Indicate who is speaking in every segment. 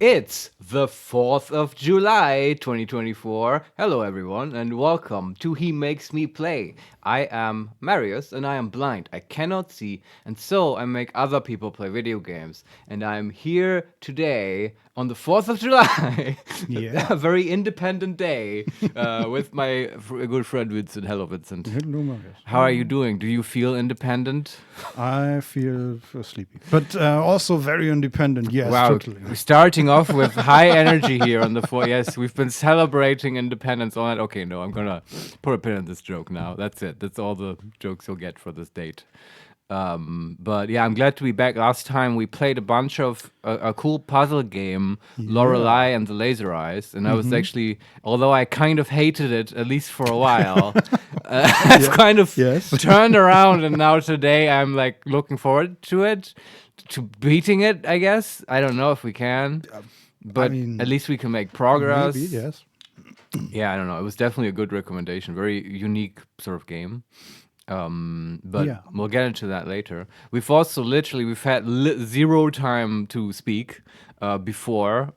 Speaker 1: It's the 4th of July, 2024. Hello, everyone, and welcome to He Makes Me Play. I am Marius, and I am blind. I cannot see, and so I make other people play video games. And I'm here today on the 4th of July, a very independent day, with my good friend Vincent. Hello, Vincent.
Speaker 2: Hello, Marius.
Speaker 1: How are you doing? Do you feel independent?
Speaker 2: I feel sleepy, but also very independent. Yes,
Speaker 1: wow,
Speaker 2: totally.
Speaker 1: we're starting off with high energy here on the 4th. Yes, we've been celebrating independence all night. Okay, no, I'm gonna put a pin in this joke now. That's it. That's all the jokes you'll get for this date. But yeah, I'm glad to be back. Last time we played a bunch of a cool puzzle game, Lorelei and the Laser Eyes, and I was actually, although I kind of hated it, at least for a while, I've kind of turned around, and now today I'm like looking forward to it, to beating it, I guess. I don't know if we can, but at least we can make progress.
Speaker 2: Maybe, yes.
Speaker 1: Yeah, I don't know. It was definitely a good recommendation. Very unique sort of game. But we'll get into that later. We've also we've had zero time to speak before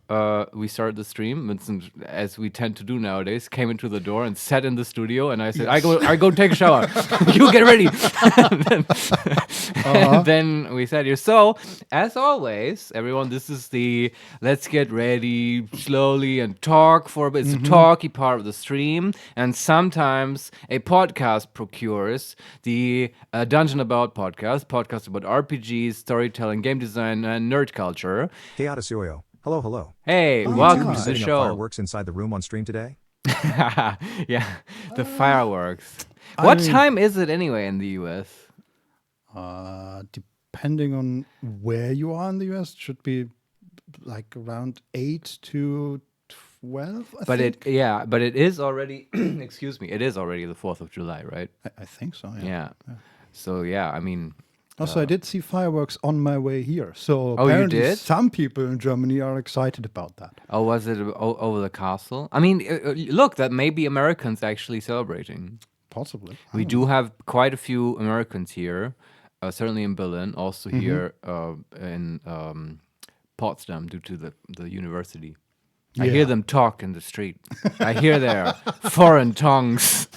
Speaker 1: we started the stream. Vincent, as we tend to do nowadays, came into the door and sat in the studio, and I said, I go take a shower. You get ready. And then we sat here. So, as always, everyone, this is the let's get ready slowly and talk for a bit. It's a talky part of the stream, and sometimes a podcast procures the Dungeon About podcast about RPGs, storytelling, game design, and nerd culture.
Speaker 3: Hey, Odyssey. Hello.
Speaker 1: Hey, welcome to the
Speaker 3: Setting up
Speaker 1: show.
Speaker 3: fireworks inside the room on stream today?
Speaker 1: Yeah, the fireworks. What time is it anyway in the US?
Speaker 2: Depending on where you are in the US, it should be like around 8 to 12, I think.
Speaker 1: But it is already, excuse me, it is already the 4th of July, right?
Speaker 2: I think so,
Speaker 1: Yeah. So, yeah, I mean...
Speaker 2: Also, I did see fireworks on my way here. So
Speaker 1: you
Speaker 2: apparently
Speaker 1: did?
Speaker 2: Some people in Germany are excited about that.
Speaker 1: Oh, was it over the castle? I mean, look, that may be Americans actually celebrating.
Speaker 2: Possibly.
Speaker 1: We do have quite a few Americans here, certainly in Berlin, also here in Potsdam due to the university. I hear them talk in the street. I hear their foreign tongues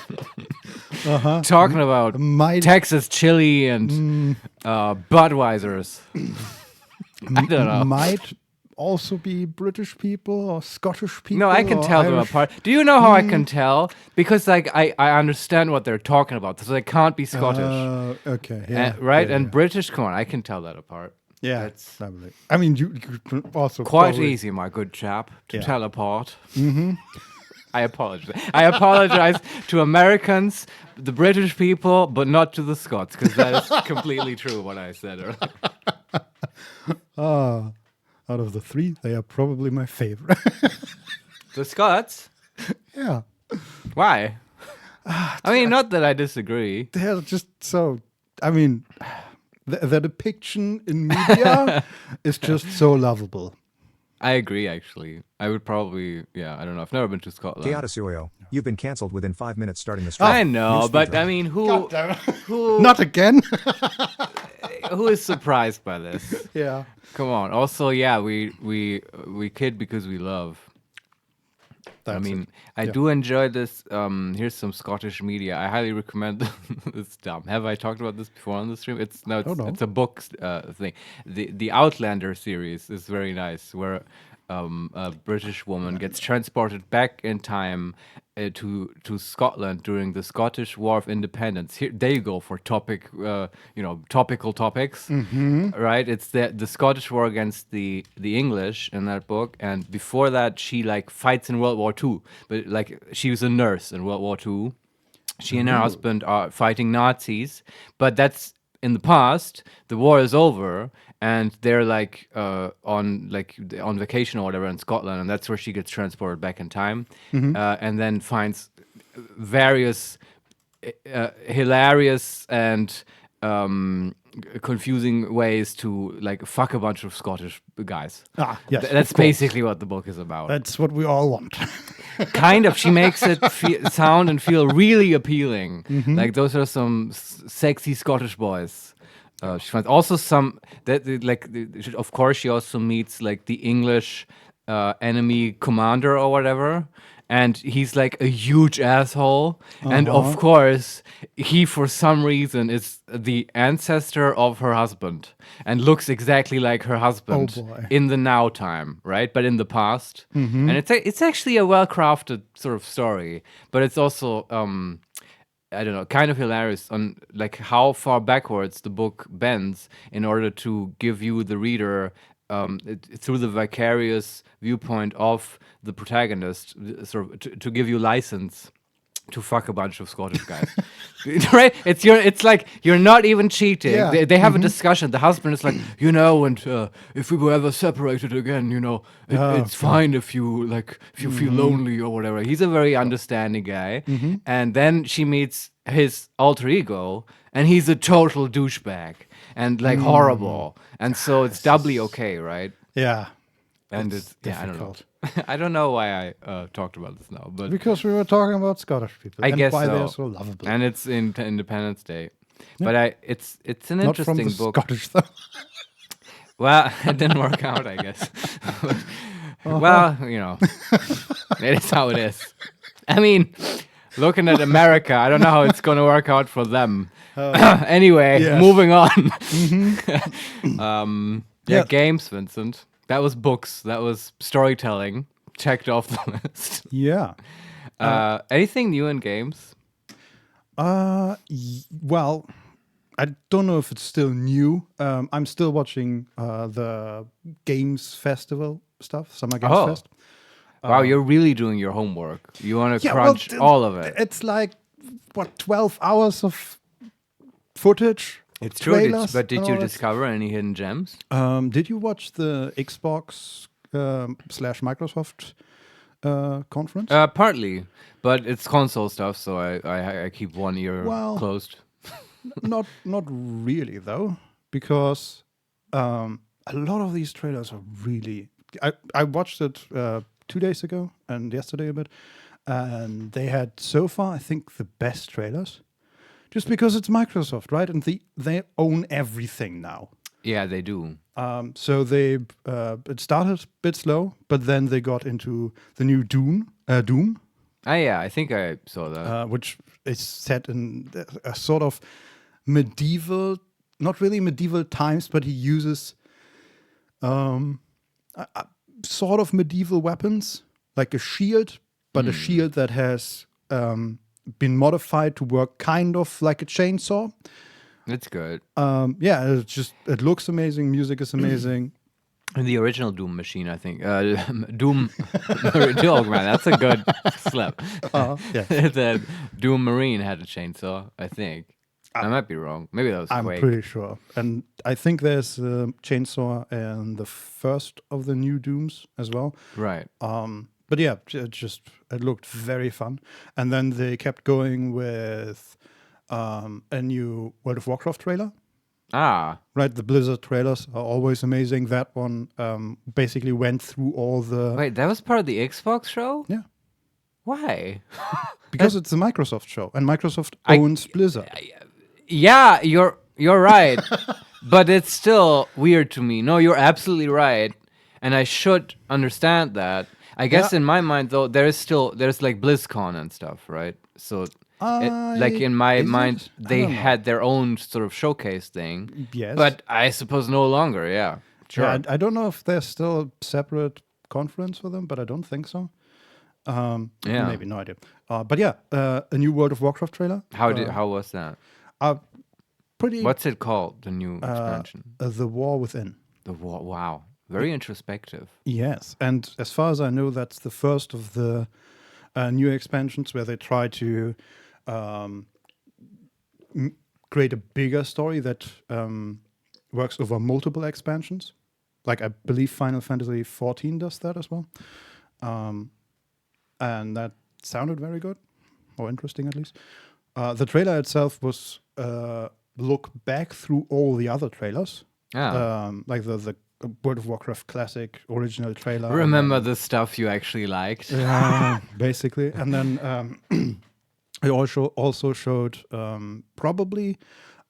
Speaker 1: talking about Texas chili and Budweisers. I don't know.
Speaker 2: Might also be British people or Scottish people.
Speaker 1: No, I can tell them apart. Do you know how I can tell? Because like I understand what they're talking about, so they can't be Scottish.
Speaker 2: Okay, yeah.
Speaker 1: Right?
Speaker 2: Yeah,
Speaker 1: and British, come on, I can tell that apart.
Speaker 2: Yeah, probably. I mean, you could also
Speaker 1: quite easy, my good chap, to tell apart. I apologize. I apologize to Americans, the British people, but not to the Scots, because that is completely true what I said earlier.
Speaker 2: Out of the three, they are probably my favorite.
Speaker 1: The Scots?
Speaker 2: Yeah.
Speaker 1: Why? I mean, not that I disagree.
Speaker 2: They're just so. I mean, the depiction in media is just so lovable.
Speaker 1: I agree, actually. I would probably, I don't know. I've never been to Scotland.
Speaker 3: Hey, Odyssey. You've been canceled within 5 minutes starting the stream.
Speaker 1: I know, but I mean, who
Speaker 2: Not again.
Speaker 1: who is surprised by this?
Speaker 2: Yeah.
Speaker 1: Come on. Also, we kid because we love. I do enjoy this. Here's some Scottish media. I highly recommend. It's dumb. Have I talked about this before on the stream? It's a book thing. The Outlander series is very nice, where a British woman gets transported back in time to Scotland during the Scottish War of Independence. Here, there you go for topical topics, right? It's the Scottish War against the English in that book, and before that, she like fights in World War II. But like she was a nurse in World War II. She and her husband are fighting Nazis, but that's in the past. The war is over, and they're like on vacation or whatever in Scotland, and that's where she gets transported back in time, and then finds various hilarious and confusing ways to like fuck a bunch of Scottish guys.
Speaker 2: Yes,
Speaker 1: that's basically what the book is about.
Speaker 2: That's what we all want.
Speaker 1: Kind of. She makes it sound and feel really appealing. Like those are some sexy Scottish boys. She finds also some that of course she also meets like the English enemy commander or whatever. And he's like a huge asshole. And of course, he, for some reason, is the ancestor of her husband and looks exactly like her husband
Speaker 2: boy.
Speaker 1: in the now time, right? But in the past. And it's actually a well crafted sort of story, but it's also I don't know, kind of hilarious on like how far backwards the book bends in order to give you the reader through the vicarious viewpoint of the protagonist, sort of to give you license to fuck a bunch of Scottish guys, right? It's like you're not even cheating.
Speaker 2: Yeah.
Speaker 1: They have a discussion. The husband is like, and if we were ever separated again, it's fine if you feel lonely or whatever. He's a very understanding guy, and then she meets his alter ego, and he's a total douchebag and like horrible, and so it's doubly okay, right?
Speaker 2: Yeah.
Speaker 1: And it's I don't know. I don't know why I talked about this now, but
Speaker 2: Because we were talking about Scottish people.
Speaker 1: I
Speaker 2: and
Speaker 1: guess
Speaker 2: why
Speaker 1: so.
Speaker 2: they're so lovable.
Speaker 1: And it's in Independence Day, but it's an
Speaker 2: Not from
Speaker 1: interesting
Speaker 2: the
Speaker 1: book.
Speaker 2: Scottish though.
Speaker 1: Well, it didn't work out, I guess. Well, it is how it is. I mean, looking at America, I don't know how it's going to work out for them. Anyway,
Speaker 2: yes.
Speaker 1: moving on. Games, Vincent. That was books. That was storytelling. Checked off the list.
Speaker 2: Yeah.
Speaker 1: Anything new in games?
Speaker 2: Well, I don't know if it's still new. I'm still watching the Games Festival stuff, Summer Games Fest.
Speaker 1: Wow, you're really doing your homework. You want to
Speaker 2: Yeah,
Speaker 1: crunch all of it.
Speaker 2: It's like, 12 hours of footage?
Speaker 1: It's true,
Speaker 2: trailers
Speaker 1: but did
Speaker 2: and
Speaker 1: you
Speaker 2: all that?
Speaker 1: discover any hidden gems?
Speaker 2: Did you watch the Xbox / Microsoft conference?
Speaker 1: Partly, but it's console stuff, so I keep one ear closed.
Speaker 2: Not really though, because a lot of these trailers are really. I watched it 2 days ago and yesterday a bit, and they had so far I think the best trailers, just because it's Microsoft, right? And they own everything now.
Speaker 1: Yeah, they do.
Speaker 2: So they it started a bit slow, but then they got into the new Doom.
Speaker 1: Ah, yeah, I think I saw that.
Speaker 2: Which is set in a sort of medieval, not really medieval times, but he uses sort of medieval weapons, like a shield, but a shield that has been modified to work kind of like a chainsaw.
Speaker 1: It's good.
Speaker 2: It looks amazing. Music is amazing.
Speaker 1: In the original Doom machine, I think. Doom. Oh, man, that's a good slap.
Speaker 2: Yeah.
Speaker 1: The Doom Marine had a chainsaw, I think. I might be wrong. Maybe that was
Speaker 2: I'm
Speaker 1: Quake.
Speaker 2: pretty sure. And I think there's a chainsaw in the first of the new Dooms as well.
Speaker 1: Right.
Speaker 2: But yeah, it looked very fun. And then they kept going with a new World of Warcraft trailer.
Speaker 1: Ah.
Speaker 2: Right, the Blizzard trailers are always amazing. That one basically went through all the...
Speaker 1: Wait, that was part of the Xbox show?
Speaker 2: Yeah.
Speaker 1: Why?
Speaker 2: Because it's a Microsoft show, and Microsoft owns Blizzard.
Speaker 1: Yeah, you're right. But it's still weird to me. No, you're absolutely right. And I should understand that. I guess in my mind, though, there's like BlizzCon and stuff, right? So... like in my mind, they had their own sort of showcase thing.
Speaker 2: Yes.
Speaker 1: But I suppose no longer, yeah. Sure.
Speaker 2: Yeah, I don't know if there's still a separate conference for them, but I don't think so. Maybe, no idea. But yeah, a new World of Warcraft trailer.
Speaker 1: How was that?
Speaker 2: Pretty.
Speaker 1: What's it called, the new expansion?
Speaker 2: The War Within.
Speaker 1: The War, wow. Very introspective.
Speaker 2: Yes, and as far as I know, that's the first of the new expansions where they try to create a bigger story that works over multiple expansions. Like I believe Final Fantasy XIV does that as well. And that sounded very good, or interesting at least. The trailer itself was look back through all the other trailers. Like the World of Warcraft classic original trailer.
Speaker 1: Remember the stuff you actually liked.
Speaker 2: Basically. And then it also showed probably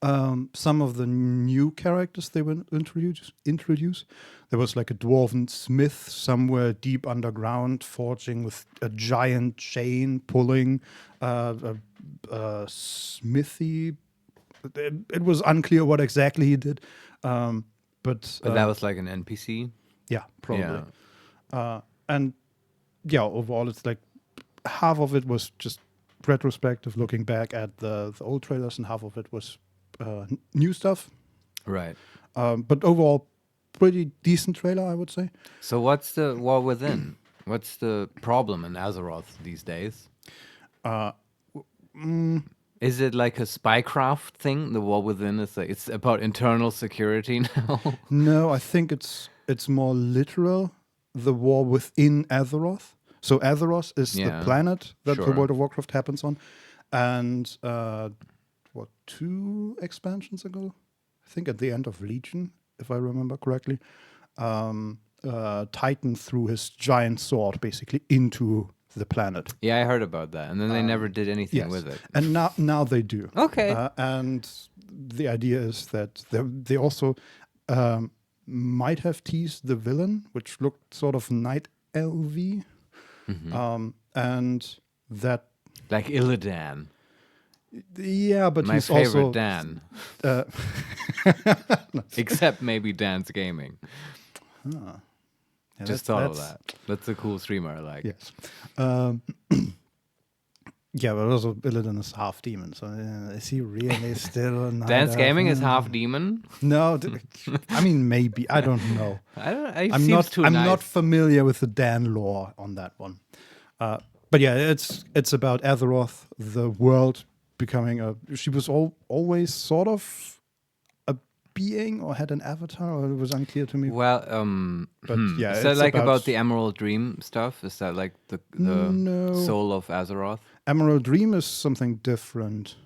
Speaker 2: some of the new characters they will introduce. There was like a dwarven smith somewhere deep underground, forging with a giant chain, pulling a smithy. It was unclear what exactly he did, but
Speaker 1: that was like an NPC.
Speaker 2: Yeah, probably. And yeah, overall, it's like half of it was just retrospective, looking back at the old trailers, and half of it was new stuff.
Speaker 1: Right.
Speaker 2: But overall, pretty decent trailer, I would say.
Speaker 1: So what's the War Within? What's the problem in Azeroth these days? Is it like a spycraft thing? The War Within is like, it's about internal security now.
Speaker 2: No, I think it's more literal. The war within Azeroth. So Azeroth is the planet that the World of Warcraft happens on, and 2 expansions ago, I think at the end of Legion, if I remember correctly, Titan threw his giant sword basically into the planet.
Speaker 1: Yeah, I heard about that, and then they never did anything with it.
Speaker 2: And now they do.
Speaker 1: Okay.
Speaker 2: And the idea is that they also might have teased the villain, which looked sort of night elvy, and that
Speaker 1: like Illidan.
Speaker 2: Yeah, but
Speaker 1: my
Speaker 2: he's
Speaker 1: favorite
Speaker 2: also
Speaker 1: Dan. Except maybe Dan's Gaming.
Speaker 2: Yeah,
Speaker 1: Just thought of that. That's a cool streamer I like.
Speaker 2: Yes. Yeah, but also Illidan is half demon, so is he really still a night
Speaker 1: Dan's
Speaker 2: elf?
Speaker 1: Gaming is half demon?
Speaker 2: No, I mean maybe. I don't know.
Speaker 1: I'm
Speaker 2: not familiar with the Dan lore on that one. But yeah, it's about Azeroth, the world becoming she was always sort of a being or had an avatar, or it was unclear to me.
Speaker 1: Well,
Speaker 2: but yeah,
Speaker 1: is that like about the Emerald Dream stuff? Is that like the
Speaker 2: No.
Speaker 1: soul of Azeroth?
Speaker 2: Emerald Dream is something different.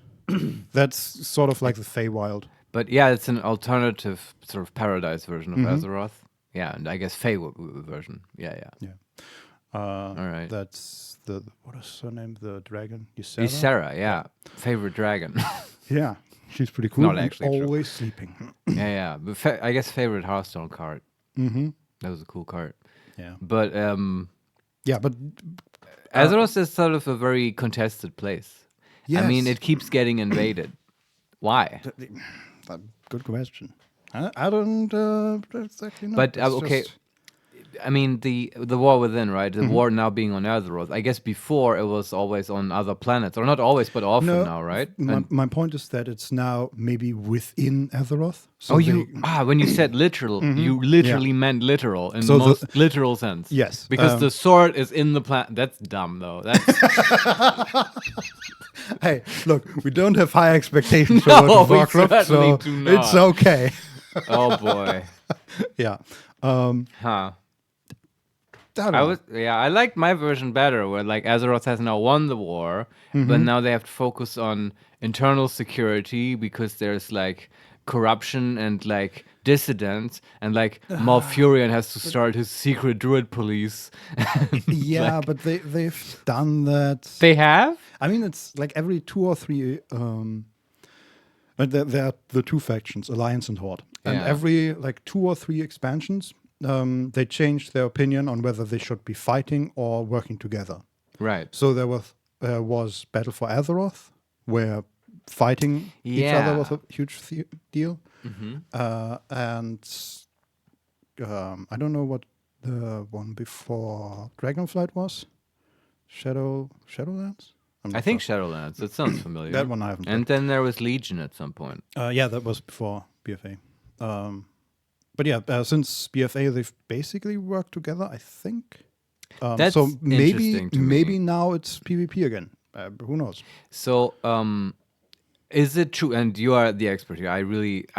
Speaker 2: That's sort of like the Feywild.
Speaker 1: But yeah, it's an alternative sort of paradise version of Azeroth. Yeah, and I guess Fey version. Yeah. All right.
Speaker 2: That's what is her name? The dragon?
Speaker 1: Ysera, yeah. Favorite dragon.
Speaker 2: Yeah, she's pretty cool.
Speaker 1: Not actually
Speaker 2: always sleeping.
Speaker 1: Yeah. But I guess favorite Hearthstone card.
Speaker 2: Mm-hmm.
Speaker 1: That was a cool card.
Speaker 2: Yeah.
Speaker 1: But
Speaker 2: yeah, but
Speaker 1: Azeroth is sort of a very contested place.
Speaker 2: Yes.
Speaker 1: I mean, it keeps getting invaded. Why?
Speaker 2: Good question. I don't exactly know.
Speaker 1: But okay, I mean the War Within, right? The war now being on Azeroth. I guess before it was always on other planets, or not always, but often now, right?
Speaker 2: My point is that it's now maybe within Azeroth. So
Speaker 1: when you said literal, you literally meant literal in the most literal sense.
Speaker 2: Yes,
Speaker 1: because the sword is in the planet. That's dumb, though. That's
Speaker 2: hey, look, we don't have high expectations for World of Warcraft, so it's okay.
Speaker 1: Oh boy.
Speaker 2: Yeah.
Speaker 1: I liked my version better, where like Azeroth has now won the war, but now they have to focus on internal security because there's like corruption and like dissidents, and like Malfurion has to start his secret druid police.
Speaker 2: Yeah, but they've done that.
Speaker 1: They have?
Speaker 2: I mean, it's like every 2 or 3. But there are the 2 factions, Alliance and Horde, and every like 2 or 3 expansions. They changed their opinion on whether they should be fighting or working together.
Speaker 1: Right.
Speaker 2: So there was Battle for Azeroth, where fighting each other was a huge deal. And I don't know what the one before Dragonflight was. Shadowlands?
Speaker 1: I think Shadowlands. That sounds familiar.
Speaker 2: That one I haven't.
Speaker 1: And then there was Legion at some point.
Speaker 2: Yeah, that was before BFA. But yeah, since BFA, they've basically worked together, I think.
Speaker 1: That's
Speaker 2: so
Speaker 1: interesting to me.
Speaker 2: Maybe now it's PvP again. Who knows?
Speaker 1: So, is it true? And you are the expert here. I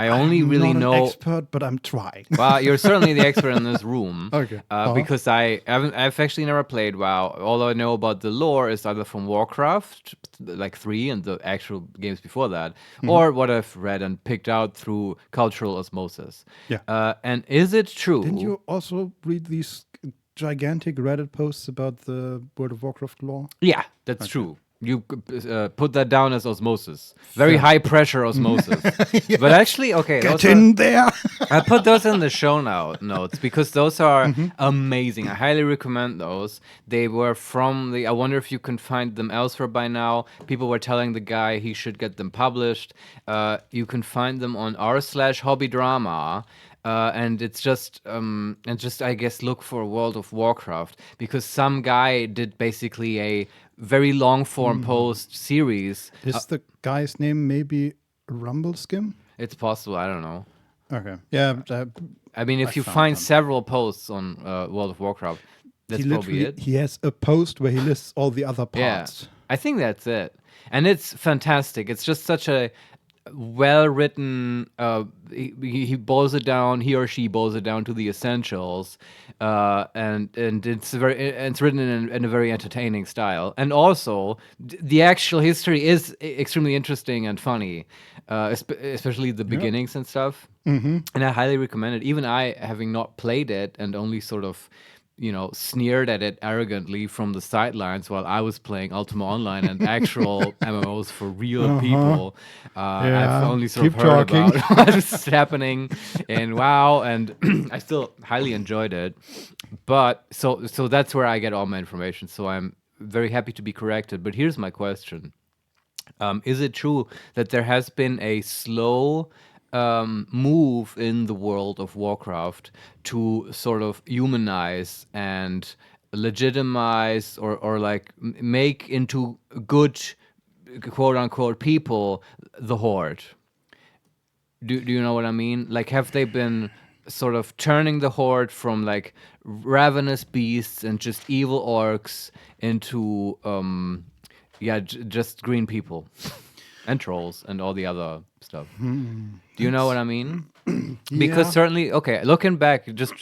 Speaker 1: only really know.
Speaker 2: I'm not an expert, but I'm trying.
Speaker 1: Well, you're certainly the expert in this room.
Speaker 2: Okay.
Speaker 1: Because I've actually never played WoW. All I know about the lore is either from Warcraft, like 3 and the actual games before that, or what I've read and picked out through cultural osmosis.
Speaker 2: Yeah.
Speaker 1: And is it true?
Speaker 2: Didn't you also read these gigantic Reddit posts about the World of Warcraft lore?
Speaker 1: Yeah, that's true. You put that down as osmosis. Very high pressure osmosis. Yes. But actually, okay.
Speaker 2: Get in there.
Speaker 1: I put those in the show notes because those are amazing. I highly recommend those. They were from I wonder if you can find them elsewhere by now. People were telling the guy he should get them published. You can find them on r/hobbydrama. And it's just I guess look for World of Warcraft because some guy did basically a very long form post series.
Speaker 2: Is the guy's name maybe Rumbleskim?
Speaker 1: It's possible. I don't know.
Speaker 2: Okay. Yeah.
Speaker 1: I mean, if you find several posts on World of Warcraft, that's probably it.
Speaker 2: He has a post where he lists all the other parts.
Speaker 1: Yeah, I think that's it. And it's fantastic. It's just such a well-written, he boils it down, he or she boils it down to the essentials, and it's written in a very entertaining style. And also, the actual history is extremely interesting and funny, especially the beginnings and stuff. And I highly recommend it. Even I, having not played it and only sort of sneered at it arrogantly from the sidelines while I was playing Ultima Online and actual MMOs for real people. I've only sort of heard about what's happening in WoW, and I still highly enjoyed it. But so that's where I get all my information. So I'm very happy to be corrected. But here's my question. Is it true that there has been a slow move in the world of Warcraft to sort of humanize and legitimize or like make into good quote unquote people the Horde? Do you know what I mean? Like, have they been sort of turning the Horde from like ravenous beasts and just evil orcs into just green people and trolls and all the other stuff? Do you know what I mean? Because certainly, okay, looking back, just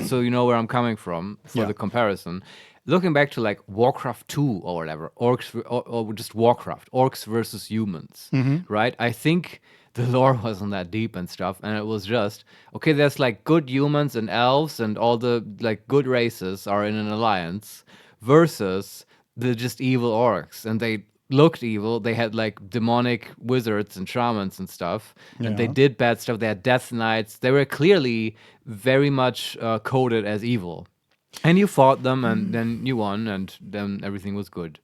Speaker 1: so you know where I'm coming from for the comparison, looking back to like Warcraft 2 or whatever, orcs or just Warcraft, orcs versus humans, right? I think the lore wasn't that deep and stuff, and it was just, okay, there's like good humans and elves and all the like good races are in an alliance versus the just evil orcs, and they looked evil. They had like demonic wizards and shamans and stuff, and they did bad stuff. They had death knights. They were clearly very much coded as evil. And you fought them, and then you won, and then everything was good.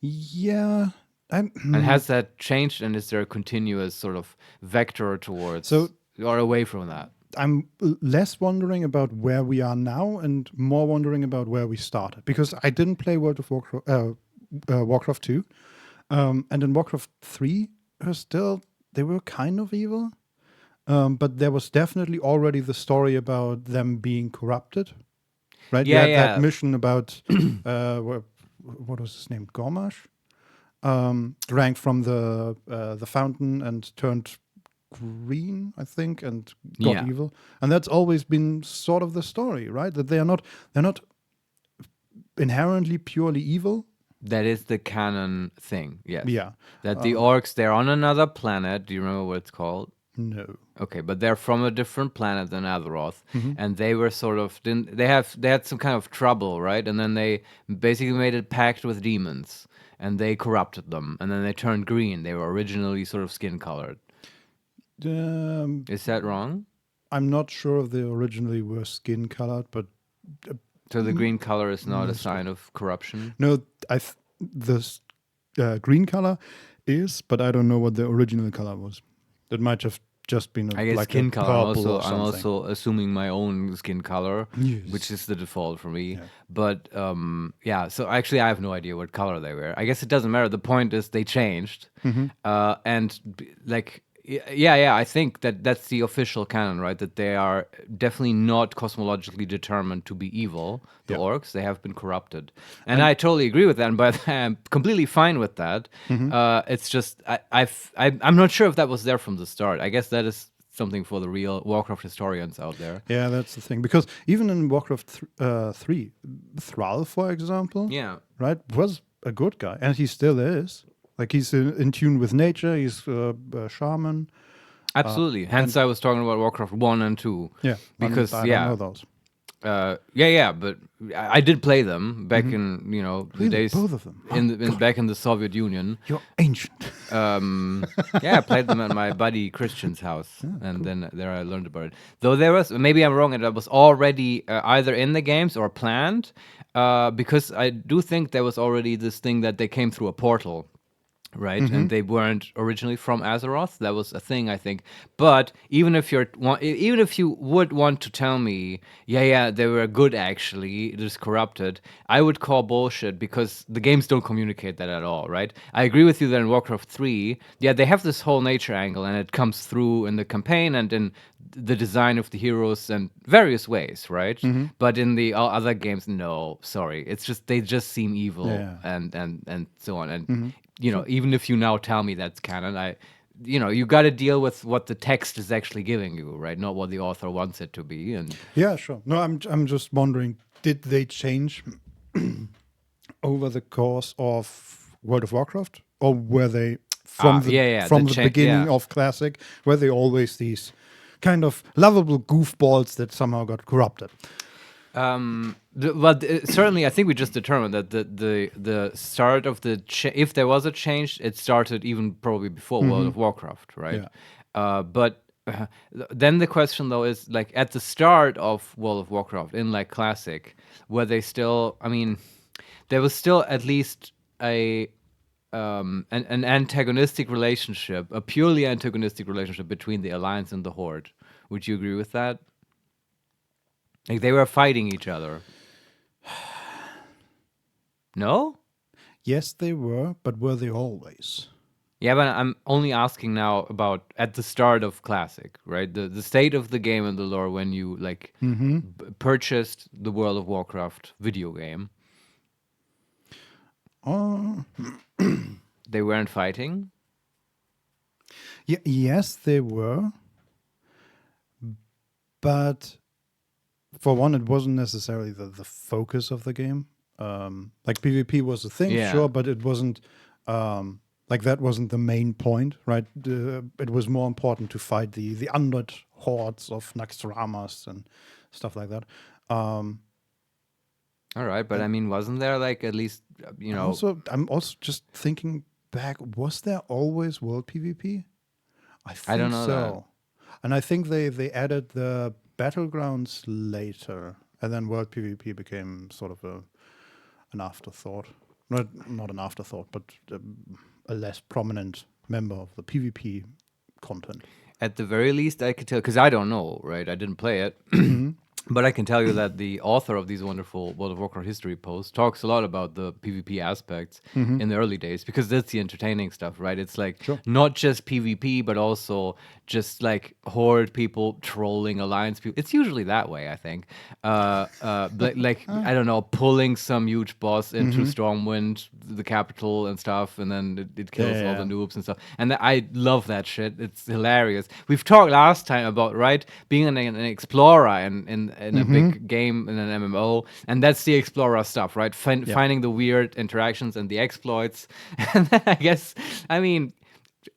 Speaker 2: Yeah.
Speaker 1: And has that changed, and is there a continuous sort of vector towards or away from that?
Speaker 2: I'm less wondering about where we are now and more wondering about where we started, because I didn't play World of Warcraft 2, and in Warcraft 3 they were kind of evil, but there was definitely already the story about them being corrupted, right?
Speaker 1: Yeah,
Speaker 2: that mission about what was his name, Gormash, drank from the fountain and turned green, I think, and got evil, and that's always been sort of the story, right? That they're not inherently purely evil.
Speaker 1: That is the canon thing, yes.
Speaker 2: Yeah.
Speaker 1: That the orcs, they're on another planet. Do you remember what it's called?
Speaker 2: No.
Speaker 1: Okay, but they're from a different planet than Azeroth, and they were sort of they had some kind of trouble, right? And then they basically made a pact with demons, and they corrupted them, and then they turned green. They were originally sort of skin colored. Is that wrong?
Speaker 2: I'm not sure if they originally were skin colored, but
Speaker 1: so the green color is not a sign of corruption?
Speaker 2: No, the green color is, but I don't know what the original color was. It might have just been
Speaker 1: I guess
Speaker 2: like
Speaker 1: skin
Speaker 2: a
Speaker 1: color.
Speaker 2: purple
Speaker 1: I'm also assuming my own skin color, which is the default for me.
Speaker 2: Yeah.
Speaker 1: But so actually I have no idea what color they were. I guess it doesn't matter. The point is they changed, and like. I think that's the official canon, right? That they are definitely not cosmologically determined to be evil, the orcs. They have been corrupted. And I totally agree with that, but I'm completely fine with that. It's just, I'm not sure if that was there from the start. I guess that is something for the real Warcraft historians out there.
Speaker 2: Yeah, that's the thing. Because even in Warcraft 3, Thrall, for example, right, was a good guy. And he still is. Like, he's in tune with nature. He's a shaman.
Speaker 1: Absolutely. Hence, I was talking about Warcraft 1 and 2.
Speaker 2: Yeah.
Speaker 1: Because,
Speaker 2: I don't know those.
Speaker 1: Yeah, but I did play them back in the days.
Speaker 2: Both of them.
Speaker 1: Back in the Soviet Union.
Speaker 2: You're ancient.
Speaker 1: Yeah, I played them at my buddy Christian's house, and then there I learned about it. Though there was, maybe I'm wrong, and that was already either in the games or planned, because I do think there was already this thing that they came through a portal. Right, and they weren't originally from Azeroth. That was a thing, I think. But even if you would want to tell me, yeah, they were good actually, just corrupted, I would call bullshit because the games don't communicate that at all. Right? I agree with you that in Warcraft 3, yeah, they have this whole nature angle, and it comes through in the campaign and in the design of the heroes and various ways, right? But in the other games, no, sorry, it's just they just seem evil and so on and. Even if you now tell me that's canon, you got to deal with what the text is actually giving you, right? Not what the author wants it to be. And
Speaker 2: yeah, sure. No, I'm just wondering, did they change over the course of World of Warcraft, or were they from the beginning of Classic? Were they always these kind of lovable goofballs that somehow got corrupted?
Speaker 1: Certainly, I think we just determined that the start of if there was a change, it started even probably before World of Warcraft, right? Yeah. But then the question though is like at the start of World of Warcraft in like Classic, were they still? I mean, there was still at least an antagonistic relationship, a purely antagonistic relationship between the Alliance and the Horde. Would you agree with that? Like they were fighting each other. No?
Speaker 2: Yes, they were, but were they always?
Speaker 1: Yeah, but I'm only asking now about at the start of Classic, right? The state of the game and the lore when you like purchased the World of Warcraft video game. They weren't fighting?
Speaker 2: Yes, they were. But for one, it wasn't necessarily the focus of the game. Like PvP was a thing, sure, but it wasn't like that wasn't the main point, right? It was more important to fight the undead hordes of Naxxramas and stuff like that.
Speaker 1: All right, but I mean, wasn't there like at least
Speaker 2: I'm also just thinking back. Was there always World PvP? I
Speaker 1: don't know
Speaker 2: so.
Speaker 1: that.
Speaker 2: And I think they added the battlegrounds later, and then World PvP became sort of an afterthought. Not an afterthought, but a less prominent member of the PvP content.
Speaker 1: At the very least, I could tell, because I don't know, right? I didn't play it. But I can tell you that the author of these wonderful World of Warcraft history posts talks a lot about the PvP aspects in the early days, because that's the entertaining stuff, right? It's like not just PvP, but also just like horde people trolling alliance people. It's usually that way, I think. Like I don't know, pulling some huge boss into Stormwind, the capital and stuff, and then it kills all the noobs and stuff. And I love that shit. It's hilarious. We've talked last time about being an explorer in a big game, in an MMO, and that's the explorer stuff, right? Finding the weird interactions and the exploits. And then I guess, I mean,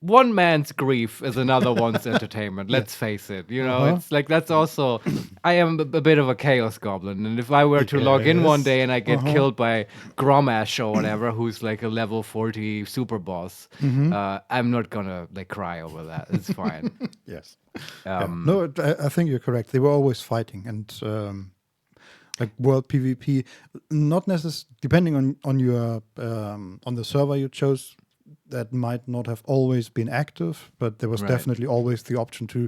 Speaker 1: one man's grief is another one's entertainment. Let's face it. It's like that's also. I am a bit of a chaos goblin, and if I were to log in one day and I get killed by Gromash or whatever, who's like a level 40 super boss, I'm not gonna like cry over that. It's fine.
Speaker 2: Yes. No, I think you're correct. They were always fighting, and like World PvP, not necessarily depending on your on the server you chose. That might not have always been active, but there was definitely always the option to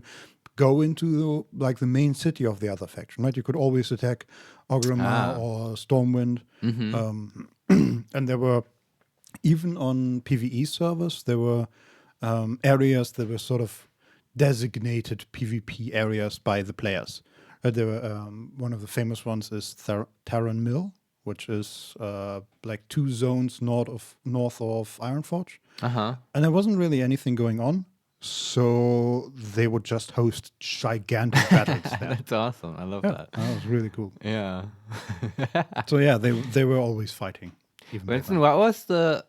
Speaker 2: go into the main city of the other faction. Right, you could always attack Orgrimmar or Stormwind, and there were even on PvE servers there were areas that were sort of designated PvP areas by the players. There were one of the famous ones is Terran Mill, which is like 2 zones north of Ironforge. And there wasn't really anything going on, so they would just host gigantic battles there.
Speaker 1: That's awesome. I love that.
Speaker 2: That was really cool.
Speaker 1: Yeah.
Speaker 2: So yeah, they were always fighting.
Speaker 1: Vincent, what was the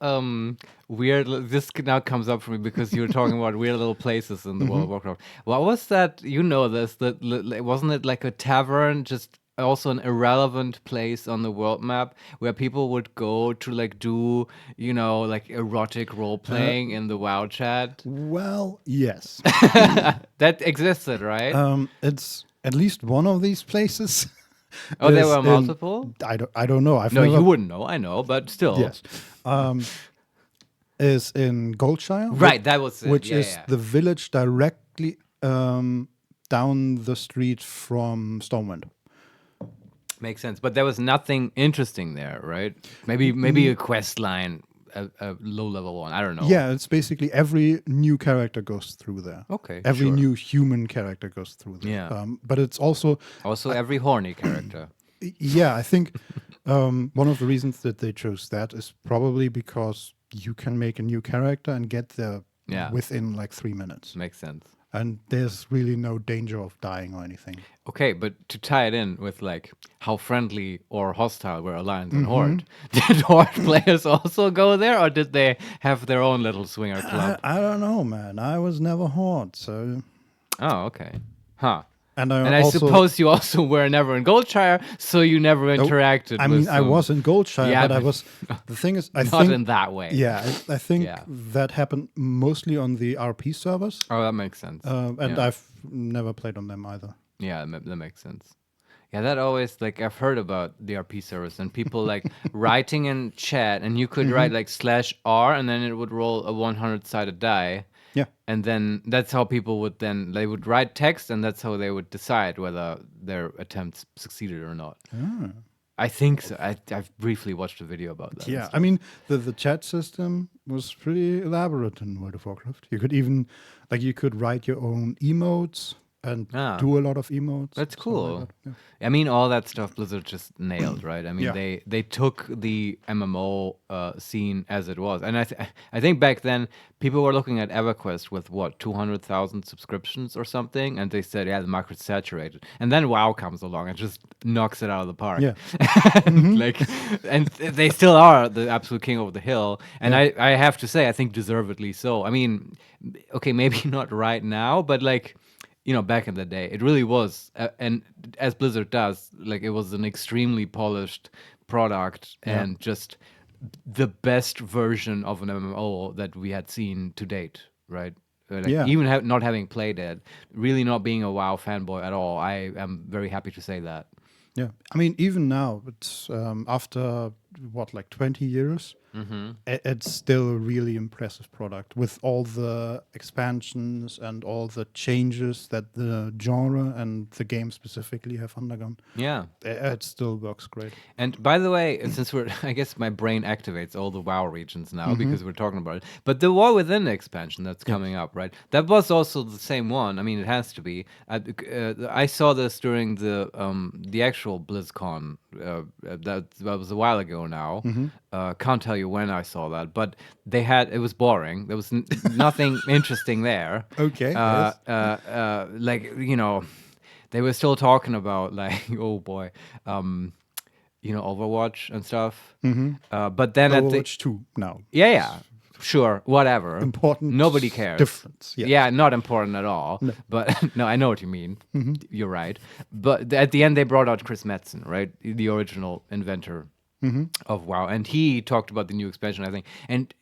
Speaker 1: weird? This now comes up for me because you were talking about weird little places in the World of Warcraft. What was that? You know this? That wasn't it like a tavern just also an irrelevant place on the world map where people would go to like do, like erotic role playing in the WoW chat?
Speaker 2: Well, yes.
Speaker 1: That existed, right?
Speaker 2: It's at least one of these places.
Speaker 1: Oh, there
Speaker 2: is
Speaker 1: were multiple?
Speaker 2: I don't know. I've
Speaker 1: No,
Speaker 2: never.
Speaker 1: you wouldn't know. I know, but still.
Speaker 2: Yes. Is in Goldshire.
Speaker 1: Right, that was it.
Speaker 2: Which
Speaker 1: Yeah,
Speaker 2: is
Speaker 1: yeah.
Speaker 2: the village directly down the street from Stormwind.
Speaker 1: Makes sense. But there was nothing interesting there, right? Maybe a quest line, a low level one. I don't know.
Speaker 2: Yeah, it's basically every new character goes through there.
Speaker 1: Okay,
Speaker 2: Every
Speaker 1: sure.
Speaker 2: new human character goes through there.
Speaker 1: Yeah.
Speaker 2: But it's also
Speaker 1: Every horny character.
Speaker 2: yeah, I think one of the reasons that they chose that is probably because you can make a new character and get there within like 3 minutes.
Speaker 1: Makes sense.
Speaker 2: And there's really no danger of dying or anything.
Speaker 1: Okay, but to tie it in with like how friendly or hostile were Alliance and Horde, did Horde players also go there, or did they have their own little swinger club?
Speaker 2: I don't know, man. I was never Horde, so.
Speaker 1: Oh, okay. Huh.
Speaker 2: And
Speaker 1: I
Speaker 2: also,
Speaker 1: suppose you also were never in Goldshire, so you never interacted
Speaker 2: I
Speaker 1: with
Speaker 2: mean, I was in Goldshire,
Speaker 1: Yeah,
Speaker 2: but I
Speaker 1: but
Speaker 2: was. The thing is, I
Speaker 1: not
Speaker 2: think.
Speaker 1: in that way.
Speaker 2: Yeah, I think
Speaker 1: Yeah.
Speaker 2: that happened mostly on the RP servers.
Speaker 1: Oh, that makes sense.
Speaker 2: And
Speaker 1: Yeah.
Speaker 2: I've never played on them either.
Speaker 1: Yeah, that makes sense. Yeah, that always, like, I've heard about the RP service and people like writing in chat, and you could write like /R and then it would roll a 100-sided die.
Speaker 2: Yeah.
Speaker 1: And then that's how people would they would write text, and that's how they would decide whether their attempts succeeded or not. I think so. I've briefly watched a video about that.
Speaker 2: Yeah, I mean, the chat system was pretty elaborate in World of Warcraft. You could even, you could write your own emotes and do a lot of emotes.
Speaker 1: That's
Speaker 2: stuff
Speaker 1: cool.
Speaker 2: like that. Yeah.
Speaker 1: I mean, all that stuff Blizzard just nailed, right? I mean,
Speaker 2: Yeah.
Speaker 1: they took the MMO scene as it was, and I think back then people were looking at EverQuest with what 200,000 subscriptions or something, and they said, yeah, the market's saturated. And then WoW comes along and just knocks it out of the park.
Speaker 2: Yeah.
Speaker 1: And they still are the absolute king of the hill, and I have to say, I think deservedly so. I mean, okay, maybe not right now, but like. Back in the day, it really was, and as Blizzard does, like it was an extremely polished product and just the best version of an MMO that we had seen to date, right? Even not having played it, really not being a WoW fanboy at all, I am very happy to say that.
Speaker 2: Yeah, I mean, even now, it's after 20 years, it's still a really impressive product with all the expansions and all the changes that the genre and the game specifically have undergone.
Speaker 1: Yeah,
Speaker 2: it still works great.
Speaker 1: And by the way, since I guess my brain activates all the WoW regions now because we're talking about it. But the War Within expansion that's coming up, right? That was also the same one. I mean, it has to be. I saw this during the actual BlizzCon. That was a while ago now. Can't tell you when I saw that, but it was boring. There was nothing interesting there.
Speaker 2: Okay.
Speaker 1: They were still talking about oh boy, Overwatch and stuff. But then
Speaker 2: Overwatch 2 now.
Speaker 1: Yeah, sure, whatever.
Speaker 2: Important.
Speaker 1: Nobody cares.
Speaker 2: Difference. Yeah.
Speaker 1: Yeah, not important at all.
Speaker 2: No.
Speaker 1: But no, I know what you mean. You're right. But at the end, they brought out Chris Metzen, right? The original inventor of WoW, and he talked about the new expansion, I think, and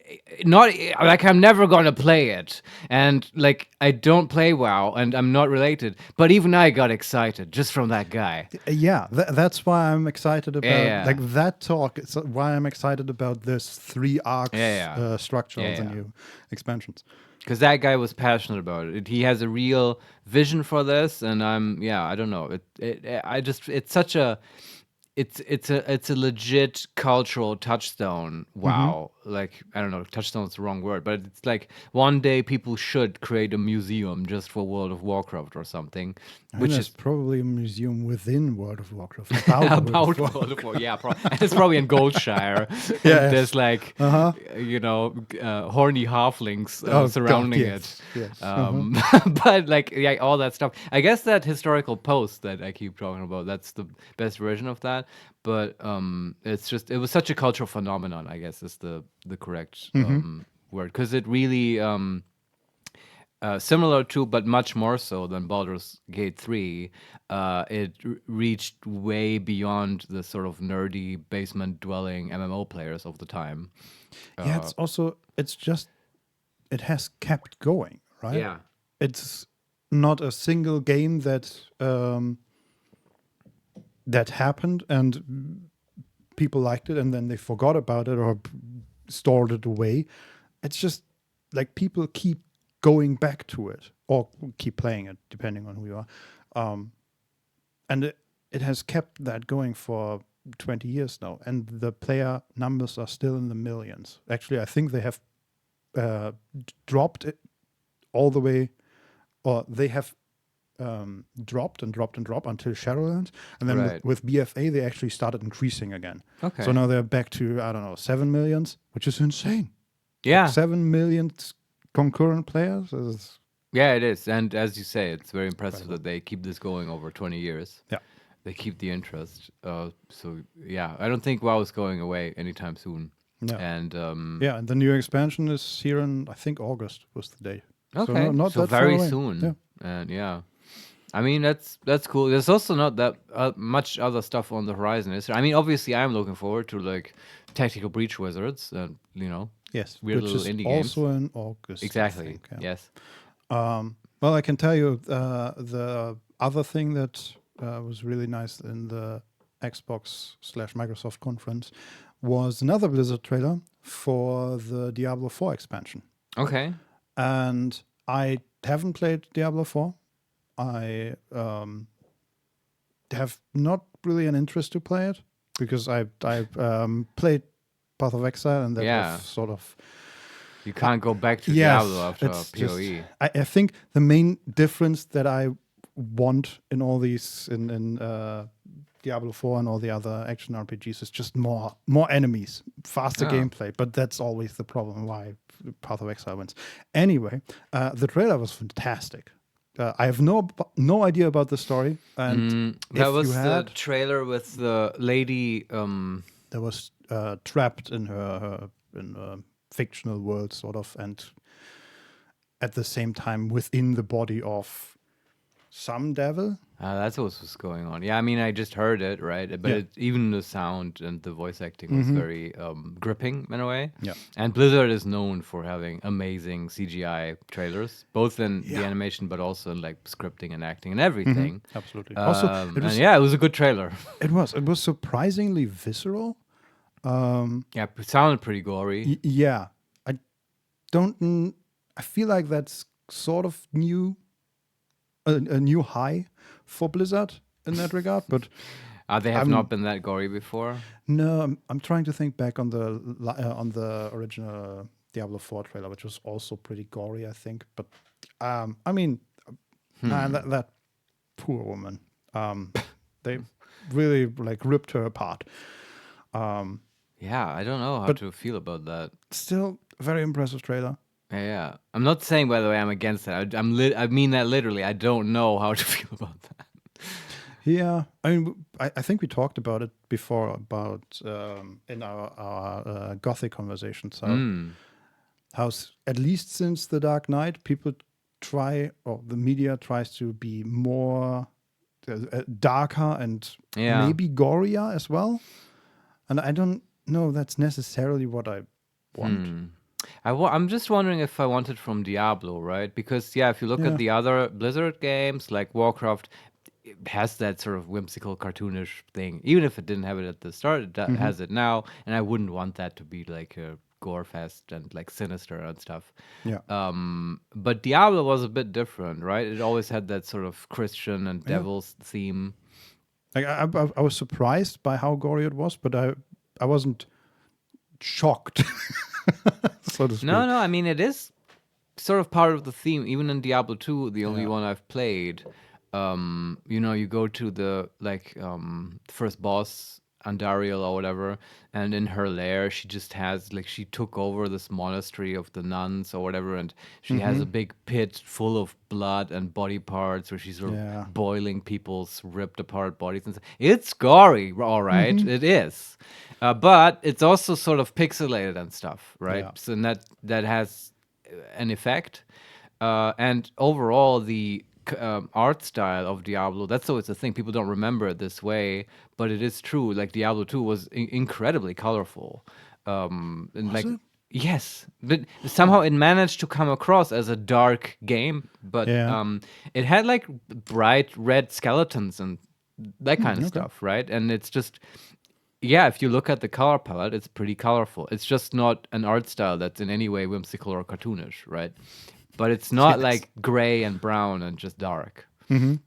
Speaker 1: not like I'm never gonna play it, and like I don't play WoW, and I'm not related, but even I got excited just from that guy.
Speaker 2: Yeah, that's why I'm excited about that talk. It's why I'm excited about this 3 arcs structure of the new expansions.
Speaker 1: Because that guy was passionate about it. He has a real vision for this, and I don't know. It's such a. It's a legit cultural touchstone. Wow. Like, I don't know, touchstone is the wrong word, but it's like one day people should create a museum just for World of Warcraft or something. Which is
Speaker 2: probably a museum within World of Warcraft. About
Speaker 1: World of Warcraft. Yeah, and it's probably in Goldshire. There's like, horny halflings surrounding it.
Speaker 2: Yes.
Speaker 1: But like, all that stuff. I guess that historical post that I keep talking about, that's the best version of that. But it was such a cultural phenomenon, I guess is the correct word, because it really similar to, but much more so than Baldur's Gate 3, it reached way beyond the sort of nerdy basement-dwelling MMO players of the time.
Speaker 2: Yeah, it has kept going, right?
Speaker 1: Yeah.
Speaker 2: It's not a single game that happened and people liked it and then they forgot about it or stored it away. It's just like people keep going back to it or keep playing it, depending on who you are. And it has kept that going for 20 years now. And the player numbers are still in the millions. Actually, I think they have dropped it all the way, or they have dropped and dropped and dropped until Shadowlands. And then with BFA, they actually started increasing again.
Speaker 1: Okay.
Speaker 2: So now they're back to, I don't know, 7 millions, which is insane.
Speaker 1: Yeah.
Speaker 2: Like 7 million concurrent players.
Speaker 1: Yeah, it is. And as you say, it's very impressive that they keep this going over 20 years.
Speaker 2: Yeah.
Speaker 1: They keep the interest. So, yeah, I don't think WoW is going away anytime soon.
Speaker 2: Yeah.
Speaker 1: And
Speaker 2: and the new expansion is here in, I think, August was the date.
Speaker 1: Okay.
Speaker 2: So not that
Speaker 1: very
Speaker 2: far away.
Speaker 1: soon.
Speaker 2: Yeah.
Speaker 1: And yeah. I mean, that's cool. There's also not that much other stuff on the horizon, is there? I mean, obviously, I'm looking forward to like Tactical Breach Wizards and,
Speaker 2: Yes,
Speaker 1: weird
Speaker 2: which
Speaker 1: little
Speaker 2: is
Speaker 1: indie
Speaker 2: also
Speaker 1: games.
Speaker 2: in August.
Speaker 1: Exactly.
Speaker 2: I think, yeah.
Speaker 1: Yes.
Speaker 2: Well, I can tell you the other thing that was really nice in the Xbox/Microsoft conference was another Blizzard trailer for the Diablo 4 expansion.
Speaker 1: Okay.
Speaker 2: And I haven't played Diablo 4. I have not really an interest to play it because I played Path of Exile and that was sort of...
Speaker 1: You can't go back to Diablo after PoE.
Speaker 2: I think the main difference that I want in all these in Diablo 4 and all the other action RPGs is just more enemies, faster gameplay. But that's always the problem why Path of Exile wins. Anyway, the trailer was fantastic. I have no idea about the story. And
Speaker 1: that was the trailer with the lady
Speaker 2: that was trapped in her fictional world, sort of, and at the same time within the body of some devil.
Speaker 1: That's what was going on. Yeah, I mean, I just heard it, right? But even the sound and the voice acting was very gripping in a way.
Speaker 2: Yeah.
Speaker 1: And Blizzard is known for having amazing CGI trailers, both in the animation, but also in like scripting and acting and everything.
Speaker 2: Absolutely.
Speaker 1: Also, it was a good trailer.
Speaker 2: It was surprisingly visceral.
Speaker 1: It sounded pretty gory.
Speaker 2: Yeah. I feel like that's sort of new, a new high for Blizzard in that regard, but
Speaker 1: they have not been that gory before.
Speaker 2: No, I'm trying to think back on the original Diablo 4 trailer, which was also pretty gory, I think. But I mean, that poor woman. They really like ripped her apart.
Speaker 1: Yeah, I don't know how to feel about that.
Speaker 2: Still, very impressive trailer.
Speaker 1: Yeah. I'm not saying, by the way, I'm against that. I mean that literally. I don't know how to feel about that.
Speaker 2: Yeah, I mean, I think we talked about it before about in our Gothic conversation. So, how at least since The Dark Knight, people try, or the media tries to be more darker and maybe gorier as well. And I don't know that's necessarily what I want.
Speaker 1: I'm just wondering if I want it from Diablo, right? Because, if you look at the other Blizzard games, like Warcraft, it has that sort of whimsical, cartoonish thing. Even if it didn't have it at the start, it has it now. And I wouldn't want that to be like a gore fest and like sinister and stuff.
Speaker 2: Yeah.
Speaker 1: But Diablo was a bit different, right? It always had that sort of Christian and devil's theme.
Speaker 2: Like I was surprised by how gory it was, but I wasn't shocked. So to speak.
Speaker 1: No, I mean, it is sort of part of the theme. Even in Diablo 2, the only one I've played, you go to the first boss, Andariel or whatever, and in her lair, she just has she took over this monastery of the nuns or whatever, and she has a big pit full of blood and body parts where she's sort of boiling people's ripped apart bodies and stuff. It's gory, all right, it is, but it's also sort of pixelated and stuff, right? So that has an effect. And overall, the art style of Diablo, that's always the thing. People don't remember it this way, but it is true. Like Diablo 2 was incredibly colorful. And
Speaker 2: Was
Speaker 1: like,
Speaker 2: it?
Speaker 1: yes, but somehow it managed to come across as a dark game, but
Speaker 2: Yeah.
Speaker 1: it had like bright red skeletons and that kind of
Speaker 2: Okay.
Speaker 1: stuff, right? And it's just, yeah, if you look at the color palette, it's pretty colorful. It's just not an art style that's in any way whimsical or cartoonish, right? But it's not
Speaker 2: Yes.
Speaker 1: like gray and brown and just dark,
Speaker 2: Okay.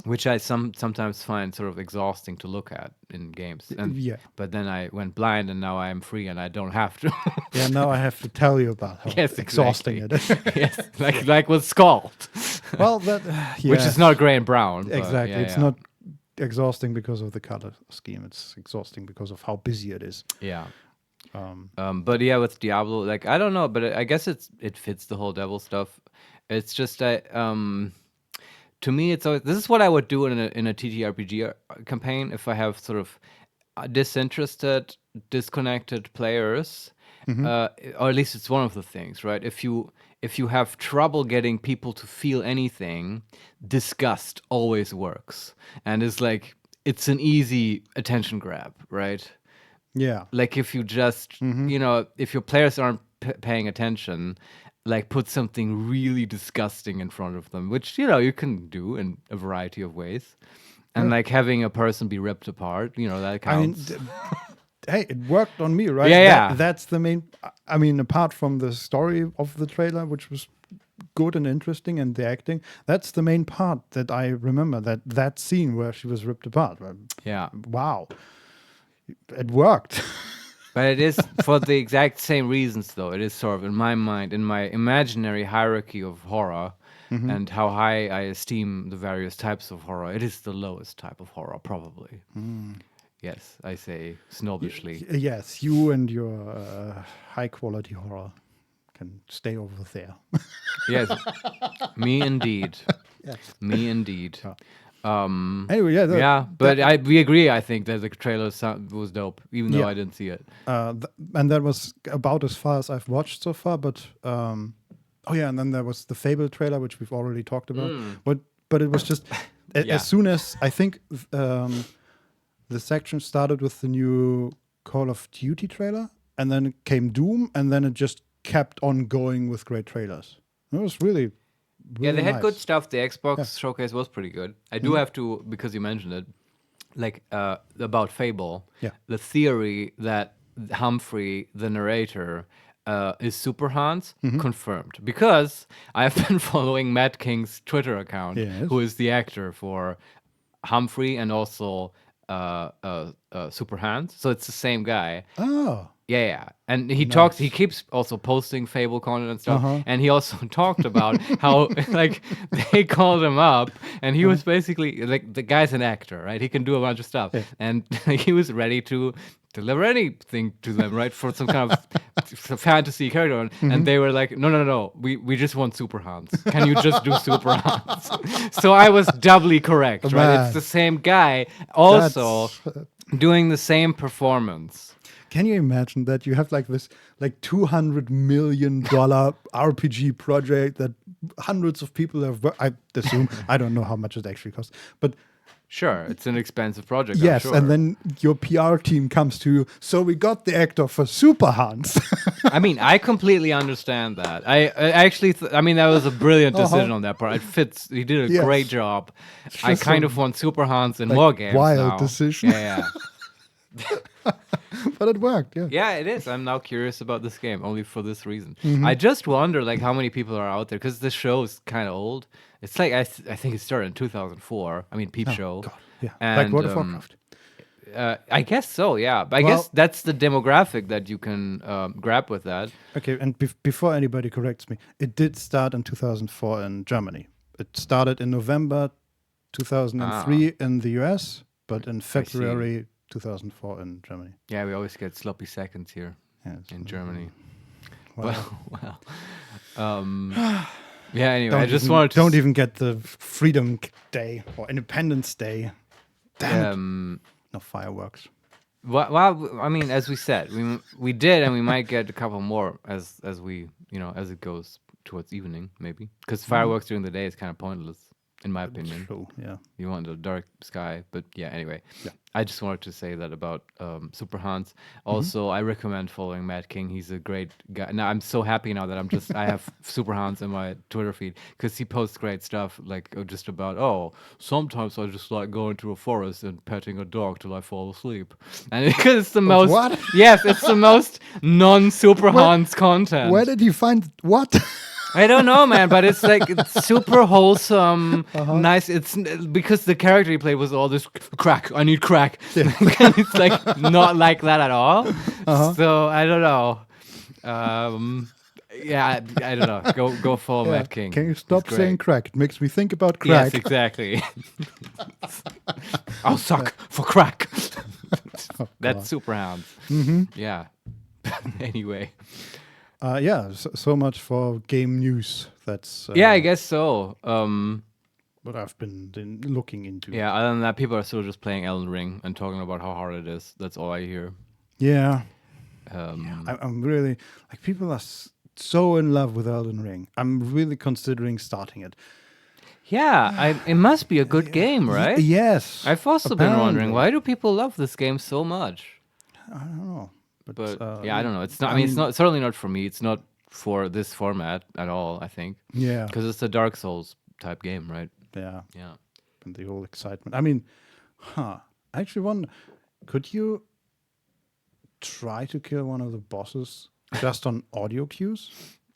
Speaker 1: which I sometimes find sort of exhausting to look at in games. And
Speaker 2: Yeah.
Speaker 1: but then I went blind, and now I am free, and I don't have to.
Speaker 2: Yeah, now I have to tell you about how
Speaker 1: Yes,
Speaker 2: exhausting
Speaker 1: exactly.
Speaker 2: it is.
Speaker 1: Yes, like with Scald,
Speaker 2: Well, that
Speaker 1: which is not gray and brown. but
Speaker 2: exactly.
Speaker 1: yeah,
Speaker 2: It's
Speaker 1: yeah.
Speaker 2: not exhausting because of the color scheme. It's exhausting because of how busy it is.
Speaker 1: Yeah. But yeah, with Diablo, like I don't know, but I guess it fits the whole devil stuff. It's just to me, it's always this is what I would do in a TTRPG campaign if I have sort of disinterested, disconnected players, or at least it's one of the things, right? If you have trouble getting people to feel anything, disgust always works, and it's like it's an easy attention grab, right?
Speaker 2: Yeah.
Speaker 1: Like if you just if your players aren't paying attention, like put something really disgusting in front of them, which you can do in a variety of ways, and like having a person be ripped apart, that
Speaker 2: I mean,
Speaker 1: counts.
Speaker 2: hey, it worked on me, right?
Speaker 1: Yeah.
Speaker 2: That's the main. I mean, apart from the story of the trailer, which was good and interesting, and the acting, that's the main part that I remember. That scene where she was ripped apart.
Speaker 1: Yeah,
Speaker 2: Wow, it worked.
Speaker 1: but it is for the exact same reasons, though. It is sort of in my mind, in my imaginary hierarchy of horror. And how high I esteem the various types of horror. It is the lowest type of horror, probably. Yes, I say snobbishly.
Speaker 2: Yes, you and your high quality horror can stay over there.
Speaker 1: Yes, me indeed.
Speaker 2: Yes.
Speaker 1: Me indeed.
Speaker 2: Anyway, yeah.
Speaker 1: Yeah, but we agree. I think that the trailer was dope, even though
Speaker 2: Yeah.
Speaker 1: I didn't see it.
Speaker 2: And that was about as far as I've watched so far. But oh yeah, and then there was the Fable trailer, which we've already talked about. But it was just
Speaker 1: Yeah.
Speaker 2: as soon as I think the section started with the new Call of Duty trailer, and then it came Doom, and then it just kept on going with great trailers. It was really
Speaker 1: Yeah, they had
Speaker 2: nice.
Speaker 1: good stuff. The Xbox showcase was pretty good. I do have to, because you mentioned it, like about Fable.
Speaker 2: Yeah.
Speaker 1: The theory that Humphrey, the narrator, is Super Hans, confirmed. Because I've been following Matt King's Twitter account,
Speaker 2: Yes.
Speaker 1: who is the actor for Humphrey and also Super Hans. So it's the same guy.
Speaker 2: Oh,
Speaker 1: Yeah. And he talks, he keeps also posting Fable content and stuff. And he also talked about how, like, they called him up and he was basically, like, the guy's an actor, right? He can do a bunch of stuff. And he was ready to deliver anything to them, right? For some kind of fantasy character. And they were like, no. We just want Super Hans. Can you just do Super Hans? So I was doubly correct, right?
Speaker 2: Man.
Speaker 1: It's the same guy also doing the same performance.
Speaker 2: can you imagine that you have like this like $200 million RPG project that hundreds of people have I assume I don't know how much it actually costs, but
Speaker 1: Sure, it's an expensive project.
Speaker 2: yes,
Speaker 1: I'm sure.
Speaker 2: and then your PR team comes to you. So we got the actor for Super Hans.
Speaker 1: I mean, I completely understand that. I actually, I mean, that was a brilliant decision on that part. It fits. He did a
Speaker 2: Yes.
Speaker 1: great job. I
Speaker 2: just
Speaker 1: kind
Speaker 2: some,
Speaker 1: of want Super Hans in
Speaker 2: like,
Speaker 1: more games
Speaker 2: wild
Speaker 1: now.
Speaker 2: decision.
Speaker 1: Yeah.
Speaker 2: But it worked, yeah.
Speaker 1: Yeah, it is. I'm now curious about this game only for this reason.
Speaker 2: Mm-hmm.
Speaker 1: I just wonder, like, how many people are out there because this show is kind of old. It's like I think it started in 2004. I mean, Peep Show.
Speaker 2: God, yeah.
Speaker 1: And,
Speaker 2: Like World of Warcraft.
Speaker 1: I guess so. Yeah, but I
Speaker 2: Well-
Speaker 1: guess that's the demographic that you can grab with that.
Speaker 2: Okay, and before anybody corrects me, it did start in 2004 in Germany. It started in November 2003 in the US, but in February 2004 in Germany.
Speaker 1: Yeah, we always get sloppy seconds here
Speaker 2: Yes.
Speaker 1: in Germany.
Speaker 2: Well,
Speaker 1: Yeah. Anyway, I just wanted to
Speaker 2: don't even get the Freedom Day or Independence Day. Damn it. No fireworks.
Speaker 1: Well, I mean, as we said, we did, and we might get a couple more as we as it goes. towards evening, maybe. Because fireworks during the day is kind of pointless, in my opinion.
Speaker 2: True, yeah.
Speaker 1: You want a dark sky, but yeah. Anyway,
Speaker 2: Yeah.
Speaker 1: I just wanted to say that about Super Hans. Also, I recommend following Matt King. He's a great guy. Now I'm so happy now that I have Super Hans in my Twitter feed because he posts great stuff like just about sometimes I just like going to a forest and petting a dog till I fall asleep, and because it's the most
Speaker 2: What?
Speaker 1: yes, it's the most non-Super Hans content.
Speaker 2: Where did you find what?
Speaker 1: I don't know, man, but it's like it's super wholesome, nice. It's because the character he played was all this crack. I need crack.
Speaker 2: Yeah.
Speaker 1: And it's like not like that at all. So I don't know. Yeah, I don't know. Go follow Matt King.
Speaker 2: Can you
Speaker 1: He's
Speaker 2: stop
Speaker 1: great.
Speaker 2: saying crack? It makes me think about crack.
Speaker 1: Yes, exactly. I'll suck for crack. That's Super Hounds. Yeah. Anyway.
Speaker 2: So much for game news. That's
Speaker 1: Yeah, I guess so.
Speaker 2: what I've been looking into.
Speaker 1: Yeah, other than that, people are still just playing Elden Ring and talking about how hard it is. That's all I hear.
Speaker 2: Yeah. I'm really like people are so in love with Elden Ring. I'm really considering starting it.
Speaker 1: Yeah, it must be a good game, right?
Speaker 2: Yes.
Speaker 1: I've also been wondering,
Speaker 2: apparently.
Speaker 1: why do people love this game so much?
Speaker 2: I don't know.
Speaker 1: But yeah, I don't know. It's not. I mean, it's not. Certainly not for me. It's not for this format at all. I think.
Speaker 2: Yeah.
Speaker 1: Because it's a Dark Souls type game, right?
Speaker 2: Yeah.
Speaker 1: Yeah.
Speaker 2: And the whole excitement. I mean, I actually wonder, could you try to kill one of the bosses just on audio cues?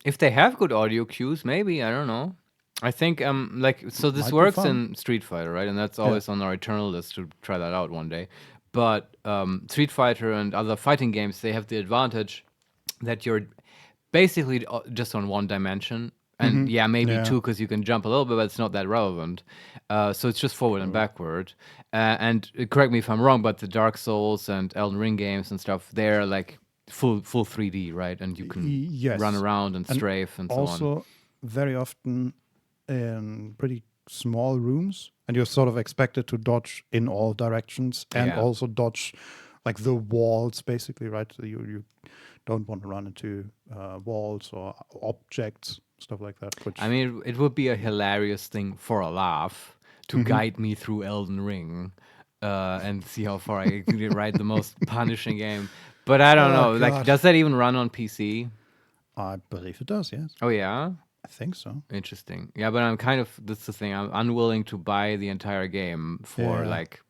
Speaker 1: If they have good audio cues, maybe I don't know. I think so this
Speaker 2: Might be
Speaker 1: works
Speaker 2: fun.
Speaker 1: in Street Fighter, right? And that's always on our eternal list to try that out one day. But Street Fighter and other fighting games, they have the advantage that you're basically just on one dimension. And maybe two because you can jump a little bit, but it's not that relevant. So it's just forward and backward. And correct me if I'm wrong, but the Dark Souls and Elden Ring games and stuff, they're like full 3D, right? And you can run around and strafe and so on.
Speaker 2: Also, very often in pretty small rooms, and you're sort of expected to dodge in all directions and also dodge like the walls, basically, right? So you don't want to run into walls or objects, stuff like that. Which
Speaker 1: I mean, it would be a hilarious thing for a laugh to guide me through Elden Ring and see how far I can write the most punishing game. But I don't know. Like, does that even run on PC?
Speaker 2: I believe it does, yes.
Speaker 1: Oh, yeah?
Speaker 2: I think so.
Speaker 1: Interesting. Yeah, but that's the thing. I'm unwilling to buy the entire game for like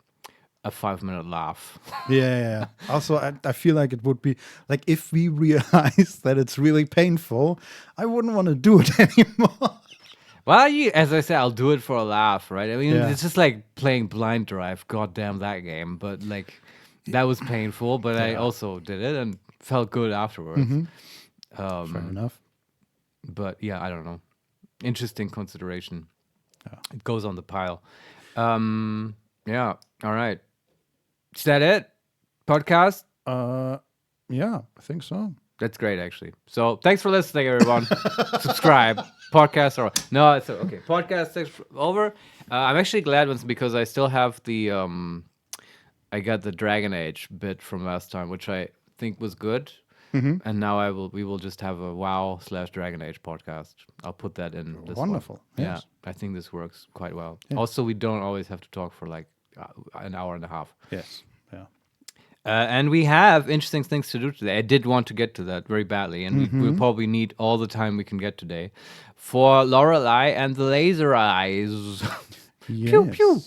Speaker 1: a 5-minute laugh.
Speaker 2: Yeah. Also, I feel like it would be like if we realize that it's really painful, I wouldn't want to do it anymore.
Speaker 1: Well, as I said, I'll do it for a laugh, right? I mean, it's just like playing Blind Drive. God damn that game. But like, that was painful, but I also did it and felt good afterwards.
Speaker 2: Fair enough.
Speaker 1: But yeah, I don't know. Interesting consideration. It goes on the pile. Yeah. All right. Is that it? Podcast?
Speaker 2: Yeah, I think so.
Speaker 1: That's great, actually. So thanks for listening, everyone. Subscribe. Podcast or no? It's okay. Podcast over. I'm actually glad because I still have the I got the Dragon Age bit from last time, which I think was good. And now we will just have a WoW/Dragon Age podcast. I'll put that in this
Speaker 2: Wonderful.
Speaker 1: one.
Speaker 2: Yes.
Speaker 1: Yeah, I think this works quite well.
Speaker 2: Yeah.
Speaker 1: Also, we don't always have to talk for like an hour and a half.
Speaker 2: Yes. Yeah.
Speaker 1: And we have interesting things to do today. I did want to get to that very badly, and we'll probably need all the time we can get today for Lorelei and the Laser Eyes.
Speaker 2: Yes.
Speaker 1: Pew pew.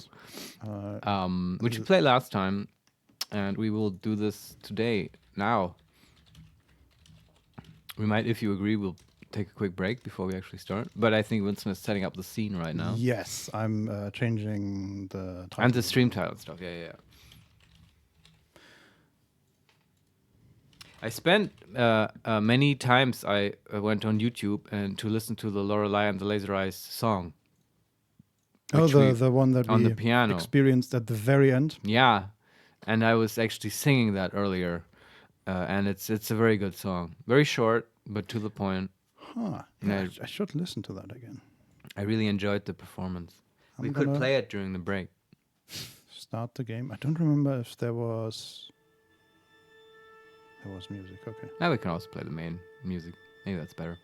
Speaker 1: Which you played last time, and we will do this today. Now, we might, if you agree, we'll take a quick break before we actually start. But I think Vincent is setting up the scene right now.
Speaker 2: Yes, I'm changing the title.
Speaker 1: And the stream title stuff. Yeah. I spent many times I went on YouTube and to listen to the Lorelei and the Laser Eyes song.
Speaker 2: Oh, the one that
Speaker 1: on
Speaker 2: we
Speaker 1: the piano
Speaker 2: experienced at the very end.
Speaker 1: Yeah, and I was actually singing that earlier, and it's a very good song. Very short, but to the point.
Speaker 2: Huh. Yeah, I should listen to that again.
Speaker 1: I really enjoyed the performance. We could play it during the break.
Speaker 2: Start the game. I don't remember if there was music. Okay.
Speaker 1: Now we can also play the main music. Maybe that's better.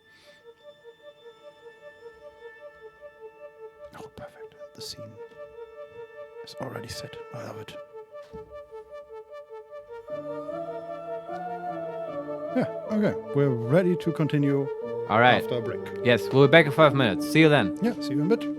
Speaker 2: Oh, perfect. The scene is already set. I love it. Yeah, okay. We're ready to continue
Speaker 1: All right.
Speaker 2: after a break.
Speaker 1: Yes, we'll be back in 5 minutes. See you then.
Speaker 2: Yeah, see you in a bit.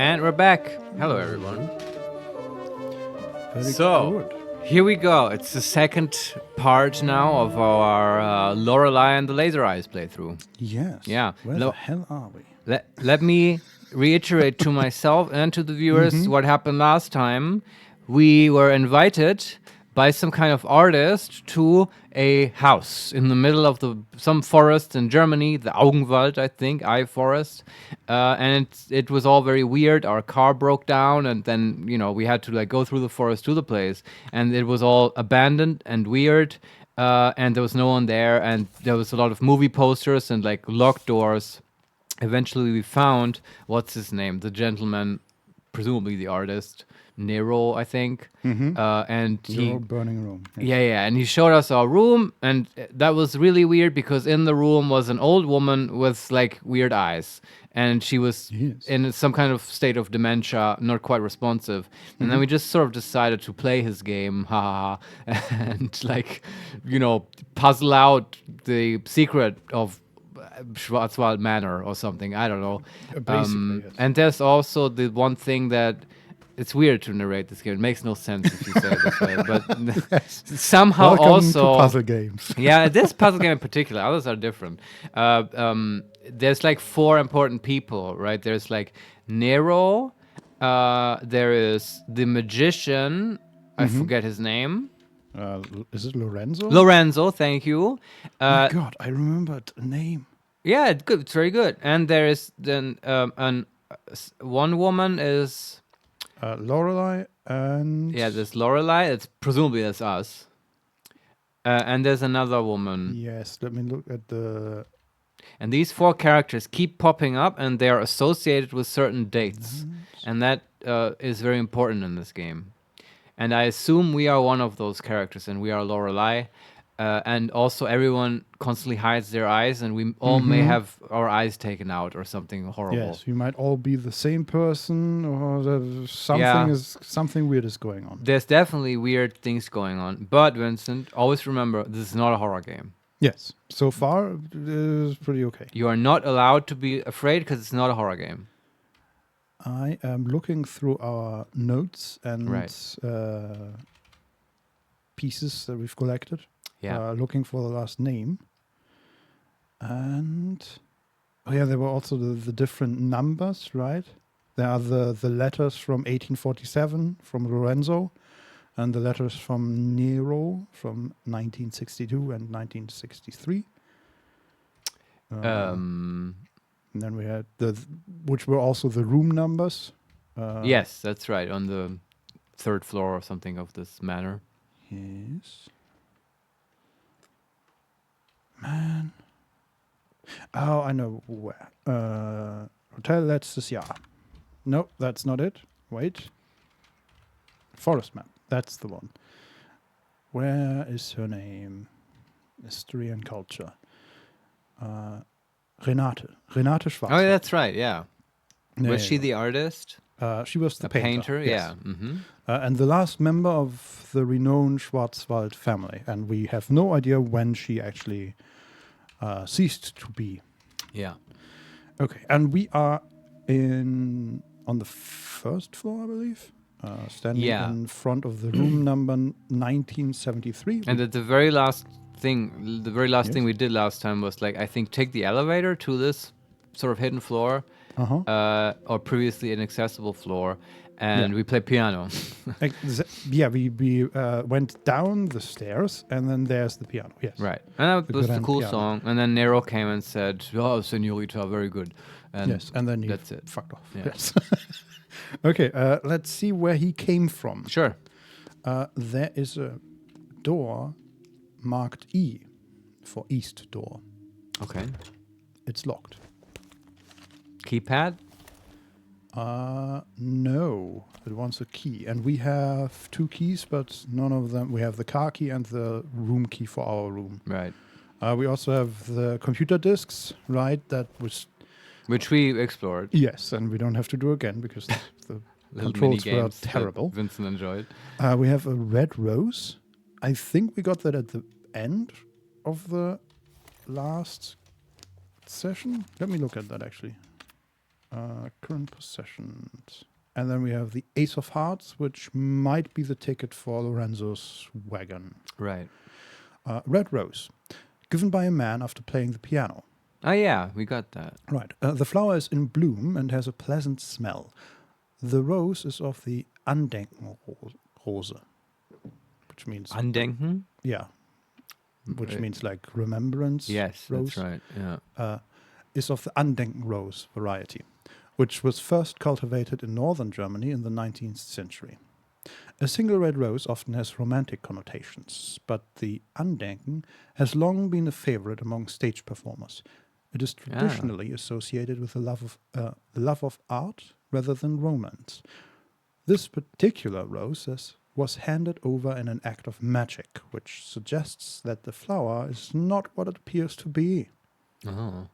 Speaker 1: And we're back. Hello, everyone.
Speaker 2: Very
Speaker 1: So,
Speaker 2: good.
Speaker 1: here we go. It's the second part now of our Lorelei and the Laser Eyes playthrough.
Speaker 2: Yes.
Speaker 1: Yeah.
Speaker 2: Where the hell are we?
Speaker 1: Let me reiterate to myself and to the viewers what happened last time. We were invited by some kind of artist to a house in the middle of some forest in Germany, the Augenwald, I think, forest. And it was all very weird. Our car broke down, and then, we had to go through the forest to the place. And it was all abandoned and weird. And there was no one there. And there was a lot of movie posters and locked doors. Eventually we found, what's his name? The gentleman, presumably the artist, Nero, I think. And he
Speaker 2: burning room. Yes.
Speaker 1: yeah, and he showed us our room, and that was really weird because in the room was an old woman with weird eyes, and she was in some kind of state of dementia, not quite responsive. And then we just sort of decided to play his game, and puzzle out the secret of Schwarzwald Manor or something. I don't know.
Speaker 2: Basically, yes.
Speaker 1: And there's also the one thing that it's weird to narrate this game. It makes no sense if you say it this way, but somehow
Speaker 2: Welcome
Speaker 1: also
Speaker 2: to puzzle games.
Speaker 1: yeah, this puzzle game in particular. Others are different. There's 4 important people, right? There's Nero. There is the magician. I forget his name.
Speaker 2: Is it Lorenzo?
Speaker 1: Lorenzo, thank you.
Speaker 2: My God, I remembered a name.
Speaker 1: Yeah, it's good. It's very good. And there is then one woman is
Speaker 2: Lorelei and...
Speaker 1: yeah. There's Lorelei. It's presumably that's us. And there's another woman.
Speaker 2: Yes, let me look at the...
Speaker 1: And these 4 characters keep popping up, and they are associated with certain dates, and that is very important in this game. And I assume we are one of those characters, and we are Lorelei. And also everyone constantly hides their eyes, and we all may have our eyes taken out or something horrible.
Speaker 2: Yes, we might all be the same person, or something weird is going on.
Speaker 1: There's definitely weird things going on. But, Vincent, always remember, this is not a horror game.
Speaker 2: Yes, so far it is pretty okay.
Speaker 1: You are not allowed to be afraid because it's not a horror game.
Speaker 2: I am looking through our notes and pieces that we've collected.
Speaker 1: Yeah.
Speaker 2: Looking for the last name. And there were also the different numbers, right? There are the letters from 1847 from Lorenzo, and the letters from Nero from 1962 and 1963. And then we had which were also the room numbers.
Speaker 1: Yes, that's right, on the 3rd floor or something of this manor.
Speaker 2: Yes. Man. Oh, I know where. Hotel letztes Jahr. No, that's not it. Wait. Forest map. That's the one. Where is her name? History and culture. Renate Schwarz.
Speaker 1: Oh, that's right, yeah. Was she the artist?
Speaker 2: She was the
Speaker 1: painter?
Speaker 2: Yes.
Speaker 1: Yeah. Mm-hmm.
Speaker 2: And the last member of the renowned Schwarzwald family. And we have no idea when she actually ceased to be.
Speaker 1: Yeah.
Speaker 2: Okay, and we are on the 1st floor, I believe. Standing in front of the room number 1973.
Speaker 1: And the very last thing we did last time was I think take the elevator to this sort of hidden floor, or previously inaccessible floor, and we play piano. We went down the stairs, and then there's the piano. Yes, right. And that was the cool
Speaker 2: piano.
Speaker 1: song. And then Nero came and said, "Oh, Senorita, very good." And
Speaker 2: yes, and then
Speaker 1: that's it.
Speaker 2: Fucked off.
Speaker 1: Yeah.
Speaker 2: Yes. Okay, let's see where he came from.
Speaker 1: Sure.
Speaker 2: There is a door marked E for east door.
Speaker 1: Okay.
Speaker 2: It's locked.
Speaker 1: Keypad?
Speaker 2: No. It wants a key. And we have 2 keys, but none of them. We have the car key and the room key for our room.
Speaker 1: Right.
Speaker 2: We also have the computer discs, right?
Speaker 1: Which we explored.
Speaker 2: Yes, and we don't have to do again because the controls were terrible.
Speaker 1: Vincent enjoyed.
Speaker 2: We have a red rose. I think we got that at the end of the last session. Let me look at that, actually. Current possessions. And then we have the Ace of Hearts, which might be the ticket for Lorenzo's wagon.
Speaker 1: Right.
Speaker 2: Red Rose, given by a man after playing the piano.
Speaker 1: Oh, yeah, we got that.
Speaker 2: Right. The flower is in bloom and has a pleasant smell. The rose is of the Andenkenrose, which means...
Speaker 1: Andenken?
Speaker 2: Yeah. Which means like remembrance.
Speaker 1: Yes,
Speaker 2: rose.
Speaker 1: that's right. Yeah.
Speaker 2: Is of the Andenkenrose variety, which was first cultivated in northern Germany in the 19th century. A single red rose often has romantic connotations, but the Andenken has long been a favorite among stage performers. It is traditionally associated with the love of art rather than romance. This particular rose was handed over in an act of magic, which suggests that the flower is not what it appears to be.
Speaker 1: Oh.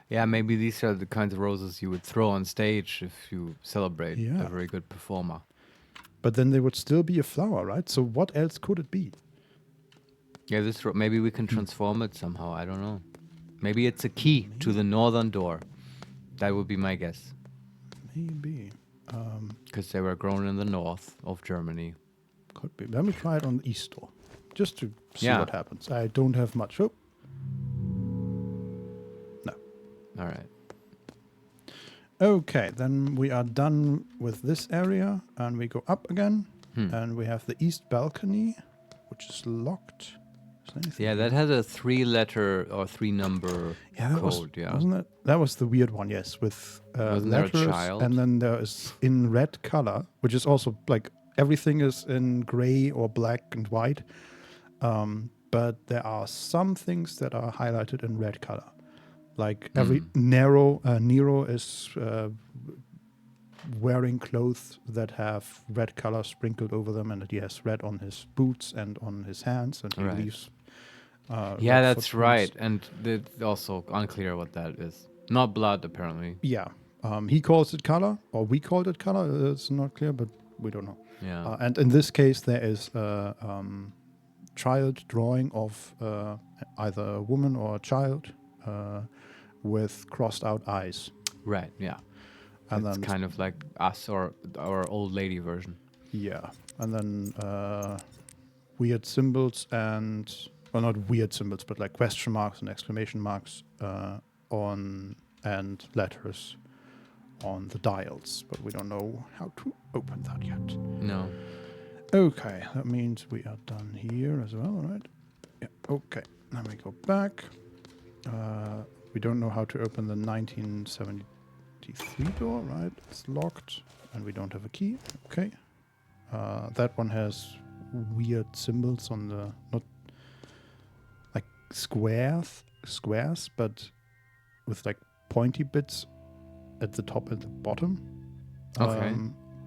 Speaker 1: Yeah, maybe these are the kinds of roses you would throw on stage if you celebrate a very good performer.
Speaker 2: But then they would still be a flower, right? So what else could it be?
Speaker 1: Yeah, maybe we can transform it somehow. I don't know. Maybe it's a key to the northern door. That would be my guess.
Speaker 2: Maybe.
Speaker 1: Because they were grown in the north of Germany.
Speaker 2: Could be. Let me try it on the east door, just to see what happens. I don't have much hope. No.
Speaker 1: All right.
Speaker 2: Okay, then we are done with this area, and we go up again, and we have the east balcony, which is locked.
Speaker 1: Yeah, that has a 3-letter or 3-number code.
Speaker 2: Wasn't it? That was the weird one, yes, with
Speaker 1: Wasn't
Speaker 2: letters,
Speaker 1: there a child?
Speaker 2: and then there is in red color, which is also like everything is in gray or black and white, but there are some things that are highlighted in red color. Like every Nero is wearing clothes that have red color sprinkled over them, and he has red on his boots and on his hands, and he leaves.
Speaker 1: Yeah, that's right. And it's also unclear what that is. Not blood, apparently.
Speaker 2: Yeah. He calls it color, or we called it color. It's not clear, but we don't know.
Speaker 1: Yeah.
Speaker 2: And in this case, there is a child drawing of either a woman or a child with crossed out eyes.
Speaker 1: Right, yeah.
Speaker 2: And
Speaker 1: it's
Speaker 2: then
Speaker 1: kind of like us or our old lady version.
Speaker 2: Yeah. And then weird symbols and... Well, not weird symbols, but like question marks and exclamation marks on and letters on the dials. But we don't know how to open that yet.
Speaker 1: No.
Speaker 2: Okay, that means we are done here as well, right? Yeah, okay. Then we go back. We don't know how to open the 1973 door, right? It's locked, and we don't have a key. Okay. That one has weird symbols on the... not squares, but with like pointy bits at the top and the bottom.
Speaker 1: Okay.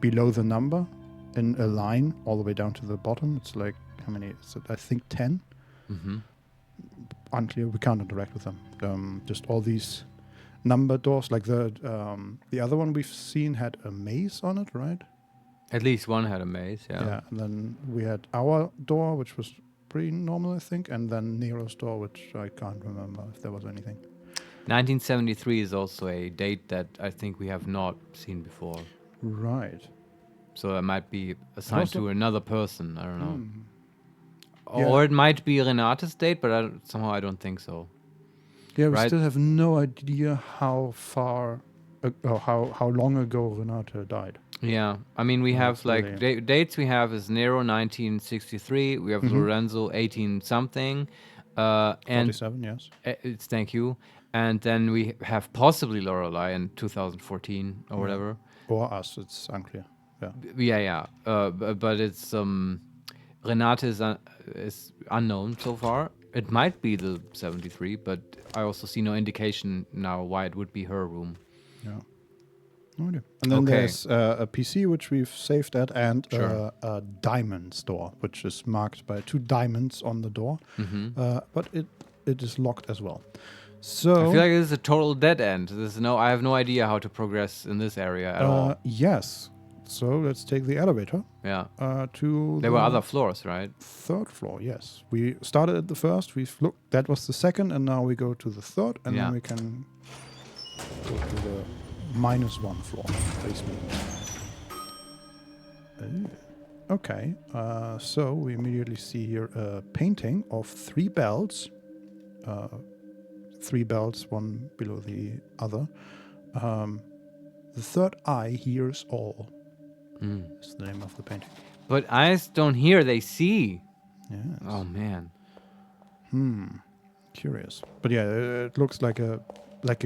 Speaker 2: Below the number in a line all the way down to the bottom. It's like, how many is it? I think 10.
Speaker 1: Mm-hmm.
Speaker 2: Unclear. We can't interact with them. Just all these number doors. Like the other one we've seen had a maze on it, right?
Speaker 1: At least one had a maze, yeah.
Speaker 2: Yeah, and then we had our door, which was pretty normal, I think, and then Nero's door, which I can't remember if there was anything.
Speaker 1: 1973 is also a date that I think we have not seen before.
Speaker 2: Right.
Speaker 1: So it might be assigned to another person. I don't know.
Speaker 2: Yeah.
Speaker 1: Or it might be Renate's date, but somehow I don't think so.
Speaker 2: Yeah, we still have no idea how far or how long ago Renate died.
Speaker 1: Yeah, I mean, we have like dates we have is Nero 1963, we have Lorenzo 18 something, and
Speaker 2: 47, yes.
Speaker 1: It's thank you, and then we have possibly Lorelei in 2014 or whatever.
Speaker 2: Or us, it's unclear.
Speaker 1: Yeah. But it's Renate is unknown so far. It might be the 73, but I also see no indication now why it would be her room.
Speaker 2: Yeah. No idea. And then there's a PC which we've saved at, and a diamond store, which is marked by 2 diamonds on the door. But it is locked as well. So
Speaker 1: I feel like this is a total dead end. I have no idea how to progress in this area at all.
Speaker 2: Yes. So let's take the elevator.
Speaker 1: Yeah.
Speaker 2: There
Speaker 1: were other floors, right?
Speaker 2: 3rd floor, yes. We started at the first. We've looked. That was the 2nd, and now we go to the 3rd, and then we can go to the -1 floor basement. Okay, so we immediately see here a painting of 3 bells. 3 bells, one below the other. The third eye hears all. Is the name of the painting.
Speaker 1: But eyes don't hear, they see.
Speaker 2: Yes.
Speaker 1: Oh, man.
Speaker 2: Curious. But yeah, it looks like a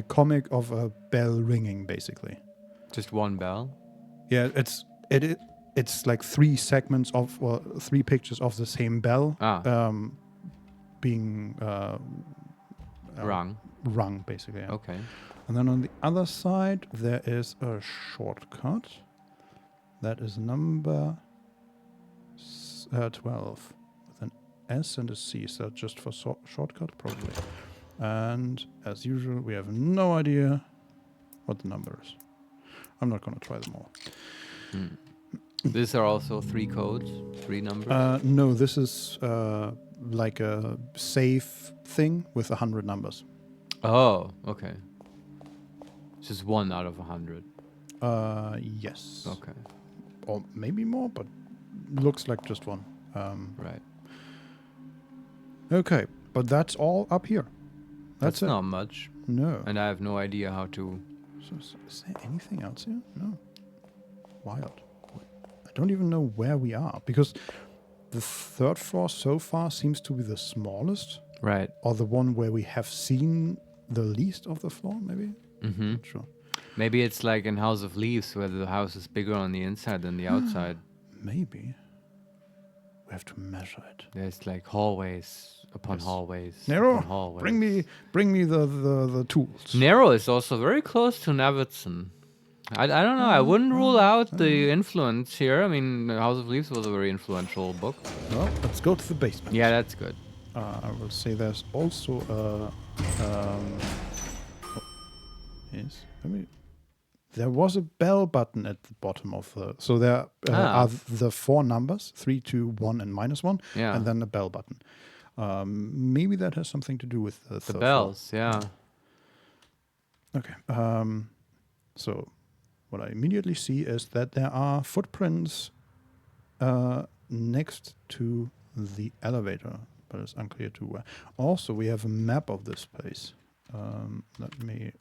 Speaker 2: comic of a bell ringing, basically.
Speaker 1: Just one bell?
Speaker 2: Yeah, it's like 3 segments of, or 3 pictures of the same bell being rung, basically. Yeah.
Speaker 1: Okay.
Speaker 2: And then on the other side, there is a shortcut. That is number 12 with an S and a C. So just for shortcut, probably. And as usual, we have no idea what the number is. I'm not going to try them all.
Speaker 1: These are also 3 codes, 3 numbers?
Speaker 2: No, this is like a safe thing with 100 numbers.
Speaker 1: Oh, okay. Just 1 out of 100.
Speaker 2: Yes.
Speaker 1: Okay.
Speaker 2: Or maybe more, but looks like just 1.
Speaker 1: Right.
Speaker 2: Okay, but that's all up here.
Speaker 1: That's
Speaker 2: it.
Speaker 1: not much.
Speaker 2: No.
Speaker 1: And I have no idea how to...
Speaker 2: So is there anything else here? No. Wild. I don't even know where we are, because the 3rd floor so far seems to be the smallest.
Speaker 1: Right.
Speaker 2: Or the one where we have seen the least of the floor, maybe?
Speaker 1: Mm-hmm.
Speaker 2: Not sure.
Speaker 1: Maybe it's like in House of Leaves, where the house is bigger on the inside than the outside.
Speaker 2: Maybe. We have to measure it.
Speaker 1: There's like hallways upon hallways.
Speaker 2: Nero,
Speaker 1: upon hallways.
Speaker 2: bring me the tools.
Speaker 1: Nero is also very close to Navidson. I don't know. I wouldn't rule out the influence here. I mean, House of Leaves was a very influential book.
Speaker 2: Well, let's go to the basement.
Speaker 1: Yeah, that's good.
Speaker 2: I will say there's also yes. There was a bell button at the bottom of the. So there are the 4 numbers: 3, 2, 1, and -1.
Speaker 1: Yeah.
Speaker 2: And then a bell button. Maybe that has something to do with the
Speaker 1: bells. Yeah.
Speaker 2: Okay. So what I immediately see is that there are footprints next to the elevator, but it's unclear to where. Also, we have a map of this place. Let me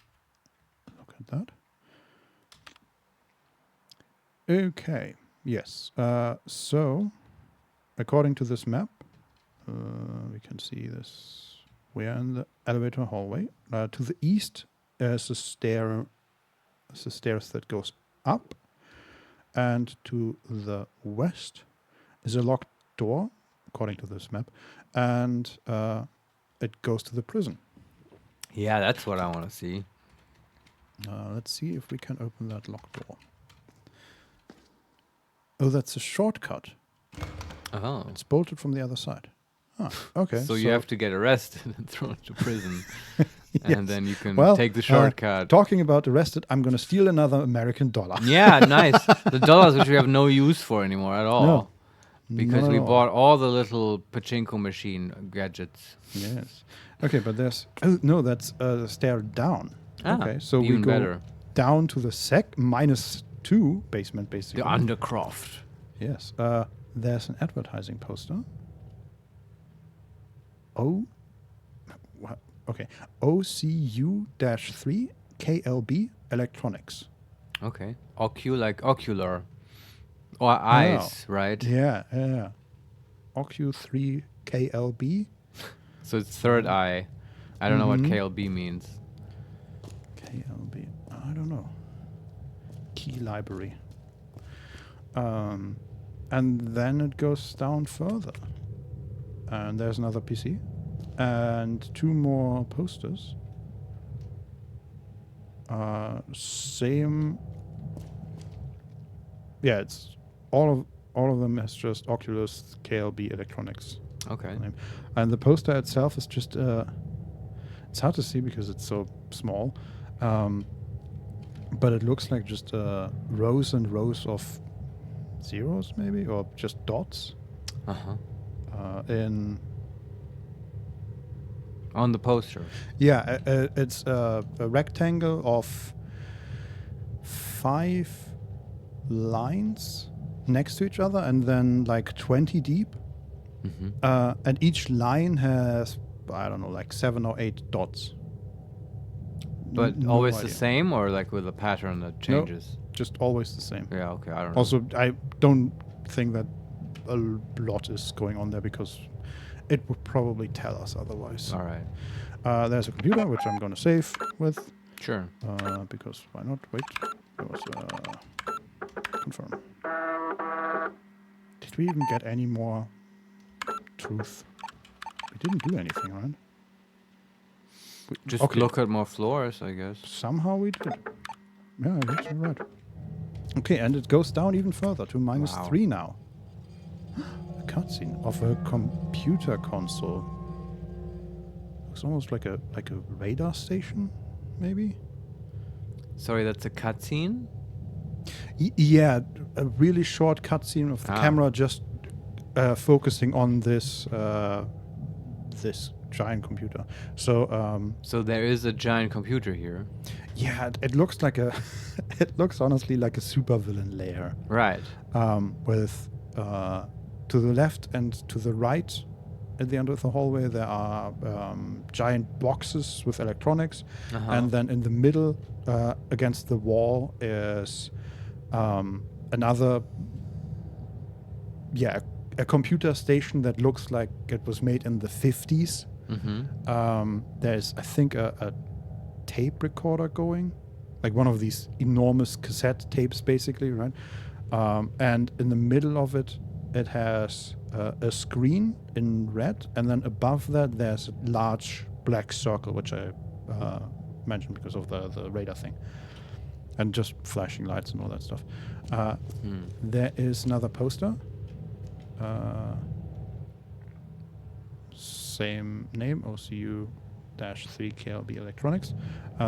Speaker 2: look at that. Okay. Yes. So, according to this map, we can see this. We are in the elevator hallway. To the east, there's a stairs that goes up, and to the west is a locked door, according to this map, and it goes to the prison.
Speaker 1: Yeah, that's what I want to see.
Speaker 2: Let's see if we can open that locked door. Oh, that's a shortcut.
Speaker 1: Oh.
Speaker 2: It's bolted from the other side. Ah, okay.
Speaker 1: So you have to get arrested and thrown to prison.
Speaker 2: Yes.
Speaker 1: And then you can
Speaker 2: Well,
Speaker 1: take the shortcut.
Speaker 2: Talking about arrested, I'm going to steal another American dollar.
Speaker 1: Yeah, nice. The dollars which we have no use for anymore at all.
Speaker 2: No.
Speaker 1: Because
Speaker 2: Not
Speaker 1: we
Speaker 2: at all.
Speaker 1: bought all the little pachinko machine gadgets.
Speaker 2: Yes. Okay, but there's... Oh, no, that's a stair down. Okay, so we
Speaker 1: even
Speaker 2: go
Speaker 1: better.
Speaker 2: down to the -2 basement, basically.
Speaker 1: The Undercroft.
Speaker 2: Yes. There's an advertising poster. Okay. OCU-3 KLB Electronics.
Speaker 1: Okay. Like ocular. Or eyes, right?
Speaker 2: Yeah. OCU-3 KLB.
Speaker 1: So it's third eye. I don't know what KLB means.
Speaker 2: KLB. I don't know. Key library. And then it goes down further. And there's another PC. And 2 more posters. Same. Yeah, it's all of them is just Oculus KLB Electronics.
Speaker 1: Okay.
Speaker 2: And the poster itself is just it's hard to see because it's so small. But it looks like just rows and rows of zeros, maybe, or just dots. In
Speaker 1: on the poster.
Speaker 2: Yeah, it's a rectangle of 5 lines next to each other, and then like 20 deep. And each line has, I don't know, like 7 or 8 dots.
Speaker 1: But
Speaker 2: No
Speaker 1: always the
Speaker 2: idea.
Speaker 1: same, or like with a pattern that changes?
Speaker 2: Just always the same.
Speaker 1: Yeah, okay, I don't know.
Speaker 2: Also, I don't think that a lot is going on there because it would probably tell us otherwise.
Speaker 1: All right.
Speaker 2: There's a computer which I'm going to save with.
Speaker 1: Sure.
Speaker 2: Because why not? Wait. There was confirm. Did we even get any more truth? We didn't do anything, right?
Speaker 1: Just look at more floors, I guess.
Speaker 2: Somehow we did. Yeah, I guess you're right. Okay, and it goes down even further to -3 now. A cutscene of a computer console. Looks almost like a radar station, maybe.
Speaker 1: Sorry, that's a cutscene?
Speaker 2: Yeah, a really short cutscene of the camera just focusing on this this giant computer. So
Speaker 1: there is a giant computer here.
Speaker 2: Yeah, it looks like a it looks honestly like a supervillain lair.
Speaker 1: Right.
Speaker 2: With to the left and to the right at the end of the hallway there are giant boxes with electronics, and then in the middle against the wall is another a computer station that looks like it was made in the 50s. There's, I think, a tape recorder going, like one of these enormous cassette tapes, basically, right? And in the middle of it, it has a screen in red, and then above that, there's a large black circle, which I mentioned because of the radar thing, and just flashing lights and all that stuff. There is another poster. Same name, OCU-3 KLB Electronics.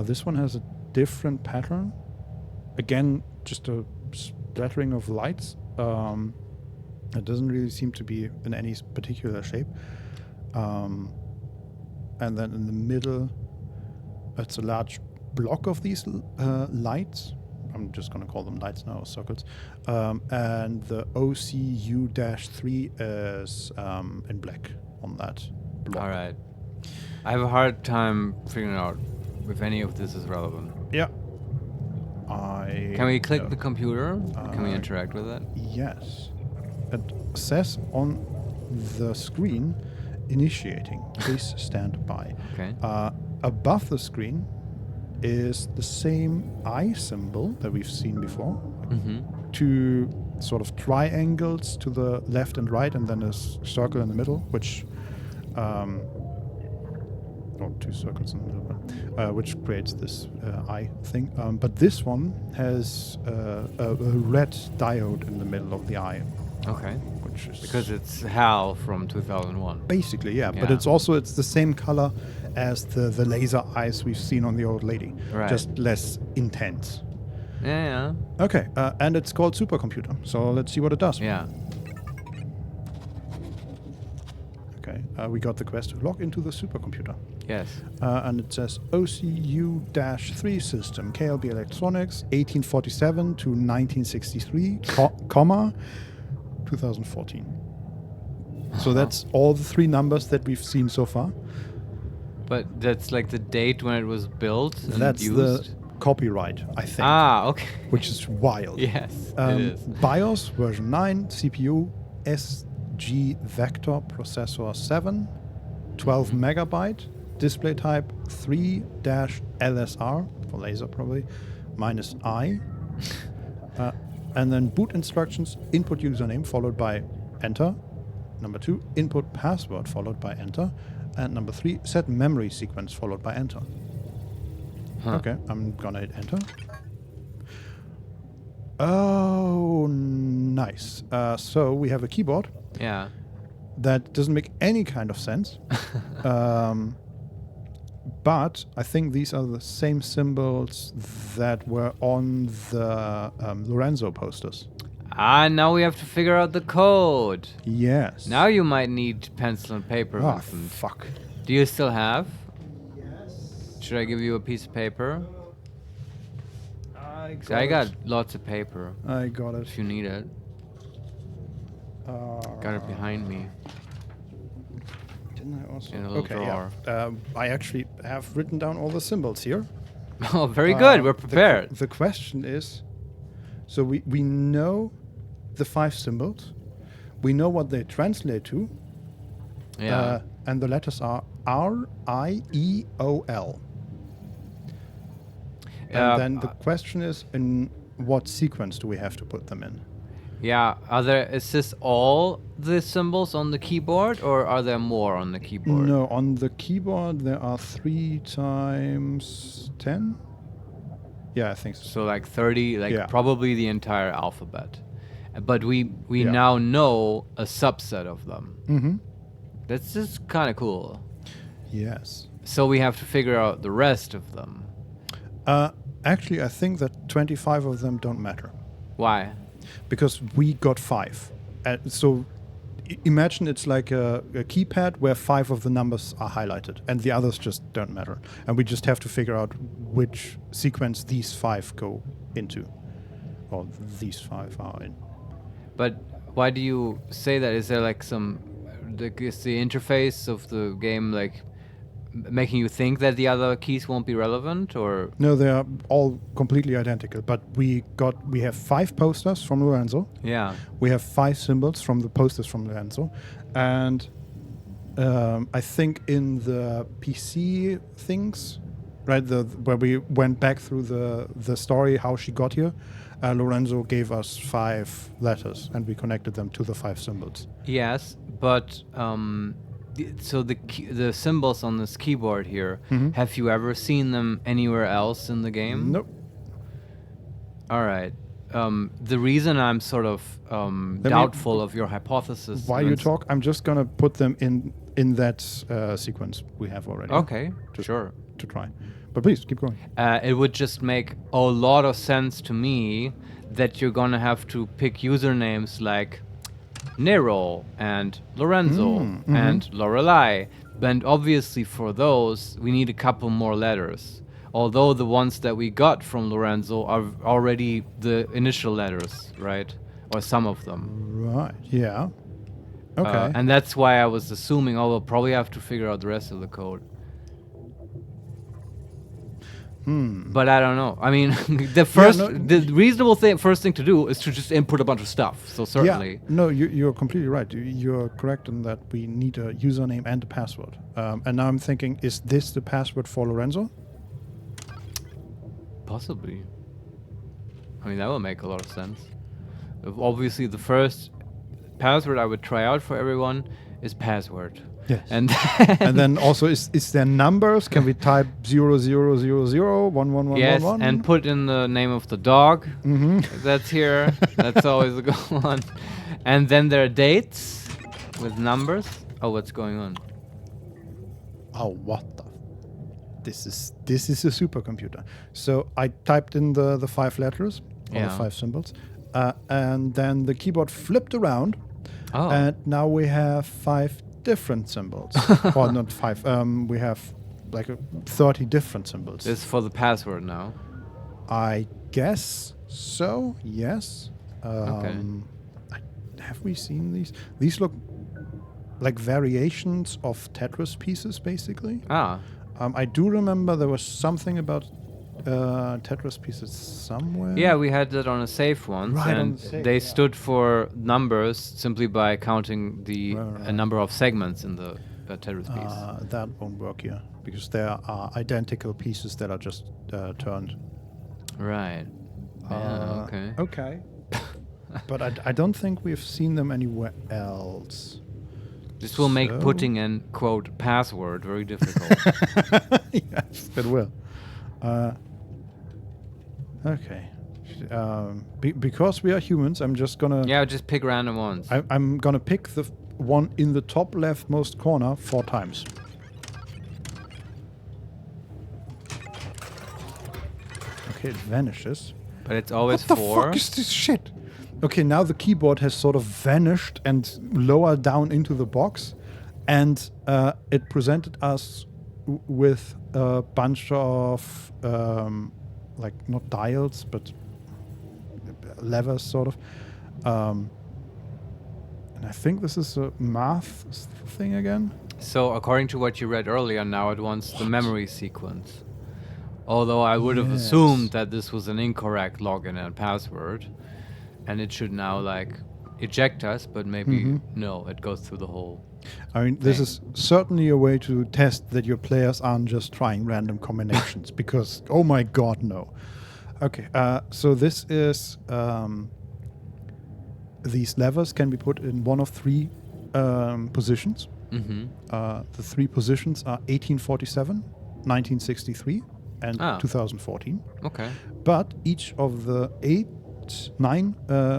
Speaker 2: This one has a different pattern. Again, just a splattering of lights. It doesn't really seem to be in any particular shape. And then in the middle, it's a large block of these lights. I'm just going to call them lights now, or circles. And the OCU-3 is in black on that block.
Speaker 1: All right. I have a hard time figuring out if any of this is relevant.
Speaker 2: Yeah.
Speaker 1: Can we click the computer? Can we interact with it?
Speaker 2: Yes. It says on the screen, initiating. Please stand by.
Speaker 1: Okay.
Speaker 2: Above the screen is the same eye symbol that we've seen before. Two sort of triangles to the left and right, and then a circle in the middle, which or 2 circles in the middle, which creates this eye thing. But this one has a red diode in the middle of the eye.
Speaker 1: Okay.
Speaker 2: Which is
Speaker 1: because it's HAL from 2001.
Speaker 2: Basically, yeah. But it's the same color as the laser eyes we've seen on the old lady.
Speaker 1: Right.
Speaker 2: Just less intense.
Speaker 1: Yeah.
Speaker 2: Okay, and it's called supercomputer. So let's see what it does.
Speaker 1: Yeah.
Speaker 2: Okay, we got the quest to log into the supercomputer.
Speaker 1: Yes.
Speaker 2: And it says OCU-3 system, KLB Electronics, 1847 to 1963, comma, 2014. So that's all the 3 numbers that we've seen so far.
Speaker 1: But that's like the date when it was built and
Speaker 2: that's
Speaker 1: used?
Speaker 2: The copyright, I think.
Speaker 1: Okay.
Speaker 2: Which is wild.
Speaker 1: Yes, it is.
Speaker 2: BIOS version 9, CPU SG Vector processor 7, 12 megabyte, display type 3-LSR, for laser probably, -I. And then boot instructions, input username followed by enter. Number 2, input password followed by enter. And number 3, set memory sequence followed by enter. Okay, I'm gonna hit enter. Oh, nice. So we have a keyboard.
Speaker 1: Yeah.
Speaker 2: That doesn't make any kind of sense. But I think these are the same symbols that were on the Lorenzo posters.
Speaker 1: Now we have to figure out the code.
Speaker 2: Yes.
Speaker 1: Now you might need pencil and paper.
Speaker 2: Ah,
Speaker 1: Vincent.
Speaker 2: fuck.
Speaker 1: Do you still have?
Speaker 2: Yes.
Speaker 1: Should I give you a piece of paper? So I got lots of paper.
Speaker 2: I got it.
Speaker 1: If you need it. Got it behind me.
Speaker 2: Didn't I also?
Speaker 1: In a little drawer.
Speaker 2: Yeah. I actually have written down all the symbols here.
Speaker 1: Oh, very good. We're prepared.
Speaker 2: The question is, so we know the 5 symbols. We know what they translate to.
Speaker 1: Yeah.
Speaker 2: And the letters are R, I, E, O, L. And then the question is, in what sequence do we have to put them in?
Speaker 1: Yeah. Is this all the symbols on the keyboard, or are there more on the keyboard?
Speaker 2: No, on the keyboard there are 3 times 10. Yeah, I think so.
Speaker 1: So like 30, probably the entire alphabet. But we
Speaker 2: Yeah.
Speaker 1: now know a subset of them.
Speaker 2: Mm-hmm.
Speaker 1: That's just kind of cool.
Speaker 2: Yes.
Speaker 1: So we have to figure out the rest of them.
Speaker 2: Actually, I think that 25 of them don't matter.
Speaker 1: Why?
Speaker 2: Because we got 5. So imagine it's like a keypad where 5 of the numbers are highlighted and the others just don't matter. And we just have to figure out which sequence these 5 go into. Or these 5 are in.
Speaker 1: But why do you say that? Is there like is the interface of the game like making you think that the other keys won't be relevant, or?
Speaker 2: No, they are all completely identical. But we have 5 posters from Lorenzo.
Speaker 1: Yeah.
Speaker 2: We have 5 symbols from the posters from Lorenzo, and I think in the PC things, right, where we went back through the story how she got here, Lorenzo gave us 5 letters, and we connected them to the 5 symbols.
Speaker 1: Yes, but so the symbols on this keyboard here, have you ever seen them anywhere else in the game?
Speaker 2: Nope.
Speaker 1: All right. The reason I'm sort of doubtful of your hypothesis.
Speaker 2: While you talk, I'm just gonna put them in that sequence we have already.
Speaker 1: Okay,
Speaker 2: just
Speaker 1: sure.
Speaker 2: To try, but please keep going.
Speaker 1: It would just make a lot of sense to me that you're gonna have to pick usernames like Nero and Lorenzo and Lorelei, and obviously for those we need a couple more letters. Although the ones that we got from Lorenzo are already the initial letters, right? Or some of them.
Speaker 2: Right. Yeah. Okay.
Speaker 1: And that's why I was assuming, we'll probably have to figure out the rest of the code. But I don't know. I mean, the reasonable first thing to do is to just input a bunch of stuff. So certainly.
Speaker 2: Yeah. No, you're completely right. You're correct in that we need a username and a password. And now I'm thinking, is this the password for Lorenzo?
Speaker 1: Possibly. I mean, that would make a lot of sense. Obviously, the first password I would try out for everyone is password.
Speaker 2: Yes.
Speaker 1: And
Speaker 2: then also, is there numbers? Can we type 0000111111?
Speaker 1: Yes, and put in the name of the dog. That's here. That's always a good one. And then there are dates with numbers. Oh, what's going on?
Speaker 2: Oh, what the? This is a supercomputer. So I typed in the 5 letters, or the 5 symbols, and then the keyboard flipped around, and now we have 5 different symbols. Or not 5. We have like 30 different symbols.
Speaker 1: This is for the password now.
Speaker 2: I guess so. Yes.
Speaker 1: Okay.
Speaker 2: Have we seen these? These look like variations of Tetris pieces, basically. I do remember there was something about Tetris pieces somewhere.
Speaker 1: Yeah, we had that on a save once,
Speaker 2: Right,
Speaker 1: and they stood for numbers simply by counting the number of segments in the Tetris piece.
Speaker 2: That won't work here, because there are identical pieces that are just turned.
Speaker 1: Right. Yeah, okay.
Speaker 2: Okay. But I don't think we've seen them anywhere else.
Speaker 1: This will make putting in, quote, password very difficult.
Speaker 2: Yes, it will. Okay. Because we are humans, I'm just gonna...
Speaker 1: Yeah, just pick random ones.
Speaker 2: I'm gonna pick the one in the top leftmost corner 4 times. Okay, it vanishes.
Speaker 1: But it's always 4.
Speaker 2: What the fuck is this shit? Okay, now the keyboard has sort of vanished and lowered down into the box, and it presented us with a bunch of like not dials, but levers, sort of. And I think this is a math thing again.
Speaker 1: So according to what you read earlier, now it wants the memory sequence. Although I would have assumed that this was an incorrect login and password, and it should now like eject us, but maybe no, it goes through the whole.
Speaker 2: I mean, this is certainly a way to test that your players aren't just trying random combinations, because, oh my god, no. Okay, so this is... these levers can be put in one of three positions. The three positions are 1847, 1963, and 2014.
Speaker 1: Okay.
Speaker 2: But each of the 9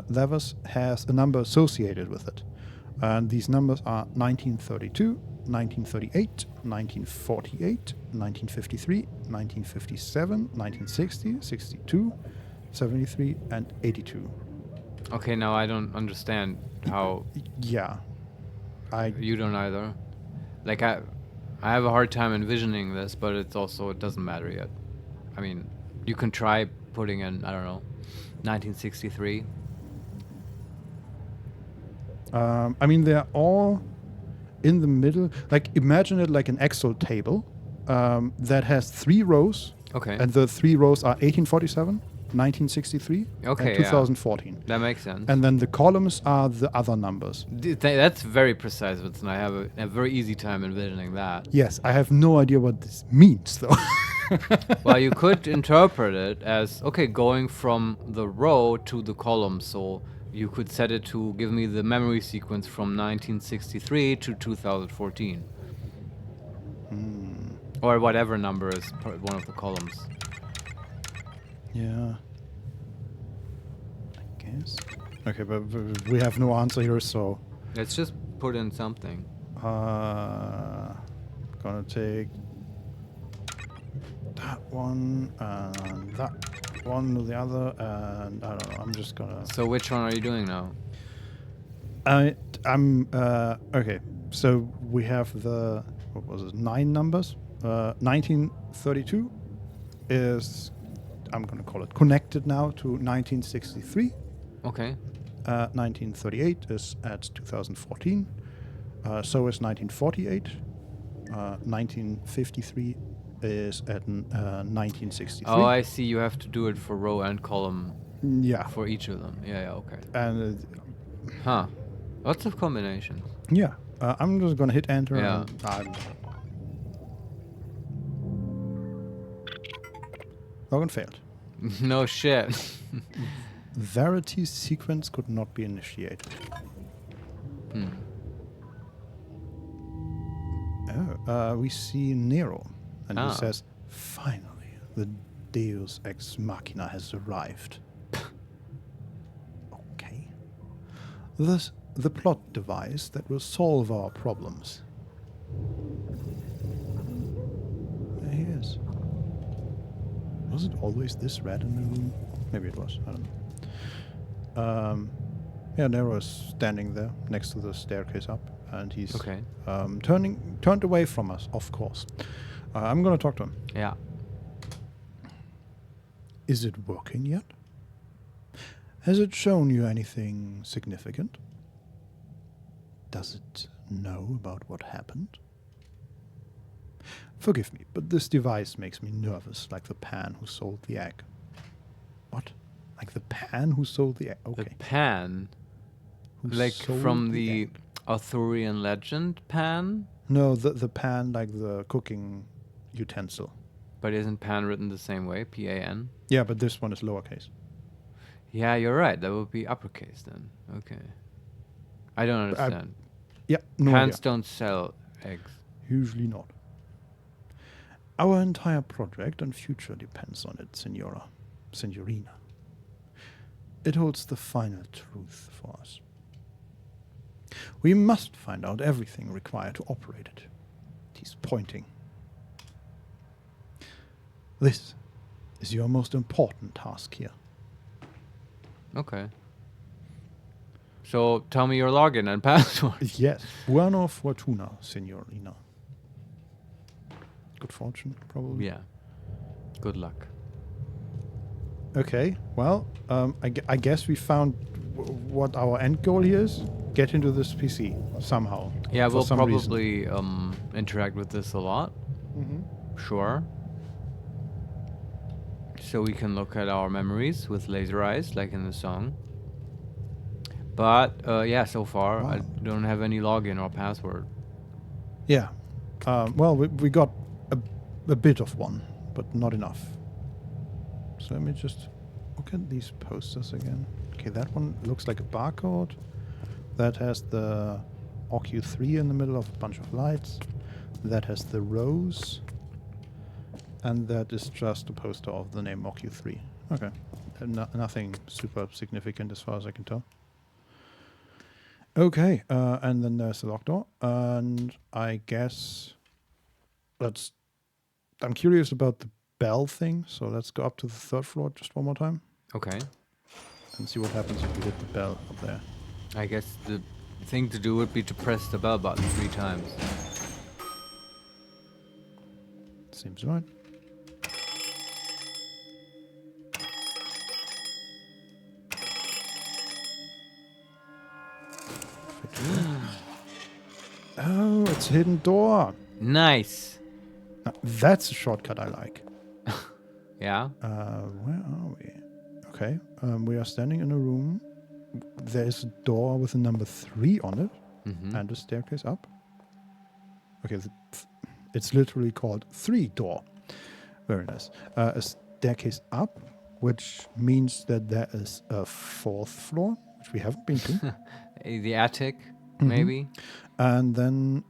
Speaker 2: levers has a number associated with it. And these numbers are 1932, 1938, 1948, 1953, 1957, 1960, 62, 73, and 82.
Speaker 1: Okay, now I don't understand how.
Speaker 2: Yeah.
Speaker 1: You don't either. Like I have a hard time envisioning this, but it doesn't matter yet. I mean, you can try putting in, I don't know, 1963.
Speaker 2: I mean, they're all in the middle. Like, imagine it like an Excel table that has 3 rows.
Speaker 1: Okay.
Speaker 2: And the 3 rows are 1847, 1963, and 2014.
Speaker 1: That makes sense.
Speaker 2: And then the columns are the other numbers.
Speaker 1: That's very precise, Vincent. I have a very easy time envisioning that.
Speaker 2: Yes, I have no idea what this means, though.
Speaker 1: Well, you could interpret it as, okay, going from the row to the column. So you could set it to give me the memory sequence from 1963 to 2014. Or whatever number is one of the columns.
Speaker 2: Yeah. I guess. Okay, but we have no answer here, so...
Speaker 1: Let's just put in something.
Speaker 2: Gonna take that one and that one to the other, and I don't know, I'm just gonna...
Speaker 1: So which one are you doing now?
Speaker 2: I'm okay, so we have the, what was it, 9 numbers. 1932 is, I'm gonna call it connected now to 1963.
Speaker 1: Okay.
Speaker 2: 1938 is at 2014. So is 1948. 1953 is at 1963.
Speaker 1: Oh, I see. You have to do it for row and column.
Speaker 2: Yeah.
Speaker 1: For each of them. Yeah, okay.
Speaker 2: And
Speaker 1: lots of combinations.
Speaker 2: Yeah. I'm just gonna hit enter.
Speaker 1: Yeah.
Speaker 2: And login failed.
Speaker 1: No shit.
Speaker 2: Verity sequence could not be initiated. We see Nero, and he says, "Finally, the Deus Ex Machina has arrived." Okay. Thus, the plot device that will solve our problems. There he is. Was it always this red in the room? Maybe it was. I don't know. Yeah, Nero is standing there next to the staircase up, and he's turned away from us, of course. I'm going to talk to him.
Speaker 1: Yeah.
Speaker 2: Is it working yet? Has it shown you anything significant? Does it know about what happened? Forgive me, but this device makes me nervous, like the pan who sold the egg. What? Like the pan who sold the egg? Okay.
Speaker 1: The pan?
Speaker 2: Who
Speaker 1: like
Speaker 2: sold
Speaker 1: from
Speaker 2: the
Speaker 1: the
Speaker 2: egg?
Speaker 1: Arthurian legend pan?
Speaker 2: No, the pan, like the cooking utensil.
Speaker 1: But isn't pan written the same way? P-A-N?
Speaker 2: Yeah, but this one is lowercase.
Speaker 1: Yeah, you're right. That would be uppercase then. Okay. I don't understand.
Speaker 2: Yeah, no
Speaker 1: Pans
Speaker 2: idea.
Speaker 1: don't sell eggs.
Speaker 2: Usually not. Our entire project and future depends on it, Signorina. It holds the final truth for us. We must find out everything required to operate it. He's pointing. This is your most important task here.
Speaker 1: Okay. So tell me your login and password.
Speaker 2: Yes. Buona fortuna, Signorina. Good fortune, probably.
Speaker 1: Yeah. Good luck.
Speaker 2: Okay, well, I guess we found what our end goal here is. Get into this PC somehow.
Speaker 1: Yeah,
Speaker 2: for
Speaker 1: we'll
Speaker 2: some reason.
Speaker 1: probably interact with this a lot. Sure. So we can look at our memories with laser eyes, like in the song. But yeah, so far I
Speaker 2: Wow.
Speaker 1: don't have any login or password.
Speaker 2: Yeah. Well, we got a bit of one, but not enough. So let me just look at these posters again. Okay, that one looks like a barcode. That has the OQ3 in the middle of a bunch of lights. That has the rose. And that is just a poster of the name OQ3. Okay. Nothing super significant as far as I can tell. Okay, and then there's the lock door. And I guess I'm curious about the bell thing, so let's go up to the 3rd floor just one more time
Speaker 1: Okay.
Speaker 2: and see what happens if we hit the bell up there.
Speaker 1: I guess the thing to do would be to press the bell button 3 times.
Speaker 2: Seems right. Oh, it's a hidden door.
Speaker 1: Nice.
Speaker 2: That's a shortcut I like.
Speaker 1: Yeah.
Speaker 2: Where are we? Okay, we are standing in a room. There is a door with a number 3 on it, and a staircase up. Okay, it's literally called 3 door. Very nice. A staircase up, which means that there is a 4th floor, which we haven't been to.
Speaker 1: The attic, maybe.
Speaker 2: And then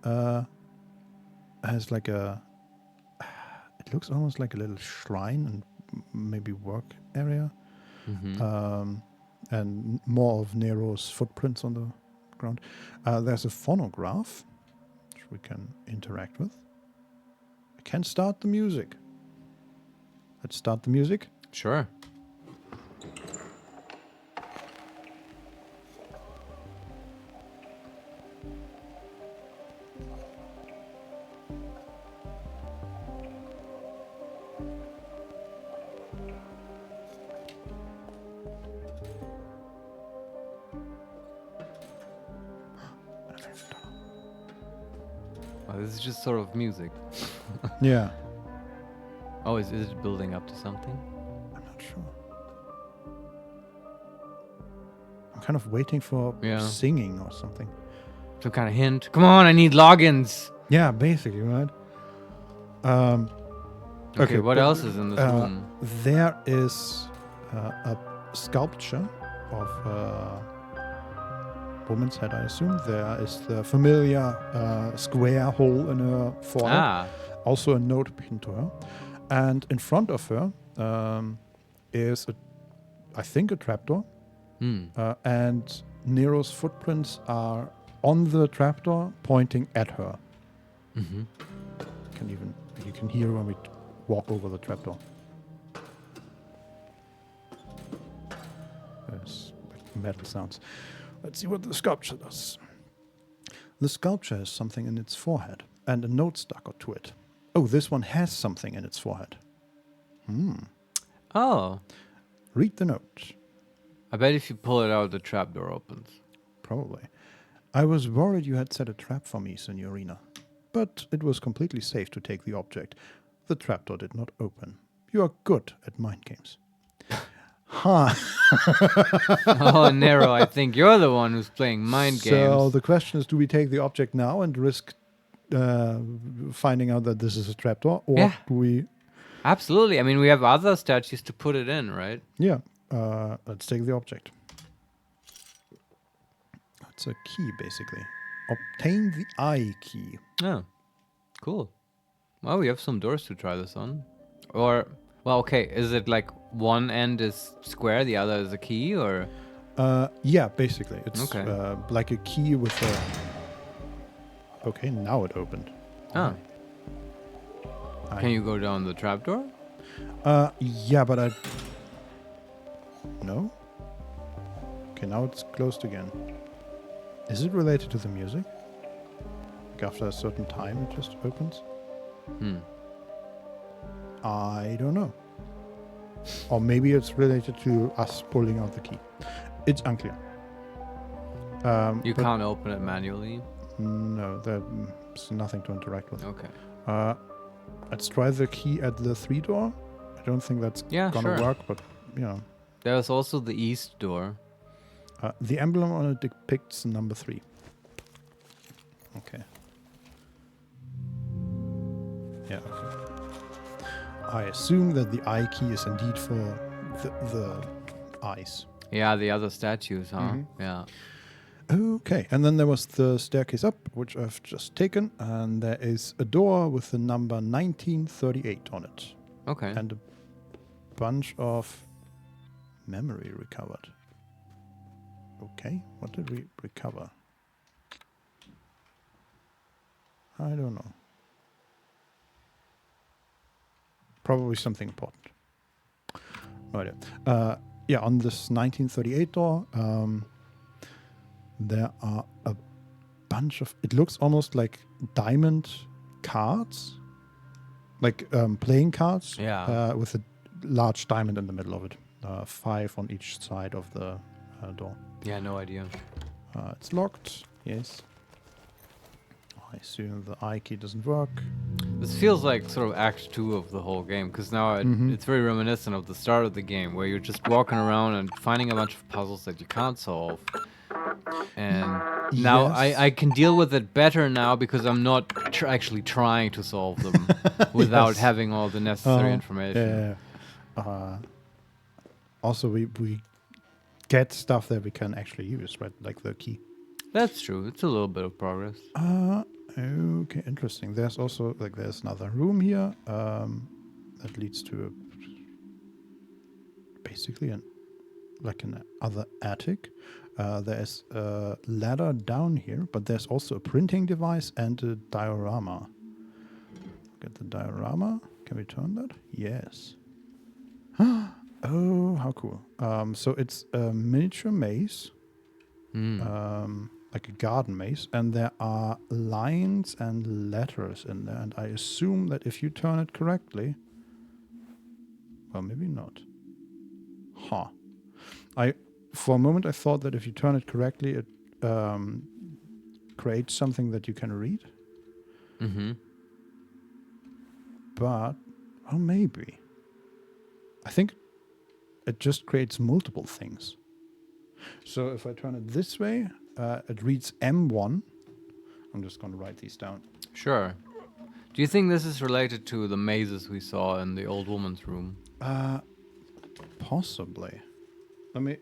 Speaker 2: has like it looks almost like a little shrine and maybe work area. And more of Nero's footprints on the ground. There's a phonograph, which we can interact with. I can start the music. Let's start the music.
Speaker 1: Sure. Oh, this is just sort of music.
Speaker 2: Yeah.
Speaker 1: Oh, is it building up to something?
Speaker 2: I'm not sure. I'm kind of waiting for singing or something.
Speaker 1: Some kind of hint. Come on, I need logins.
Speaker 2: Yeah, basically, right?
Speaker 1: Okay, what else is in this room?
Speaker 2: There is a sculpture of a woman's head, I assume. There is the familiar square hole in her forehead. Also a note pinned to her. And in front of her is, I think, a trapdoor. And Nero's footprints are on the trapdoor, pointing at her. You can hear when we walk over the trapdoor. There's metal sounds. Let's see what the sculpture does. The sculpture has something in its forehead and a note stuck to it. Oh, this one has something in its forehead.
Speaker 1: Oh.
Speaker 2: Read the note.
Speaker 1: I bet if you pull it out, the trapdoor opens.
Speaker 2: Probably. I was worried you had set a trap for me, Signorina. But it was completely safe to take the object. The trapdoor did not open. You are good at mind games. Huh.
Speaker 1: Oh, Nero, I think you're the one who's playing mind games.
Speaker 2: So the question is, do we take the object now and risk finding out that this is a trapdoor? Or do we...
Speaker 1: Absolutely. I mean, we have other statues to put it in, right?
Speaker 2: Yeah. Let's take the object. It's a key, basically. Obtain the eye key.
Speaker 1: Oh, cool. Well, we have some doors to try this on. Or, well, okay, is it like one end is square, the other is a key, or?
Speaker 2: Yeah, basically. It's like a key with a... Okay, now it opened.
Speaker 1: Oh. Can you go down the trapdoor?
Speaker 2: Yeah, but I... No? Okay, now it's closed again. Is it related to the music? Like after a certain time it just opens? I don't know. Or maybe it's related to us pulling out the key. It's unclear.
Speaker 1: You can't open it manually?
Speaker 2: No, there's nothing to interact with.
Speaker 1: Okay.
Speaker 2: Let's try the key at the 3 door. I don't think that's gonna work, but you know.
Speaker 1: There's also the east door.
Speaker 2: The emblem on it depicts number 3. Okay. Yeah. Okay. I assume that the eye key is indeed for the eyes.
Speaker 1: Yeah, the other statues, huh? Yeah.
Speaker 2: Okay, and then there was the staircase up, which I've just taken, and there is a door with the number 1938 on it.
Speaker 1: Okay.
Speaker 2: And a bunch of memory recovered. Okay, what did we recover? I don't know. Probably something important. No idea. Yeah, on this 1938 door, there are a bunch of... It looks almost like diamond cards. Like playing cards.
Speaker 1: Yeah.
Speaker 2: With a large diamond in the middle of it. 5 on each side of the door.
Speaker 1: Yeah, no idea.
Speaker 2: It's locked. Yes. I assume the eye key doesn't work.
Speaker 1: This feels like sort of Act 2 of the whole game, because now it's very reminiscent of the start of the game, where you're just walking around and finding a bunch of puzzles that you can't solve. And now I can deal with it better now because I'm not actually trying to solve them without having all the necessary information.
Speaker 2: Yeah. Also, we get stuff that we can actually use, right? Like the key.
Speaker 1: That's true. It's a little bit of progress.
Speaker 2: Okay, interesting. There's also, like, there's another room here that leads to basically an other attic. There's a ladder down here, but there's also a printing device and a diorama. Look at the diorama. Can we turn that? Yes. Oh, how cool. So it's a miniature maze. Like a garden maze, and there are lines and letters in there, and I assume that if you turn it correctly, well, maybe not. For a moment I thought that if you turn it correctly, it creates something that you can read. But, well, maybe. I think it just creates multiple things. So if I turn it this way, it reads M1. I'm just going to write these down.
Speaker 1: Sure. Do you think this is related to the mazes we saw in the old woman's room?
Speaker 2: Possibly. Let me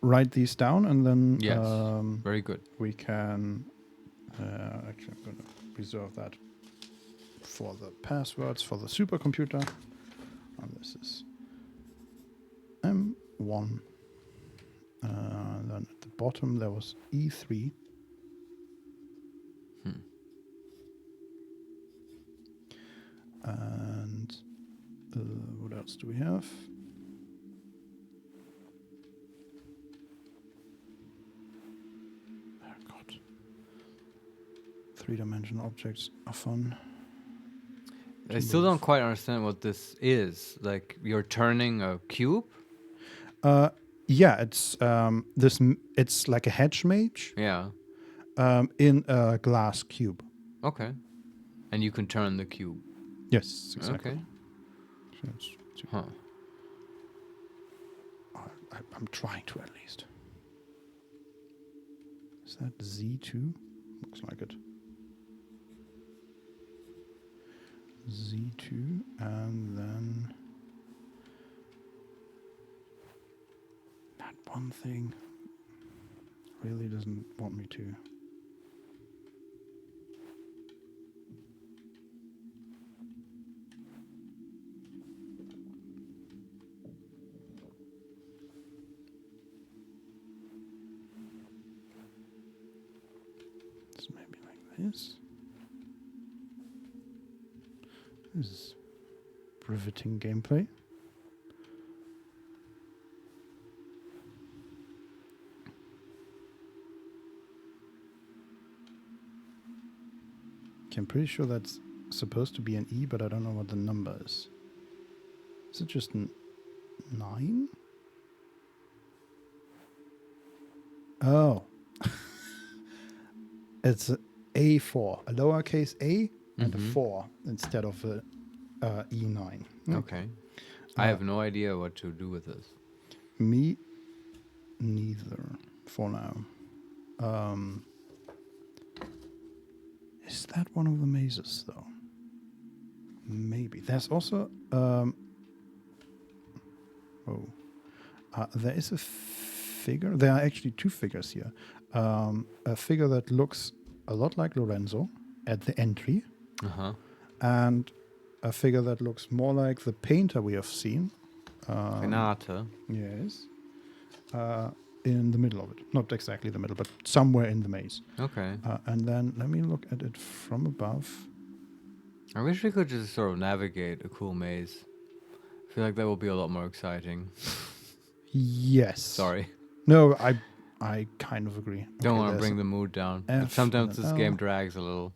Speaker 2: write these down, and then
Speaker 1: yes, very good.
Speaker 2: We can actually, I'm going to reserve that for the passwords for the supercomputer. And this is M1. Then at the bottom there was E3. And what else do we have? Oh God. 3-dimensional objects are fun.
Speaker 1: I still don't quite understand what this is. Like, you're turning a cube?
Speaker 2: Yeah, it's it's like a hedge mage.
Speaker 1: Yeah.
Speaker 2: In a glass cube.
Speaker 1: Okay. And you can turn the cube.
Speaker 2: Yes, exactly.
Speaker 1: Okay.
Speaker 2: So I'm trying to, at least. Is that Z2? Looks like it. Z2, and then that one thing really doesn't want me to. It's maybe like this. This is riveting gameplay. Okay, I'm pretty sure that's supposed to be an E, but I don't know what the number is. Is it just an 9? Oh. It's a A4, a lowercase a and a 4 instead of a E9.
Speaker 1: Okay. I have no idea what to do with this.
Speaker 2: Me neither for now. Is that one of the mazes though? Maybe. There's also there is a figure. There are actually two figures here. A figure that looks a lot like Lorenzo at the entry, and a figure that looks more like the painter we have seen.
Speaker 1: Renate.
Speaker 2: Yes. In the middle of it. Not exactly the middle, but somewhere in the maze.
Speaker 1: Okay.
Speaker 2: And then let me look at it from above.
Speaker 1: I wish we could just sort of navigate a cool maze. I feel like that would be a lot more exciting.
Speaker 2: Yes.
Speaker 1: Sorry.
Speaker 2: No, I kind of agree.
Speaker 1: Don't want to bring the mood down. But sometimes this game drags a little.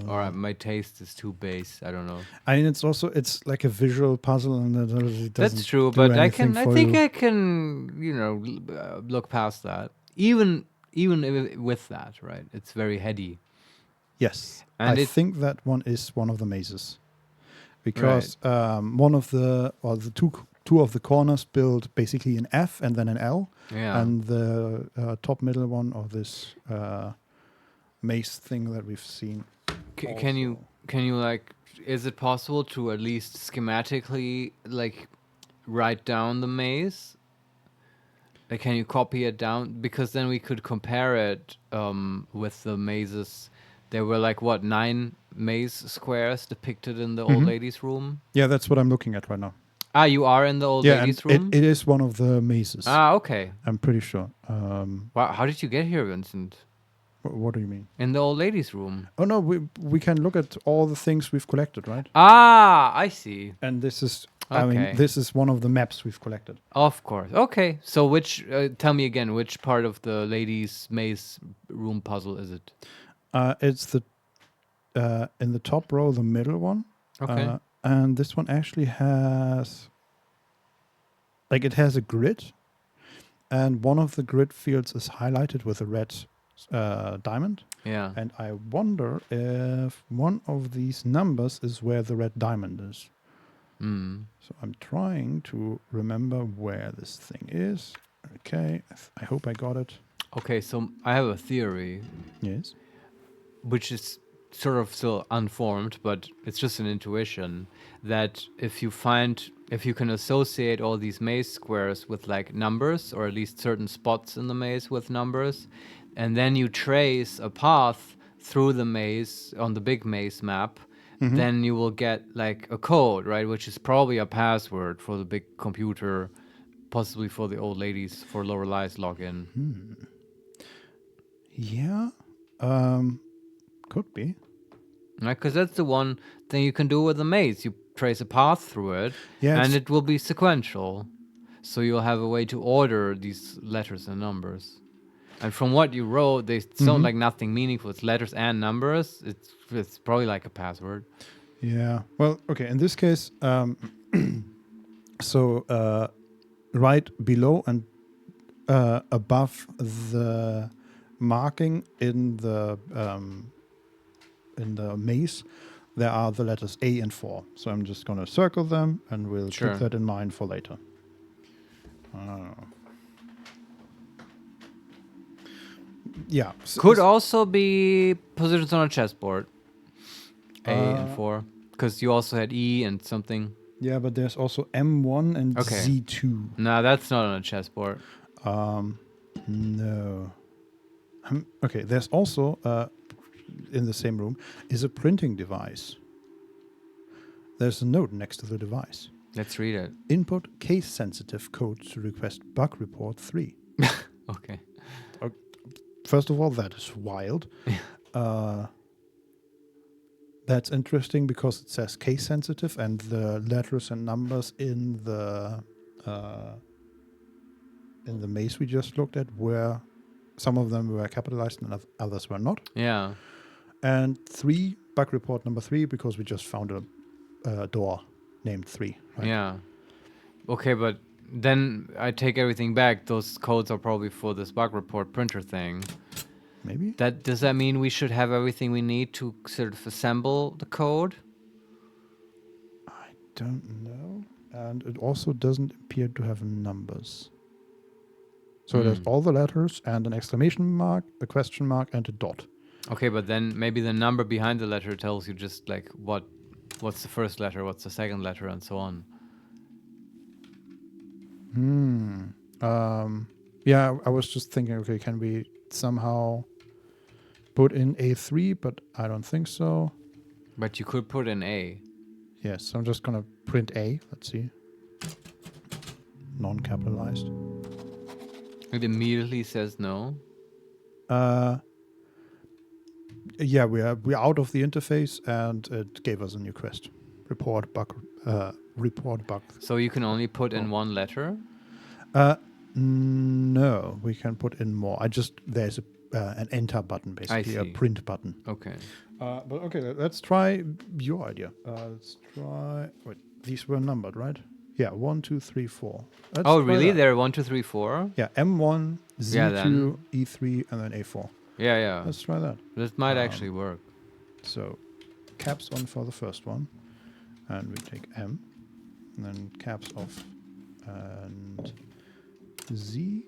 Speaker 1: Or my taste is too base. I don't know.
Speaker 2: I mean, it's like a visual puzzle, and it doesn't.
Speaker 1: That's true, but I think I can, look past that. Even with that, right? It's very heady.
Speaker 2: Yes,
Speaker 1: and
Speaker 2: I think that one is one of the mazes, because one of the two of the corners build basically an F and then an L, and the top middle one of this maze thing that we've seen.
Speaker 1: Can you like? Is it possible to at least schematically like write down the maze? Like, can you copy it down? Because then we could compare it with the mazes. There were like 9 maze squares depicted in the old lady's room.
Speaker 2: Yeah, that's what I'm looking at right now.
Speaker 1: Ah, you are in the old lady's room?
Speaker 2: It is one of the mazes.
Speaker 1: Ah, okay.
Speaker 2: I'm pretty sure.
Speaker 1: Wow, how did you get here, Vincent?
Speaker 2: What do you mean?
Speaker 1: In the old lady's room.
Speaker 2: Oh no, we can look at all the things we've collected, right?
Speaker 1: Ah, I see.
Speaker 2: And this is,
Speaker 1: Okay.
Speaker 2: I mean, this is one of the maps we've collected.
Speaker 1: Of course. Okay. So tell me again, which part of the lady's maze room puzzle is it?
Speaker 2: It's the in the top row, the middle one.
Speaker 1: Okay.
Speaker 2: And this one actually has, like, it has a grid, and one of the grid fields is highlighted with a red diamond.
Speaker 1: Yeah.
Speaker 2: And I wonder if one of these numbers is where the red diamond is. So I'm trying to remember where this thing is. Okay, I hope I got it.
Speaker 1: Okay, so I have a theory.
Speaker 2: Yes.
Speaker 1: Which is sort of still unformed, but it's just an intuition that if you can associate all these maze squares with like numbers, or at least certain spots in the maze with numbers, and then you trace a path through the maze on the big maze map, then you will get like a code, right? Which is probably a password for the big computer, possibly for the old ladies, for Lorelei's login.
Speaker 2: Yeah. Could be.
Speaker 1: Right, because that's the one thing you can do with the maze. You trace a path through it, and it will be sequential. So you'll have a way to order these letters and numbers. And from what you wrote, they sound like nothing meaningful. It's letters and numbers. It's probably like a password.
Speaker 2: Yeah. Well, okay. In this case, so right below and above the marking in the maze, there are the letters A and 4. So I'm just going to circle them, and we'll keep that in mind for later. Yeah.
Speaker 1: Could also be positions on a chessboard. A and 4. Because you also had E and something.
Speaker 2: Yeah, but there's also M1 and Z2.
Speaker 1: No, that's not on a chessboard.
Speaker 2: No. Okay, there's also, in the same room, is a printing device. There's a note next to the device.
Speaker 1: Let's read it.
Speaker 2: Input case-sensitive code to request bug report 3.
Speaker 1: Okay.
Speaker 2: First of all, that is wild. That's interesting because it says case-sensitive, and the letters and numbers in the maze we just looked at were, some of them were capitalized and others were not.
Speaker 1: Yeah.
Speaker 2: And 3, bug report number 3, because we just found a door. named 3. Right?
Speaker 1: Yeah. Okay, but then I take everything back. Those codes are probably for this bug report printer thing.
Speaker 2: Maybe?
Speaker 1: Does that mean we should have everything we need to sort of assemble the code?
Speaker 2: I don't know. And it also doesn't appear to have numbers. So there's all the letters and an exclamation mark, a question mark, and a dot.
Speaker 1: Okay, but then maybe the number behind the letter tells you just like what's the first letter, what's the second letter, and so on.
Speaker 2: Yeah, I was just thinking, okay, can we somehow put in A3, but I don't think so.
Speaker 1: But you could put an A.
Speaker 2: Yes, so I'm just going to print A. Let's see. Non-capitalized.
Speaker 1: It immediately says no.
Speaker 2: Yeah, we're out of the interface, and it gave us a new quest. Report bug. Report bug.
Speaker 1: So you can only put in one letter?
Speaker 2: No, we can put in more. There's an enter button, basically, a print button.
Speaker 1: Okay.
Speaker 2: But okay, let's try your idea. Let's try. Wait, these were numbered, right? Yeah, 1, 2, 3, 4.
Speaker 1: Oh, really? There are 1, 2, 3, 4?
Speaker 2: Yeah, M1, Z2, E3, and then A4.
Speaker 1: Yeah, yeah.
Speaker 2: Let's try that.
Speaker 1: This might actually work.
Speaker 2: So, caps on for the first one, and we take M, and then caps off, and Z,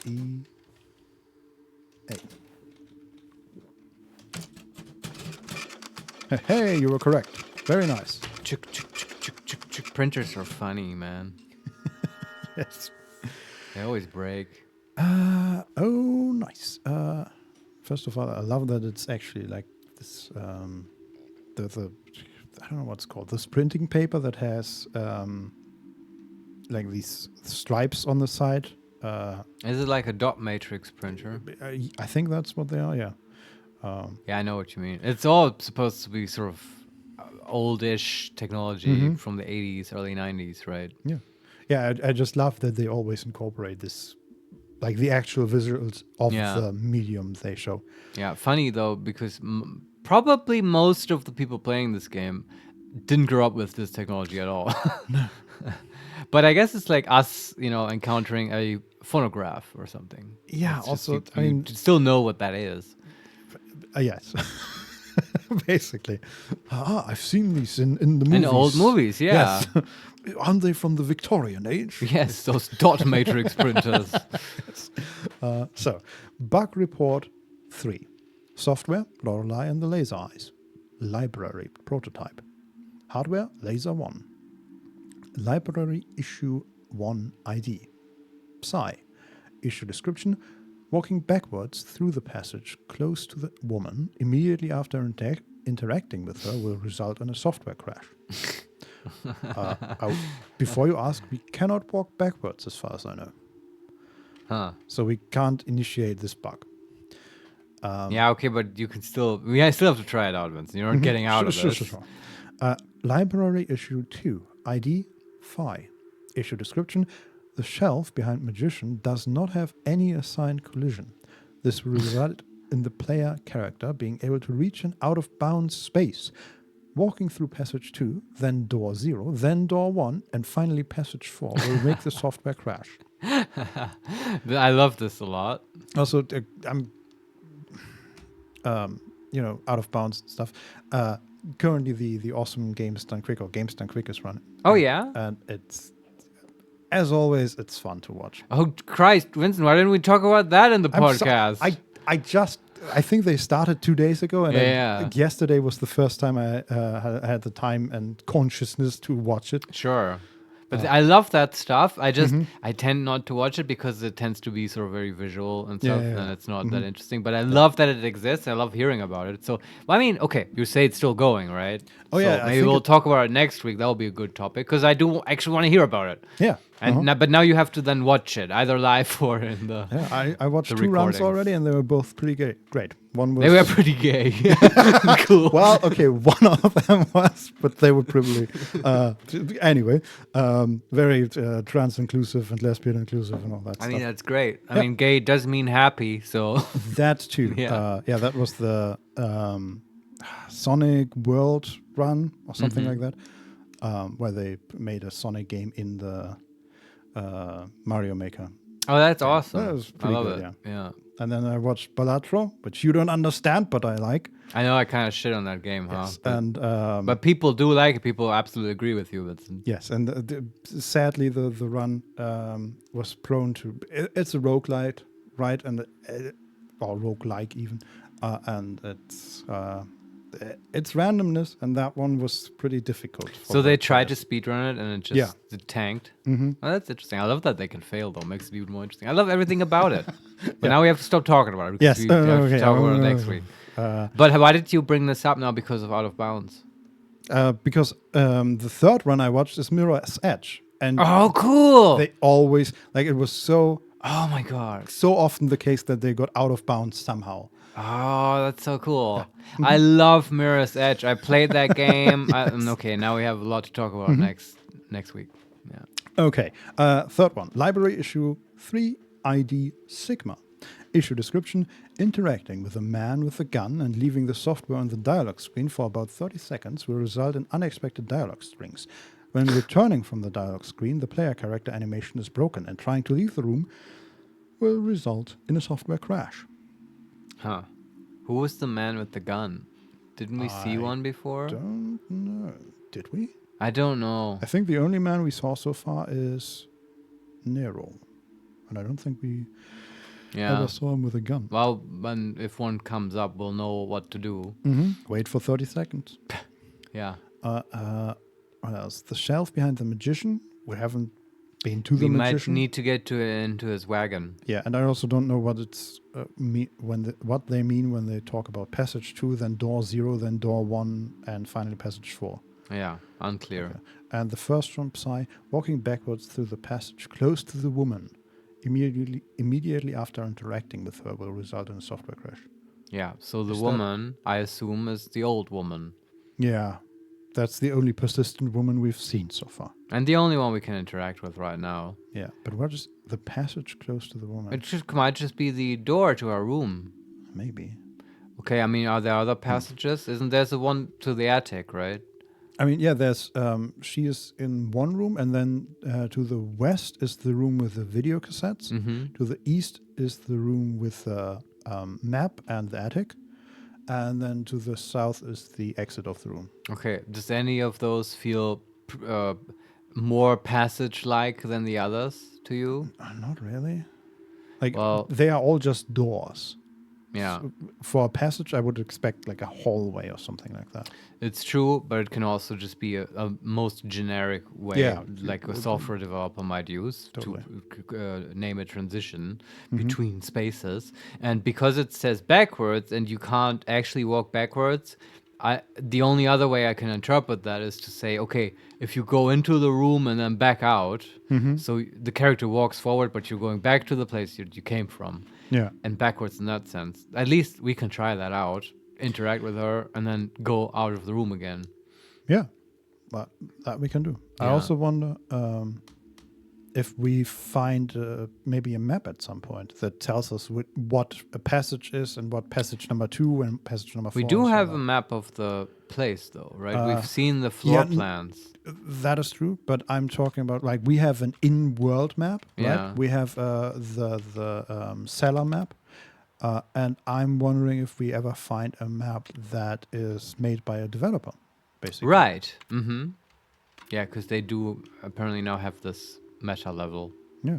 Speaker 2: E, A. Hey, you were correct. Very nice.
Speaker 1: Printers are funny, man.
Speaker 2: Yes.
Speaker 1: They always break.
Speaker 2: Oh, nice. First of all, I love that it's actually like this. The I don't know what's called, this printing paper that has like these stripes on the side.
Speaker 1: Is it like a dot matrix printer?
Speaker 2: I think that's what they are. Yeah.
Speaker 1: Yeah, I know what you mean. It's all supposed to be sort of oldish technology from the 80s, early 90s, right?
Speaker 2: Yeah. Yeah, I just love that they always incorporate this, like the actual visuals of the medium they show.
Speaker 1: Yeah, funny though, because probably most of the people playing this game didn't grow up with this technology at all. But I guess it's like us, encountering a phonograph or something.
Speaker 2: Yeah,
Speaker 1: it's
Speaker 2: also,
Speaker 1: you still know what that is.
Speaker 2: Yes. Basically. I've seen these in the movies.
Speaker 1: In old movies, yeah.
Speaker 2: Yes. Aren't they from the Victorian age?
Speaker 1: Yes, those dot matrix printers.
Speaker 2: So, bug report 3. Software, Lorelei and the Laser Eyes. Library, prototype. Hardware, Laser 1. Library issue 1 ID. Psi. Issue description, walking backwards through the passage close to the woman immediately after interacting with her will result in a software crash. Before you ask, we cannot walk backwards as far as I know.
Speaker 1: Huh.
Speaker 2: So we can't initiate this bug.
Speaker 1: Yeah, okay, but you can still... We still have to try it out, Vincent. You're not getting out of this.
Speaker 2: Sure. Library issue 2, ID Phi. Issue description, the shelf behind Magician does not have any assigned collision. This will result in the player character being able to reach an out-of-bounds space, walking through passage 2, then door 0, then door 1, and finally passage 4 will make the software crash.
Speaker 1: I love this a lot.
Speaker 2: Also, I'm, out of bounds stuff. Currently, the awesome Games Done Quick or Games Done Quick is running.
Speaker 1: Oh, yeah?
Speaker 2: And it's, as always, it's fun to watch.
Speaker 1: Oh, Christ, Vincent, why didn't we talk about that in the podcast?
Speaker 2: I think they started 2 days ago, and yesterday was the first time I had the time and consciousness to watch it.
Speaker 1: Sure. But I love that stuff. I tend not to watch it because it tends to be sort of very visual and stuff, and it's not that interesting. But I love that it exists. I love hearing about it. So, okay, you say it's still going, right?
Speaker 2: Oh, yeah.
Speaker 1: Maybe we'll talk about it next week. That will be a good topic because I do actually want to hear about it.
Speaker 2: Yeah.
Speaker 1: And but now you have to then watch it either live or in the.
Speaker 2: Yeah, I watched 2 rounds already, and they were both pretty great. One was.
Speaker 1: They were pretty gay. Cool.
Speaker 2: Well, okay, one of them was, but they were probably anyway. Very trans inclusive and lesbian inclusive and all that stuff.
Speaker 1: I mean, that's great. I mean, gay does mean happy, so.
Speaker 2: That too.
Speaker 1: Yeah.
Speaker 2: That was the Sonic World Run or something like that, where they pretty a Sonic game in the Mario Maker.
Speaker 1: Oh, that's
Speaker 2: game.
Speaker 1: awesome.
Speaker 2: That was
Speaker 1: I
Speaker 2: pretty
Speaker 1: love
Speaker 2: good,
Speaker 1: it. Yeah.
Speaker 2: And then I watched Balatro, which you don't understand, but I like.
Speaker 1: I know I kind of shit on that game,
Speaker 2: Yes,
Speaker 1: huh?
Speaker 2: and
Speaker 1: But people do like it. People absolutely agree with you. Vincent.
Speaker 2: yes, and sadly the run was prone to it's a roguelite, right? And or roguelike even, and it's randomness, and that one was pretty difficult.
Speaker 1: So they tried to speedrun it, and it just it tanked.
Speaker 2: Mm-hmm.
Speaker 1: Oh, that's interesting. I love that they can fail, though. Makes it even more interesting. I love everything about it. But now we have to stop talking about it. Because
Speaker 2: Yes,
Speaker 1: we have
Speaker 2: okay.
Speaker 1: to talk about it next week. But why did you bring this up now? Because of Out of Bounds.
Speaker 2: Because the third one I watched is Mirror's Edge, and
Speaker 1: Oh, cool!
Speaker 2: they always it was so.
Speaker 1: Oh my god!
Speaker 2: So often the case that they got out of bounds somehow.
Speaker 1: Oh, that's so cool! I love Mirror's Edge. I played that game. Okay, now we have a lot to talk about next week. Yeah.
Speaker 2: Okay. Third one, library issue 3 ID Sigma. Issue description: interacting with a man with a gun and leaving the software on the dialog screen for about 30 seconds will result in unexpected dialog strings. When returning from the dialog screen, the player character animation is broken, and trying to leave the room will result in a software crash.
Speaker 1: Huh. Who was the man with the gun? Didn't we see one before?
Speaker 2: Don't know. Did we?
Speaker 1: I don't know.
Speaker 2: I think the only man we saw so far is Nero. And I don't think we ever saw him with a gun.
Speaker 1: Well, if one comes up, we'll know what to do.
Speaker 2: Wait for 30 seconds.
Speaker 1: Yeah.
Speaker 2: What else? The shelf behind the magician. We haven't been to the magician.
Speaker 1: We might need to get into his wagon.
Speaker 2: Yeah, and I also don't know what it's what they mean when they talk about passage 2, then door 0, then door 1, and finally passage 4.
Speaker 1: Yeah, unclear.
Speaker 2: Okay. And the first from Psy, walking backwards through the passage close to the woman, immediately after interacting with her, will result in a software crash.
Speaker 1: Yeah, so the woman, I assume, is the old woman.
Speaker 2: Yeah. That's the only persistent woman we've seen so far.
Speaker 1: And the only one we can interact with right now.
Speaker 2: Yeah, but what is the passage close to the woman?
Speaker 1: It might just be the door to our room.
Speaker 2: Maybe.
Speaker 1: Okay, I mean, are there other passages? Isn't there the one to the attic, right?
Speaker 2: I mean, yeah, there's, she is in one room, and then to the west is the room with the video cassettes.
Speaker 1: Mm-hmm.
Speaker 2: To the east is the room with the map and the attic. And then to the south is the exit of the room.
Speaker 1: Okay. Does any of those feel more passage-like than the others to you?
Speaker 2: Not really. They are all just doors.
Speaker 1: Yeah.
Speaker 2: So for a passage, I would expect a hallway or something like that.
Speaker 1: It's true, but it can also just be a most generic way, like a software developer might use to name a transition between spaces. And because it says backwards and you can't actually walk backwards, the only other way I can interpret that is to say, okay, if you go into the room and then back out, so the character walks forward, but you're going back to the place you came from.
Speaker 2: Yeah.
Speaker 1: And backwards in that sense. At least we can try that out, interact with her, and then go out of the room again.
Speaker 2: Yeah, but that we can do.
Speaker 1: Yeah.
Speaker 2: I also wonder if we find maybe a map at some point that tells us what a passage is and what passage number 2 and passage number 4.
Speaker 1: We do have a map of the place, though, right? We've seen the floor plans.
Speaker 2: That is true, but I'm talking about we have an in-world map, right?
Speaker 1: Yeah.
Speaker 2: We have the cellar map, and I'm wondering if we ever find a map that is made by a developer, basically.
Speaker 1: Right. Mm-hmm. Yeah, because they do apparently now have this meta level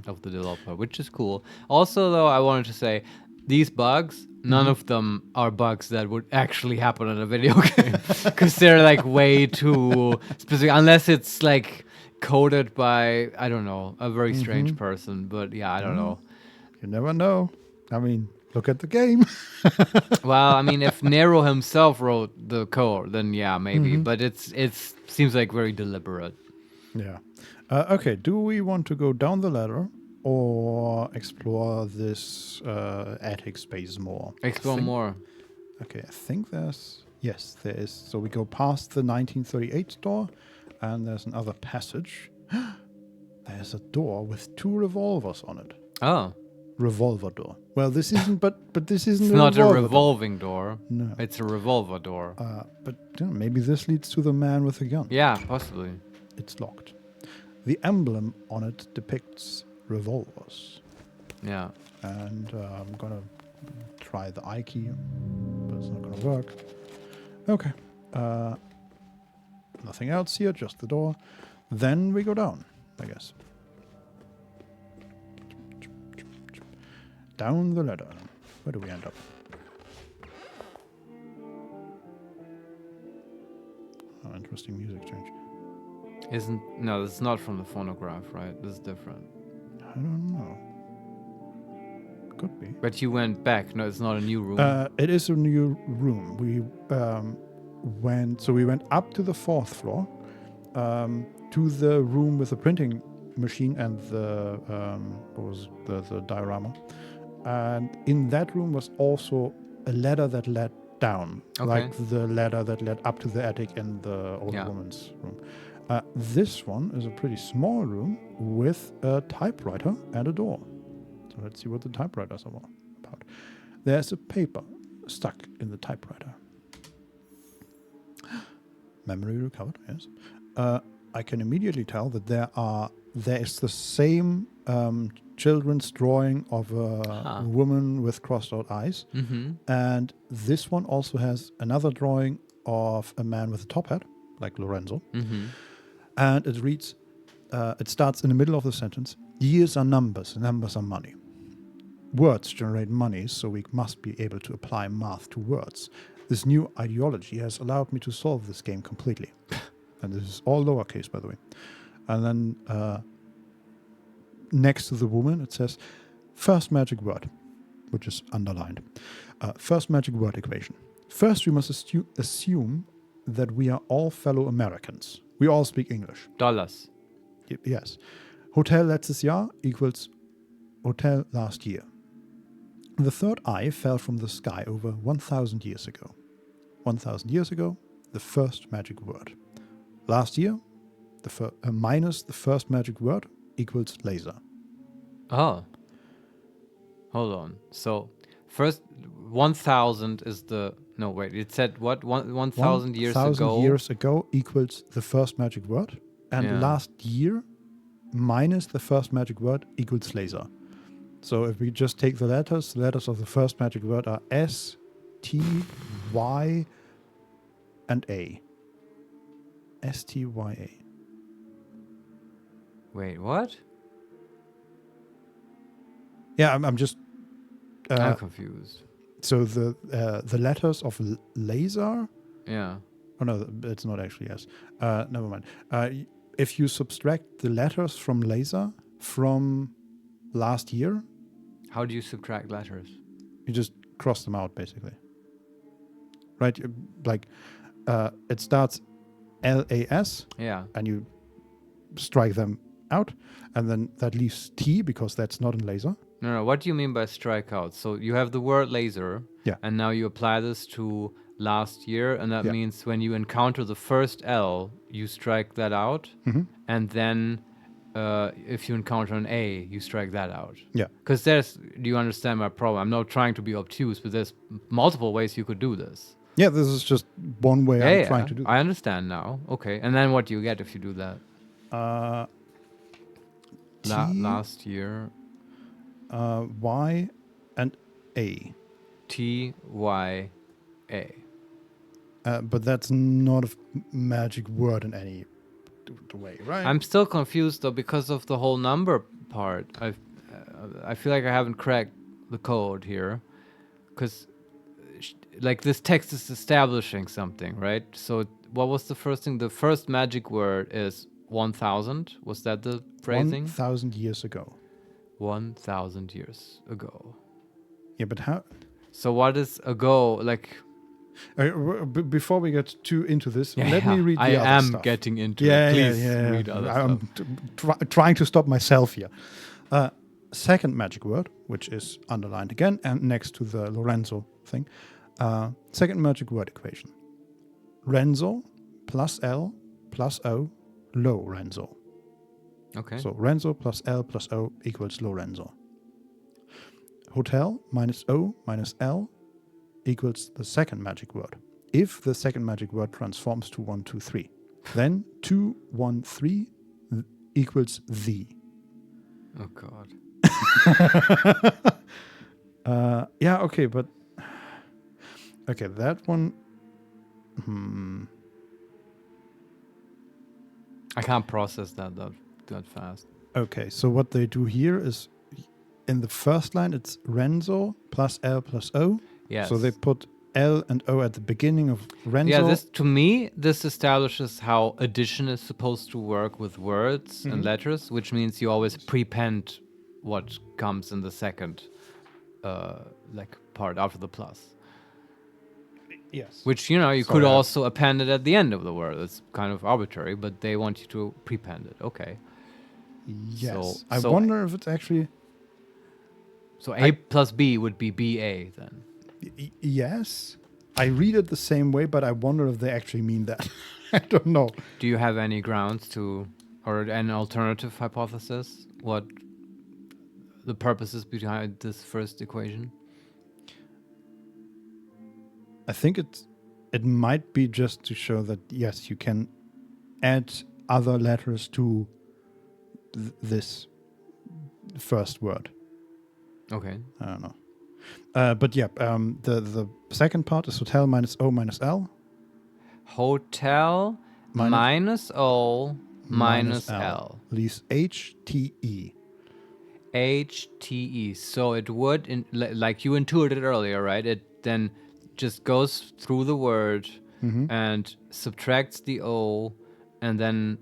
Speaker 1: of the developer, which is cool. Also, though, I wanted to say these bugs, none of them are bugs that would actually happen in a video game because they're way too specific, unless it's coded by, I don't know, a very strange person. But yeah, I don't know.
Speaker 2: You never know. I mean, look at the game.
Speaker 1: Well, I mean, if Nero himself wrote the code, then yeah, maybe. But it seems very deliberate.
Speaker 2: Yeah. Okay, do we want to go down the ladder or explore this attic space more?
Speaker 1: Explore more.
Speaker 2: Okay, I think yes, there is. So we go past the 1938 door, and there's another passage. There's a door with 2 revolvers on it.
Speaker 1: Oh.
Speaker 2: revolver door. Well, this isn't, but this isn't
Speaker 1: It's
Speaker 2: a
Speaker 1: not a
Speaker 2: revolver door.
Speaker 1: revolving door.
Speaker 2: No.
Speaker 1: It's a revolver door.
Speaker 2: But maybe this leads to the man with the gun.
Speaker 1: Yeah, possibly.
Speaker 2: It's locked. The emblem on it depicts revolvers.
Speaker 1: Yeah.
Speaker 2: And I'm gonna try the I key, but it's not gonna work. Okay. Nothing else here, just the door. Then we go down, I guess. Down the ladder. Where do we end up? Oh, interesting music change.
Speaker 1: No, this is not from the phonograph, right? This is different.
Speaker 2: I don't know. Could be.
Speaker 1: But you went back. No, it's not a new room.
Speaker 2: It is a new room. We went up to the 4th floor, to the room with the printing machine and the the diorama. And in that room was also a ladder that led down, like the ladder that led up to the attic in the old woman's room. This one is a pretty small room with a typewriter and a door. So let's see what the typewriters are about. There's a paper stuck in the typewriter. Memory recovered, yes. I can immediately tell that there is the same children's drawing of a woman with crossed out eyes.
Speaker 1: Mm-hmm.
Speaker 2: And this one also has another drawing of a man with a top hat, like Lorenzo.
Speaker 1: Mm-hmm.
Speaker 2: And it reads, it starts in the middle of the sentence, years are numbers, numbers are money. Words generate money, so we must be able to apply math to words. This new ideology has allowed me to solve this game completely. And this is all lowercase, by the way. And then next to the woman, it says, first magic word, which is underlined. First magic word equation. First, we must assume that we are all fellow Americans. We all speak English.
Speaker 1: Dollars.
Speaker 2: Yes. Hotel letztes Jahr equals hotel last year. The third eye fell from the sky over 1,000 years ago. 1,000 years ago, the first magic word. Last year, minus the first magic word equals laser.
Speaker 1: Oh. Hold on. So, first 1,000 is the... No, wait. It said what? 1,000 years ago?
Speaker 2: 1,000 years ago equals the first magic word. And last year, minus the first magic word equals laser. So if we just take the letters of the first magic word are S, T, Y, and A. S, T, Y, A.
Speaker 1: Wait, what?
Speaker 2: Yeah, I'm just...
Speaker 1: I'm confused.
Speaker 2: So the letters of laser...
Speaker 1: Yeah.
Speaker 2: Oh, no, it's not actually S. Never mind. If you subtract the letters from laser from last year...
Speaker 1: How do you subtract letters?
Speaker 2: You just cross them out, basically. Right? Like, it starts LAS.
Speaker 1: Yeah.
Speaker 2: And you strike them out. And then that leaves T, because that's not in laser.
Speaker 1: No. What do you mean by strike out? So you have the word laser.
Speaker 2: Yeah.
Speaker 1: And now you apply this to last year. And that means when you encounter the first L, you strike that out.
Speaker 2: Mm-hmm.
Speaker 1: And then... if you encounter an A, you strike that out.
Speaker 2: Yeah.
Speaker 1: Because do you understand my problem? I'm not trying to be obtuse, but there's multiple ways you could do this.
Speaker 2: Yeah, this is just one way I'm trying to do
Speaker 1: I understand now. Okay. And then what do you get if you do that? Last year.
Speaker 2: Y and A.
Speaker 1: T, Y, A.
Speaker 2: But that's not a magic word in any way, right?
Speaker 1: I'm still confused though because of the whole number part. I feel like I haven't cracked the code here, because like this text is establishing something, right? So what was the first thing? The first magic word is 1,000. Was that the phrasing?
Speaker 2: 1,000 years ago.
Speaker 1: 1,000 years ago.
Speaker 2: Yeah, but how?
Speaker 1: So what is ago like?
Speaker 2: Before we get too into this, let me read the other
Speaker 1: I am
Speaker 2: stuff.
Speaker 1: getting into it. Please read other
Speaker 2: I'm
Speaker 1: stuff.
Speaker 2: trying to stop myself here. Second magic word, which is underlined again and next to the Lorenzo thing. Second magic word equation. Renzo plus L plus O, Lorenzo.
Speaker 1: Okay.
Speaker 2: So Renzo plus L plus O equals Lorenzo. hotel minus O minus L equals the second magic word. If the second magic word transforms to 1, 2, 3, then 2, 1, 3 equals the.
Speaker 1: Oh God.
Speaker 2: Yeah, okay, but okay, that one.
Speaker 1: I can't process that fast.
Speaker 2: Okay, so what they do here is in the first line it's Renzo plus L plus O.
Speaker 1: Yes.
Speaker 2: So they put L and O at the beginning of Renzo.
Speaker 1: Yeah, this establishes how addition is supposed to work with words and letters, which means you always prepend what comes in the second part after the plus.
Speaker 2: Yes.
Speaker 1: Which, you could also append it at the end of the word. It's kind of arbitrary, but they want you to prepend it. Okay.
Speaker 2: Yes.
Speaker 1: So
Speaker 2: I wonder if it's actually...
Speaker 1: So A plus B would be BA then.
Speaker 2: Yes. I read it the same way, but I wonder if they actually mean that. I don't know.
Speaker 1: Do you have any grounds or an alternative hypothesis? What the purpose is behind this first equation?
Speaker 2: I think it might be just to show that, yes, you can add other letters to this first word.
Speaker 1: Okay.
Speaker 2: I don't know. But yeah, the second part is hotel minus O minus L.
Speaker 1: Hotel minus O minus L.
Speaker 2: Leaves HTE.
Speaker 1: HTE. So it would, like you intuited earlier, right? It then just goes through the word and subtracts the O, and then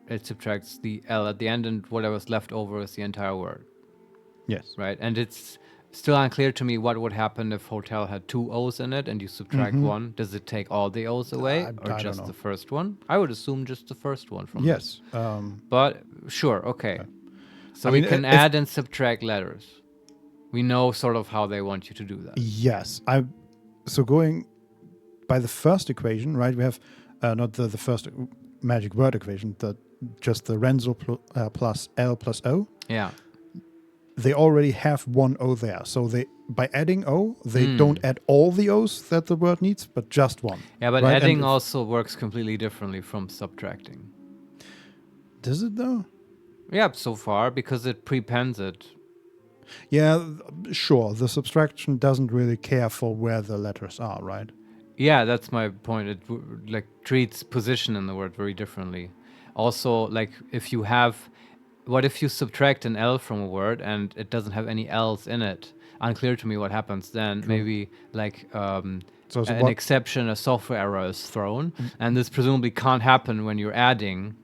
Speaker 1: it subtracts the L at the end, and whatever's left over is the entire word.
Speaker 2: Yes.
Speaker 1: Right? And it's still unclear to me what would happen if hotel had 2 O's in it and you subtract one. Does it take all the O's away or
Speaker 2: I
Speaker 1: just
Speaker 2: don't know.
Speaker 1: the first one? I would assume just the first one from
Speaker 2: Yes.
Speaker 1: But sure, okay. So
Speaker 2: I
Speaker 1: we
Speaker 2: mean,
Speaker 1: can add and subtract letters. We know sort of how they want you to do that.
Speaker 2: Yes. So going by the first equation, right? We have not the first magic word equation, just the Renzo plus L plus O.
Speaker 1: Yeah.
Speaker 2: They already have one O there. So by adding O, they don't add all the O's that the word needs, but just one.
Speaker 1: Yeah, but
Speaker 2: right?
Speaker 1: adding also works completely differently from subtracting.
Speaker 2: Does it though?
Speaker 1: Yeah, so far, because it prepends it.
Speaker 2: Yeah, sure. The subtraction doesn't really care for where the letters are, right?
Speaker 1: Yeah, that's my point. It treats position in the word very differently. Also, what if you subtract an L from a word and it doesn't have any L's in it? Unclear to me what happens then.
Speaker 2: True.
Speaker 1: Maybe an
Speaker 2: what?
Speaker 1: exception, a software error is thrown, and this presumably can't happen when you're adding,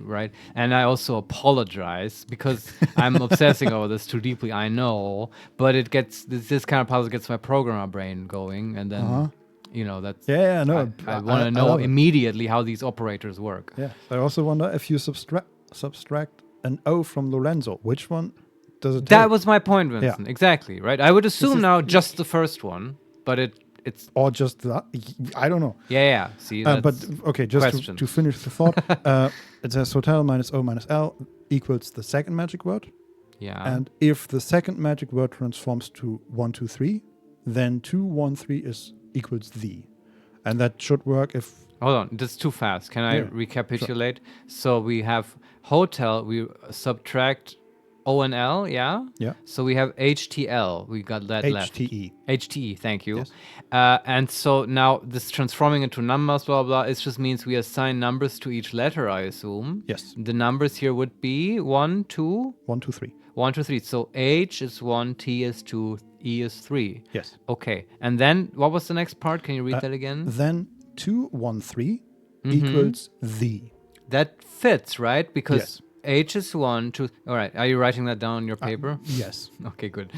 Speaker 1: right? And I also apologize because I'm obsessing over this too deeply. I know, but it gets this kind of puzzle gets my programmer brain going, and then that's
Speaker 2: no.
Speaker 1: I want to know immediately how these operators work.
Speaker 2: Yeah, I also wonder if you subtract an O from Lorenzo, which one does it take?
Speaker 1: That was my point, Vincent.
Speaker 2: Yeah.
Speaker 1: Exactly, right? I would assume now just the first one, but it's...
Speaker 2: Or just that? I don't know.
Speaker 1: Yeah. See,
Speaker 2: but okay, just to finish the thought, it says hotel minus O minus L equals the second magic word.
Speaker 1: Yeah.
Speaker 2: And if the second magic word transforms to 1, 2, 3, then 2, 1, 3 equals the. And that should work if...
Speaker 1: Hold on, that's too fast. Can I recapitulate? Sure. So we have hotel, we subtract O and L, yeah?
Speaker 2: Yeah.
Speaker 1: So we have HTL, we got that left. HTE, thank you.
Speaker 2: Yes.
Speaker 1: And so now this transforming into numbers, blah, blah, it just means we assign numbers to each letter, I assume.
Speaker 2: Yes.
Speaker 1: The numbers here would be 1, 2?
Speaker 2: 1, 2, 3.
Speaker 1: 1, 2, 3. So H is 1, T is 2, E is 3.
Speaker 2: Yes.
Speaker 1: Okay. And then what was the next part? Can you read that again?
Speaker 2: Then 2, 1, 3 equals the.
Speaker 1: That fits, right? Because H is 1, 2. All right. Are you writing that down on your paper?
Speaker 2: Yes.
Speaker 1: Okay, good.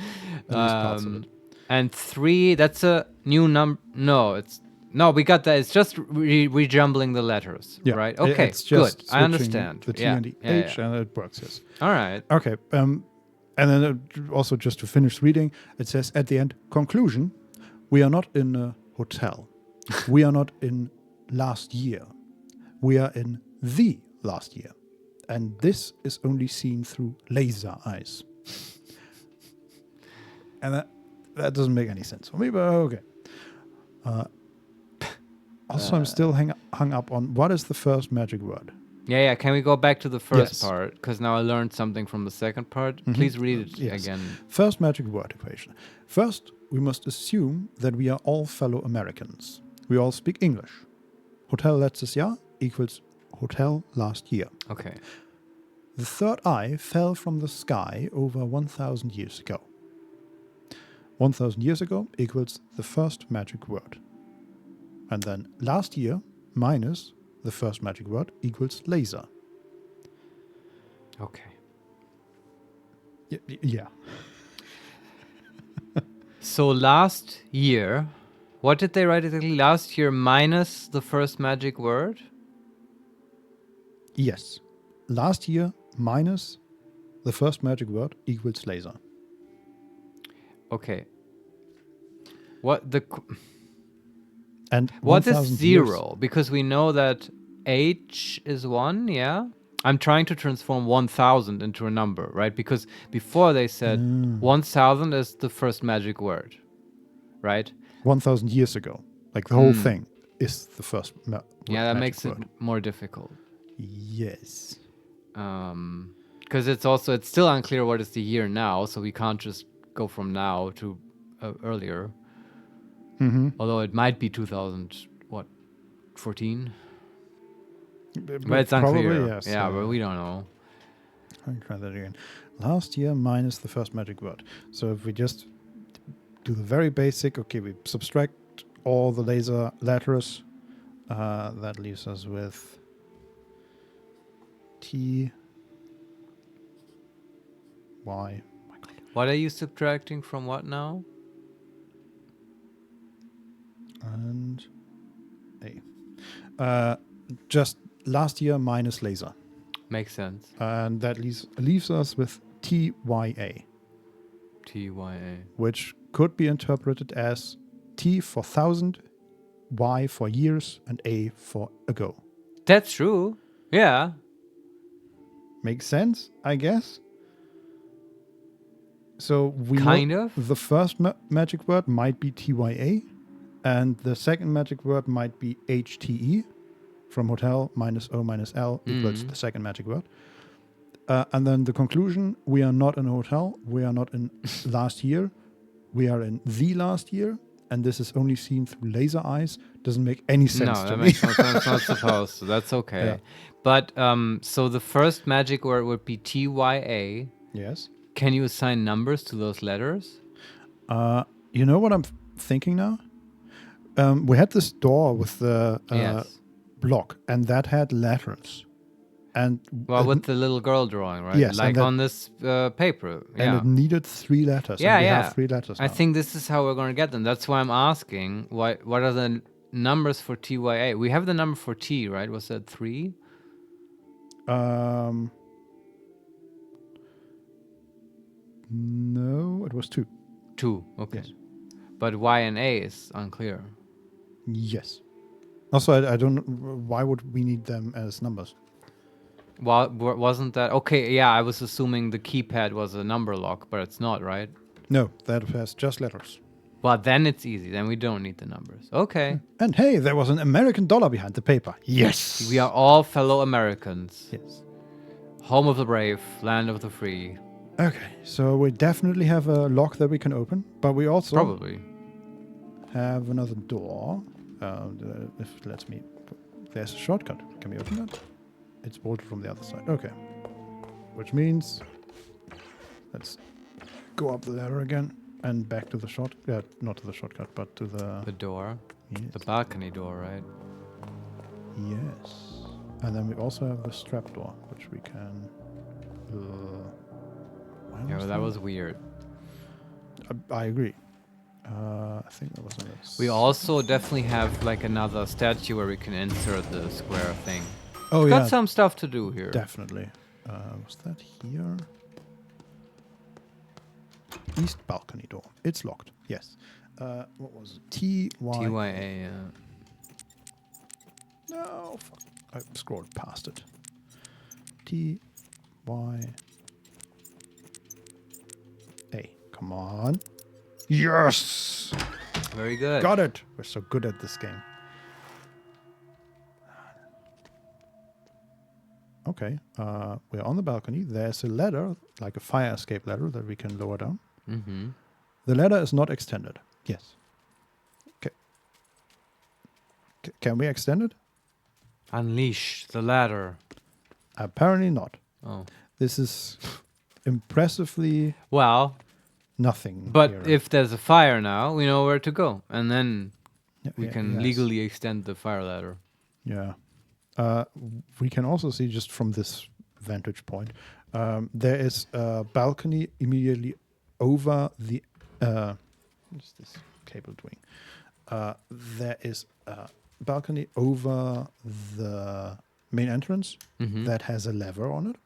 Speaker 2: At least parts of it.
Speaker 1: And 3, that's a new number. No, we got that. It's just rejumbling the letters, right? Okay,
Speaker 2: it's just
Speaker 1: good. I understand.
Speaker 2: The T and the H, and it works, yes.
Speaker 1: All right.
Speaker 2: Okay. And then also just to finish reading, it says at the end, conclusion, we are not in a hotel. We are not in last year. We are in the last year. And this is only seen through laser eyes. And that doesn't make any sense for me, but okay. Also, I'm still hung up on what is the first magic word?
Speaker 1: Yeah. Can we go back to the first
Speaker 2: Yes.
Speaker 1: part? Because now I learned something from the second part. Please read it again.
Speaker 2: First magic word equation. First, we must assume that we are all fellow Americans. We all speak English. Hotel letztes Jahr equals hotel last year.
Speaker 1: Okay.
Speaker 2: The third eye fell from the sky over 1,000 years ago. 1,000 years ago equals the first magic word. And then last year minus the first magic word equals laser.
Speaker 1: Okay.
Speaker 2: Yeah.
Speaker 1: So last year, what did they write exactly? Last year minus the first magic word?
Speaker 2: Yes. Last year minus the first magic word equals laser.
Speaker 1: Okay. What
Speaker 2: And
Speaker 1: what is
Speaker 2: 1,000
Speaker 1: 0? Because we know that H is 1, yeah? I'm trying to transform 1,000 into a number, right? Because before they said 1,000 is the first magic word, right?
Speaker 2: 1,000 years ago. Like the whole thing is the first
Speaker 1: Yeah, that
Speaker 2: magic
Speaker 1: makes
Speaker 2: word.
Speaker 1: it more difficult.
Speaker 2: Yes.
Speaker 1: Because it's still unclear what is the year now, so we can't just go from now to earlier. Although it might be 2014. But it's unclear.
Speaker 2: Probably, yes.
Speaker 1: Yeah, but we don't know.
Speaker 2: Let me try that again. Last year minus the first magic word. So if we just do the very basic, okay, we subtract all the laser letters. That leaves us with T, Y. Oh my God.
Speaker 1: What are you subtracting from what now?
Speaker 2: And A. Just last year minus laser.
Speaker 1: Makes sense.
Speaker 2: And that leaves us with TYA.
Speaker 1: TYA.
Speaker 2: Which could be interpreted as T for 1,000, Y for years, and A for ago.
Speaker 1: That's true. Yeah.
Speaker 2: Makes sense, I guess. So we
Speaker 1: Kind
Speaker 2: know
Speaker 1: of.
Speaker 2: the first magic word might be TYA, and the second magic word might be HTE, from hotel minus O minus L equals the second magic word. And then the conclusion, we are not in a hotel, we are not in last year, we are in the last year, and this is only seen through laser eyes. Doesn't make any sense to me.
Speaker 1: No, that makes no sense. Not supposed to. That's okay.
Speaker 2: Yeah.
Speaker 1: But so the first magic word would be TYA.
Speaker 2: Yes.
Speaker 1: Can you assign numbers to those letters?
Speaker 2: You know what I'm thinking now? We had this door with the
Speaker 1: Yes.
Speaker 2: block, and that had letters. And
Speaker 1: Well, with the little girl drawing, right?
Speaker 2: Yes,
Speaker 1: Like
Speaker 2: and
Speaker 1: on this paper.
Speaker 2: and
Speaker 1: Yeah.
Speaker 2: it needed 3 letters.
Speaker 1: Yeah,
Speaker 2: and we
Speaker 1: yeah.
Speaker 2: have 3 letters now.
Speaker 1: I think this is how we're going to get them. That's why I'm asking, what are the numbers for TYA? We have the number for T, right? Was that 3?
Speaker 2: No, it was 2.
Speaker 1: 2, okay.
Speaker 2: Yes.
Speaker 1: But Y and A is unclear.
Speaker 2: Yes. Also, I don't know, why would we need them as numbers?
Speaker 1: Well, wasn't that... Okay, yeah, I was assuming the keypad was a number lock, but it's not, right?
Speaker 2: No, that has just letters.
Speaker 1: Well, then it's easy. Then we don't need the numbers. Okay.
Speaker 2: And hey, there was an American dollar behind the paper. Yes.
Speaker 1: We are all fellow Americans.
Speaker 2: Yes.
Speaker 1: Home of the brave, land of the free.
Speaker 2: Okay, so we definitely have a lock that we can open, but we also
Speaker 1: Probably.
Speaker 2: have another door. If it lets me... There's a shortcut. Can we open that? It's bolted from the other side. Okay. Which means... Let's go up the ladder again and back to the not to the shortcut, but to the...
Speaker 1: The door.
Speaker 2: Yes.
Speaker 1: The balcony door, right?
Speaker 2: Yes. And then we also have the strap door, which we can...
Speaker 1: Yeah, well, that was weird.
Speaker 2: I agree. I think that was on this.
Speaker 1: We also definitely have like another statue where we can insert the square thing.
Speaker 2: Oh,
Speaker 1: We've
Speaker 2: yeah.
Speaker 1: got some stuff to do here.
Speaker 2: Definitely. Was that here? East balcony door. It's locked. Yes. What was it?
Speaker 1: TYA, yeah.
Speaker 2: No, fuck. I scrolled past it. TYA. Come on. Yes!
Speaker 1: Very good.
Speaker 2: Got it! We're so good at this game. Okay, we're on the balcony. There's a ladder, like a fire escape ladder that we can lower down.
Speaker 1: Mm-hmm.
Speaker 2: The ladder is not extended. Yes. Okay. Can we extend it?
Speaker 1: Unleash the ladder.
Speaker 2: Apparently not.
Speaker 1: Oh.
Speaker 2: This is impressively
Speaker 1: Well,
Speaker 2: nothing.
Speaker 1: but
Speaker 2: here.
Speaker 1: if there's a fire now, we know where to go. And then we can
Speaker 2: yes.
Speaker 1: legally extend the fire ladder.
Speaker 2: Yeah. We can also see just from this vantage point, there is a balcony immediately over the. What's this cable doing? There is a balcony over the main entrance
Speaker 1: Mm-hmm.
Speaker 2: that has a lever on it.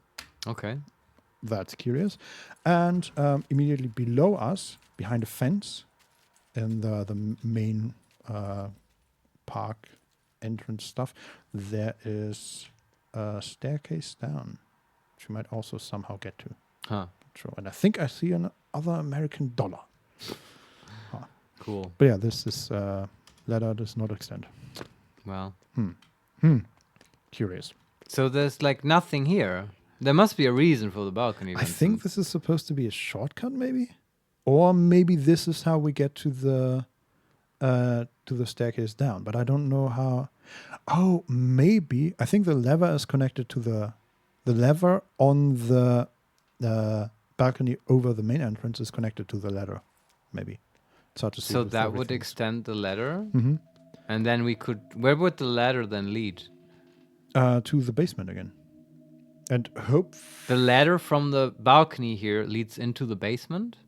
Speaker 1: Okay.
Speaker 2: That's curious. And immediately below us, behind a fence, in the main park entrance stuff, there is a staircase down, which we might also somehow get to.
Speaker 1: Huh.
Speaker 2: True. And I think I see another American dollar.
Speaker 1: Cool.
Speaker 2: But yeah, this ladder does not extend.
Speaker 1: Well.
Speaker 2: Curious.
Speaker 1: So there's like nothing here. There must be a reason for the balcony.
Speaker 2: I
Speaker 1: Vincent.
Speaker 2: think this is supposed to be a shortcut, maybe, or maybe this is how we get to the staircase down. But I don't know how. Oh, maybe I think the lever is connected to the lever on the balcony over the main entrance is connected to the ladder. Maybe it's hard to see.
Speaker 1: So that would extend the ladder,
Speaker 2: Mm-hmm.
Speaker 1: and then we could. Where would the ladder then lead?
Speaker 2: To the basement again, and hope.
Speaker 1: The ladder from the balcony here leads into the basement.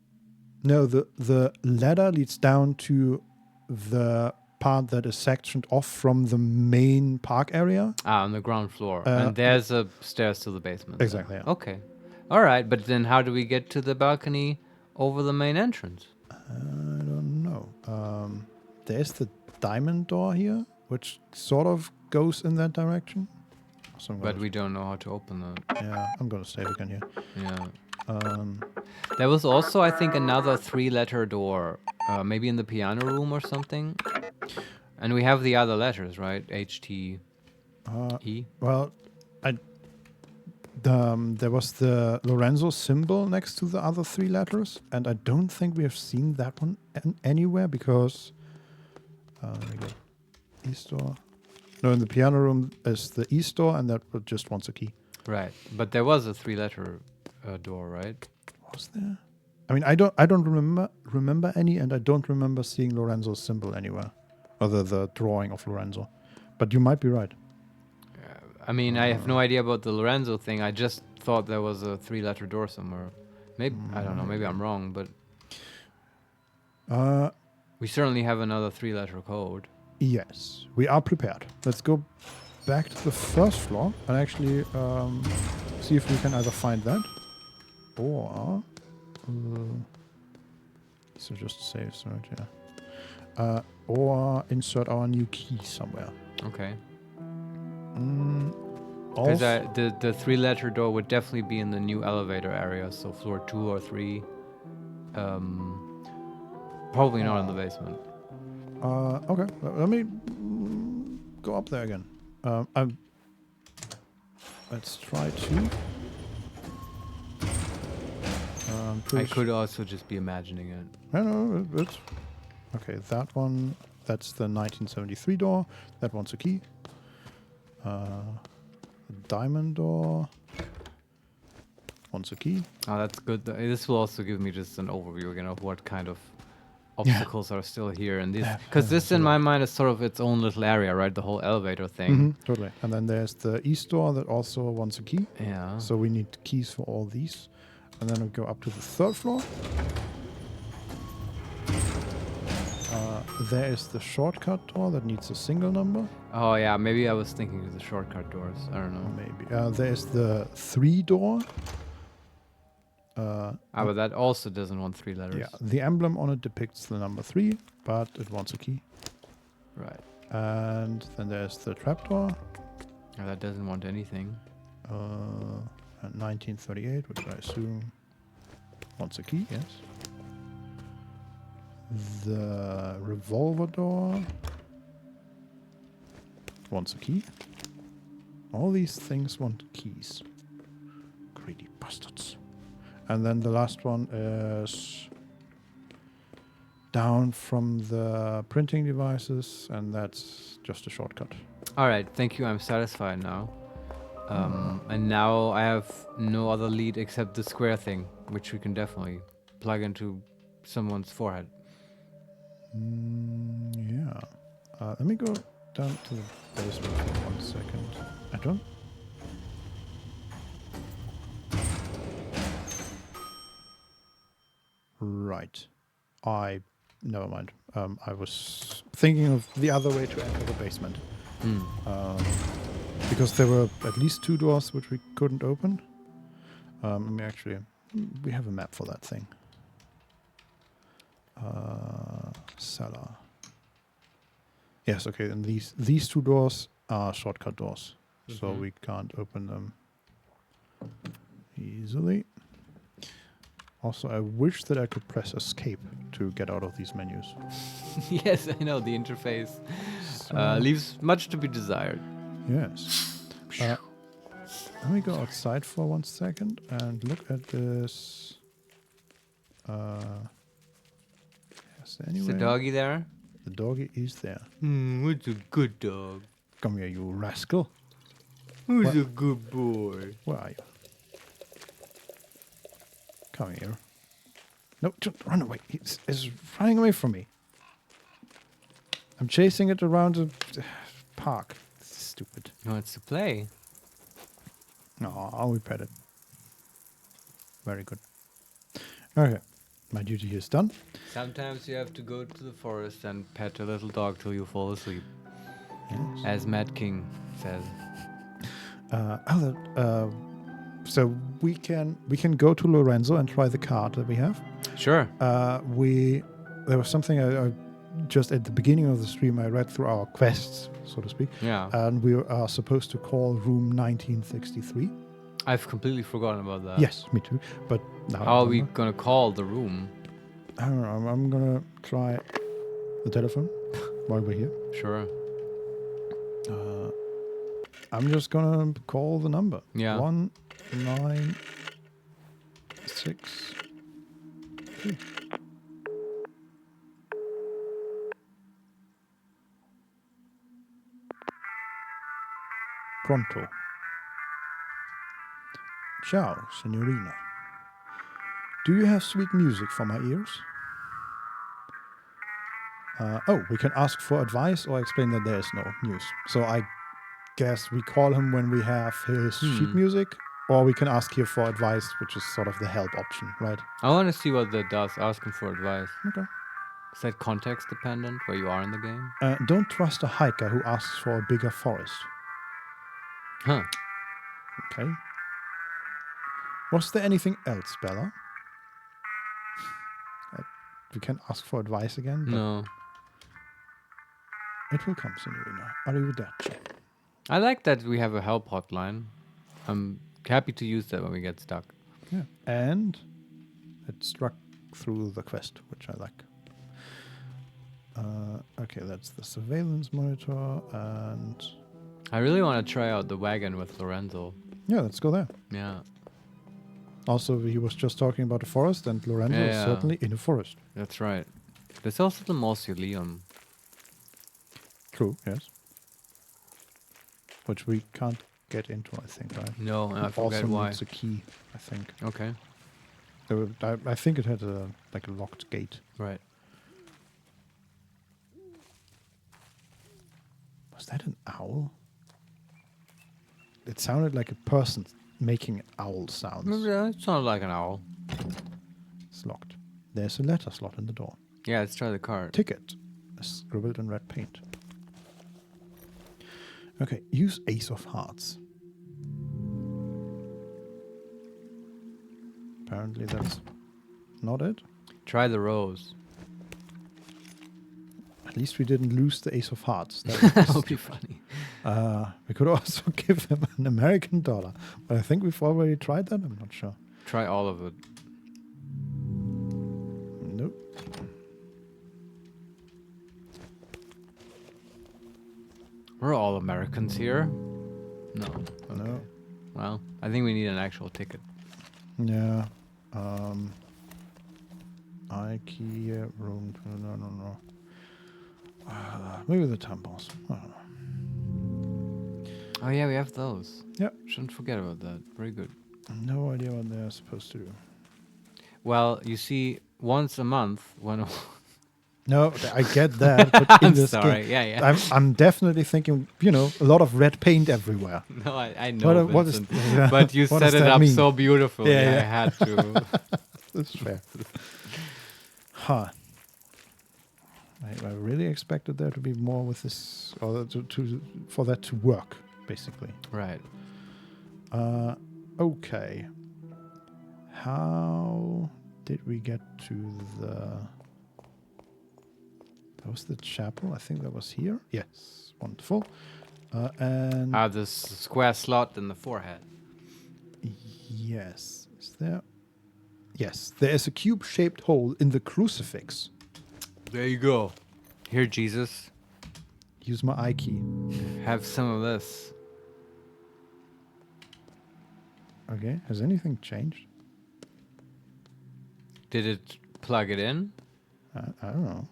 Speaker 2: No, the ladder leads down to the part that is sectioned off from the main park area.
Speaker 1: On the ground floor, and there's a stairs to the basement.
Speaker 2: Exactly. Yeah.
Speaker 1: Okay. All right, but then how do we get to the balcony over the main entrance?
Speaker 2: I don't know. There's the diamond door here, which sort of goes in that direction. So
Speaker 1: But we don't know how to open that.
Speaker 2: Yeah, I'm gonna save again here.
Speaker 1: Yeah. There was also, I think, another 3-letter door, maybe in the piano room or something. And we have the other letters, right? H, T, E.
Speaker 2: Well, there was the Lorenzo symbol next to the other 3 letters, and I don't think we have seen that one anywhere because. There we go. East door. No, in the piano room is the East door, and that just wants a key.
Speaker 1: Right, but there was a 3-letter door, right?
Speaker 2: Was there? I mean, I don't remember any, and I don't remember seeing Lorenzo's symbol anywhere, or the drawing of Lorenzo. But you might be right.
Speaker 1: I mean, I have no idea about the Lorenzo thing. I just thought there was a 3-letter door somewhere. Maybe I don't know. Maybe I'm wrong, but we certainly have another 3-letter code.
Speaker 2: Yes, we are prepared. Let's go back to the first floor and actually see if we can either find that or so just save search, yeah. Or insert our new key somewhere.
Speaker 1: Okay.
Speaker 2: Also,
Speaker 1: Because the 3-letter door would definitely be in the new elevator area, so floor 2 or 3. Probably not in the basement.
Speaker 2: okay, let me go up there again. Let's try to.
Speaker 1: I could also just be imagining it.
Speaker 2: No, it's okay. That one, that's the 1973 door. That one's a key. The diamond door. One's a key.
Speaker 1: Oh, that's good. This will also give me just an overview again of what kind of obstacles are still here, and this because this in my mind is sort of its own little area, right? The whole elevator thing.
Speaker 2: Totally. And then there's the east door that also wants a key.
Speaker 1: Yeah.
Speaker 2: So we need keys for all these. And then we go up to the 3rd floor. There is the shortcut door that needs a single number.
Speaker 1: Oh yeah, maybe I was thinking of the shortcut doors. I don't know.
Speaker 2: Maybe. There's the 3 door.
Speaker 1: But that also doesn't want 3 letters.
Speaker 2: Yeah, the emblem on it depicts the number 3, but it wants a key.
Speaker 1: Right.
Speaker 2: And then there's the trapdoor.
Speaker 1: Oh, that doesn't want anything.
Speaker 2: 1938, which I assume wants a key, yes. The revolver door wants a key. All these things want keys. Greedy bastards. And then the last one is down from the printing devices, and that's just a shortcut.
Speaker 1: All right, thank you. I'm satisfied now. And now I have no other lead except the square thing, which we can definitely plug into someone's forehead.
Speaker 2: Yeah. Let me go down to the basement for 1 second. I don't. Right. Never mind. I was thinking of the other way to enter the basement. Because there were at least 2 doors which we couldn't open. We have a map for that thing. Cellar. Yes, okay, and these 2 doors are shortcut doors. So we can't open them easily. Also, I wish that I could press escape to get out of these menus.
Speaker 1: Yes, I know, the interface leaves much to be desired.
Speaker 2: Yes. Let me go outside for 1 second and look at this. Is there any
Speaker 1: Is the
Speaker 2: way?
Speaker 1: doggy there?
Speaker 2: The doggy is there.
Speaker 1: Who's a good dog?
Speaker 2: Come here, you rascal.
Speaker 1: Who's
Speaker 2: What?
Speaker 1: a good boy?
Speaker 2: Where are you? Come here. No, don't run away. It's running away from me. I'm chasing it around the park. This is stupid.
Speaker 1: He wants to play.
Speaker 2: Oh, we pet it. Very good. Okay. My duty here is done.
Speaker 1: Sometimes you have to go to the forest and pet a little dog till you fall asleep.
Speaker 2: Yes.
Speaker 1: As Matt King says.
Speaker 2: So we can go to Lorenzo and try the card that we have.
Speaker 1: Sure.
Speaker 2: There was something I just at the beginning of the stream I read through our quests, so to speak.
Speaker 1: Yeah.
Speaker 2: And we are supposed to call room 1963.
Speaker 1: I've completely forgotten about that.
Speaker 2: Yes, me too. But now
Speaker 1: How are we gonna call the room?
Speaker 2: I don't know. I'm gonna try the telephone while we're here.
Speaker 1: Sure.
Speaker 2: I'm just gonna call the number.
Speaker 1: Yeah.
Speaker 2: 196. Pronto. Ciao, signorina. Do you have sweet music for my ears? We can ask for advice or explain that there is no news. So I guess we call him when we have his sheet music, or we can ask here for advice, which is sort of the help option, right?
Speaker 1: I want to see what that does. Asking for advice.
Speaker 2: Okay.
Speaker 1: Is that context dependent where you are in the game?
Speaker 2: Don't trust a hiker who asks for a bigger forest.
Speaker 1: Huh.
Speaker 2: Okay. Was there anything else, Bella? We can ask for advice again. But
Speaker 1: No.
Speaker 2: it will come, signorina. Arrivederci.
Speaker 1: I like that we have a help hotline. I'm happy to use that when we get stuck.
Speaker 2: Yeah. And it struck through the quest, which I like. Okay, that's the surveillance monitor, and
Speaker 1: I really want to try out the wagon with Lorenzo.
Speaker 2: yeah, let's go there.
Speaker 1: Yeah.
Speaker 2: Also, he was just talking about the forest, and Lorenzo is
Speaker 1: Yeah.
Speaker 2: certainly in a forest.
Speaker 1: That's right. There's also the mausoleum.
Speaker 2: True, yes. Which we can't get into, I think, right?
Speaker 1: No, and I forget
Speaker 2: Also
Speaker 1: why.
Speaker 2: needs a key, I think.
Speaker 1: Okay.
Speaker 2: I think it had a locked gate.
Speaker 1: Right.
Speaker 2: Was that an owl? It sounded like a person making owl sounds.
Speaker 1: Yeah, it sounded like an owl.
Speaker 2: It's locked. There's a letter slot in the door.
Speaker 1: Yeah, let's try the card.
Speaker 2: Ticket, scribbled in red paint. Okay, use Ace of Hearts. Apparently that's not it.
Speaker 1: Try the rose.
Speaker 2: At least we didn't lose the Ace of Hearts.
Speaker 1: That would be funny.
Speaker 2: We could also give him an American dollar. But I think we've already tried that. I'm not sure.
Speaker 1: Try all of it.
Speaker 2: Nope.
Speaker 1: We're all Americans here. No.
Speaker 2: No.
Speaker 1: Well, I think we need an actual ticket.
Speaker 2: Yeah. IKEA room. No. Maybe the tampons. I don't know.
Speaker 1: Oh yeah, we have those.
Speaker 2: Yeah.
Speaker 1: Shouldn't forget about that. Very good.
Speaker 2: No idea what they're supposed to do.
Speaker 1: Well, you see, once a month when.
Speaker 2: No, I get that. But in
Speaker 1: I'm
Speaker 2: this
Speaker 1: sorry.
Speaker 2: game,
Speaker 1: Yeah.
Speaker 2: I'm definitely thinking, a lot of red paint everywhere.
Speaker 1: No, I know.
Speaker 2: What is,
Speaker 1: but you
Speaker 2: what
Speaker 1: set
Speaker 2: does
Speaker 1: it
Speaker 2: that
Speaker 1: up
Speaker 2: mean?
Speaker 1: so beautifully.
Speaker 2: Yeah.
Speaker 1: I had to.
Speaker 2: That's fair. Huh. I really expected there to be more with this, or for that to work, basically.
Speaker 1: Right.
Speaker 2: Okay. How did we get to that was the chapel? I think that was here. Yes. Wonderful. And
Speaker 1: This square slot in the forehead.
Speaker 2: yes. Is there? Yes. There is a cube-shaped hole in the crucifix.
Speaker 1: There you go. Here, Jesus.
Speaker 2: Use my I key.
Speaker 1: Have some of this.
Speaker 2: Okay. Has anything changed?
Speaker 1: Did it plug it in?
Speaker 2: I don't know.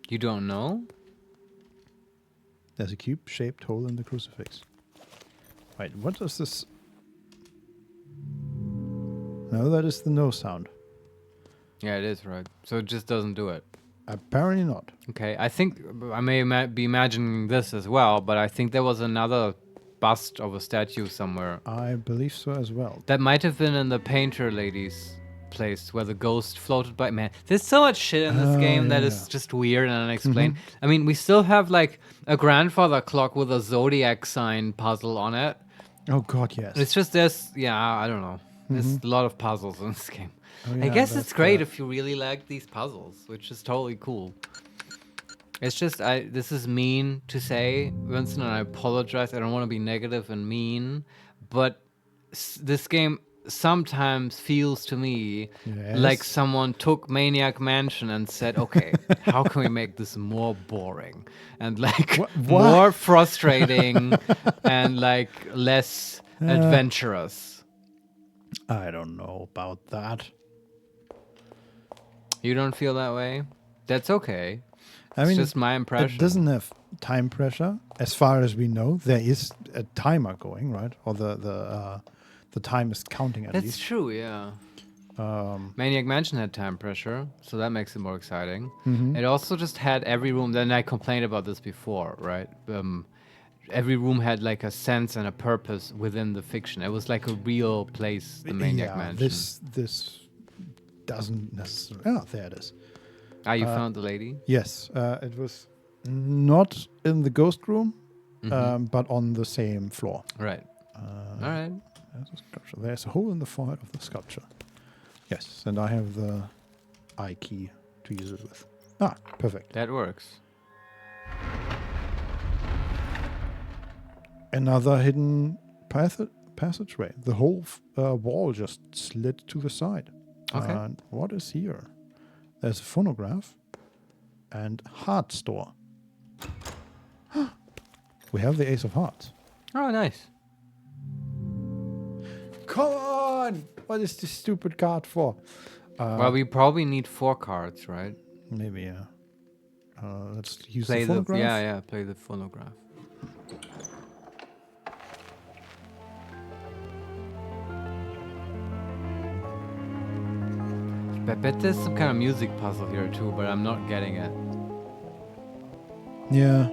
Speaker 1: You don't know?
Speaker 2: There's a cube-shaped hole in the crucifix. Wait, what does this? No, that is the no sound.
Speaker 1: Yeah, it is, right. So it just doesn't do it.
Speaker 2: Apparently not.
Speaker 1: Okay, I think I may be imagining this as well, but I think there was another bust of a statue somewhere.
Speaker 2: I believe so as well.
Speaker 1: That might have been in the painter lady's place where the ghost floated by. Man, there's so much shit in this game that is just weird and unexplained. I mean, we still have like a grandfather clock with a zodiac sign puzzle on it.
Speaker 2: Oh god, yes.
Speaker 1: It's just this, I don't know. There's a lot of puzzles in this game.
Speaker 2: Oh,
Speaker 1: I
Speaker 2: yeah,
Speaker 1: guess it's
Speaker 2: that's
Speaker 1: great if you really like these puzzles, which is totally cool. It's just, this is mean to say, Vincent, and I apologize. I don't want to be negative and mean, but this game sometimes feels to me like someone took Maniac Mansion and said, okay, how can we make this more boring and like more frustrating and like less adventurous?
Speaker 2: I don't know about that.
Speaker 1: You don't feel that way? That's okay.
Speaker 2: I
Speaker 1: It's
Speaker 2: mean,
Speaker 1: just my impression.
Speaker 2: It doesn't have time pressure, as far as we know. There is a timer going, right? Or the time is counting at
Speaker 1: That's
Speaker 2: least.
Speaker 1: true, yeah. Maniac Mansion had time pressure, so that makes it more exciting. It also just had every room. Then I complained about this before, right? Every room had like a sense and a purpose within the fiction. It was like a real place, the Maniac Mansion.
Speaker 2: This doesn't necessarily. Oh, there it is.
Speaker 1: You found the lady?
Speaker 2: Yes, it was not in the ghost room, but on the same floor.
Speaker 1: Right. All right.
Speaker 2: There's a sculpture. There's a hole in the forehead of the sculpture. Yes, and I have the I key to use it with. Perfect.
Speaker 1: That works.
Speaker 2: Another hidden passageway. The whole wall just slid to the side.
Speaker 1: Okay.
Speaker 2: And what is here? There's a phonograph and heart store. We have the Ace of Hearts.
Speaker 1: Oh, nice.
Speaker 2: Come on! What is this stupid card for?
Speaker 1: Well, we probably need 4 cards, right?
Speaker 2: Maybe, yeah. Let's use
Speaker 1: Play
Speaker 2: the phonograph.
Speaker 1: play the phonograph. I bet there's some kind of music puzzle here too, but I'm not getting it.
Speaker 2: Yeah.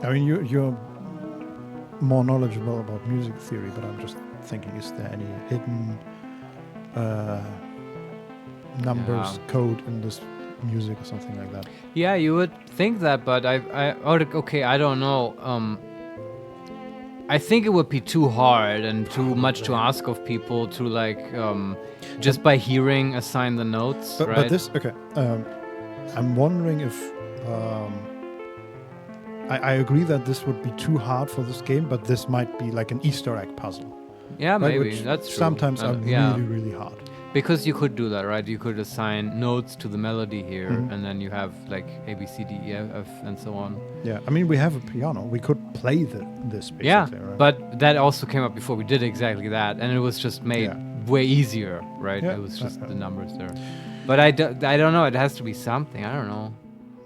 Speaker 2: I mean, you're more knowledgeable about music theory, but I'm just thinking, is there any hidden numbers, code in this music or something like that?
Speaker 1: Yeah, you would think that, but I don't know. I think it would be too hard and too much to ask of people to like just by hearing assign the notes, right?
Speaker 2: But this, okay. I'm wondering if I agree that this would be too hard for this game, but this might be like an Easter egg puzzle.
Speaker 1: Yeah,
Speaker 2: right?
Speaker 1: maybe
Speaker 2: Which
Speaker 1: that's true.
Speaker 2: sometimes are really, really hard.
Speaker 1: Because you could do that, right? You could assign notes to the melody here, and then you have like A, B, C, D, E, F, and so on.
Speaker 2: Yeah, I mean, we have a piano. We could play this basically,
Speaker 1: Yeah,
Speaker 2: right?
Speaker 1: but that also came up before. We did exactly that, and it was just made way easier, right?
Speaker 2: Yeah,
Speaker 1: It was just the numbers there. But I don't know. It has to be something. I don't know.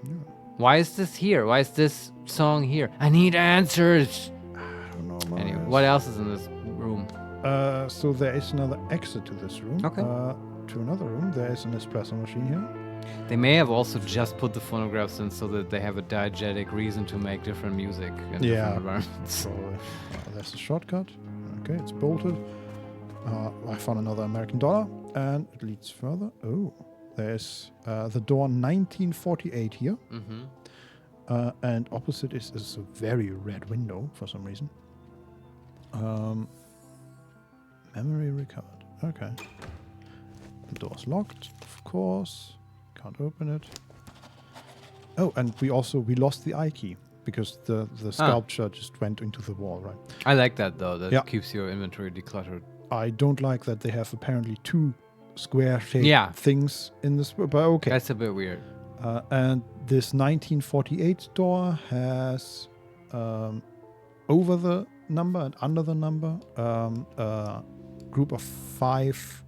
Speaker 2: Yeah.
Speaker 1: Why is this here? Why is this song here? I need answers.
Speaker 2: I don't know, Marius.
Speaker 1: Anyway, what else is in this room?
Speaker 2: So there is another exit to this room.
Speaker 1: Okay.
Speaker 2: To another room, there is an espresso machine here.
Speaker 1: They may have also just put the phonographs in so that they have a diegetic reason to make different music in different environments.
Speaker 2: Probably. There's a shortcut. Okay, it's bolted. I found another American dollar, and it leads further. Oh, there's the door 1948 here.
Speaker 1: Mm-hmm.
Speaker 2: And opposite is a very red window for some reason. Memory recovered. Okay. The door's locked, of course. Can't open it. Oh, and we lost the eye key because the sculpture just went into the wall, right?
Speaker 1: I like that though. That
Speaker 2: Yeah.
Speaker 1: keeps your inventory decluttered.
Speaker 2: I don't like that they have apparently two square-shaped things in this, but okay.
Speaker 1: That's a bit weird.
Speaker 2: And this 1948 door has over the number and under the number a group of 5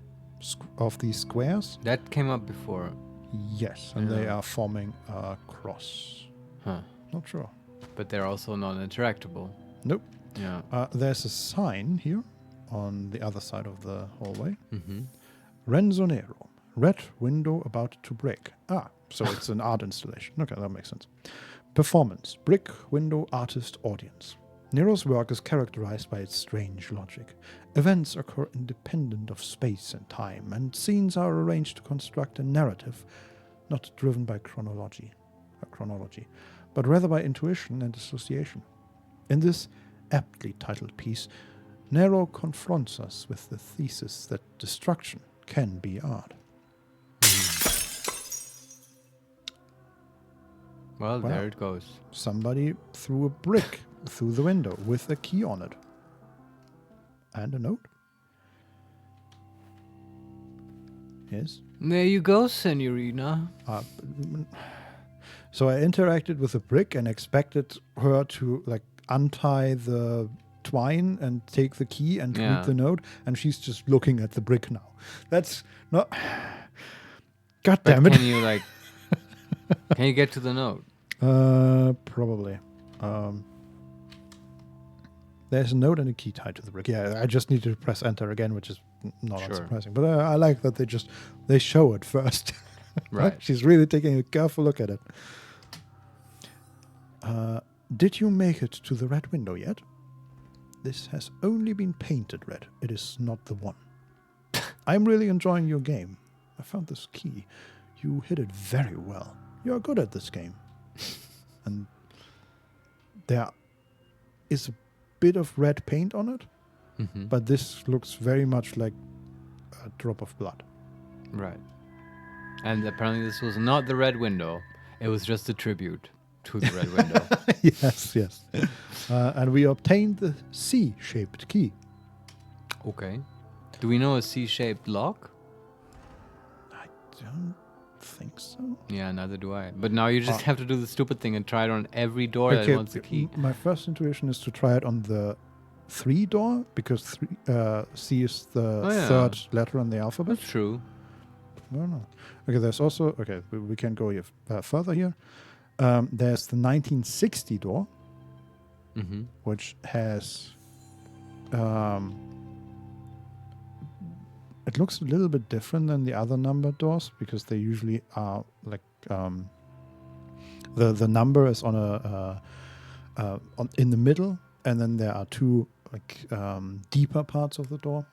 Speaker 2: of these squares.
Speaker 1: That came up before.
Speaker 2: Yes, and they are forming a cross.
Speaker 1: Huh.
Speaker 2: Not sure.
Speaker 1: But they're also non-interactable.
Speaker 2: Nope.
Speaker 1: Yeah.
Speaker 2: There's a sign here on the other side of the hallway.
Speaker 1: Mm-hmm.
Speaker 2: Renzo Nero, red window about to break. So it's an art installation. Okay, that makes sense. Performance, brick window artist audience. Nero's work is characterized by its strange logic. Events occur independent of space and time, and scenes are arranged to construct a narrative, not driven by chronology, but rather by intuition and association. In this aptly titled piece, Nero confronts us with the thesis that destruction can be art.
Speaker 1: Well, there it goes.
Speaker 2: Somebody threw a brick through the window with a key on it. And a note. Yes.
Speaker 1: There you go, Senorina.
Speaker 2: So I interacted with the brick and expected her to like untie the twine and take the key and read the note, and she's just looking at the brick now. That's not. God damn it!
Speaker 1: Can you like? Can you get to the note?
Speaker 2: Probably. There's a note and a key tied to the brick. Yeah, I just need to press enter again, which is not unsurprising. But I like that they show it first.
Speaker 1: Right.
Speaker 2: She's really taking a careful look at it. Did you make it to the red window yet? This has only been painted red. It is not the one. I'm really enjoying your game. I found this key. You hit it very well. You're good at this game. And there is a bit of red paint on it, but this looks very much like a drop of blood.
Speaker 1: Right. And apparently this was not the red window. It was just a tribute to the red window.
Speaker 2: Yes. And we obtained the C-shaped key.
Speaker 1: Okay. Do we know a C-shaped lock?
Speaker 2: I don't think so.
Speaker 1: Yeah, neither do I. But now you just have to do the stupid thing and try it on every door that wants a key.
Speaker 2: My first intuition is to try it on the 3 door, because C is the third letter in the alphabet.
Speaker 1: That's true.
Speaker 2: I don't know. Okay, there's also... Okay, we can go further here. There's the 1960 door, which has... it looks a little bit different than the other number doors, because they usually are like... the number is on in the middle, and then there are 2 like deeper parts of the door,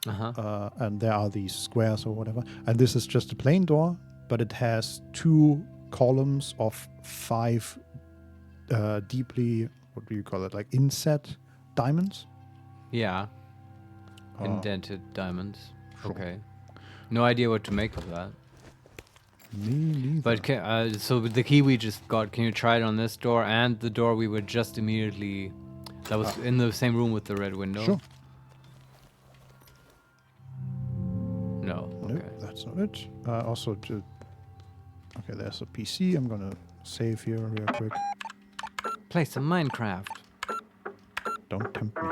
Speaker 2: and there are these squares or whatever. And this is just a plain door, but it has 2 columns of 5 deeply, what do you call it, like inset diamonds?
Speaker 1: Yeah. Indented diamonds. Sure. Okay. No idea what to make of that.
Speaker 2: Me neither.
Speaker 1: But so with the key we just got, can you try it on this door and the door we were just immediately... That was in the same room with the red window?
Speaker 2: Sure.
Speaker 1: No. Okay.
Speaker 2: Nope, that's not it. Also, okay, there's a PC. I'm gonna save here real quick.
Speaker 1: Play some Minecraft.
Speaker 2: Don't tempt me.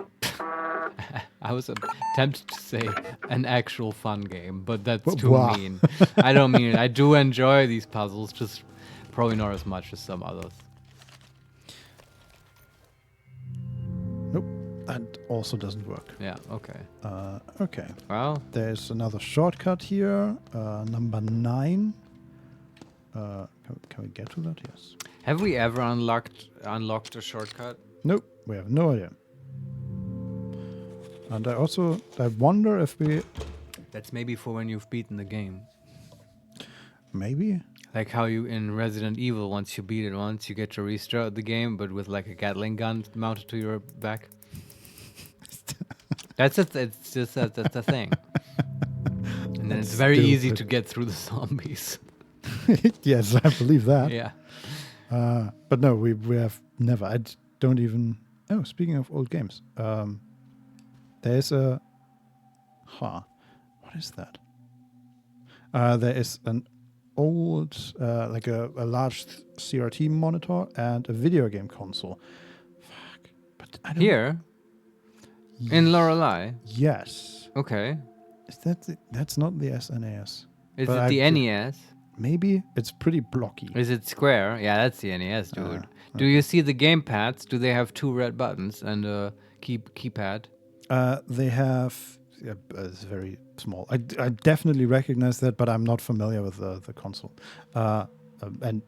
Speaker 1: I was tempted to say an actual fun game, but that's
Speaker 2: Well,
Speaker 1: too
Speaker 2: wow.
Speaker 1: mean. I don't mean it. I do enjoy these puzzles, just probably not as much as some others.
Speaker 2: Nope, that also doesn't work.
Speaker 1: Yeah, okay.
Speaker 2: Okay,
Speaker 1: Well,
Speaker 2: there's another shortcut here, number 9. Can we get to that? Yes.
Speaker 1: have we ever unlocked a shortcut?
Speaker 2: Nope, we have no idea. And I wonder if we
Speaker 1: That's maybe for when you've beaten the game.
Speaker 2: maybe.
Speaker 1: Like how you in Resident Evil, once you beat it once, you get to restart the game, but with like a Gatling gun mounted to your back. That's the thing. And then it's very easy to get through the zombies.
Speaker 2: Yes, I believe that.
Speaker 1: Yeah.
Speaker 2: But no, we have never. Don't even. Oh, speaking of old games, there's a. What is that? There is an old, like a large CRT monitor and a video game console. Fuck. But I don't.
Speaker 1: Here in Lorelei.
Speaker 2: Yes.
Speaker 1: Okay.
Speaker 2: Is that that's not the SNES?
Speaker 1: Is
Speaker 2: But
Speaker 1: it the NES?
Speaker 2: Maybe it's pretty blocky.
Speaker 1: Is it square? Yeah, that's the NES, dude. Do you see the game pads? Do they have 2 red buttons and a keypad?
Speaker 2: They have. Yeah, it's very small. I definitely recognize that, but I'm not familiar with the console. And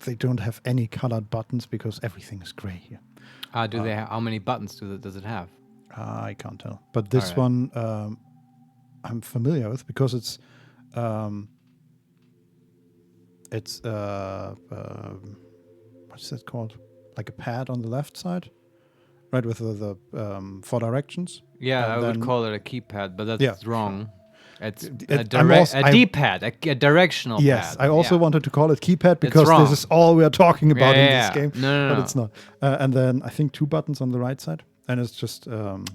Speaker 2: they don't have any colored buttons because everything is gray here.
Speaker 1: Do they? How many buttons does it have?
Speaker 2: I can't tell. But this
Speaker 1: All right.
Speaker 2: one I'm familiar with because it's what's that called? Like a pad on the left side, right, with the 4 directions.
Speaker 1: Yeah,
Speaker 2: And
Speaker 1: I would
Speaker 2: then-
Speaker 1: call it a keypad, but that's
Speaker 2: Yeah,
Speaker 1: wrong. It's
Speaker 2: I'm also-
Speaker 1: a D-pad, a directional
Speaker 2: Yes,
Speaker 1: pad.
Speaker 2: I also
Speaker 1: Yeah.
Speaker 2: wanted to call it keypad because
Speaker 1: wrong.
Speaker 2: this is all we are talking about in
Speaker 1: Yeah,
Speaker 2: this game.
Speaker 1: no,
Speaker 2: But
Speaker 1: no.
Speaker 2: it's not. And then I think 2 buttons on the right side, and it's just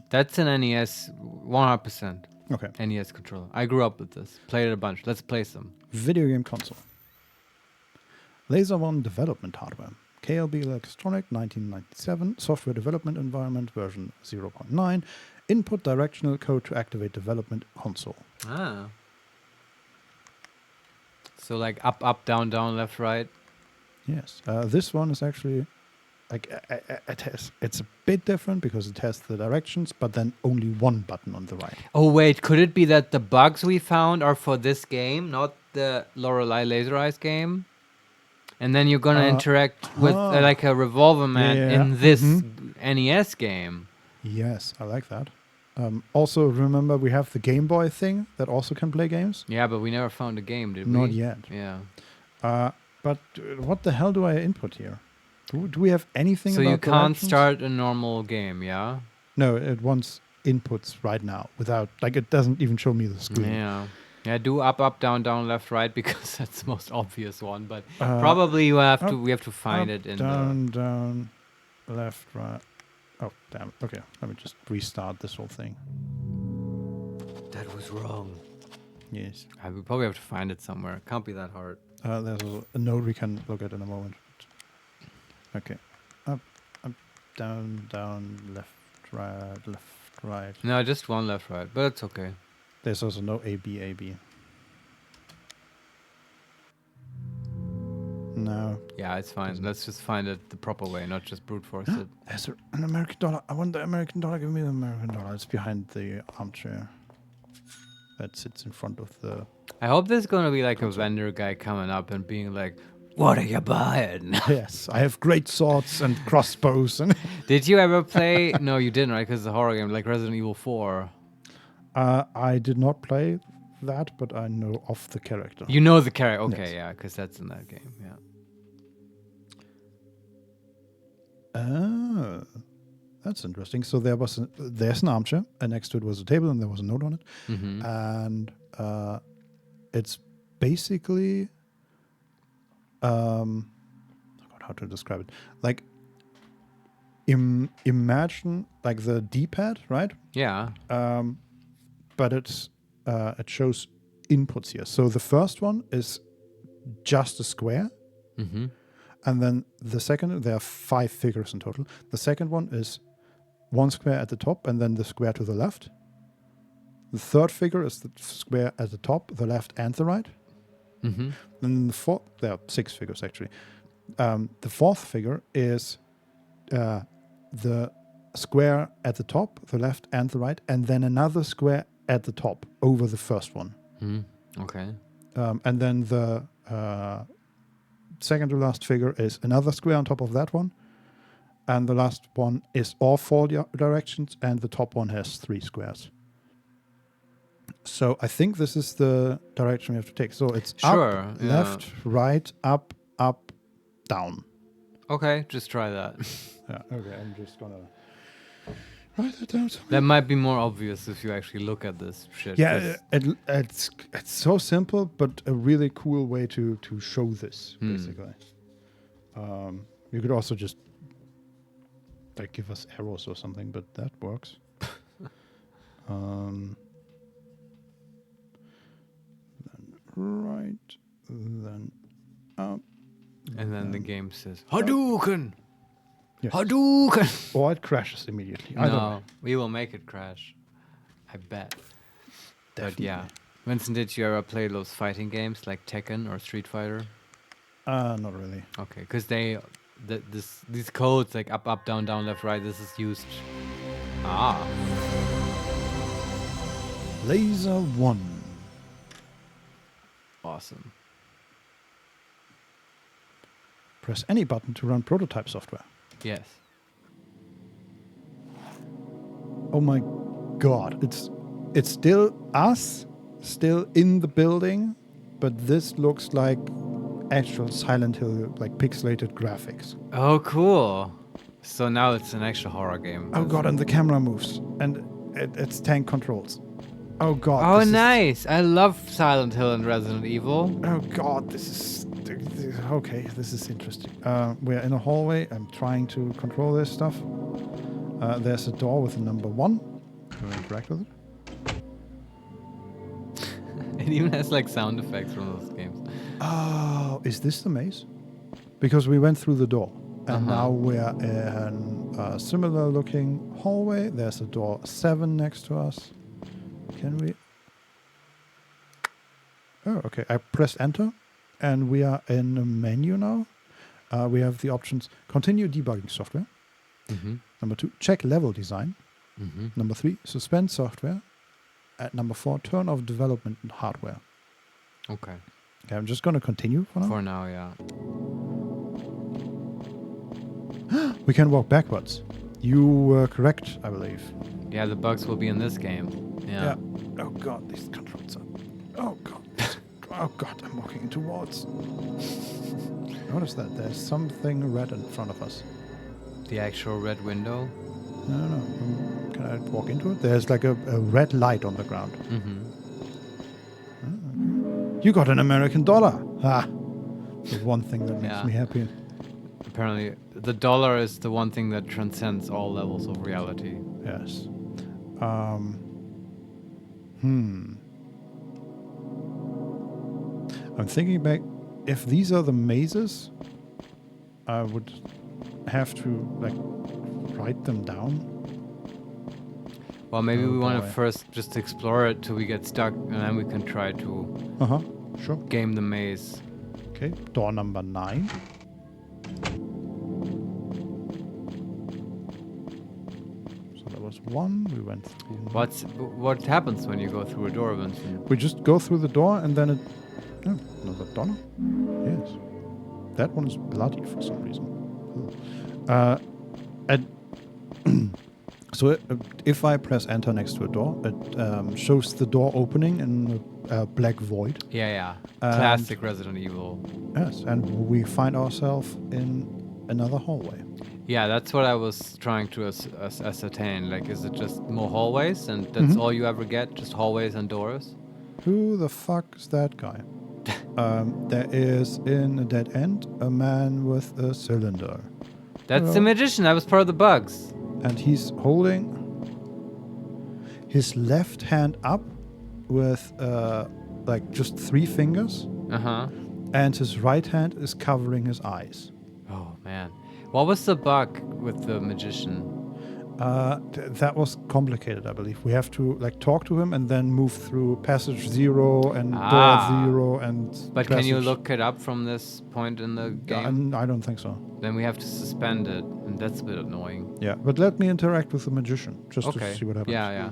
Speaker 1: That's an NES, 100%.
Speaker 2: okay.
Speaker 1: NES controller. I grew up with this. Played it a bunch. Let's play some.
Speaker 2: Video game console. Laser One development hardware. KLB Electronic 1997. Software development environment version 0.9. Input directional code to activate development console.
Speaker 1: Ah. So like up, down, left, right.
Speaker 2: Yes. This one is actually like it's a bit different because it has the directions, but then only 1 button on the right.
Speaker 1: Oh wait, could it be that the bugs we found are for this game, not the Lorelei Laser Eyes game? And then you're gonna interact with like a Revolver Man in this NES game.
Speaker 2: Yes, I like that. Also, remember we have the Game Boy thing that also can play games.
Speaker 1: Yeah, but we never found a game, did we?
Speaker 2: Not yet.
Speaker 1: Yeah.
Speaker 2: But what the hell do I input here? Do we have anything?
Speaker 1: So
Speaker 2: about
Speaker 1: you can't
Speaker 2: directions?
Speaker 1: start a normal game, yeah?
Speaker 2: No, it wants inputs right now without like it doesn't even show me the screen.
Speaker 1: Yeah. Yeah, do up, down, left, right because that's the most obvious one. But probably we have to find it in
Speaker 2: down, left, right. Oh damn! Okay, let me just restart this whole thing.
Speaker 1: That was wrong.
Speaker 2: Yes.
Speaker 1: We probably have to find it somewhere. It can't be that hard.
Speaker 2: There's a note we can look at in a moment. Okay, up, down, left, right.
Speaker 1: No, just one left, right, but it's okay.
Speaker 2: There's also no A B. No.
Speaker 1: Yeah, it's fine. Let's just find it the proper way, not just brute force it.
Speaker 2: There's an American dollar. I want the American dollar. Give me the American dollar. It's behind the armchair. That sits in front of the.
Speaker 1: I hope there's gonna be like a vendor guy coming up and being like, "What are you buying?"
Speaker 2: Yes, I have great swords and crossbows. And
Speaker 1: Did you ever play? No, you didn't, right? Because it's a horror game, like Resident Evil 4.
Speaker 2: I did not play that, but I know of the character.
Speaker 1: You know the character, okay?
Speaker 2: Yes.
Speaker 1: Yeah, because that's in that game. Yeah.
Speaker 2: Oh, that's interesting. So there's an armchair, and next to it was a table, and there was a note on it, and it's basically, I forgot how to describe it. Like, imagine like the D-pad, right?
Speaker 1: Yeah.
Speaker 2: But it shows inputs here. So the first one is just a square.
Speaker 1: Mm-hmm.
Speaker 2: And then the second, there are 5 figures in total. The second one is 1 square at the top and then the square to the left. The third figure is the square at the top, the left and the right.
Speaker 1: Mm-hmm.
Speaker 2: And there are 6 figures actually. The fourth figure is the square at the top, the left and the right, and then another square at the top over the first one.
Speaker 1: Okay.
Speaker 2: And then the second to last figure is another square on top of that one. And the last one is all 4 directions, and the top one has 3 squares. So I think this is the direction we have to take. So it's up, left, right, up, down.
Speaker 1: Okay, just try that.
Speaker 2: Yeah, okay, I'm just gonna write it down.
Speaker 1: That might be more obvious if you actually look at this shit.
Speaker 2: Yeah, it's so simple, but a really cool way to show this, basically. You could also just like give us arrows or something, but that works. Then right, then up.
Speaker 1: And then the game says, Hadouken!
Speaker 2: Yes.
Speaker 1: Hadouken!
Speaker 2: Or it crashes immediately.
Speaker 1: No, we will make it crash. I bet.
Speaker 2: Definitely.
Speaker 1: But yeah. Vincent, did you ever play those fighting games like Tekken or Street Fighter?
Speaker 2: Not really.
Speaker 1: Okay, because these codes like up, down, left, right, this is used.
Speaker 2: Laser 1.
Speaker 1: Awesome.
Speaker 2: Press any button to run prototype software.
Speaker 1: Yes.
Speaker 2: Oh my god, it's still us, still in the building, but this looks like actual Silent Hill, like pixelated graphics.
Speaker 1: Oh, cool. So now it's an actual horror game.
Speaker 2: Oh god, and the camera moves, and it's tank controls. Oh god.
Speaker 1: Oh, nice. I love Silent Hill and Resident Evil.
Speaker 2: Oh god, this is okay. This is interesting. We're in a hallway. I'm trying to control this stuff. There's a door with a number 1. Can we interact with it?
Speaker 1: It even has like sound effects from those games.
Speaker 2: Oh, is this the maze? Because we went through the door, and now we're in a similar looking hallway. There's a door 7 next to us. Can we? Oh, okay. I pressed enter, and we are in a menu now. We have the options: continue debugging software. Number 2, check level design. Number 3, suspend software. At number 4, turn off development and hardware.
Speaker 1: Okay.
Speaker 2: Okay, I'm just going to continue for now.
Speaker 1: For now, yeah.
Speaker 2: We can walk backwards. You were correct, I believe.
Speaker 1: Yeah, the bugs will be in this game. Yeah.
Speaker 2: Oh god, these controls are... Oh god. Oh god, I'm walking into walls. Notice that there's something red in front of us.
Speaker 1: The actual red window?
Speaker 2: No. Can I walk into it? There's like a red light on the ground. You got an American dollar. The one thing that makes me happy.
Speaker 1: Apparently, the dollar is the one thing that transcends all levels of reality.
Speaker 2: Yes. I'm thinking back, if these are the mazes, I would have to like write them down.
Speaker 1: Well, maybe we want to first just explore it till we get stuck, and then we can try to
Speaker 2: Sure.
Speaker 1: game the maze.
Speaker 2: Okay, door number 9. So that was 1. We went through.
Speaker 1: What happens when you go through a door, Vincent?
Speaker 2: We just go through the door and then it... Oh, another dollar? Yes. That one is bloody for some reason. So if I press enter next to a door, it shows the door opening in a black void.
Speaker 1: Yeah. Classic Resident Evil.
Speaker 2: Yes, and we find ourselves in another hallway.
Speaker 1: Yeah, that's what I was trying to ascertain. Like, is it just more hallways, and that's all you ever get? Just hallways and doors?
Speaker 2: Who the fuck is that guy? There is in a dead end a man with a cylinder.
Speaker 1: That's the magician. That was part of the bugs.
Speaker 2: And he's holding his left hand up with like just 3 fingers, and his right hand is covering his eyes.
Speaker 1: Oh man, what was the bug with the magician?
Speaker 2: That was complicated, I believe. We have to like talk to him and then move through passage 0 and door 0 and.
Speaker 1: But can you look it up from this point in the game?
Speaker 2: I don't think so.
Speaker 1: Then we have to suspend it, and that's a bit annoying.
Speaker 2: Yeah, but let me interact with the magician just to see what happens.
Speaker 1: Yeah.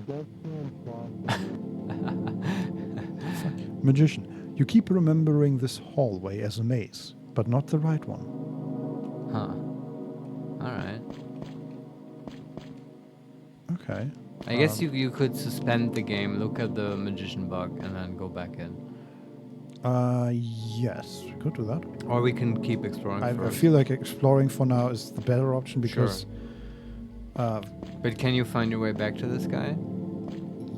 Speaker 2: Magician, you keep remembering this hallway as a maze, but not the right one.
Speaker 1: Huh. All right.
Speaker 2: Okay.
Speaker 1: I guess you could suspend the game, look at the magician bug, and then go back in.
Speaker 2: Yes, we could do that.
Speaker 1: Or we can keep exploring
Speaker 2: I feel like exploring for now is the better option because...
Speaker 1: but can you find your way back to this guy?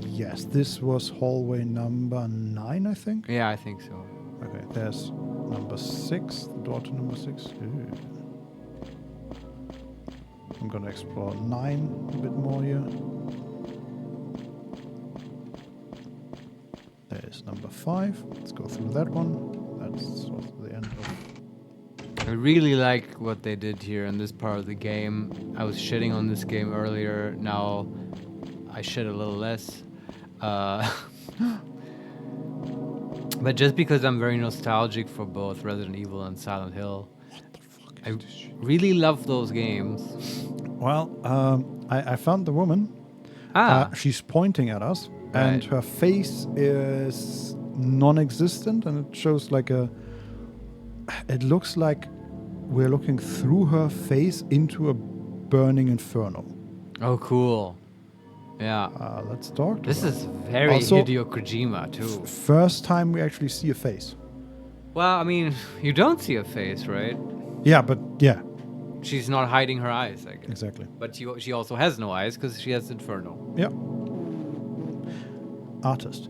Speaker 2: Yes, this was hallway number 9, I think?
Speaker 1: Yeah, I think so.
Speaker 2: Okay, there's number 6, the door to number 6. Ooh. I'm gonna explore 9 a bit more here. There's number 5. Let's go through that one. That's sort of the end of...
Speaker 1: I really like what they did here in this part of the game. I was shitting on this game earlier. Now I shit a little less. But just because I'm very nostalgic for both Resident Evil and Silent Hill, I really love those games.
Speaker 2: Well, I found the woman. She's pointing at us, and her face is non-existent, and it shows like a... It looks like we're looking through her face into a burning inferno.
Speaker 1: Oh, cool. Yeah.
Speaker 2: Let's talk.
Speaker 1: This is very also, Hideo Kojima, too.
Speaker 2: First time we actually see a face.
Speaker 1: Well, I mean, you don't see a face, right?
Speaker 2: Yeah, but yeah.
Speaker 1: She's not hiding her eyes, I guess.
Speaker 2: Exactly.
Speaker 1: But she also has no eyes because she has Inferno.
Speaker 2: Yeah. Artist.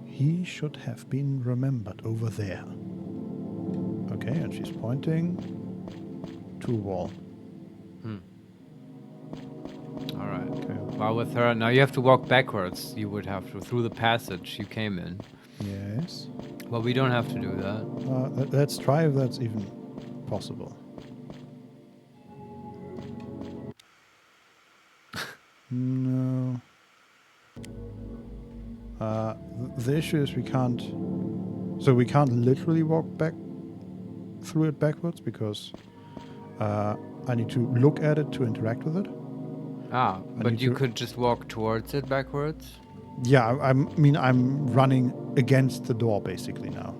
Speaker 2: He should have been remembered over there. Okay, and she's pointing to a wall.
Speaker 1: All right. Okay. Well, with her, now you have to walk backwards. You would have to, through the passage you came in.
Speaker 2: Yes.
Speaker 1: Well, we don't have to do that.
Speaker 2: Let's try if that's even possible. No. The issue is we can't... So we can't literally walk back through it backwards because I need to look at it to interact with it.
Speaker 1: But you could just walk towards it backwards?
Speaker 2: Yeah, I mean, I'm running against the door basically now.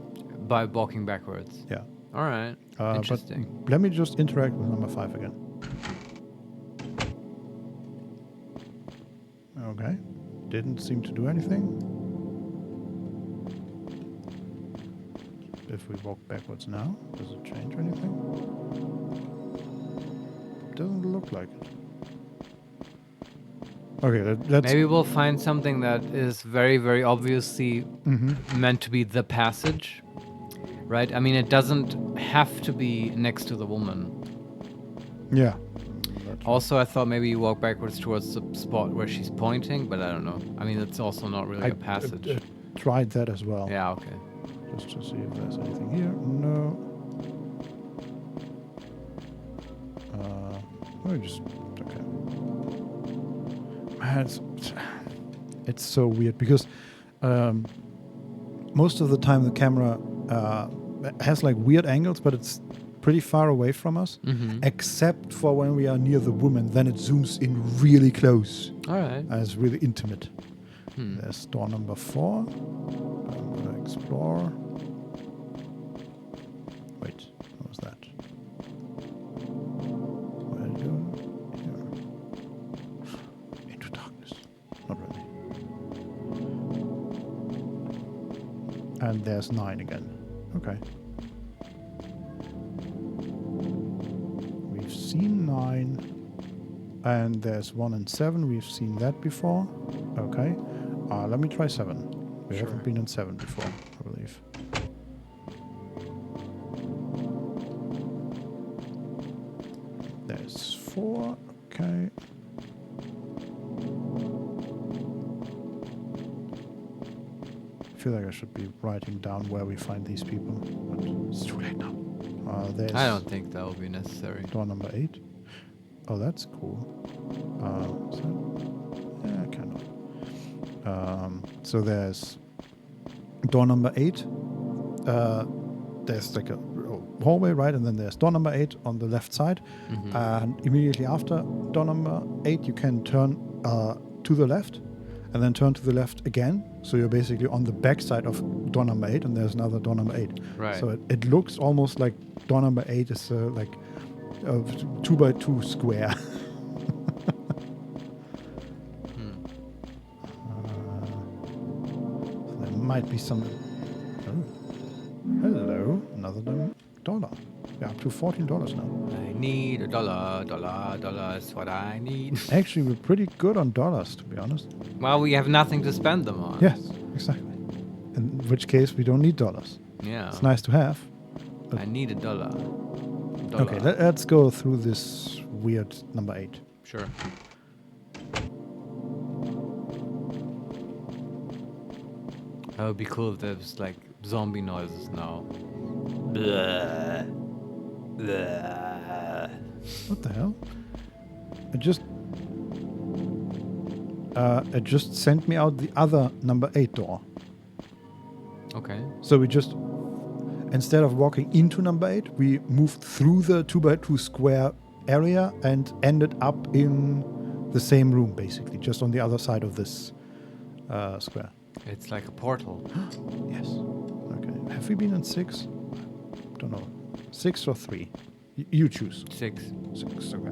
Speaker 1: By walking backwards?
Speaker 2: Yeah.
Speaker 1: All right. Interesting.
Speaker 2: But let me just interact with number 5 again. Okay. Didn't seem to do anything. If we walk backwards now, does it change anything? Doesn't look like it. Okay, let's...
Speaker 1: Maybe we'll find something that is very, very obviously meant to be the passage, right? I mean, it doesn't have to be next to the woman.
Speaker 2: Yeah.
Speaker 1: Also, I thought maybe you walk backwards towards the spot where she's pointing, but I don't know. I mean, it's also not really a passage.
Speaker 2: I tried that as well.
Speaker 1: Yeah, okay.
Speaker 2: Just to see if there's anything here. No. Okay. Man, it's so weird because most of the time the camera has like weird angles, but it's pretty far away from us, except for when we are near the woman. Then it zooms in really close.
Speaker 1: All right.
Speaker 2: And it's really intimate. There's door number 4. I'm gonna explore. Wait, what was that? Where are you? Here. Into darkness. Not really. And there's 9 again. Okay. We've seen 9. And there's 1 and 7. We've seen that before. Okay. Let me try 7. We haven't been in 7 before, I believe. There's 4. Okay. feel like I should be writing down where we find these people, but it's too late now. There's
Speaker 1: I don't think that will be necessary.
Speaker 2: door number 8. Oh, that's cool. Is that? Yeah, kind of. So there's door number 8. There's like a hallway, right? And then there's door number 8 on the left side.
Speaker 1: Mhm.
Speaker 2: And immediately after door number 8, you can turn to the left and then turn to the left again. So you're basically on the back side of door number 8, and there's another door number 8.
Speaker 1: Right.
Speaker 2: So it looks almost like door number 8 is like a 2x2 square. There might be some. Oh. Hello, another dollar. We're up to $14 now.
Speaker 1: I need a dollar. Dollar is what I need.
Speaker 2: Actually, we're pretty good on dollars, to be honest.
Speaker 1: Well, we have nothing to spend them on.
Speaker 2: Yes, exactly. In which case, we don't need dollars.
Speaker 1: Yeah.
Speaker 2: It's nice to have.
Speaker 1: I need a dollar.
Speaker 2: Okay, let's go through this weird number 8.
Speaker 1: Sure. That would be cool if there was like zombie noises now. Blah. Blah.
Speaker 2: What the hell? It just sent me out the other number 8 door.
Speaker 1: Okay.
Speaker 2: So we just, instead of walking into number 8, we moved through the 2x2 square area and ended up in the same room, basically, just on the other side of this square.
Speaker 1: It's like a portal.
Speaker 2: Yes. Okay. Have we been in 6? Don't know. 6 or 3? You choose.
Speaker 1: 6.
Speaker 2: 6, okay.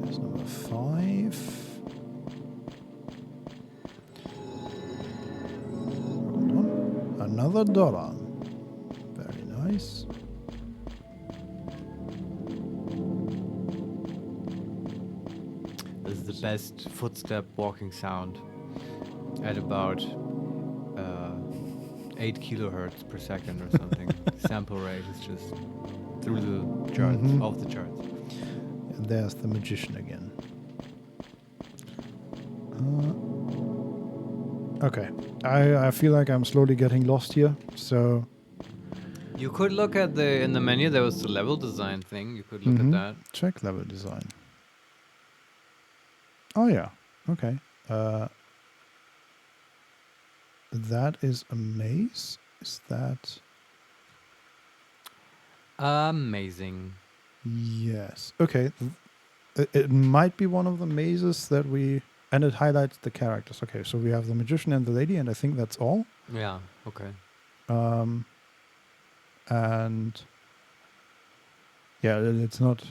Speaker 2: There's number 5. Hold on. Another dollar. Very nice.
Speaker 1: This is the best footstep walking sound at about 8 kilohertz per second or something. Sample rate is just through the charts, off the charts.
Speaker 2: And there's the magician again. Okay. I feel like I'm slowly getting lost here, so...
Speaker 1: You could look at in the menu, there was the level design thing. You could look at that.
Speaker 2: Check level design. Oh, yeah. Okay. That is a maze. Is that...
Speaker 1: Amazing.
Speaker 2: Yes. Okay. It might be one of the mazes that we... And it highlights the characters. Okay, so we have the magician and the lady, and I think that's all.
Speaker 1: Yeah, okay.
Speaker 2: And... Yeah, it's not...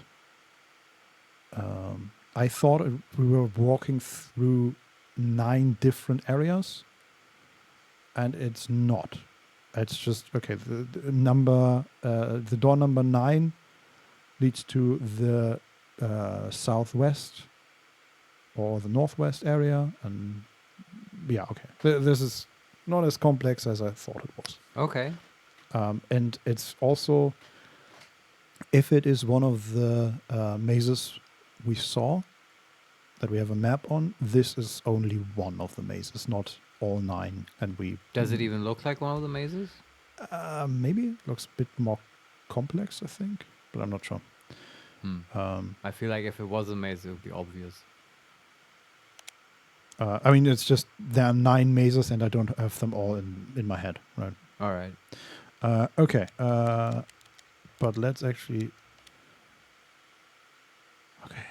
Speaker 2: I thought we were walking through 9 different areas, and it's not. It's just okay. The number, the door number 9, leads to the southwest or the northwest area, and yeah, okay. This is not as complex as I thought it was.
Speaker 1: Okay.
Speaker 2: And it's also, if it is one of the mazes we saw that we have a map on, this is only one of the mazes, not all 9. And we
Speaker 1: Does it even look like one of the mazes?
Speaker 2: maybe it looks a bit more complex, I think, but I'm not sure.
Speaker 1: I feel like if it was a maze, it would be obvious.
Speaker 2: I mean, it's just there are 9 mazes, and I don't have them all in my head, right?
Speaker 1: All right.
Speaker 2: Okay, but let's actually. Okay,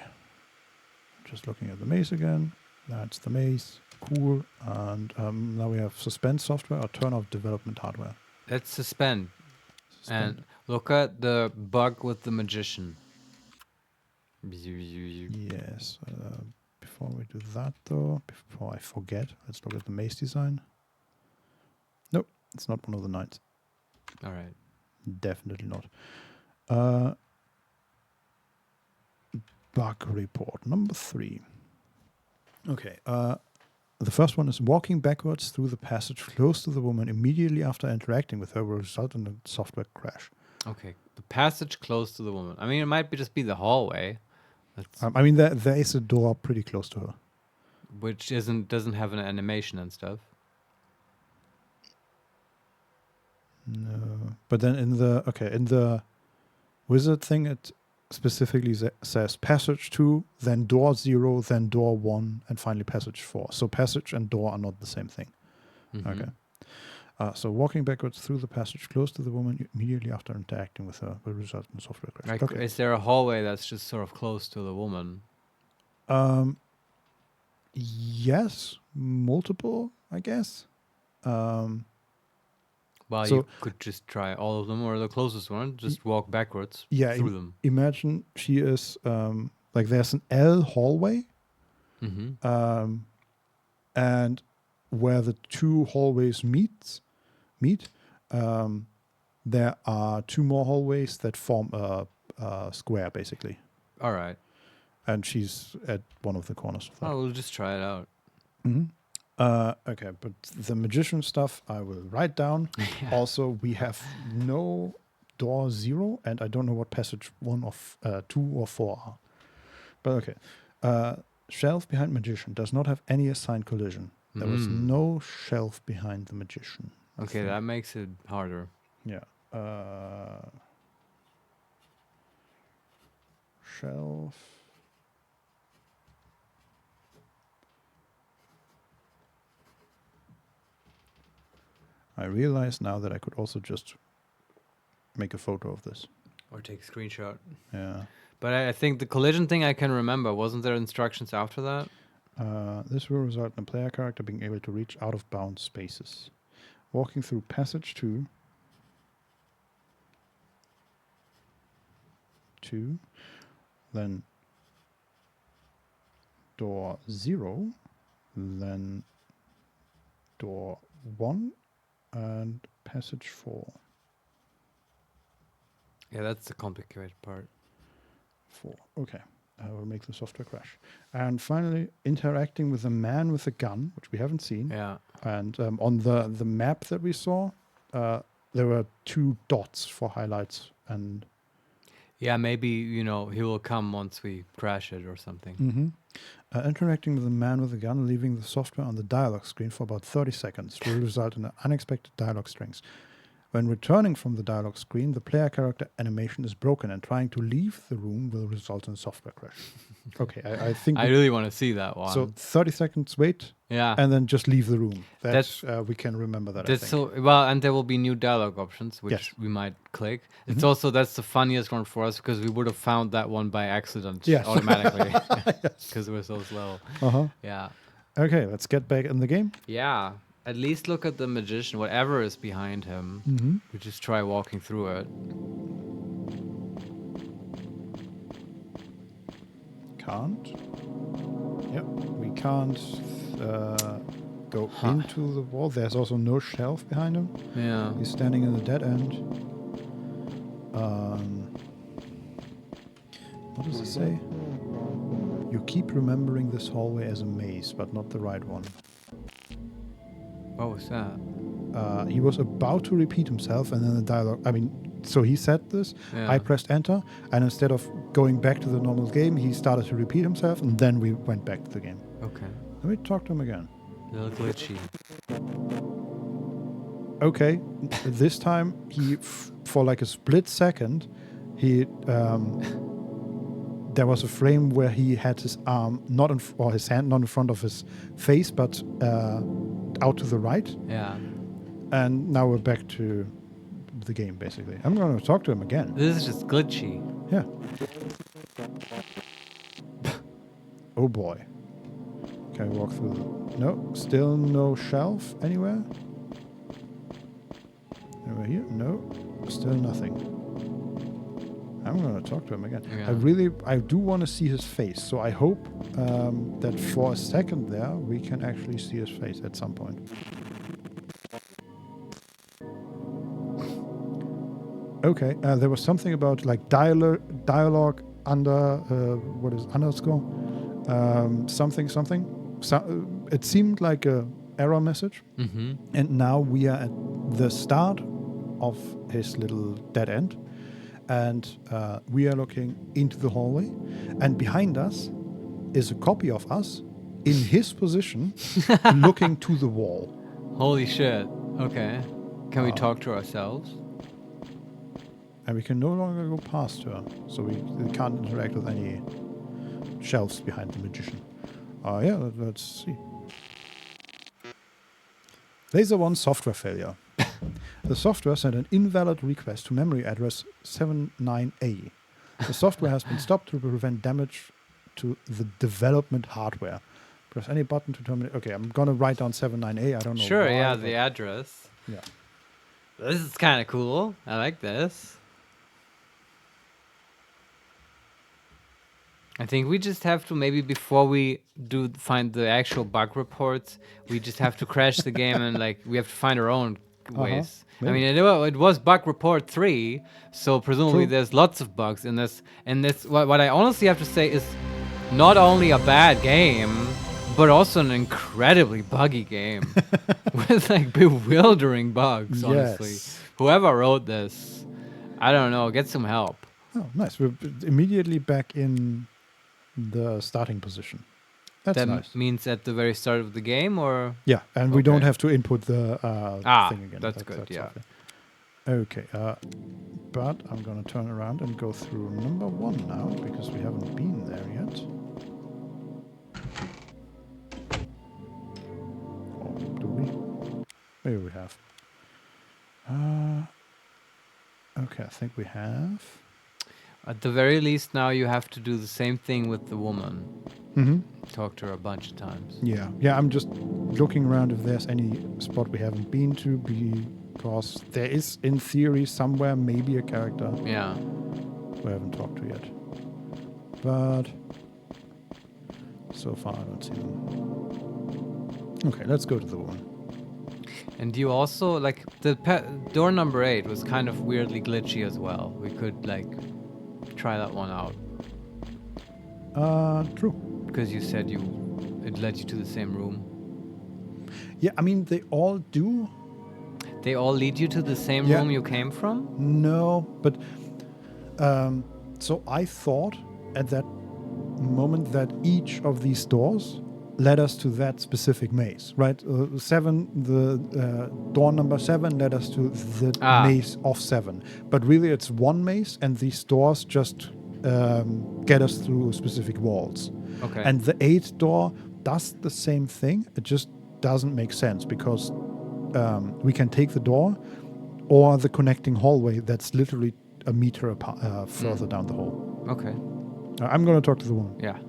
Speaker 2: just looking at the maze again. That's the maze. Cool. And now we have suspend software or turn off development hardware.
Speaker 1: Let's suspend. And look at the bug with the magician.
Speaker 2: Yes. Before we do that, though, before I forget, let's look at the maze design. Nope, it's not one of the 9s.
Speaker 1: All right.
Speaker 2: Definitely not. Bug report number 3. Okay. The first one is walking backwards through the passage close to the woman immediately after interacting with her will result in a software crash.
Speaker 1: Okay, the passage close to the woman. I mean, it might just be the hallway.
Speaker 2: I mean, there is a door pretty close to her.
Speaker 1: Which doesn't have an animation and stuff.
Speaker 2: No. But then in the wizard thing, it specifically says passage 2, then door 0, then door 1, and finally passage 4. So passage and door are not the same thing.
Speaker 1: Mm-hmm.
Speaker 2: Okay. So walking backwards through the passage close to the woman immediately after interacting with her will result in a software crash.
Speaker 1: Like,
Speaker 2: Okay.
Speaker 1: is there a hallway that's just sort of close to the woman?
Speaker 2: Yes, multiple, I guess.
Speaker 1: Well,
Speaker 2: So-
Speaker 1: you could just try all of them or the closest one. Just walk backwards through them.
Speaker 2: Imagine she is like there's an L hallway,
Speaker 1: Mm-hmm.
Speaker 2: and where the two hallways meet, there are two more hallways that form a square, basically.
Speaker 1: All right.
Speaker 2: And she's at one of the corners of that.
Speaker 1: Oh, we'll just try it out.
Speaker 2: Mm-hmm. Okay, but the magician stuff I will write down. Also, we have no door 0, and I don't know what passage 1 of 2 or 4 are. But okay. Shelf behind magician does not have any assigned collision. There was no shelf behind the magician. I
Speaker 1: Okay,
Speaker 2: think.
Speaker 1: that makes it harder.
Speaker 2: Yeah. Shelf. I realize now that I could also just make a photo of this.
Speaker 1: Or take a screenshot.
Speaker 2: Yeah.
Speaker 1: But I think the collision thing I can remember. Wasn't there instructions after that?
Speaker 2: This will result in a player character being able to reach out of bounds spaces. Walking through passage 2. Then door 0. Then door 1. And passage 4.
Speaker 1: Yeah, that's the complicated part.
Speaker 2: 4. Okay. I will make the software crash. And finally, interacting with a man with a gun, which we haven't seen.
Speaker 1: Yeah.
Speaker 2: And on the map that we saw, there were 2 dots for highlights. And
Speaker 1: Yeah, maybe, he will come once we crash it or something.
Speaker 2: interacting with a man with a gun, leaving the software on the dialog screen for about 30 seconds will result in unexpected dialog strings. When returning from the dialog screen, the player character animation is broken, and trying to leave the room will result in a software crash. Okay, I think
Speaker 1: I really want to see that one.
Speaker 2: so. 30 seconds wait,
Speaker 1: yeah.
Speaker 2: and then just leave the room. That's we can remember that. I
Speaker 1: That's
Speaker 2: think.
Speaker 1: so well, and there will be new dialogue options, which
Speaker 2: Yes.
Speaker 1: we might click. It's also that's the funniest one for us because we would have found that one by accident automatically because we're so slow. Yeah,
Speaker 2: Okay, let's get back in the game.
Speaker 1: yeah. At least look at the magician, whatever is behind him. We just try walking through it.
Speaker 2: Can't. Yep, we can't go into the wall. There's also no shelf behind him.
Speaker 1: Yeah.
Speaker 2: He's standing in the dead end. What does it say? You keep remembering this hallway as a maze, but not the right one.
Speaker 1: What was that?
Speaker 2: He was about to repeat himself, and then the dialogue. So he said this.
Speaker 1: Yeah.
Speaker 2: I pressed enter, and instead of going back to the normal game, he started to repeat himself, and then we went back to the game.
Speaker 1: Okay.
Speaker 2: Let me talk to him again.
Speaker 1: A little glitchy.
Speaker 2: Okay, this time he, for like a split second, he there was a frame where he had his arm or his hand not in front of his face, but out to the right.
Speaker 1: Yeah.
Speaker 2: And now we're back to the game, basically. I'm going to talk to him again.
Speaker 1: This is just glitchy.
Speaker 2: Yeah. Oh boy. Can we walk through? No, still no shelf anywhere. Over here? No, still nothing. I'm going to talk to him again.
Speaker 1: Yeah.
Speaker 2: I do want to see his face. So I hope that for a second there, we can actually see his face at some point. Okay, there was something about like dialogue under, what is underscore? Something. it seemed like a error message.
Speaker 1: Mm-hmm.
Speaker 2: And now we are at the start of his little dead end. And we are looking into the hallway. And behind us is a copy of us in his position, looking to the wall.
Speaker 1: Holy shit. Okay. Can we talk to ourselves?
Speaker 2: And we can no longer go past her. So we can't interact with any shelves behind the magician. Yeah, let's see. Laser 1 software failure. The software sent an invalid request to memory address 79A. The software has been stopped to prevent damage to the development hardware. Press any button to terminate. Okay, I'm going to write down 79A. I don't know
Speaker 1: Sure,
Speaker 2: why,
Speaker 1: yeah,
Speaker 2: but
Speaker 1: the address.
Speaker 2: yeah.
Speaker 1: This is kind of cool. I like this. I think we just have to, maybe before we do find the actual bug reports, we just have to crash the game and like we have to find our own ways. I
Speaker 2: maybe.
Speaker 1: mean, it was bug report 3, so presumably
Speaker 2: True.
Speaker 1: there's lots of bugs in this. And this, what I honestly have to say is not only a bad game, but also an incredibly buggy game with like bewildering bugs. Honestly,
Speaker 2: Yes.
Speaker 1: whoever wrote this, I don't know. Get some help.
Speaker 2: Oh, nice. We're immediately back in the starting position. That's
Speaker 1: That
Speaker 2: nice.
Speaker 1: means at the very start of the game, or
Speaker 2: Yeah, and we don't
Speaker 1: Okay.
Speaker 2: have to input the thing again.
Speaker 1: That's good, yeah.
Speaker 2: Okay, but I'm going to turn around and go through number 1 now, because we haven't been there yet. Or do we? Maybe we have. Okay, I think we have.
Speaker 1: at the very least, now you have to do the same thing with the woman.
Speaker 2: Mm-hmm.
Speaker 1: Talk to her a bunch of times.
Speaker 2: Yeah, I'm just looking around if there's any spot we haven't been to, because there is, in theory, somewhere maybe a character
Speaker 1: Yeah.
Speaker 2: we haven't talked to yet. But so far I don't see them. Okay, let's go to the woman.
Speaker 1: And you also, like, the door number 8 was kind of weirdly glitchy as well. We could, like, try that one out.
Speaker 2: True.
Speaker 1: Because you said it led you to the same room.
Speaker 2: Yeah, I mean, they all do.
Speaker 1: They all lead you to the same
Speaker 2: Yeah.
Speaker 1: room you came from?
Speaker 2: No, but so I thought at that moment that each of these doors led us to that specific maze, right? Door number 7 led us to the maze of 7. But really it's one maze, and these doors just get us through specific walls.
Speaker 1: Okay.
Speaker 2: And the 8th door does the same thing. It just doesn't make sense, because we can take the door or the connecting hallway that's literally a meter apart, further down the hall.
Speaker 1: Okay.
Speaker 2: I'm going to talk to the woman.
Speaker 1: Yeah.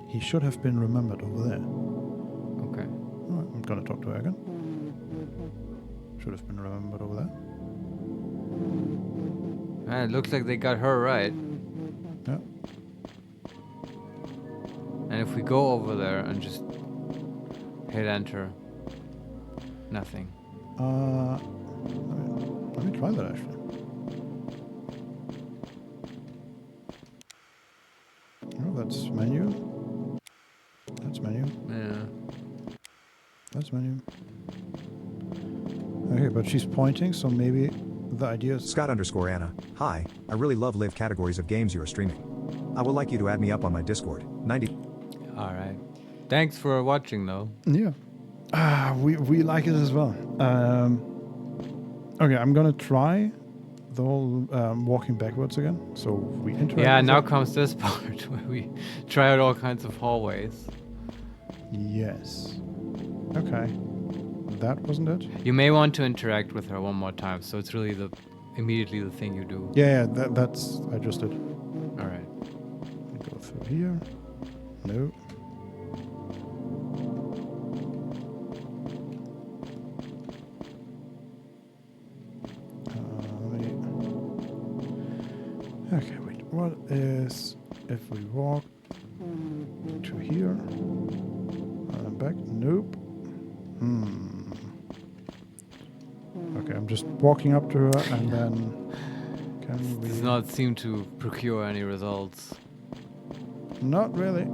Speaker 2: He should have been remembered over there.
Speaker 1: Okay.
Speaker 2: All right, I'm going to talk to her again. Should have been remembered over there.
Speaker 1: It looks like they got her right.
Speaker 2: Yeah.
Speaker 1: And if we go over there and just hit enter, nothing.
Speaker 2: Let me try that actually. Oh, that's menu. That's menu.
Speaker 1: Yeah.
Speaker 2: That's menu. Okay, but she's pointing, so maybe the idea is...
Speaker 3: Scott_Anna. Hi, I really love live categories of games you are streaming. I would like you to add me up on my Discord. 90.
Speaker 1: All right. Thanks for watching, though.
Speaker 2: Yeah. We like it as well. Okay, I'm gonna try the whole walking backwards again. So we interact.
Speaker 1: Yeah,
Speaker 2: with
Speaker 1: now
Speaker 2: it.
Speaker 1: comes this part where we try out all kinds of hallways.
Speaker 2: Yes. Okay. That wasn't it?
Speaker 1: You may want to interact with her one more time, so it's really immediately the thing you do.
Speaker 2: Yeah, that's I just did.
Speaker 1: All right.
Speaker 2: Go through here. No. Okay, wait. What is if we walk to here? Back? Nope. Okay, I'm just walking up to her, and then can we?
Speaker 1: Does not seem to procure any results.
Speaker 2: Not really.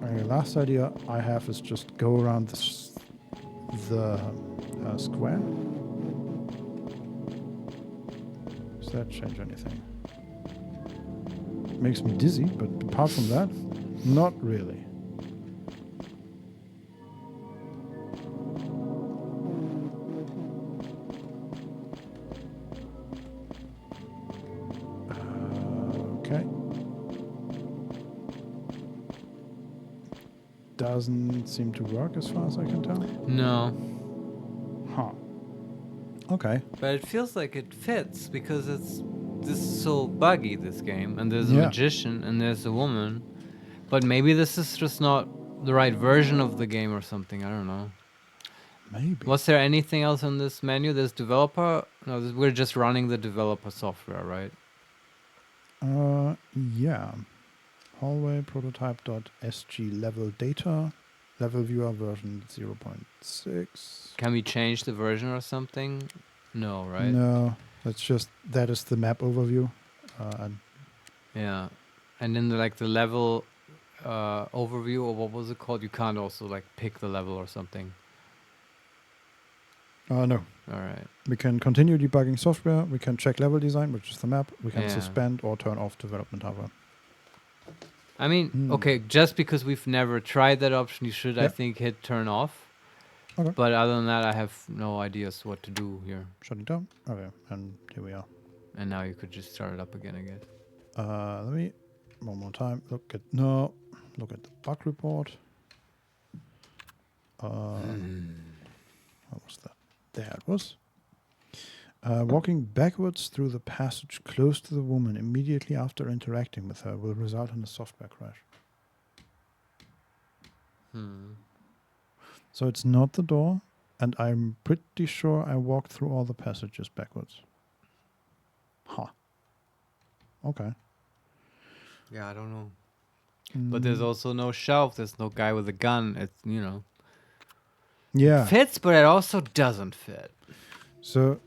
Speaker 2: Okay, last idea I have is just go around the square. Does that change anything? Makes me dizzy, but apart from that, not really. Okay. Doesn't seem to work as far as I can tell.
Speaker 1: No.
Speaker 2: Huh. Okay.
Speaker 1: But it feels like it fits because this is so buggy, this game, and there's a
Speaker 2: Yeah.
Speaker 1: magician and there's a woman. But maybe this is just not the right version of the game or something. I don't know.
Speaker 2: Maybe.
Speaker 1: Was there anything else on this menu? There's developer. No, we're just running the developer software, right?
Speaker 2: Yeah. Hallway prototype.sg level data. Level viewer version 0.6.
Speaker 1: Can we change the version or something? No, right?
Speaker 2: No, that is the map overview. And
Speaker 1: Yeah. And then the level overview, or what was it called? You can't also pick the level or something.
Speaker 2: no.
Speaker 1: All right.
Speaker 2: We can continue debugging software. We can check level design, which is the map. We can
Speaker 1: Yeah.
Speaker 2: suspend or turn off development hardware.
Speaker 1: I mean, okay, just because we've never tried that option, you should, I think, hit turn off.
Speaker 2: Okay.
Speaker 1: But other than that, I have no ideas what to do here.
Speaker 2: Shut it down. Okay, and here we are.
Speaker 1: And now you could just start it up again, I guess.
Speaker 2: Let me one more time look at the bug report. What was that? There it was. Walking backwards through the passage close to the woman immediately after interacting with her will result in a software crash. So it's not the door, and I'm pretty sure I walked through all the passages backwards. Huh. Okay.
Speaker 1: Yeah, I don't know. But there's also no shelf. There's no guy with a gun. It's,
Speaker 2: Yeah.
Speaker 1: fits, but it also doesn't fit.
Speaker 2: So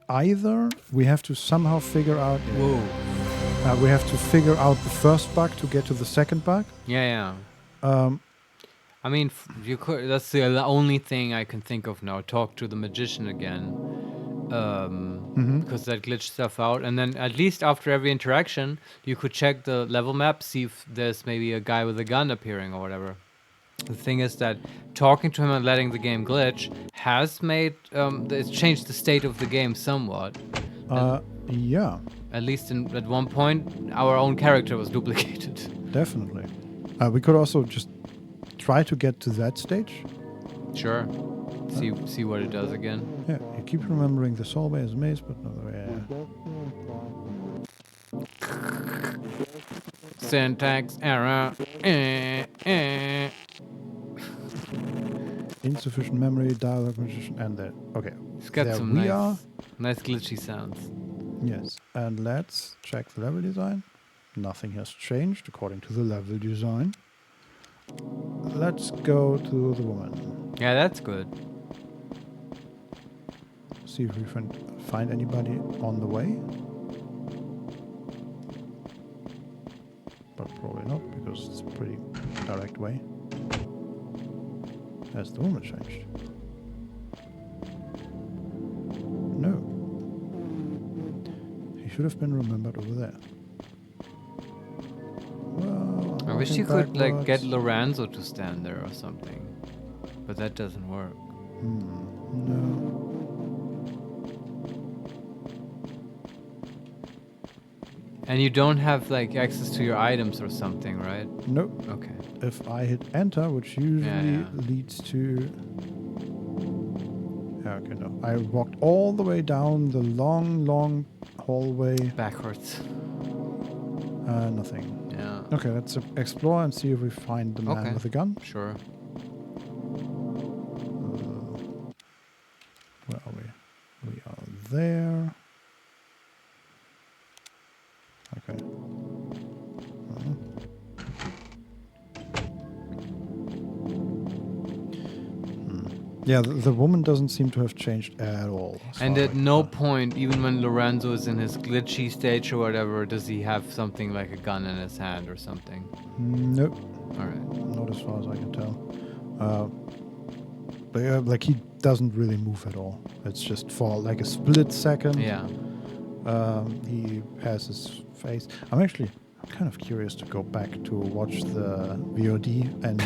Speaker 2: either we have to somehow figure out...
Speaker 1: Whoa.
Speaker 2: we have to figure out the first bug to get to the second bug.
Speaker 1: Yeah.
Speaker 2: Um,
Speaker 1: I mean, you could. That's the only thing I can think of now. Talk to the magician again, because that glitched stuff out. And then at least after every interaction, you could check the level map, see if there's maybe a guy with a gun appearing or whatever. The thing is that talking to him and letting the game glitch has made it's changed the state of the game somewhat.
Speaker 2: yeah,
Speaker 1: At least at one point, our own character was duplicated.
Speaker 2: definitely. We could also just try to get to that stage.
Speaker 1: Sure. See what it does again.
Speaker 2: Yeah, you keep remembering this hallway as a maze, but no,
Speaker 1: Syntax error.
Speaker 2: insufficient memory, dialogue magician, and there. Okay,
Speaker 1: It's got
Speaker 2: there
Speaker 1: some
Speaker 2: we are.
Speaker 1: nice glitchy sounds.
Speaker 2: Yes, and let's check the level design. Nothing has changed according to the level design. Let's go to the woman.
Speaker 1: Yeah, that's good.
Speaker 2: See if we find anybody on the way. But probably not, because it's a pretty direct way. Has the woman changed? No. He should have been remembered over there. Well,
Speaker 1: I wish
Speaker 2: walking
Speaker 1: you could get
Speaker 2: backwards.
Speaker 1: Lorenzo to stand there or something. But that doesn't work.
Speaker 2: No.
Speaker 1: And you don't have access to your items or something, right?
Speaker 2: Nope.
Speaker 1: Okay.
Speaker 2: If I hit enter, which usually
Speaker 1: Yeah.
Speaker 2: leads to... Okay, no. I walked all the way down the long hallway.
Speaker 1: Backwards.
Speaker 2: Nothing.
Speaker 1: Yeah.
Speaker 2: Okay, let's explore and see if we find the man
Speaker 1: Okay.
Speaker 2: with the gun.
Speaker 1: Sure.
Speaker 2: Where are we? We are there. Okay. Yeah, the woman doesn't seem to have changed at all.
Speaker 1: And at no point, even when Lorenzo is in his glitchy stage or whatever, does he have something like a gun in his hand or something?
Speaker 2: Nope.
Speaker 1: All right.
Speaker 2: Not as far as I can tell. But yeah, like he doesn't really move at all. It's just for like a split second.
Speaker 1: Yeah.
Speaker 2: He has his face. I'm kind of curious to go back to watch the VOD and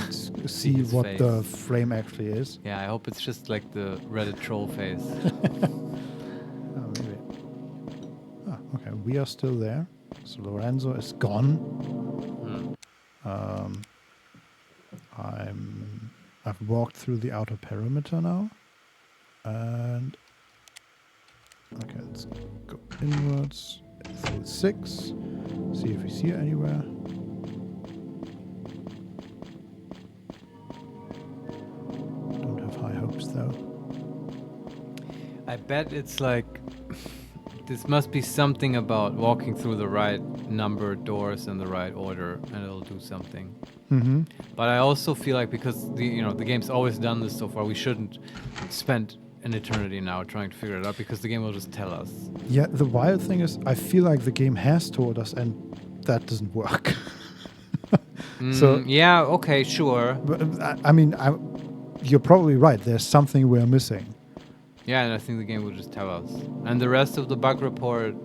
Speaker 2: see
Speaker 1: His
Speaker 2: what
Speaker 1: face.
Speaker 2: the frame actually is.
Speaker 1: Yeah, I hope it's just like the Reddit troll face.
Speaker 2: Oh, maybe. Ah, okay, we are still there. So Lorenzo is gone. I've walked through the outer perimeter now, and okay, let's go inwards through 6. See if he's here anywhere. Don't have high hopes though.
Speaker 1: I bet it's like this must be something about walking through the right numbered doors in the right order, and it'll do something.
Speaker 2: Mm-hmm.
Speaker 1: But I also feel like because the game's always done this so far, we shouldn't spend an eternity now trying to figure it out because the game will just tell us.
Speaker 2: Yeah, the wild thing is, I feel like the game has told us, and that doesn't work. So
Speaker 1: yeah, okay, sure.
Speaker 2: But, I mean, you're probably right. There's something we're missing.
Speaker 1: Yeah, and I think the game will just tell us. And the rest of the bug report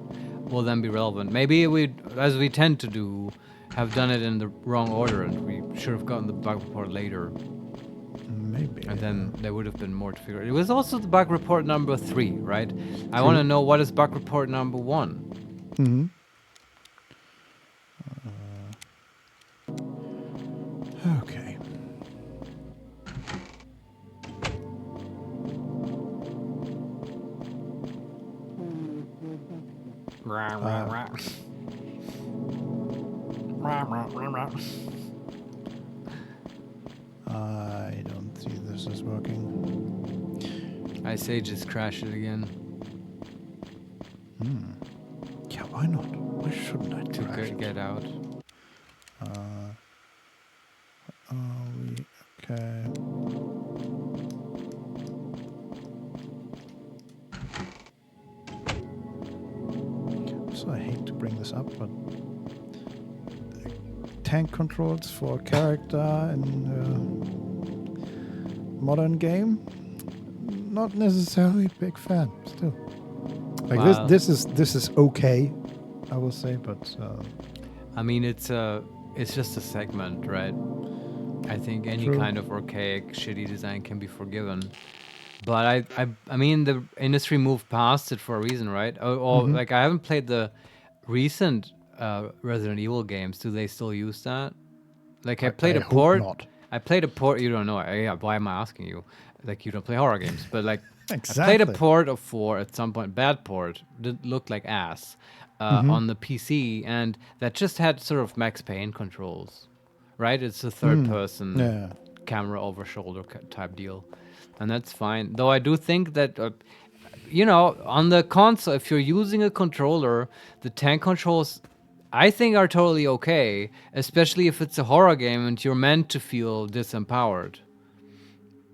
Speaker 1: will then be relevant. Maybe we, as we tend to do, have done it in the wrong order and we should have gotten the bug report later.
Speaker 2: Maybe.
Speaker 1: And then there would have been more to figure out. It was also the bug report number 3, right? I want to know what is bug report number 1.
Speaker 2: Mm-hmm. Okay. I don't see this is working.
Speaker 1: I say just crash it again.
Speaker 2: Yeah, why not? Why shouldn't I
Speaker 1: To
Speaker 2: crash it?
Speaker 1: get out.
Speaker 2: Okay. So I hate to bring this up, but tank controls for a character in a modern game, not necessarily a big fan. Still, like
Speaker 1: Wow.
Speaker 2: this is okay, I will say, but
Speaker 1: I mean, it's just a segment, right? I think any
Speaker 2: True.
Speaker 1: kind of archaic, shitty design can be forgiven. But I mean, the industry moved past it for a reason, right? Or like, I haven't played the recent Resident Evil games. Do they still use that? Like, I played a
Speaker 2: hope
Speaker 1: port.
Speaker 2: not.
Speaker 1: I played a port. You don't know. Yeah, why am I asking you? Like, you don't play horror games, but like, I played a
Speaker 2: Exactly.
Speaker 1: port of 4 at some point. Bad port. That looked like ass on the PC, and that just had sort of Max Payne controls, right? It's a third-person
Speaker 2: Yeah.
Speaker 1: camera over shoulder type deal, and that's fine. Though I do think that on the console, if you're using a controller, the tank controls I think are totally okay, especially if it's a horror game and you're meant to feel disempowered.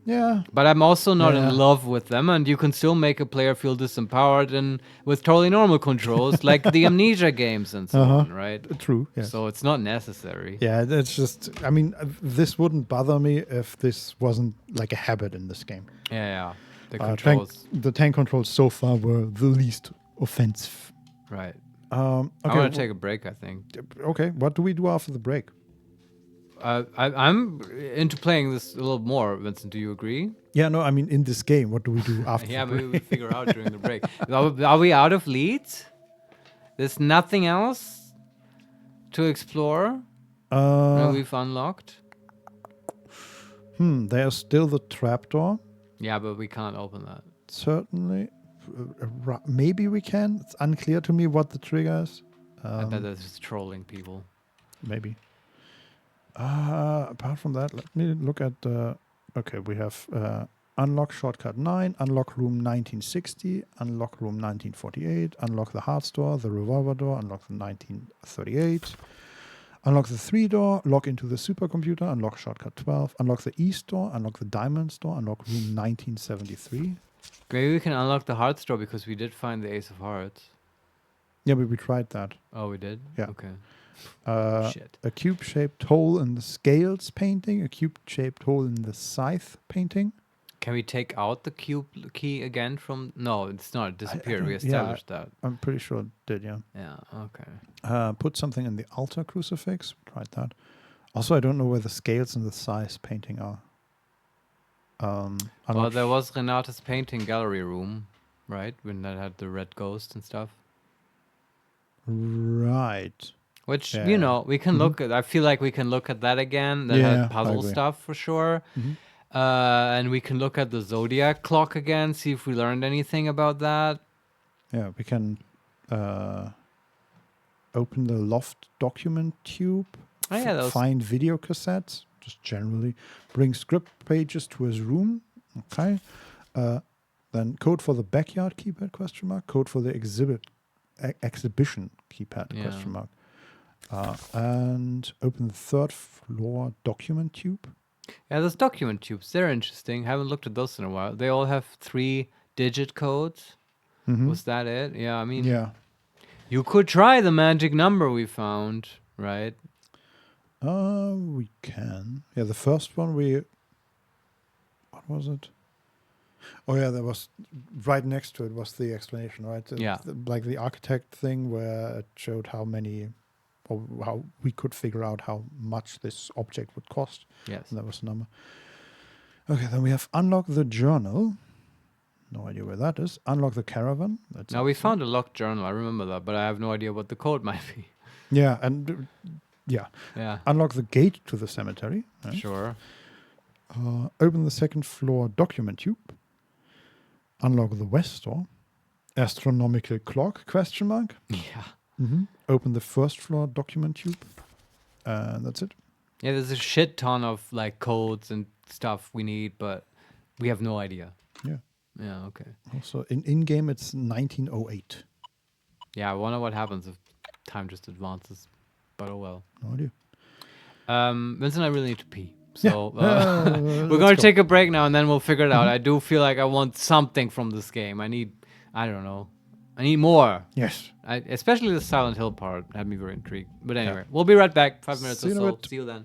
Speaker 2: Yeah.
Speaker 1: But I'm also not
Speaker 2: Yeah.
Speaker 1: in love with them, and you can still make a player feel disempowered and with totally normal controls, like the Amnesia games and so on, right?
Speaker 2: True. Yes.
Speaker 1: So it's not necessary.
Speaker 2: Yeah, it's just. I mean, this wouldn't bother me if this wasn't like a habit in this game.
Speaker 1: Yeah. The controls,
Speaker 2: the tank controls so far were the least offensive.
Speaker 1: right.
Speaker 2: Okay.
Speaker 1: I want to take a break, I think.
Speaker 2: Okay. What do we do after the break?
Speaker 1: I'm into playing this a little more, Vincent. Do you agree?
Speaker 2: Yeah. No. I mean, in this game, what do we do after?
Speaker 1: Yeah,
Speaker 2: the break?
Speaker 1: maybe we figure out during the break. Are we out of leads? There's nothing else to explore that we've unlocked?
Speaker 2: There's still the trapdoor.
Speaker 1: Yeah, but we can't open that.
Speaker 2: Certainly. Maybe we can. It's unclear to me what the trigger is.
Speaker 1: I bet that's just trolling people.
Speaker 2: Maybe. Apart from that, let me look at the... Okay, we have unlock shortcut 9, unlock room 1960, unlock room 1948, unlock the hearts door, the revolver door, unlock the 1938, Unlock the 3 door, log into the supercomputer, unlock shortcut 12, unlock the east door, unlock the diamonds door, unlock room 1973.
Speaker 1: Maybe we can unlock the hearts door because we did find the ace of hearts.
Speaker 2: Yeah, but we tried that.
Speaker 1: Oh, we did?
Speaker 2: Yeah.
Speaker 1: Okay. Shit.
Speaker 2: A cube-shaped hole in the scales painting, a cube-shaped hole in the scythe painting.
Speaker 1: Can we take out the cube key again from... No, it's not. It disappeared. We established that.
Speaker 2: I'm pretty sure it did, yeah.
Speaker 1: Yeah, okay.
Speaker 2: Put something in the altar crucifix. We tried that. Also, I don't know where the scales and the scythe painting are.
Speaker 1: Well, there was Renate's painting gallery room, right? When that had the red ghost and stuff.
Speaker 2: Right.
Speaker 1: Which, you know, we can look at... I feel like we can look at that again. That had puzzle stuff for sure. And we can look at the zodiac clock again, see if we learned anything about that.
Speaker 2: Yeah, we can open the loft document tube.
Speaker 1: Oh, yeah,
Speaker 2: find video cassettes, just generally. Bring script pages to his room. Okay. Then code for the backyard keypad, question mark. Code for the exhibition keypad, question mark. And open the 3rd floor document tube.
Speaker 1: Yeah, those document tubes, they're interesting. Haven't looked at those in a while. They all have 3-digit codes. Was that it? Yeah, I mean...
Speaker 2: Yeah.
Speaker 1: You could try the magic number we found, right?
Speaker 2: We can. Yeah, the first one what was it? Oh yeah, there was right next to it was the explanation, right? Like the architect thing where it showed how many, or how we could figure out how much this object would cost.
Speaker 1: Yes.
Speaker 2: And that was the number. Okay, then we have unlock the journal. No idea where that is. Unlock the caravan.
Speaker 1: Now we found a locked journal. I remember that, but I have no idea what the code might be.
Speaker 2: Yeah, and unlock the gate to the cemetery. Right?
Speaker 1: Sure.
Speaker 2: Open the 2nd floor document tube. Unlock the west door. Astronomical clock, question mark.
Speaker 1: Yeah.
Speaker 2: Open the 1st floor document tube. And that's it.
Speaker 1: Yeah, there's a shit ton of like codes and stuff we need, but we have no idea.
Speaker 2: Yeah.
Speaker 1: Yeah, okay.
Speaker 2: Also, in-game, it's 1908.
Speaker 1: Yeah, I wonder what happens if time just advances. But oh well.
Speaker 2: No idea.
Speaker 1: Vincent, I really need to pee. So we're going to take a break now and then we'll figure it out. I do feel like I want something from this game. I don't know. I need more.
Speaker 2: Yes.
Speaker 1: Especially the Silent Hill part had me very intrigued. But anyway, we'll be right back. 5 minutes or so. See you then.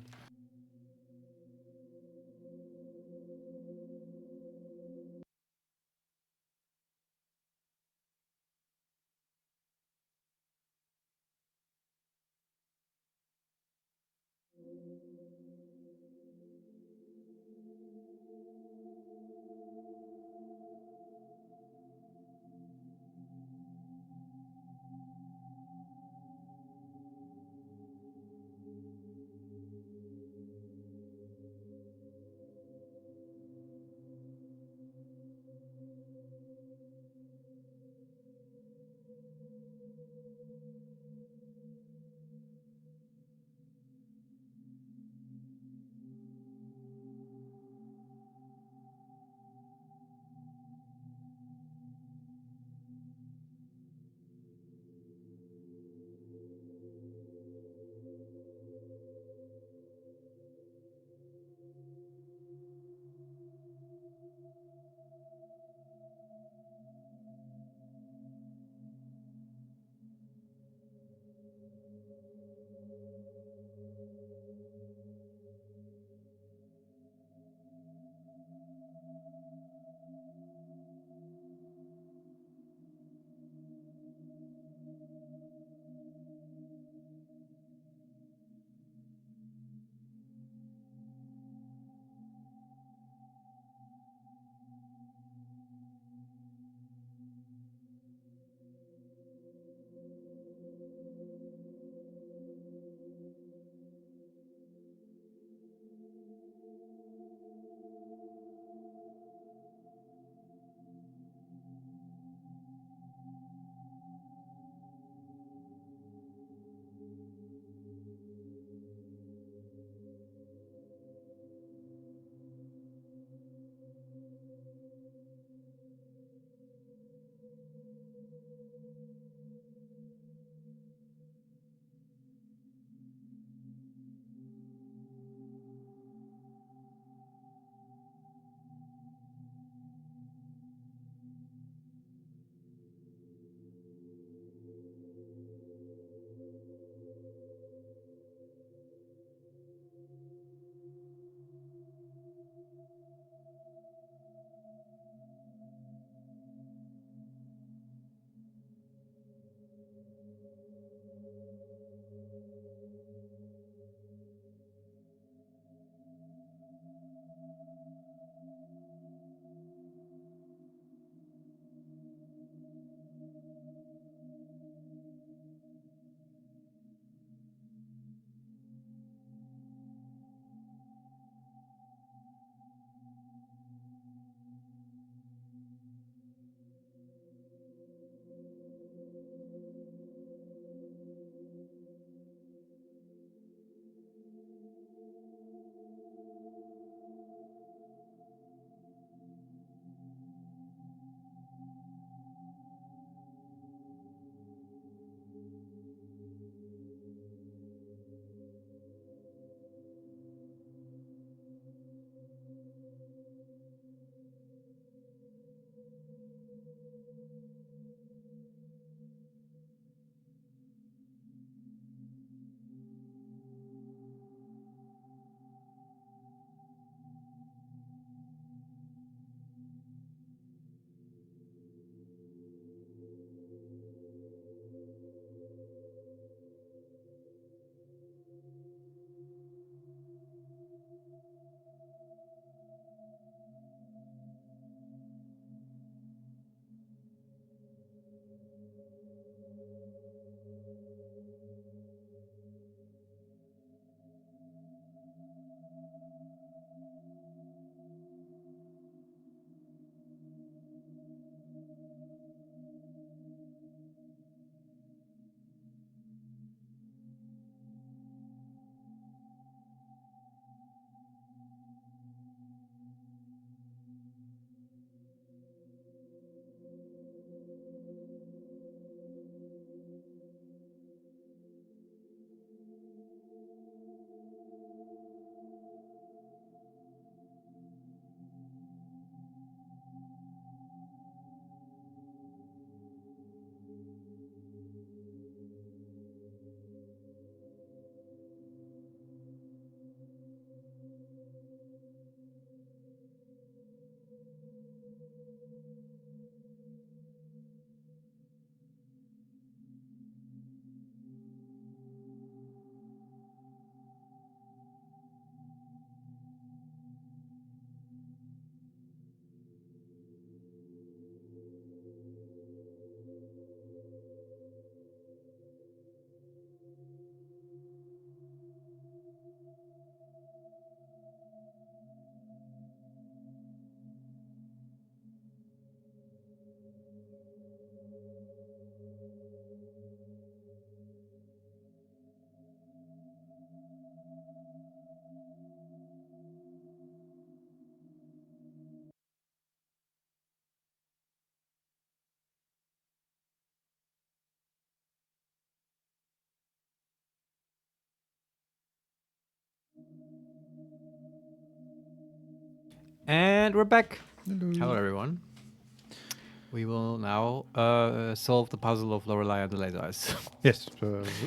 Speaker 1: And we're back. Hello, everyone. We will now solve the puzzle of Lorelei and the laser eyes.
Speaker 2: Yes,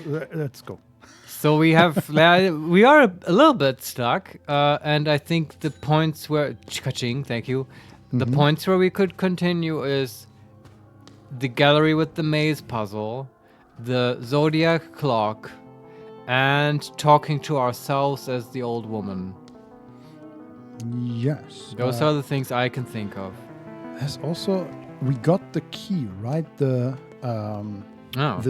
Speaker 2: let's go.
Speaker 1: So we have, we are a little bit stuck, and I think the points where, ka-ching, thank you. The points where we could continue is the gallery with the maze puzzle, the zodiac clock, and talking to ourselves as the old woman.
Speaker 2: Yes.
Speaker 1: Those are the things I can think of.
Speaker 2: There's also, we got the key, right? The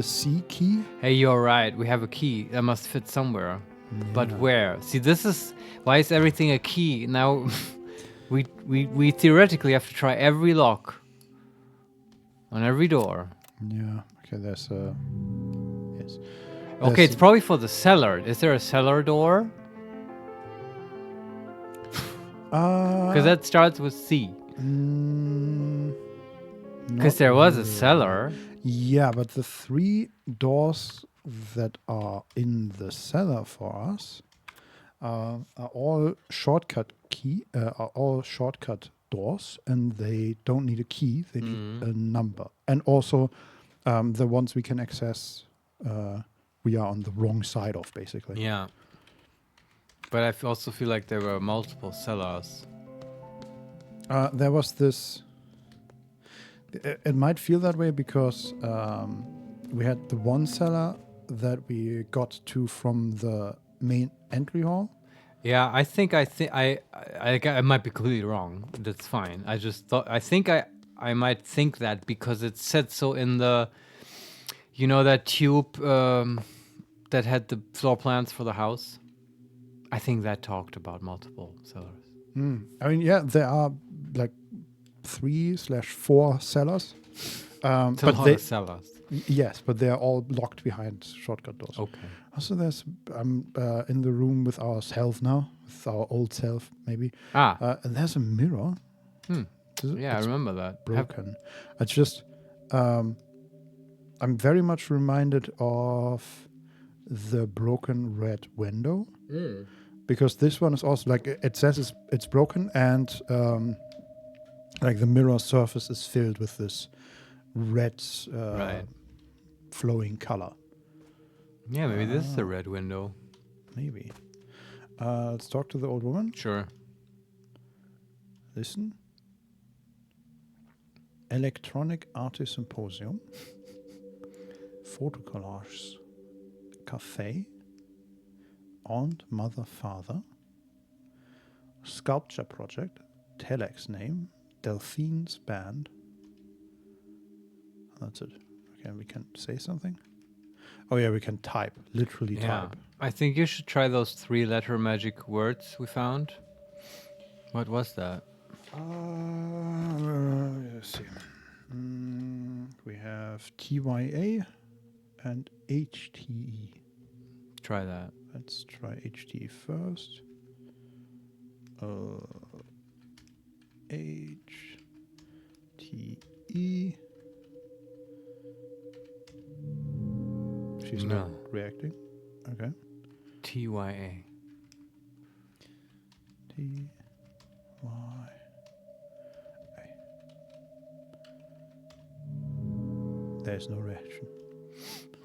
Speaker 2: C key.
Speaker 1: Hey, you're right. We have a key that must fit somewhere. Yeah. But where? See, this is why is everything a key? Now we theoretically have to try every lock on every door.
Speaker 2: Yeah. Okay, there's a yes.
Speaker 1: Okay, it's probably for the cellar. Is there a cellar door? Because that starts with C. Because there was a cellar.
Speaker 2: Yeah, but the 3 doors that are in the cellar for us are all shortcut doors, and they don't need a key. They need a number. And also, the ones we can access, we are on the wrong side of, basically.
Speaker 1: Yeah. But I also feel like there were multiple cellars.
Speaker 2: There was this. It might feel that way because we had the one cellar that we got to from the main entry hall.
Speaker 1: Yeah, I think I might be completely wrong. That's fine. I just thought I might think that because it said so in the, that tube that had the floor plans for the house. I think that talked about multiple cellars.
Speaker 2: I mean, yeah, there are like 3/4 cellars.
Speaker 1: But a lot of cellars.
Speaker 2: Yes, but they are all locked behind shortcut doors.
Speaker 1: Okay.
Speaker 2: Also, there's in the room with ourself now, with our old self, maybe. And there's a mirror.
Speaker 1: Yeah, I remember that.
Speaker 2: Broken. It's just, I'm very much reminded of the broken red window. Because this one is also like it says it's broken, and like the mirror surface is filled with this red
Speaker 1: Right.
Speaker 2: flowing color.
Speaker 1: Yeah, maybe this is a red window.
Speaker 2: Maybe. Let's talk to the old woman.
Speaker 1: Sure.
Speaker 2: Listen. Electronic Artist Symposium. Photo collages. Cafe. Aunt, mother, father. Sculpture project. Telex name. Delphine's band. That's it. Okay, we can say something. Oh yeah, we can type. Literally type.
Speaker 1: I think you should try those 3-letter magic words we found. What was that?
Speaker 2: Let's see. We have TYA and HTE.
Speaker 1: Try that.
Speaker 2: Let's try HTE first. HTE. She's not reacting. Okay.
Speaker 1: TYA.
Speaker 2: TYA. There's no reaction.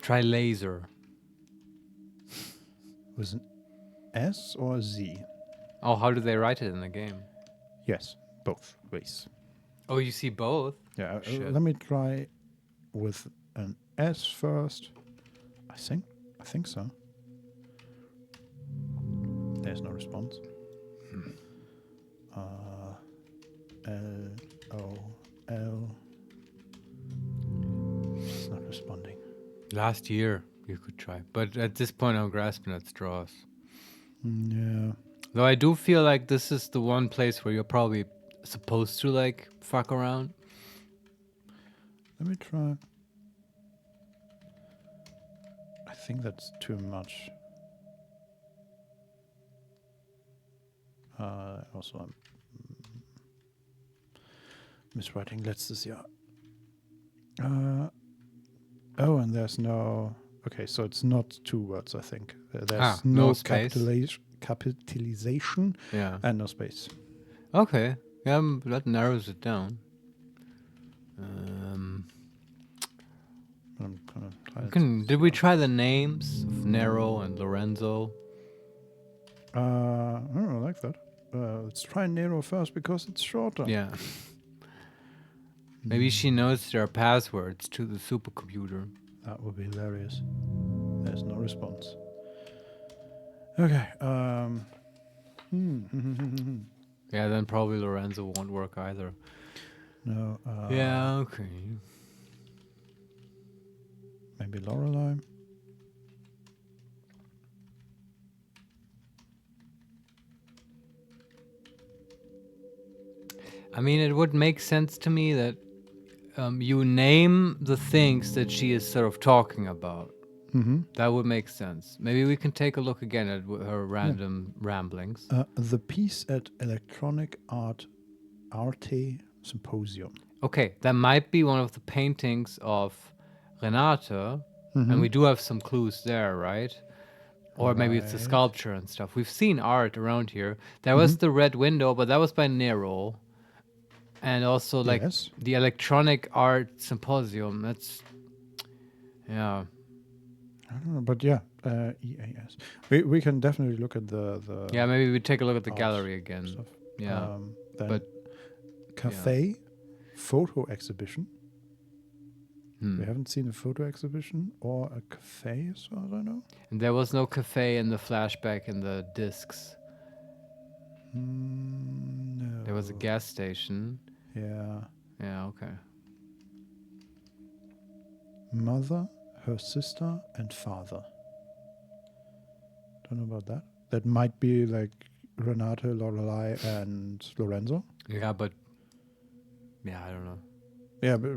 Speaker 1: Try laser.
Speaker 2: Was an S or a Z?
Speaker 1: Oh, how do they write it in the game?
Speaker 2: Yes, both ways.
Speaker 1: Oh, you see both?
Speaker 2: Yeah,
Speaker 1: Shit.
Speaker 2: let me try with an S first. I think so. There's no response. L O L. It's not responding.
Speaker 1: Last year you could try, but at this point I'm grasping at straws.
Speaker 2: Yeah.
Speaker 1: Though I do feel like this is the one place where you're probably supposed to like fuck around.
Speaker 2: Let me try. I think that's too much. Also, I'm miswriting letztes Jahr. Oh, and there's no. Okay, so it's not 2 words, I think. There's
Speaker 1: no space.
Speaker 2: capitalization
Speaker 1: Yeah.
Speaker 2: and no space.
Speaker 1: Okay. Yeah, that narrows it down.
Speaker 2: I'm gonna try
Speaker 1: Did we try the names of Nero and Lorenzo?
Speaker 2: I like that. Let's try Nero first because it's shorter.
Speaker 1: Yeah. Maybe she knows their passwords to the supercomputer.
Speaker 2: That would be hilarious. There's no response. Okay.
Speaker 1: Yeah, then probably Lorenzo won't work either.
Speaker 2: No.
Speaker 1: Yeah, okay.
Speaker 2: Maybe Lorelei.
Speaker 1: I mean, it would make sense to me that you name the things that she is sort of talking about.
Speaker 2: Mm-hmm.
Speaker 1: That would make sense. Maybe we can take a look again at her random ramblings.
Speaker 2: The piece at Electronic Arte Symposium.
Speaker 1: Okay, that might be one of the paintings of Renate, and we do have some clues there, right? Or maybe it's the sculpture and stuff. We've seen art around here. There was the red window, but that was by Nero. And also, like, the Electronic Art Symposium. That's, yeah.
Speaker 2: I don't know, but yeah, EAS. We can definitely look at the
Speaker 1: yeah, maybe we take a look at the gallery again.
Speaker 2: Stuff.
Speaker 1: Yeah.
Speaker 2: Then
Speaker 1: but
Speaker 2: cafe, photo exhibition. We haven't seen a photo exhibition or a cafe, as far as I know.
Speaker 1: And there was no cafe in the flashback in the discs.
Speaker 2: No.
Speaker 1: There was a gas station.
Speaker 2: Yeah.
Speaker 1: Yeah, okay.
Speaker 2: Mother, her sister, and father. Don't know about that. That might be like Renate, Lorelei, and Lorenzo.
Speaker 1: Yeah, but yeah, I don't know.
Speaker 2: Yeah, but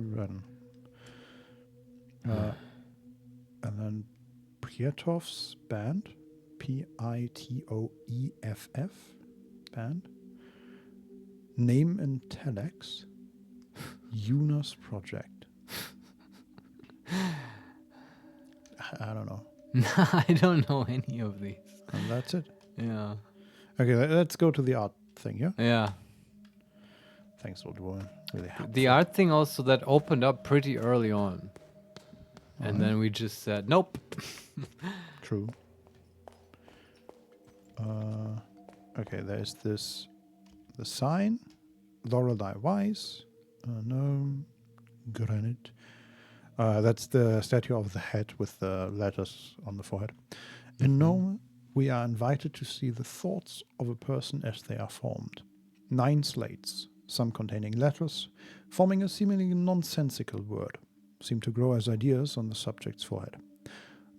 Speaker 2: and then Pietov's band, Pitoeff band. Name in telex, Yuna's project. I don't know.
Speaker 1: I don't know any of these.
Speaker 2: And that's it.
Speaker 1: Yeah.
Speaker 2: Okay, let's go to the art thing, yeah?
Speaker 1: Yeah.
Speaker 2: Thanks, old woman. Really helpful.
Speaker 1: The art thing also that opened up pretty early on. And then we just said, nope.
Speaker 2: True. Okay, there's this. The sign. Lorelei Wise. Gnome. Granite. That's the statue of the head with the letters on the forehead. In Gnome, we are invited to see the thoughts of a person as they are formed. 9 slates, some containing letters, forming a seemingly nonsensical word, seem to grow as ideas on the subject's forehead.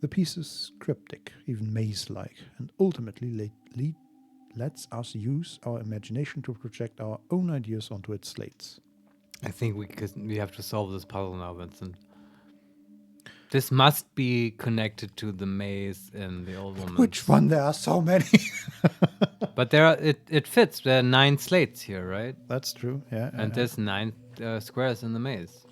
Speaker 2: The piece is cryptic, even maze-like, and ultimately lets us use our imagination to project our own ideas onto its slates.
Speaker 1: I think we have to solve this puzzle now, Vincent. This must be connected to the maze in the old woman.
Speaker 2: Which one? There are so many.
Speaker 1: But it fits. There are 9 slates here, right?
Speaker 2: That's true. Yeah.
Speaker 1: And there's 9 squares in the maze.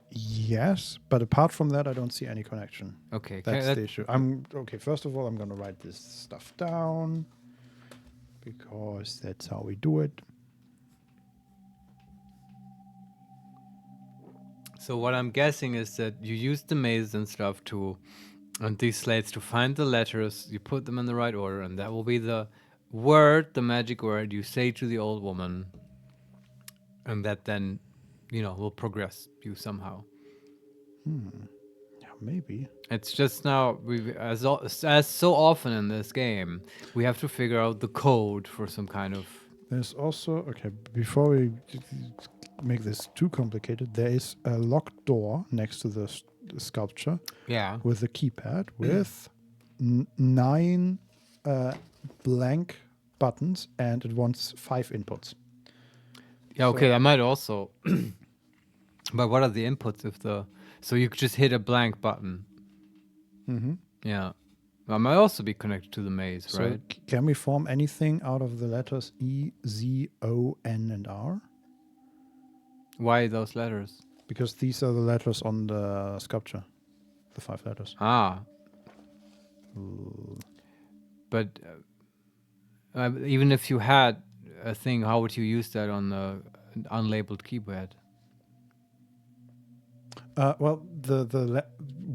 Speaker 2: Yes, but apart from that, I don't see any connection.
Speaker 1: Okay,
Speaker 2: That's the issue. Okay. First of all, I'm gonna write this stuff down because that's how we do it.
Speaker 1: So what I'm guessing is that you use the maze and stuff and these slates to find the letters, you put them in the right order, and that will be the word, the magic word you say to the old woman. And that then, will progress you somehow.
Speaker 2: Yeah, maybe.
Speaker 1: It's just now, as so often in this game, we have to figure out the code for some kind of...
Speaker 2: There's also, okay, before we make this too complicated, there is a locked door next to the sculpture.
Speaker 1: Yeah.
Speaker 2: With a keypad with 9 blank buttons, and it wants 5 inputs.
Speaker 1: Yeah, okay, that might also... But what are the inputs So you could just hit a blank button.
Speaker 2: Mm-hmm.
Speaker 1: Yeah. That might also be connected to the maze,
Speaker 2: So
Speaker 1: right?
Speaker 2: Can we form anything out of the letters E, Z, O, N, and R?
Speaker 1: Why those letters?
Speaker 2: Because these are the letters on the sculpture. The 5 letters.
Speaker 1: Ah. But even if you had a thing, how would you use that on the unlabeled keypad?
Speaker 2: Well,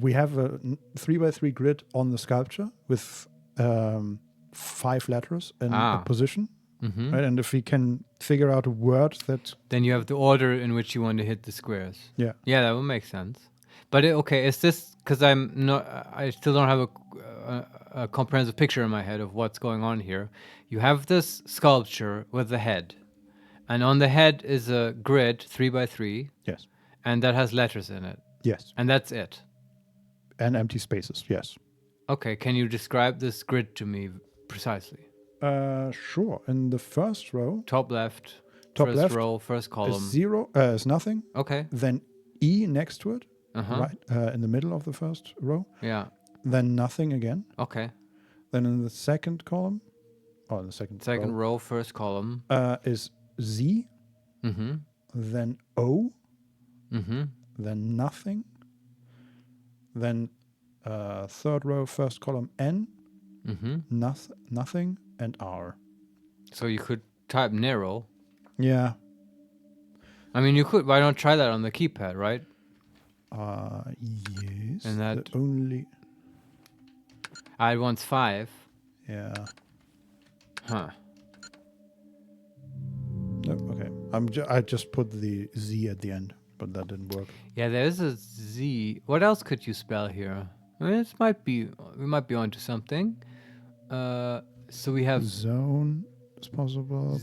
Speaker 2: we have a 3x3 grid on the sculpture with 5 letters in a position.
Speaker 1: Mm-hmm.
Speaker 2: Right? And if we can figure out a word that...
Speaker 1: Then you have the order in which you want to hit the squares.
Speaker 2: Yeah.
Speaker 1: Yeah, that would make sense. But okay, is this... Because I still don't have a comprehensive picture in my head of what's going on here. You have this sculpture with the head. And on the head is a grid, 3x3.
Speaker 2: Yes.
Speaker 1: And that has letters in it.
Speaker 2: Yes.
Speaker 1: And that's it.
Speaker 2: And empty spaces, yes.
Speaker 1: Okay, can you describe this grid to me precisely?
Speaker 2: Sure. In the first row...
Speaker 1: Top left,
Speaker 2: Top
Speaker 1: first
Speaker 2: left
Speaker 1: row, first column.
Speaker 2: is 0, is nothing.
Speaker 1: Okay.
Speaker 2: Then E next to it,
Speaker 1: Uh-huh.
Speaker 2: right in the middle of the first row.
Speaker 1: Yeah.
Speaker 2: Then nothing again.
Speaker 1: Okay.
Speaker 2: Then in the second column, or in the second
Speaker 1: row, first column.
Speaker 2: Is Z.
Speaker 1: Mm-hmm.
Speaker 2: Then O.
Speaker 1: Mm-hmm.
Speaker 2: Then nothing. Then third row, first column N.
Speaker 1: Mm-hmm.
Speaker 2: Nothing and R.
Speaker 1: So you could type narrow.
Speaker 2: Yeah.
Speaker 1: I mean, you could. Why not try that on the keypad, right?
Speaker 2: Yes.
Speaker 1: And that
Speaker 2: only...
Speaker 1: I wants 5.
Speaker 2: Yeah.
Speaker 1: Huh.
Speaker 2: No, okay. I just put the Z at the end, but that didn't work.
Speaker 1: Yeah, there's a Z. What else could you spell here? I mean, we might be onto something. So we have
Speaker 2: Zone is possible.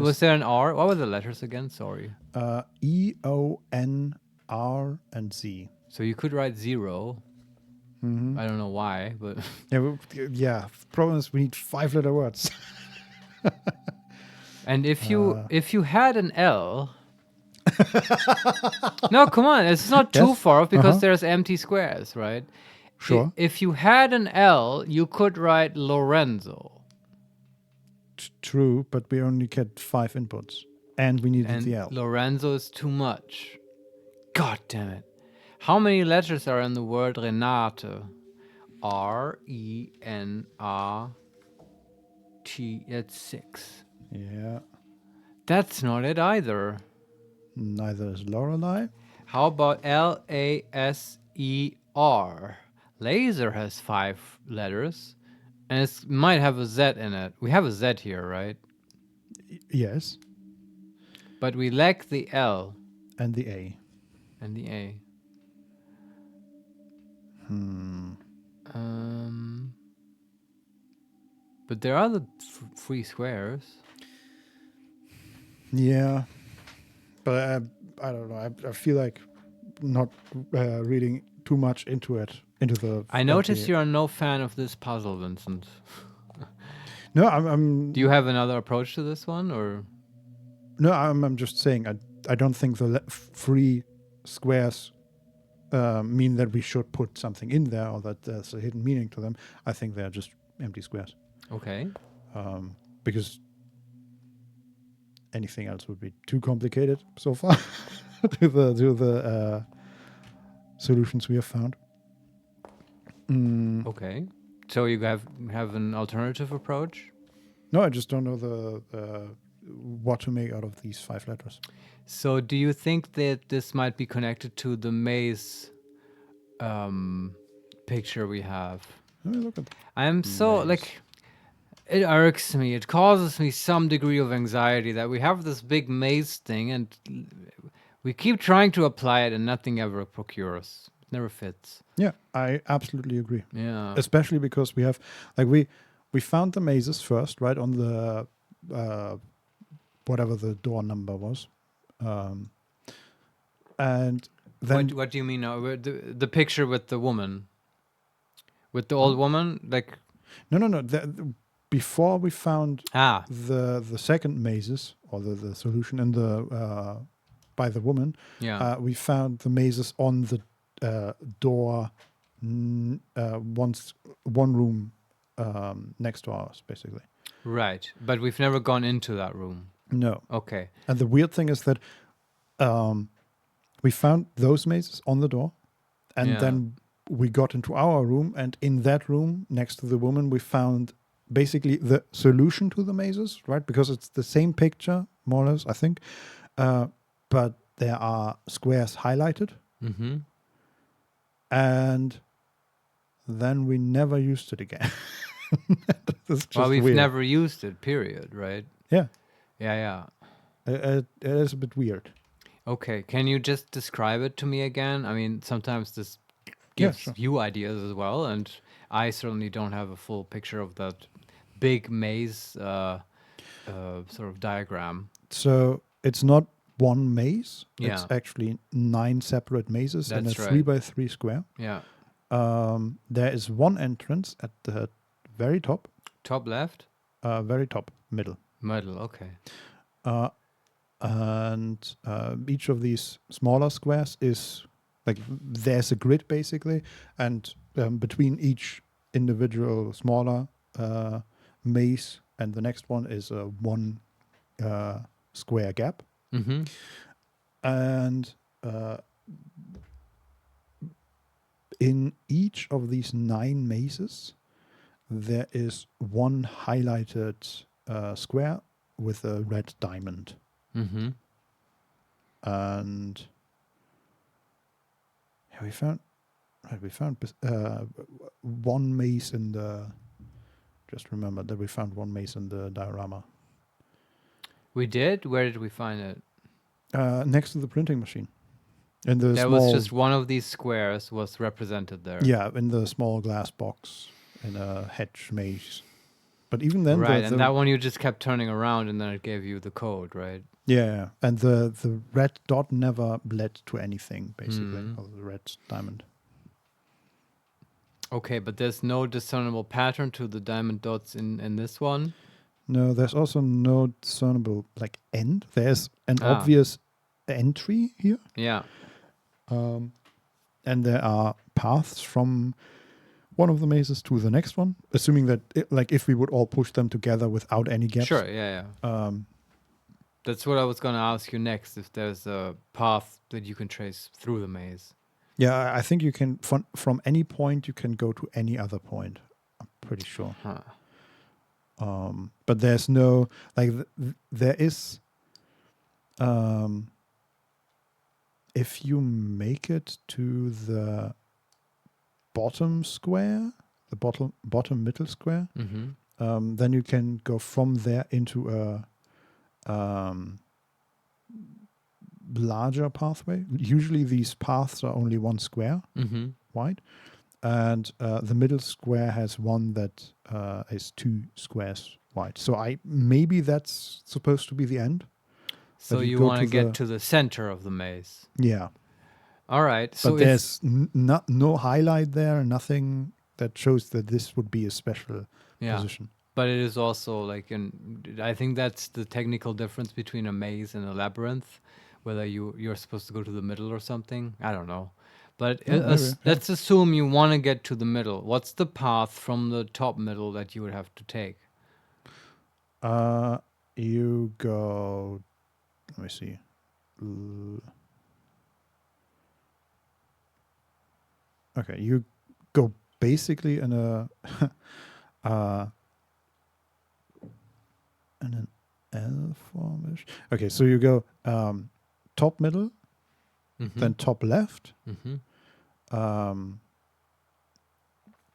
Speaker 1: Was there an R? What were the letters again? Sorry.
Speaker 2: E, O, N, R, and Z.
Speaker 1: So you could write 0.
Speaker 2: Mm-hmm.
Speaker 1: I don't know why, but
Speaker 2: yeah. Problem is we need 5-letter words.
Speaker 1: And if you had an L, no, come on, it's not too far off because there's empty squares, right?
Speaker 2: Sure.
Speaker 1: If you had an L, you could write Lorenzo.
Speaker 2: True, but we only get 5 inputs, and we needed the L.
Speaker 1: Lorenzo is too much. God damn it! How many letters are in the word Renate? R-E-N-R-T. That's 6.
Speaker 2: Yeah.
Speaker 1: That's not it either.
Speaker 2: Neither is Lorelei.
Speaker 1: How about Laser? Laser has 5 letters, and it might have a Z in it. We have a Z here, right?
Speaker 2: Yes.
Speaker 1: But we lack the L
Speaker 2: And the A.
Speaker 1: and the A. But there are the 3 squares.
Speaker 2: Yeah. But I don't know. I feel like not reading too much into it.
Speaker 1: I notice you're no fan of this puzzle, Vincent.
Speaker 2: No, I'm.
Speaker 1: Do you have another approach to this one, or?
Speaker 2: No, I'm just saying. I don't think the 3 squares mean that we should put something in there or that there's a hidden meaning to them. I think they're just empty squares.
Speaker 1: Okay.
Speaker 2: Because anything else would be too complicated so far to the solutions we have found.
Speaker 1: Okay. So you have an alternative approach?
Speaker 2: No, I just don't know the what to make out of these 5 letters.
Speaker 1: So do you think that this might be connected to the maze picture we have?
Speaker 2: Let me look at
Speaker 1: I'm so like, it irks me. It causes me some degree of anxiety that we have this big maze thing and we keep trying to apply it and nothing ever procures. It never fits.
Speaker 2: Yeah, I absolutely agree.
Speaker 1: Yeah.
Speaker 2: Especially because we have, like, we found the mazes first, right, on the whatever the door number was, and then
Speaker 1: What do you mean now? The picture with the woman, with the old woman, like
Speaker 2: no. Before we found
Speaker 1: the
Speaker 2: the second mazes or the solution in the by the woman, we found the mazes on the door, one room next to ours, basically.
Speaker 1: Right, but we've never gone into that room.
Speaker 2: No.
Speaker 1: Okay.
Speaker 2: And the weird thing is that we found those mazes on the door, and then we got into our room, and in that room next to the woman, we found basically the solution to the mazes, right? Because it's the same picture, more or less, I think, but there are squares highlighted.
Speaker 1: Mm-hmm.
Speaker 2: And then we never used it again.
Speaker 1: Well, we've
Speaker 2: weird.
Speaker 1: never used it, period, right?
Speaker 2: Yeah.
Speaker 1: Yeah.
Speaker 2: It is a bit weird.
Speaker 1: Okay, can you just describe it to me again? I mean, sometimes this gives you ideas as well, and I certainly don't have a full picture of that big maze sort of diagram.
Speaker 2: So it's not one maze.
Speaker 1: Yeah.
Speaker 2: It's actually 9 separate mazes in a 3x3 square.
Speaker 1: Yeah.
Speaker 2: There is one entrance at the very top.
Speaker 1: Top left?
Speaker 2: Very top, middle.
Speaker 1: Middle, okay.
Speaker 2: And each of these smaller squares is like, there's a grid basically, and between each individual smaller maze and the next one is a 1 square gap.
Speaker 1: Mm-hmm.
Speaker 2: And in each of these 9 mazes, there is one highlighted square with a red diamond.
Speaker 1: Mm-hmm.
Speaker 2: And we found one maze in the. Just remember that we found one maze in the diorama.
Speaker 1: We did? Where did we find it?
Speaker 2: Next to the printing machine. In the
Speaker 1: there was just one of these squares was represented there.
Speaker 2: Yeah, in the small glass box in a hedge maze. But even then,
Speaker 1: right, and that one you just kept turning around, and then it gave you the code, right?
Speaker 2: Yeah, and the red dot never led to anything, basically, or the red diamond.
Speaker 1: Okay, but there's no discernible pattern to the diamond dots in this one?
Speaker 2: No, there's also no discernible, like, end. There's an obvious entry here.
Speaker 1: Yeah.
Speaker 2: And there are paths from one of the mazes to the next one, assuming that, if we would all push them together without any gaps.
Speaker 1: Sure, yeah. That's what I was going to ask you next, if there's a path that you can trace through the maze.
Speaker 2: Yeah, I think you can, from any point, you can go to any other point. I'm pretty sure.
Speaker 1: Huh.
Speaker 2: But there's no, there is if you make it to the bottom square, the bottom middle square, then you can go from there into a larger pathway. Usually these paths are only one square wide, and the middle square has one that is 2 squares wide. So maybe that's supposed to be the end.
Speaker 1: So you want to get to the center of the maze.
Speaker 2: Yeah.
Speaker 1: All right. So
Speaker 2: but there's no highlight there, nothing that shows that this would be a special position.
Speaker 1: But it is also like I think that's the technical difference between a maze and a labyrinth, whether you're supposed to go to the middle or something. I don't know. But let's assume you want to get to the middle. What's the path from the top middle that you would have to take?
Speaker 2: You go. Let me see. Okay, you go basically in a in an L formish. Okay, so you go top middle, then top left,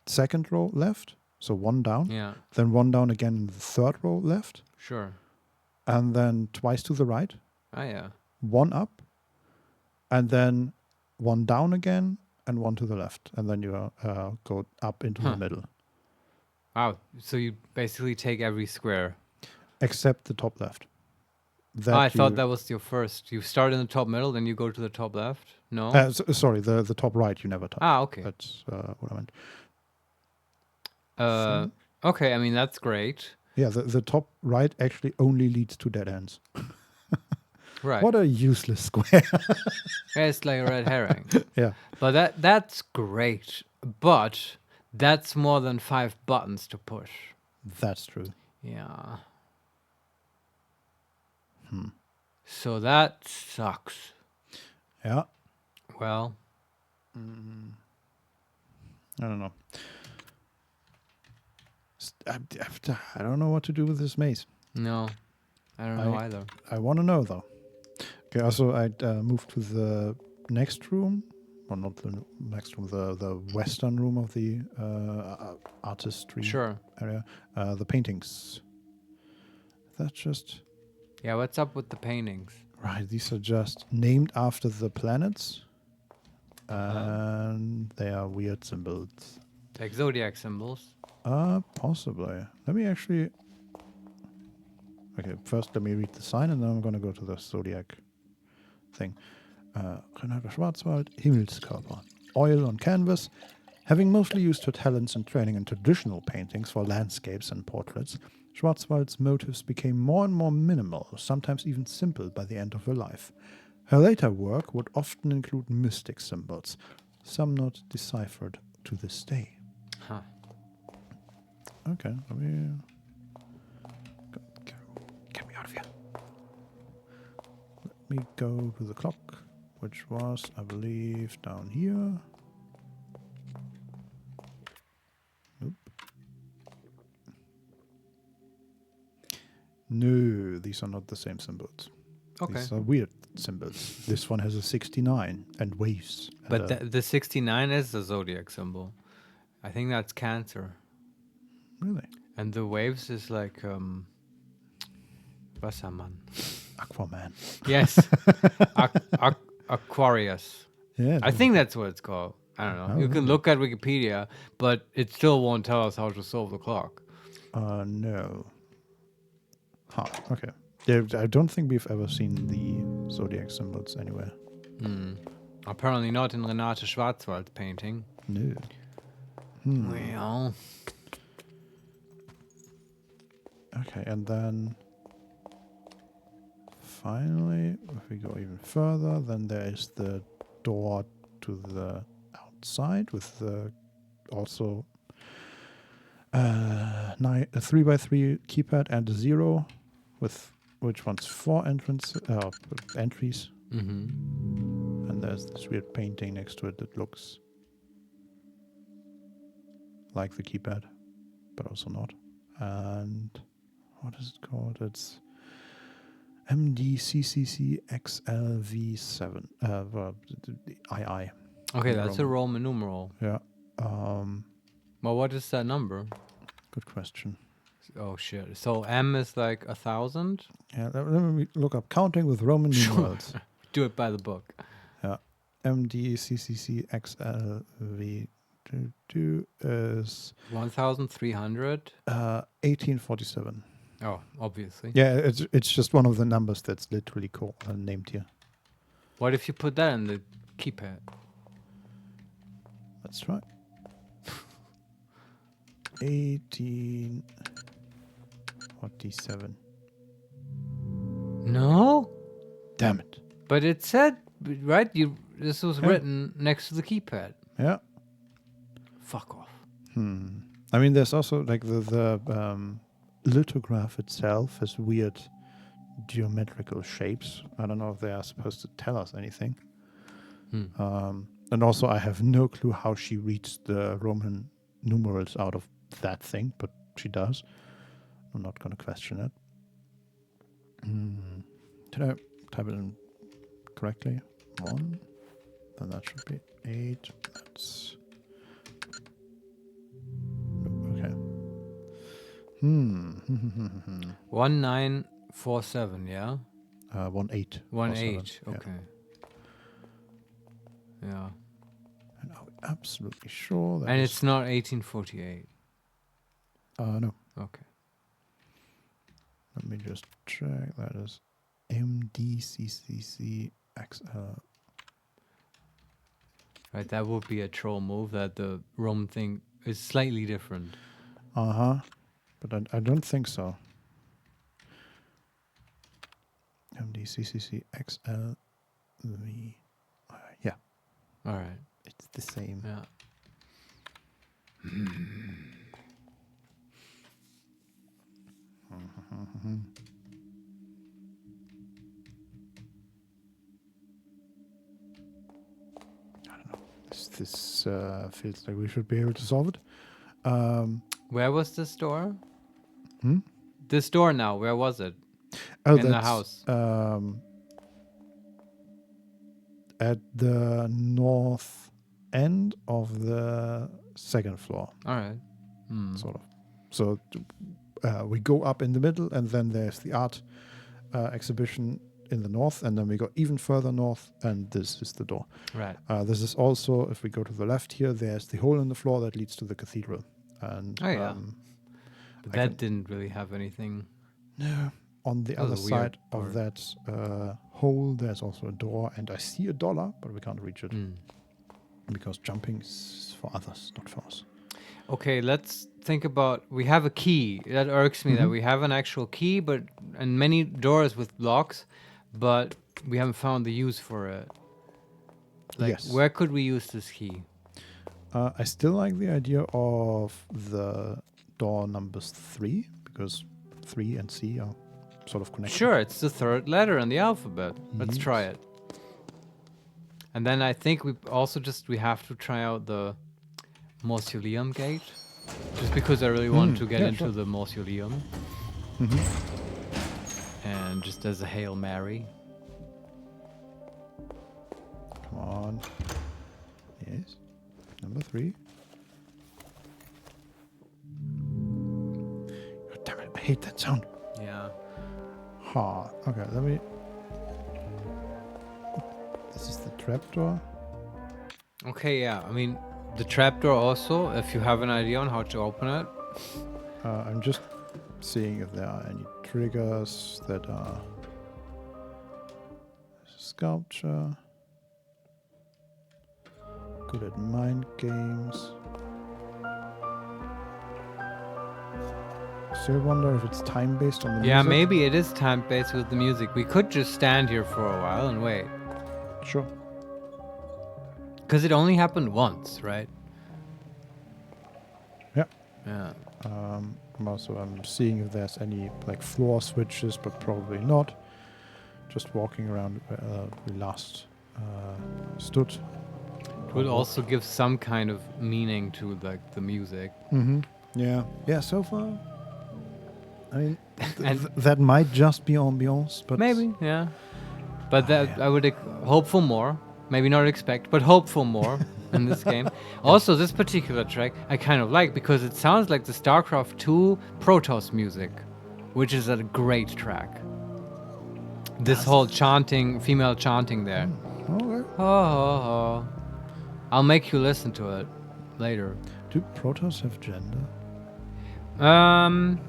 Speaker 2: second row left, so one down.
Speaker 1: Yeah.
Speaker 2: Then one down again in the third row left.
Speaker 1: Sure.
Speaker 2: And then twice to the right.
Speaker 1: Oh yeah.
Speaker 2: One up, and then one down again, and one to the left, and then you go up into the middle.
Speaker 1: Wow! So you basically take every square,
Speaker 2: except the top left.
Speaker 1: I thought that was your first. You start in the top middle, then you go to the top left. No.
Speaker 2: Sorry, the top right you never touch.
Speaker 1: Okay.
Speaker 2: That's what I meant.
Speaker 1: Okay, I mean that's great.
Speaker 2: Yeah, the top right actually only leads to dead ends.
Speaker 1: Right.
Speaker 2: What a useless square.
Speaker 1: It's like a red herring.
Speaker 2: Yeah.
Speaker 1: But that's great. But that's more than 5 buttons to push.
Speaker 2: That's true.
Speaker 1: Yeah. So that sucks.
Speaker 2: Yeah.
Speaker 1: Well.
Speaker 2: I don't know. I don't know what to do with this maze.
Speaker 1: No. I don't know either.
Speaker 2: I want to know, though. Okay, also, I moved to the next room. Well, not the next room, the western room of the artistry area. The paintings. That's just...
Speaker 1: Yeah, what's up with the paintings?
Speaker 2: Right, these are just named after the planets. And they are weird symbols.
Speaker 1: Like zodiac symbols?
Speaker 2: Possibly. Let me actually... Okay, first let me read the sign, and then I'm going to go to the zodiac thing. Renate Schwarzwald, Himmelskörper. Oil on canvas. Having mostly used her talents and training in traditional paintings for landscapes and portraits, Schwarzwald's motives became more and more minimal, sometimes even simple by the end of her life. Her later work would often include mystic symbols, some not deciphered to this day.
Speaker 1: Huh.
Speaker 2: Okay, let me... Get me out of here. Let me go to the clock, which was, I believe, down here. Nope. No, these are not the same symbols.
Speaker 1: Okay.
Speaker 2: These are weird symbols. This one has a 69 and waves.
Speaker 1: But the 69 is the zodiac symbol. I think that's Cancer.
Speaker 2: Really?
Speaker 1: And the waves is like Wassermann.
Speaker 2: Aquaman.
Speaker 1: Yes. Aquarius.
Speaker 2: Yeah.
Speaker 1: I think that's what it's called. I don't know. You can look at Wikipedia, but it still won't tell us how to solve the clock.
Speaker 2: No. Huh, okay. Yeah, I don't think we've ever seen the zodiac symbols anywhere.
Speaker 1: Apparently not in Renate Schwarzwald's painting.
Speaker 2: No.
Speaker 1: Well.
Speaker 2: Okay, and then finally, if we go even further, then there is the door to the outside with the also a 3x3 keypad and a 0 with which one's 4 entries. And there's this weird painting next to it that looks like the keypad, but also not. And what is it called? It's MDCCCXLV7. Well, the II.
Speaker 1: Okay, that's a Roman numeral.
Speaker 2: Yeah.
Speaker 1: Well, what is that number?
Speaker 2: Good question.
Speaker 1: Oh shit. So M is like 1,000?
Speaker 2: Yeah, let me look up counting with Roman numerals.
Speaker 1: Do it by the book.
Speaker 2: Yeah. MDCCCXLV2 is
Speaker 1: 1,300?
Speaker 2: 1847.
Speaker 1: Oh, obviously.
Speaker 2: Yeah, it's just one of the numbers that's literally named here.
Speaker 1: What if you put that in the keypad?
Speaker 2: Let's try. 1847.
Speaker 1: No?
Speaker 2: Damn it.
Speaker 1: But it said, right? This was written next to the keypad.
Speaker 2: Yeah.
Speaker 1: Fuck off.
Speaker 2: I mean, there's also like the lithograph itself has weird geometrical shapes. I don't know if they are supposed to tell us anything. And also, I have no clue how she reads the Roman numerals out of that thing, but she does. I'm not going to question it. Did I type it in correctly? 1. Then that should be 8. That's... Okay.
Speaker 1: 1947, yeah?
Speaker 2: 18.
Speaker 1: 18, okay. Yeah.
Speaker 2: And I'm absolutely sure that.
Speaker 1: And it's not 1848.
Speaker 2: No.
Speaker 1: Okay.
Speaker 2: Let me just check. That is MDCCCXL.
Speaker 1: Right, that would be a troll move that the Rome thing is slightly different.
Speaker 2: But I don't think so. MDCCCXLV. Yeah.
Speaker 1: All right.
Speaker 2: It's the same.
Speaker 1: Yeah.
Speaker 2: I don't know. This feels like we should be able to solve it.
Speaker 1: Where was this door? This door now, where was it?
Speaker 2: Oh,
Speaker 1: in the house.
Speaker 2: At the north end of the second floor.
Speaker 1: All right.
Speaker 2: Sort of. So we go up in the middle, and then there's the art exhibition in the north, and then we go even further north, and this is the door.
Speaker 1: Right.
Speaker 2: This is also, if we go to the left here, there's the hole in the floor that leads to the cathedral. And
Speaker 1: but that didn't really have anything.
Speaker 2: No. On the other side of that hole, there's also a door, and I see a dollar, but we can't reach it because jumping is for others, not for us.
Speaker 1: Okay, let's think about. We have a key. That irks me that we have an actual key, and many doors with locks, but we haven't found the use for it. Like,
Speaker 2: yes.
Speaker 1: Where could we use this key?
Speaker 2: I still like the idea of the door numbers 3, because 3 and C are sort of connected.
Speaker 1: Sure, it's the third letter in the alphabet. Let's try it. And then I think we have to try out the mausoleum gate, just because I really want to get into the mausoleum. And just as a Hail Mary.
Speaker 2: Come on. Yes. Number 3. Oh, damn it, I hate that sound.
Speaker 1: Yeah.
Speaker 2: Okay, let me... This is the trapdoor.
Speaker 1: Okay, yeah. I mean, the trapdoor also, if you have an idea on how to open it.
Speaker 2: I'm just seeing if there are any triggers that are... Sculpture. Good at mind games. Still wonder if it's time-based on the music.
Speaker 1: Yeah, maybe it is time-based with the music. We could just stand here for a while and wait.
Speaker 2: Sure.
Speaker 1: Because it only happened once, right?
Speaker 2: Yeah.
Speaker 1: Yeah.
Speaker 2: I'm seeing if there's any like floor switches, but probably not. Just walking around where we last stood.
Speaker 1: It will also give some kind of meaning to like the music.
Speaker 2: Yeah. So far, I mean,
Speaker 1: And
Speaker 2: that might just be ambiance, but
Speaker 1: maybe, yeah. But that I would hope for more. Maybe not expect, but hope for more in this game. Also, this particular track I kind of like because it sounds like the StarCraft 2 Protoss music, which is a great track. This whole chanting, female chanting there.
Speaker 2: Okay.
Speaker 1: Oh. I'll make you listen to it later.
Speaker 2: Do Protoss have gender?
Speaker 1: Um,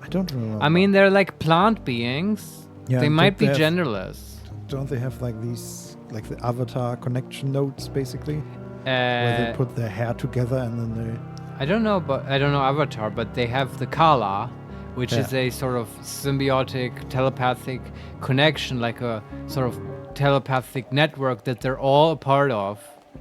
Speaker 2: I don't remember.
Speaker 1: I mean, they're like plant beings.
Speaker 2: Yeah,
Speaker 1: they might be
Speaker 2: have-
Speaker 1: genderless.
Speaker 2: Don't they have like these, like the avatar connection nodes, basically, where they put their hair together and then they?
Speaker 1: I don't know Avatar, but they have the Kala, which is a sort of symbiotic, telepathic connection, like a sort of telepathic network that they're all a part of.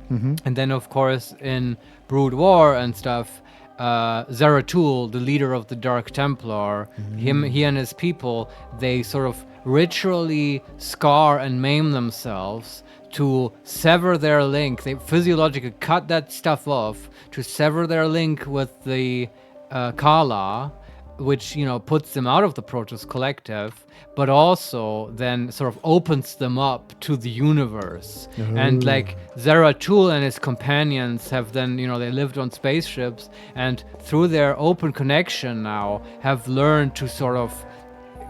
Speaker 2: Mm-hmm.
Speaker 1: And then, of course, in Brood War and stuff, Zeratul, the leader of the Dark Templar, he and his people, they sort of ritually scar and maim themselves to sever their link. They physiologically cut that stuff off to sever their link with the Kala, which, you know, puts them out of the Protoss collective, but also then sort of opens them up to the universe. And like Zeratul and his companions have then, you know, they lived on spaceships and through their open connection now have learned to sort of,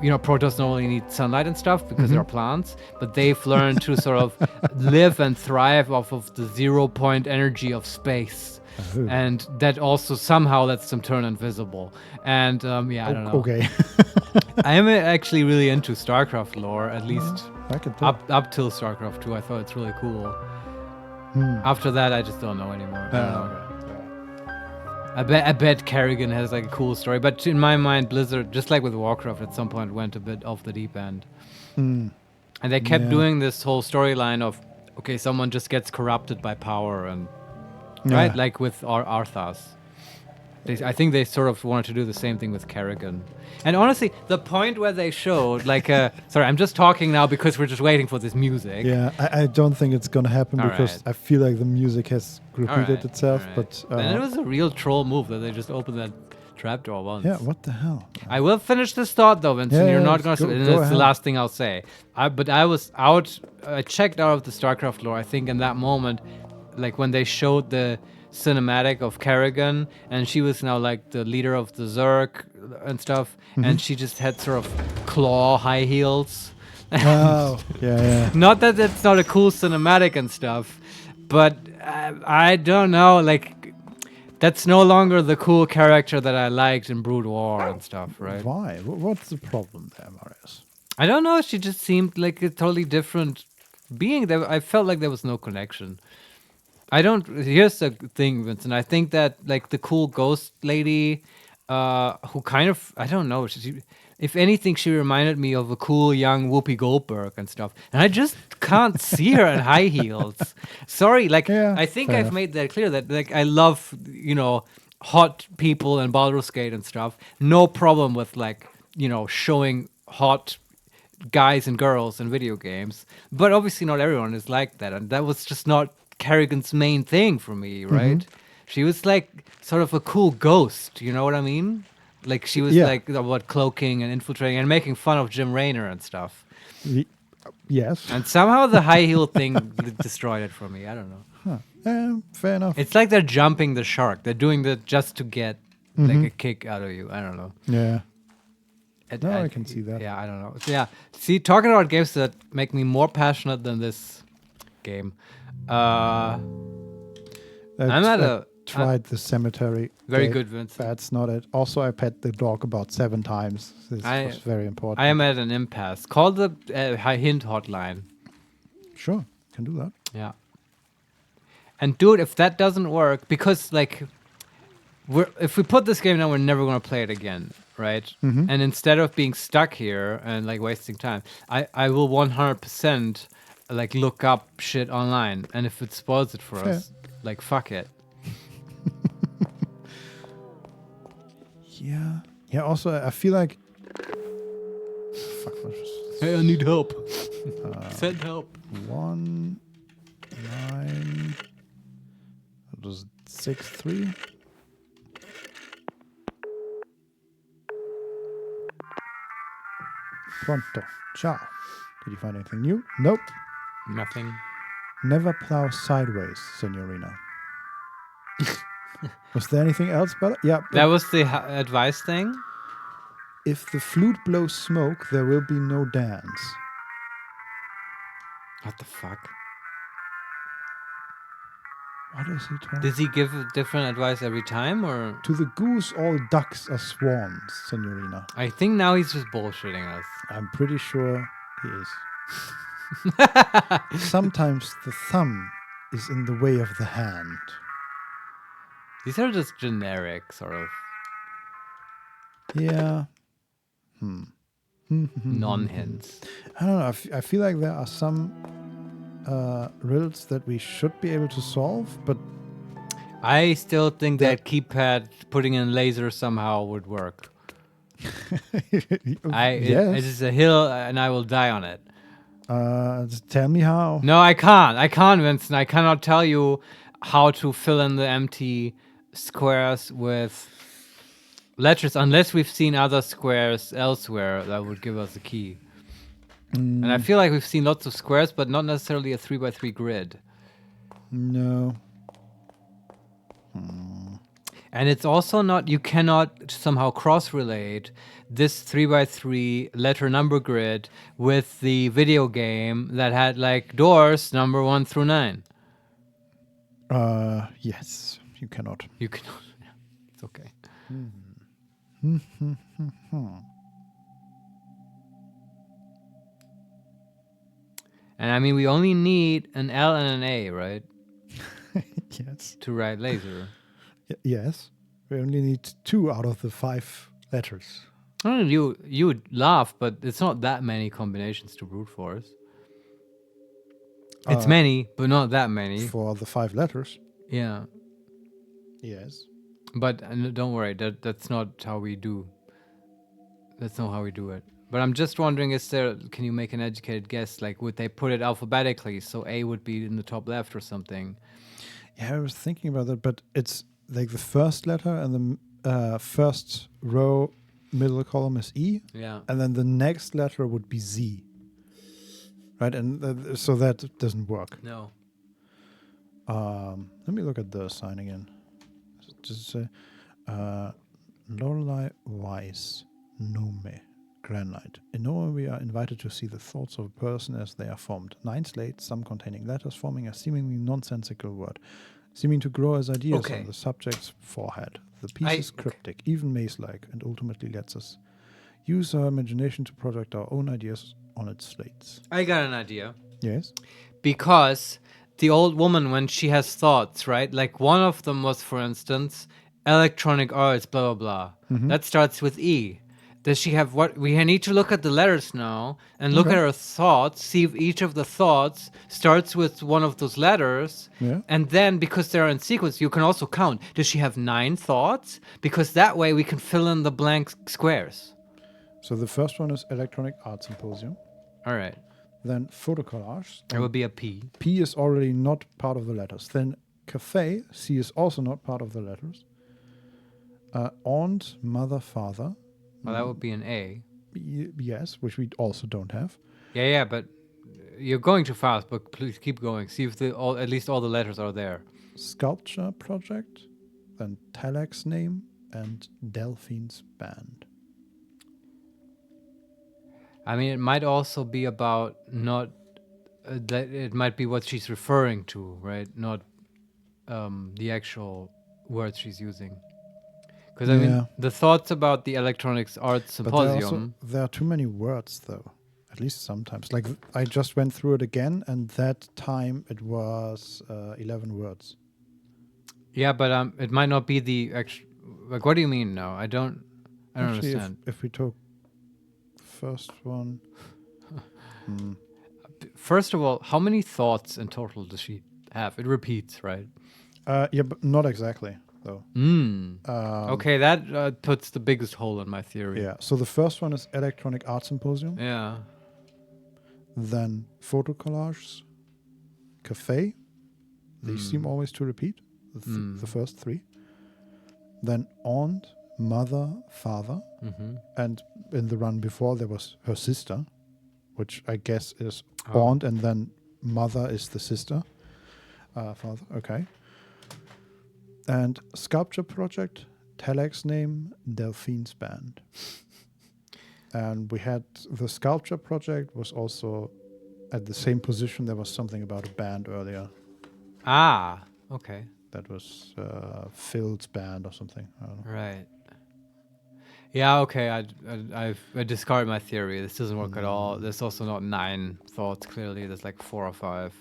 Speaker 1: you know, Protoss not only need sunlight and stuff because they're plants, but they've learned to sort of live and thrive off of the 0-point energy of space. And that also somehow lets them turn invisible. And I don't know.
Speaker 2: Okay.
Speaker 1: I am actually really into StarCraft lore, at least
Speaker 2: I can tell.
Speaker 1: up till StarCraft 2. I thought it's really cool. After that, I just don't know anymore. I don't know. I bet Kerrigan has like a cool story, but in my mind, Blizzard, just like with Warcraft, at some point went a bit off the deep end. And they kept doing this whole storyline of, okay, someone just gets corrupted by power and right, like with Arthas. I think they sort of wanted to do the same thing with Kerrigan. And honestly, the point where they showed, like, sorry, I'm just talking now because we're just waiting for this music.
Speaker 2: Yeah, I don't think it's gonna happen because
Speaker 1: Alright.
Speaker 2: I feel like the music has repeated itself.
Speaker 1: Alright.
Speaker 2: But
Speaker 1: and it was a real troll move that they just opened that trapdoor once.
Speaker 2: yeah, what the hell?
Speaker 1: I will finish this thought though, Vincent.
Speaker 2: Yeah,
Speaker 1: You're
Speaker 2: yeah,
Speaker 1: not going to.
Speaker 2: go
Speaker 1: And it's the
Speaker 2: ahead.
Speaker 1: last thing I'll say. But I was out. I checked out of the StarCraft lore. I think in that moment, like when they showed the cinematic of Kerrigan, and she was now like the leader of the Zerg and stuff, and she just had sort of claw high heels.
Speaker 2: Oh, yeah.
Speaker 1: Not that it's not a cool cinematic and stuff, but I don't know. Like, that's no longer the cool character that I liked in Brood War and stuff, right?
Speaker 2: Why? What's the problem there, Marius?
Speaker 1: I don't know. She just seemed like a totally different being. I felt like there was no connection. Here's the thing, Vincent. I think that like the cool ghost lady, who kind of, I don't know. If anything, she reminded me of a cool young Whoopi Goldberg and stuff. And I just can't see her in high heels. Sorry, like I think I've made that clear that like I love, you know, hot people in Baldur's Gate and stuff. No problem with like, you know, showing hot guys and girls in video games. But obviously not everyone is like that. And that was just not Kerrigan's main thing for me, right? She was like sort of a cool ghost, you know what I mean? Like she was like about cloaking and infiltrating and making fun of Jim Raynor and stuff.
Speaker 2: Yes.
Speaker 1: And somehow the high heel thing destroyed it for me. I don't know.
Speaker 2: Fair enough.
Speaker 1: It's like they're jumping the shark. They're doing that just to get like a kick out of you. I don't know.
Speaker 2: Yeah. I can see that.
Speaker 1: Yeah, I don't know. Yeah. See, talking about games that make me more passionate than this game.
Speaker 2: Tried the cemetery.
Speaker 1: Very
Speaker 2: game.
Speaker 1: good, Vincent.
Speaker 2: That's not it. Also, I pet the dog about 7 times. This was very important.
Speaker 1: I am at an impasse. Call the hint hotline.
Speaker 2: Sure, can do that.
Speaker 1: Yeah. And dude, if that doesn't work, because like, if we put this game down, we're never going to play it again, right? And instead of being stuck here and like wasting time, I will 100% like look up shit online. And if it spoils it for us, like fuck it.
Speaker 2: Yeah, also, I feel like... Fuck,
Speaker 1: Hey, I need help. Send help.
Speaker 2: 1, 9... What was it? 6, 3? Pronto. Ciao. Did you find anything new? Nope.
Speaker 1: Nothing.
Speaker 2: Never plow sideways, Signorina. Was there anything else better? Yeah.
Speaker 1: That was the advice thing?
Speaker 2: If the flute blows smoke, there will be no dance.
Speaker 1: What the fuck?
Speaker 2: What is he talking?
Speaker 1: Does he give different advice every time, or?
Speaker 2: To the goose, all ducks are swans, Signorina.
Speaker 1: I think now he's just bullshitting us.
Speaker 2: I'm pretty sure he is. Sometimes the thumb is in the way of the hand.
Speaker 1: These are just generic, sort of.
Speaker 2: Yeah.
Speaker 1: Non-hints.
Speaker 2: I don't know. I feel like there are some riddles that we should be able to solve, but
Speaker 1: I still think that keypad putting in laser somehow would work. It is a hill, and I will die on it.
Speaker 2: Just tell me how.
Speaker 1: No, I can't. I can't, Vincent. I cannot tell you how to fill in the empty squares with letters unless we've seen other squares elsewhere that would give us a key. And I feel like we've seen lots of squares, but not necessarily a 3x3 grid.
Speaker 2: No.
Speaker 1: And it's also not, you cannot somehow cross-relate this 3x3 letter number grid with the video game that had like doors number 1 through 9.
Speaker 2: Yes, you cannot.
Speaker 1: You cannot. Yeah, it's okay. And I mean, we only need an L and an A, right?
Speaker 2: Yes.
Speaker 1: To write laser.
Speaker 2: Yes. We only need 2 out of the 5 letters.
Speaker 1: I don't know, you would laugh, but it's not that many combinations to brute force. It's many, but not that many.
Speaker 2: For the 5 letters.
Speaker 1: Yeah.
Speaker 2: Yes.
Speaker 1: But don't worry, that's not how we do. That's not how we do it. But I'm just wondering, can you make an educated guess? Like, would they put it alphabetically, so A would be in the top left or something?
Speaker 2: Yeah, I was thinking about that, but it's like the first letter and the first row middle column is E.
Speaker 1: Yeah.
Speaker 2: And then the next letter would be Z. Right? And so that doesn't work.
Speaker 1: No.
Speaker 2: Let me look at the sign again. Just say, Lorelei Weiss, Nome, Granite. In Nome, we are invited to see the thoughts of a person as they are formed. 9 slates, some containing letters, forming a seemingly nonsensical word, seeming to grow as ideas on the subject's forehead. The piece is cryptic, even maze-like, and ultimately lets us use our imagination to project our own ideas on its slates.
Speaker 1: I got an idea.
Speaker 2: Yes?
Speaker 1: Because the old woman, when she has thoughts, right? Like one of them was, for instance, electronic arts, blah, blah, blah. That starts with E. Does she have what? We need to look at the letters now and look at her thoughts, see if each of the thoughts starts with one of those letters.
Speaker 2: Yeah.
Speaker 1: And then, because they're in sequence, you can also count. Does she have 9 thoughts? Because that way we can fill in the blank squares.
Speaker 2: So the first one is Electronic Art Symposium.
Speaker 1: All right.
Speaker 2: Then photo collage.
Speaker 1: It would be a P.
Speaker 2: P is already not part of the letters. Then cafe, C is also not part of the letters. Aunt, mother, father.
Speaker 1: Well, that would be an A.
Speaker 2: Yes, which we also don't have.
Speaker 1: Yeah, but you're going too fast, but please keep going. See if at least all the letters are there.
Speaker 2: Sculpture project. Then Telex name and Delphine's band.
Speaker 1: I mean, it might also be about not... it might be what she's referring to, right? Not the actual words she's using. Because, I mean, the thoughts about the Electronics Arts Symposium...
Speaker 2: But there are too many words, though. At least sometimes. Like, I just went through it again, and that time it was 11 words.
Speaker 1: Yeah, but it might not be the actual... Like, what do you mean now? I don't understand.
Speaker 2: If we took first one...
Speaker 1: First of all, how many thoughts in total does she have? It repeats, right?
Speaker 2: Yeah, but not exactly, though.
Speaker 1: Okay, that puts the biggest hole in my theory.
Speaker 2: Yeah, so the first one is Electronic Art Symposium.
Speaker 1: Yeah.
Speaker 2: Then photo collages, cafe. They seem always to repeat, the first 3. Then aunt, mother, father,
Speaker 1: Mm-hmm.
Speaker 2: and in the run before there was her sister, which I guess is
Speaker 1: Oh.
Speaker 2: aunt, and then mother is the sister. Father, okay. And sculpture project, telex name, Delphine's Band. And we had the sculpture project was also at the same position. There was something about a band earlier.
Speaker 1: Ah, okay.
Speaker 2: That was Phil's band or something. I don't know.
Speaker 1: Right. Yeah, okay. I discard my theory. This doesn't work at all. There's also not 9 thoughts, clearly. There's like 4 or 5.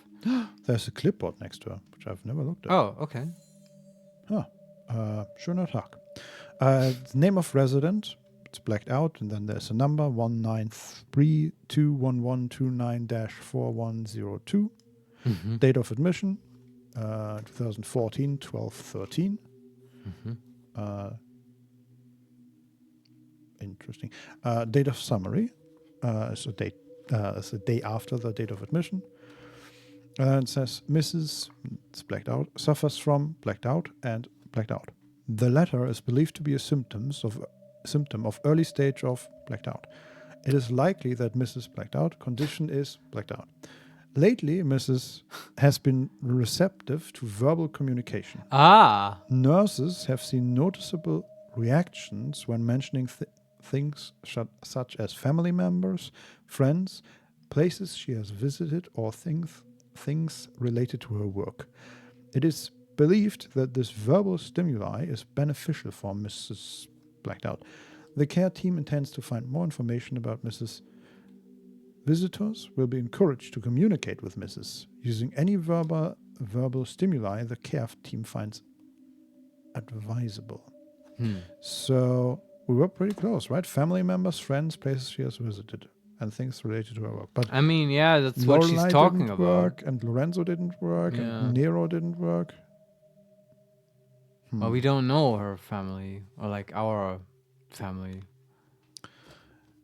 Speaker 2: There's a clipboard next to her, which I've never looked at.
Speaker 1: Oh, okay.
Speaker 2: Schöner Tag. The name of resident, it's blacked out, and then there's a number 193211129-4102.
Speaker 1: Mm-hmm.
Speaker 2: Date of admission 2014 12/13.
Speaker 1: Mm-hmm.
Speaker 2: Interesting. Date of summary is a day after the date of admission. It says Mrs. It's blacked out, suffers from blacked out and blacked out. The latter is believed to be a symptom of early stage of blacked out. It is likely that Mrs. blacked out condition is blacked out. Lately, Mrs. has been receptive to verbal communication.
Speaker 1: Ah.
Speaker 2: Nurses have seen noticeable reactions when mentioning things such as family members, friends, places she has visited, or things related to her work. It is believed that this verbal stimuli is beneficial for Mrs. Blacked Out. The care team intends to find more information about Mrs. Visitors will be encouraged to communicate with Mrs. using any verbal stimuli the care team finds advisable. So we were pretty close, right? Family members, friends, places she has visited, and things related to her work. But
Speaker 1: I mean, yeah, that's what she's
Speaker 2: Lorelei
Speaker 1: talking
Speaker 2: didn't
Speaker 1: about.
Speaker 2: work, and Lorenzo didn't work,
Speaker 1: Yeah.
Speaker 2: and Nero didn't work.
Speaker 1: Well, we don't know her family, or like our family,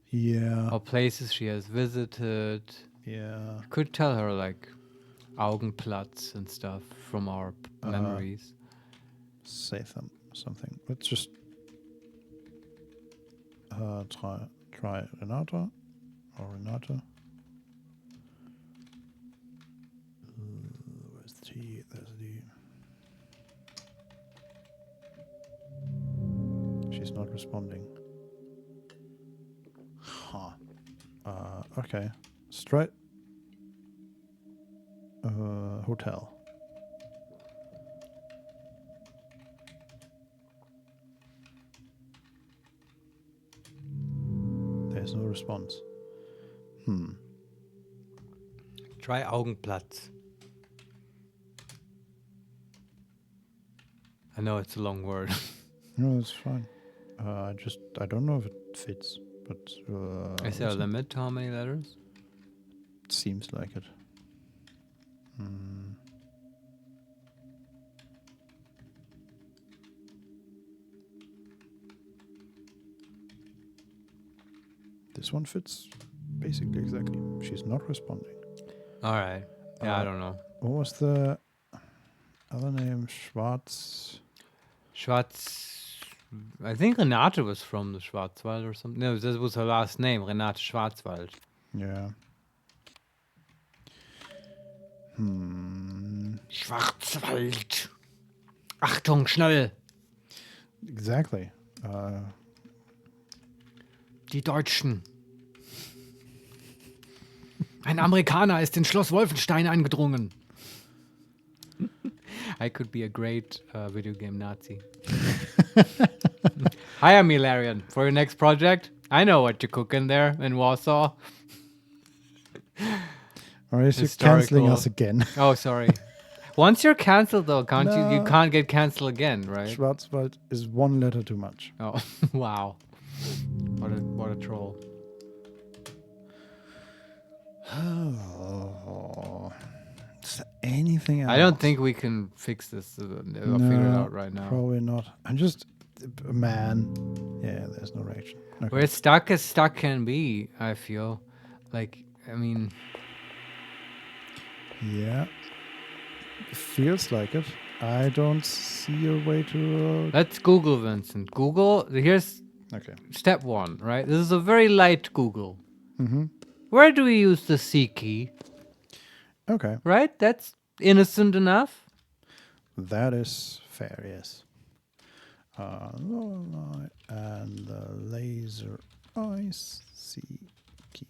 Speaker 2: Yeah.
Speaker 1: or places she has visited.
Speaker 2: Yeah.
Speaker 1: Could tell her like Augenplatz and stuff from our memories.
Speaker 2: Say something. Let's just try Renata or Renata. Where's the T? There's the. She's not responding. Huh. Okay. Straight. Hotel. There's no response.
Speaker 1: Try Augenplatz. I know it's a long word.
Speaker 2: No, it's fine. I don't know if it fits, but
Speaker 1: Is there a limit to how many letters?
Speaker 2: it seems like it. This one fits basically exactly. She's not responding.
Speaker 1: All right. Yeah, I don't know.
Speaker 2: What was the other name? Schwarz.
Speaker 1: I think Renate was from the Schwarzwald or something. No, this was her last name, Renate Schwarzwald.
Speaker 2: Yeah.
Speaker 1: Schwarzwald. Achtung, schnell.
Speaker 2: Exactly.
Speaker 1: Die Deutschen. Ein Amerikaner ist in Schloss Wolfenstein eingedrungen. I could be a great video game Nazi. Hire me, Larian, for your next project. I know what you're cooking there in Warsaw.
Speaker 2: Or is you canceling us again?
Speaker 1: Oh, sorry. Once you're canceled, though, can't you? You can't get canceled again, right?
Speaker 2: Schwarzwald is one letter too much.
Speaker 1: Oh, wow. What a troll.
Speaker 2: Oh. Is there anything else?
Speaker 1: I don't think we can fix this or figure it out right now.
Speaker 2: Probably not. I'm just, man. Yeah, there's no reaction. Okay.
Speaker 1: We're stuck as stuck can be, I feel. Like, I mean...
Speaker 2: Yeah. It feels like it. I don't see a way to.
Speaker 1: Let's Google, Vincent. Google. Here's
Speaker 2: Okay.
Speaker 1: step 1, right? This is a very light Google.
Speaker 2: Mm-hmm.
Speaker 1: Where do we use the C key?
Speaker 2: Okay.
Speaker 1: Right? That's innocent enough.
Speaker 2: That is fair, yes. Lorelei and the laser eyes C key.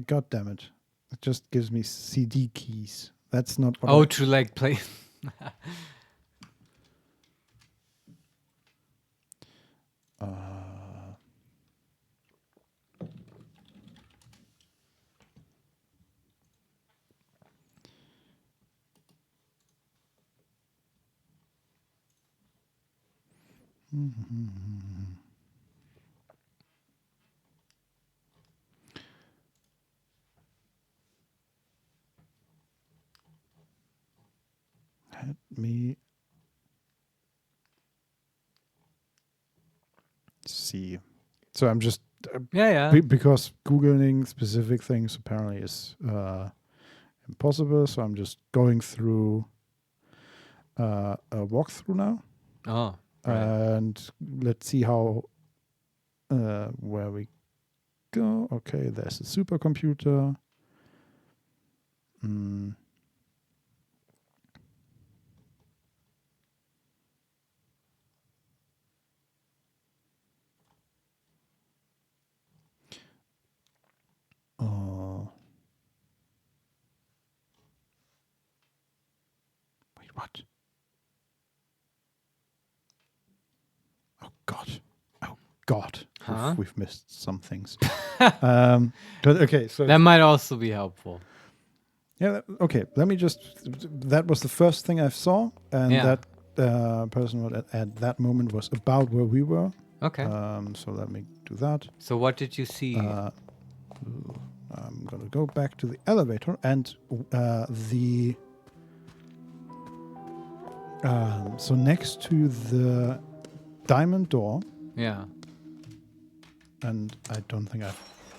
Speaker 2: God damn it. It just gives me CD keys. That's not what
Speaker 1: Oh, to like play.
Speaker 2: Let me see. So I'm just
Speaker 1: Yeah.
Speaker 2: because Googling specific things apparently is impossible. So I'm just going through a walkthrough now,
Speaker 1: Oh, right.
Speaker 2: and let's see how where we go. Okay, there's a supercomputer. Wait, what? Oh God! Oh God!
Speaker 1: Huh?
Speaker 2: We've missed some things. But okay, so
Speaker 1: That might also be helpful.
Speaker 2: yeah. Okay, let me just. That was the first thing I saw, and
Speaker 1: Yeah.
Speaker 2: that person at that moment was about where we were.
Speaker 1: Okay.
Speaker 2: So let me do that.
Speaker 1: So what did you see?
Speaker 2: I'm gonna go back to the elevator and the. So next to the diamond door,
Speaker 1: Yeah.
Speaker 2: and I don't think I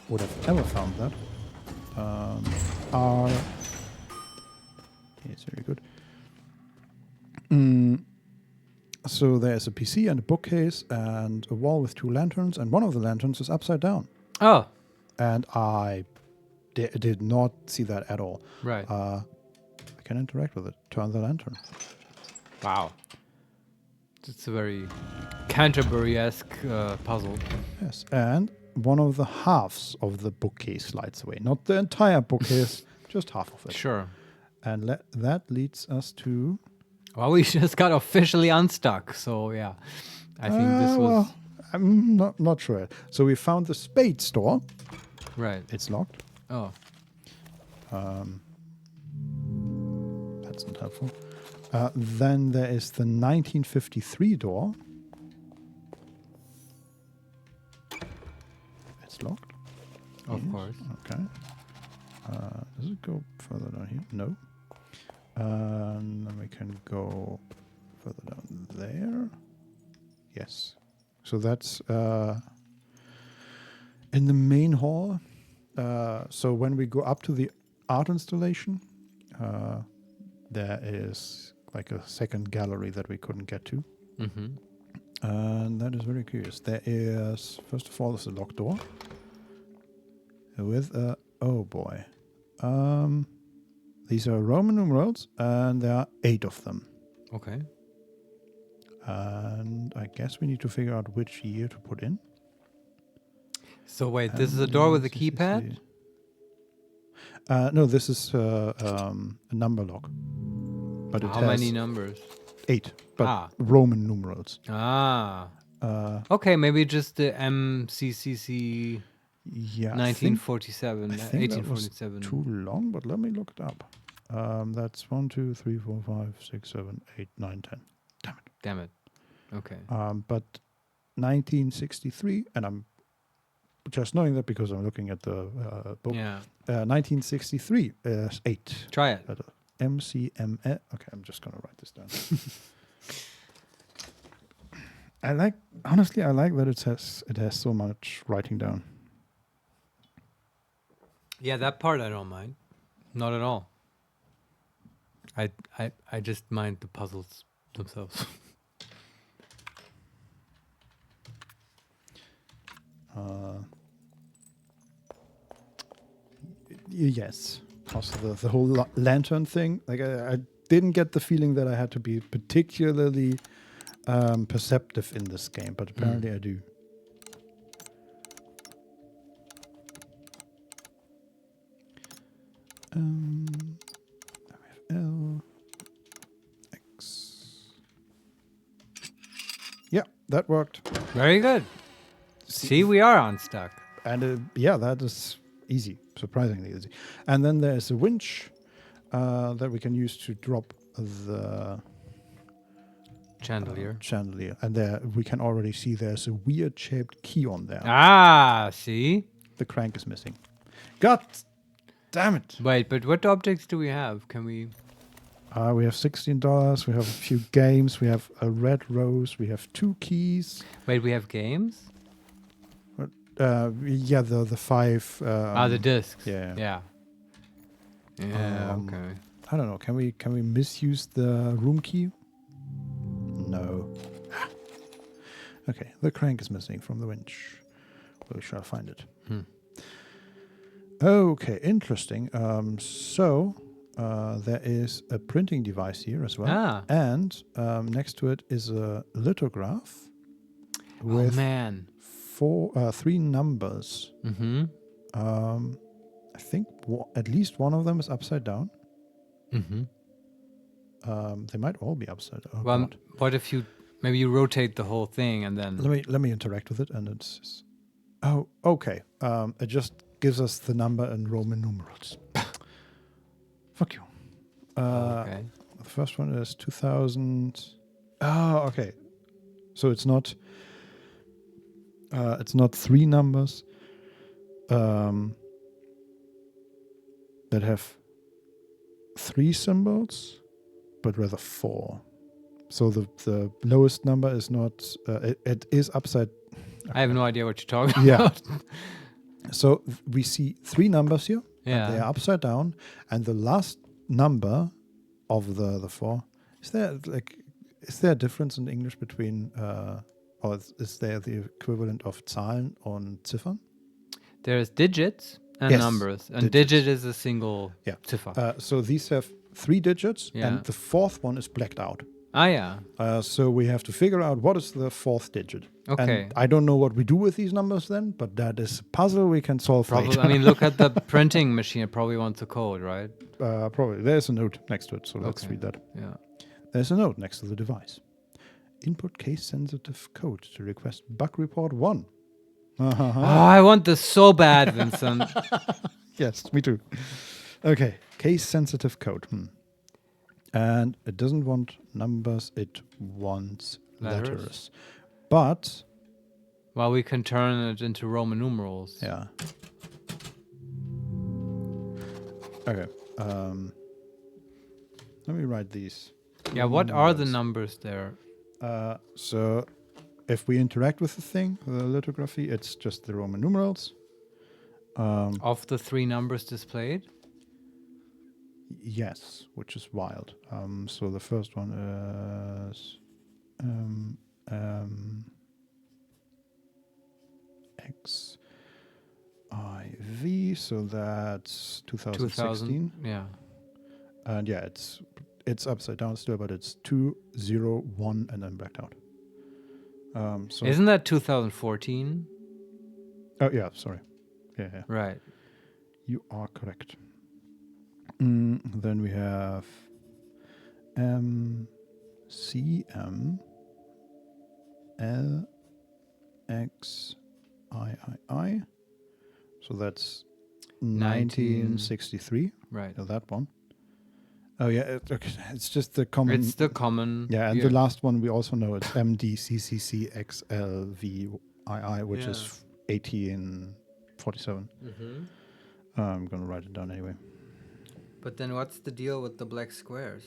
Speaker 2: would have ever found that. Are yes, very good. So there's a PC and a bookcase and a wall with 2 lanterns, and one of the lanterns is upside down.
Speaker 1: Oh,
Speaker 2: And I did not see that at all.
Speaker 1: right.
Speaker 2: I can interact with it. Turn the lantern.
Speaker 1: Wow. It's a very Canterbury-esque puzzle.
Speaker 2: Yes, and one of the halves of the bookcase slides away. Not the entire bookcase, just half of it.
Speaker 1: Sure.
Speaker 2: And that leads us to...
Speaker 1: Well, we just got officially unstuck. So, yeah. I think this was...
Speaker 2: Well, I'm not sure. So we found the spade store.
Speaker 1: Right.
Speaker 2: It's locked.
Speaker 1: Oh.
Speaker 2: That's not helpful. Then there is the 1953 door. It's locked.
Speaker 1: Of course.
Speaker 2: Okay. Does it go further down here? No. Then we can go further down there. Yes. So that's in the main hall. So when we go up to the art installation, there is like a second gallery that we couldn't get to.
Speaker 1: Mm-hmm.
Speaker 2: And that is very curious. There is, first of all, there's a locked door with a, oh boy. These are Roman numerals, and there are 8 of them.
Speaker 1: Okay.
Speaker 2: And I guess we need to figure out which year to put in.
Speaker 1: So wait, this is a door with a keypad?
Speaker 2: No, this is a number lock. But it
Speaker 1: How
Speaker 2: has
Speaker 1: many numbers?
Speaker 2: 8, but Roman numerals.
Speaker 1: Ah. Okay, maybe just the MCCC
Speaker 2: Yeah,
Speaker 1: 1947,
Speaker 2: I think that was
Speaker 1: 1847.
Speaker 2: too long, but let me look it up. That's 1, 2, 3, 4, 5, 6, 7, 8, 9, 10.
Speaker 1: Damn it. Okay.
Speaker 2: But 1963, and I'm just knowing that because I'm looking at the book.
Speaker 1: Yeah.
Speaker 2: 1963 is 8.
Speaker 1: Try it.
Speaker 2: MCME. Okay, I'm just gonna write this down. Honestly, I like that it has so much writing down.
Speaker 1: Yeah, that part I don't mind. Not at all. I just mind the puzzles themselves.
Speaker 2: Yes. Also, the whole lantern thing. Like, I didn't get the feeling that I had to be particularly perceptive in this game, but apparently I do. L X. Yeah, that worked.
Speaker 1: Very good. See, we are unstuck.
Speaker 2: And yeah, that is easy, surprisingly easy. And then there's a winch that we can use to drop the
Speaker 1: Chandelier.
Speaker 2: chandelier. And there we can already see there's a weird shaped key on there.
Speaker 1: Ah, see?
Speaker 2: The crank is missing. God damn it.
Speaker 1: Wait, but what objects do we have? Can we...
Speaker 2: We have $16. We have a few games. We have a red rose. We have 2 keys.
Speaker 1: Wait, we have games?
Speaker 2: Yeah, the 5.
Speaker 1: The discs.
Speaker 2: Yeah.
Speaker 1: Yeah. Yeah, okay.
Speaker 2: I don't know. Can we misuse the room key? No. Okay, the crank is missing from the winch. We shall find it. Okay, interesting. So there is a printing device here as well, and next to it is a lithograph with 3 numbers. I think at least one of them is upside down. They might all be upside down.
Speaker 1: Well, what if maybe you rotate the whole thing and then...
Speaker 2: Let me interact with it, and it's... Oh, okay. It just gives us the number in Roman numerals. Fuck you.
Speaker 1: Okay.
Speaker 2: The first one is 2000. Oh, okay. So it's not 3 numbers that have 3 symbols, but rather 4. So the lowest number is not. It is upside.
Speaker 1: I have no idea what you're talking about.
Speaker 2: So we see 3 numbers here.
Speaker 1: Yeah.
Speaker 2: They are upside down, and the last number of the 4. Is there a difference in English between or is there the equivalent of Zahlen und Ziffern?
Speaker 1: There's digits and numbers, and digit is a single Ziffer.
Speaker 2: So these have 3 digits, and the 4th one is blacked out. So we have to figure out what is the 4th digit.
Speaker 1: Okay.
Speaker 2: And I don't know what we do with these numbers then, but that is a puzzle we can solve later.
Speaker 1: I mean, look at the printing machine. It probably wants a code, right?
Speaker 2: Probably. There's a note next to it, so let's read that.
Speaker 1: Yeah.
Speaker 2: There's a note next to the device. Input case-sensitive code to request bug report 1.
Speaker 1: Oh, I want this so bad, Vincent.
Speaker 2: Yes, me too. Okay, case-sensitive code. And it doesn't want numbers, it wants letters. But...
Speaker 1: Well, we can turn it into Roman numerals.
Speaker 2: Yeah. Okay. Let me write these.
Speaker 1: Yeah, what are the numbers there?
Speaker 2: So if we interact with the thing, the lithography, it's just the Roman numerals.
Speaker 1: Of the 3 numbers displayed?
Speaker 2: Yes, which is wild. So the first one is XIV, so that's 2016.
Speaker 1: Yeah.
Speaker 2: And yeah, it's upside down still, but it's 2, 0, 1, and then blacked out. So
Speaker 1: isn't that 2014?
Speaker 2: Oh yeah, sorry. Yeah.
Speaker 1: Right.
Speaker 2: You are correct. Then we have CM LXIII. So that's 1963.
Speaker 1: Right.
Speaker 2: So that one. Oh yeah, it's just the common.
Speaker 1: It's the common.
Speaker 2: Yeah, and the last one we also know it's MDCCCXLVII, which is 1847. I'm gonna write it down anyway.
Speaker 1: But then what's the deal with the black squares?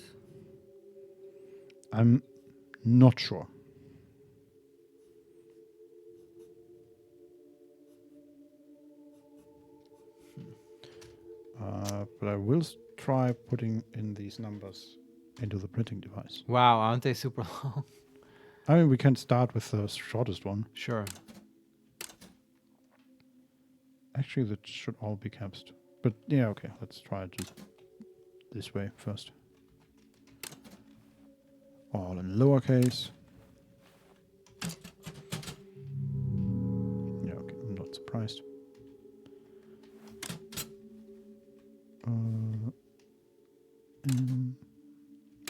Speaker 2: I'm not sure. But I will try putting in these numbers into the printing device.
Speaker 1: Wow, aren't they super long?
Speaker 2: I mean, we can start with the shortest one.
Speaker 1: Sure.
Speaker 2: Actually, that should all be caps. But yeah, okay, let's try it just this way first. All in lowercase. Yeah, okay, I'm not surprised.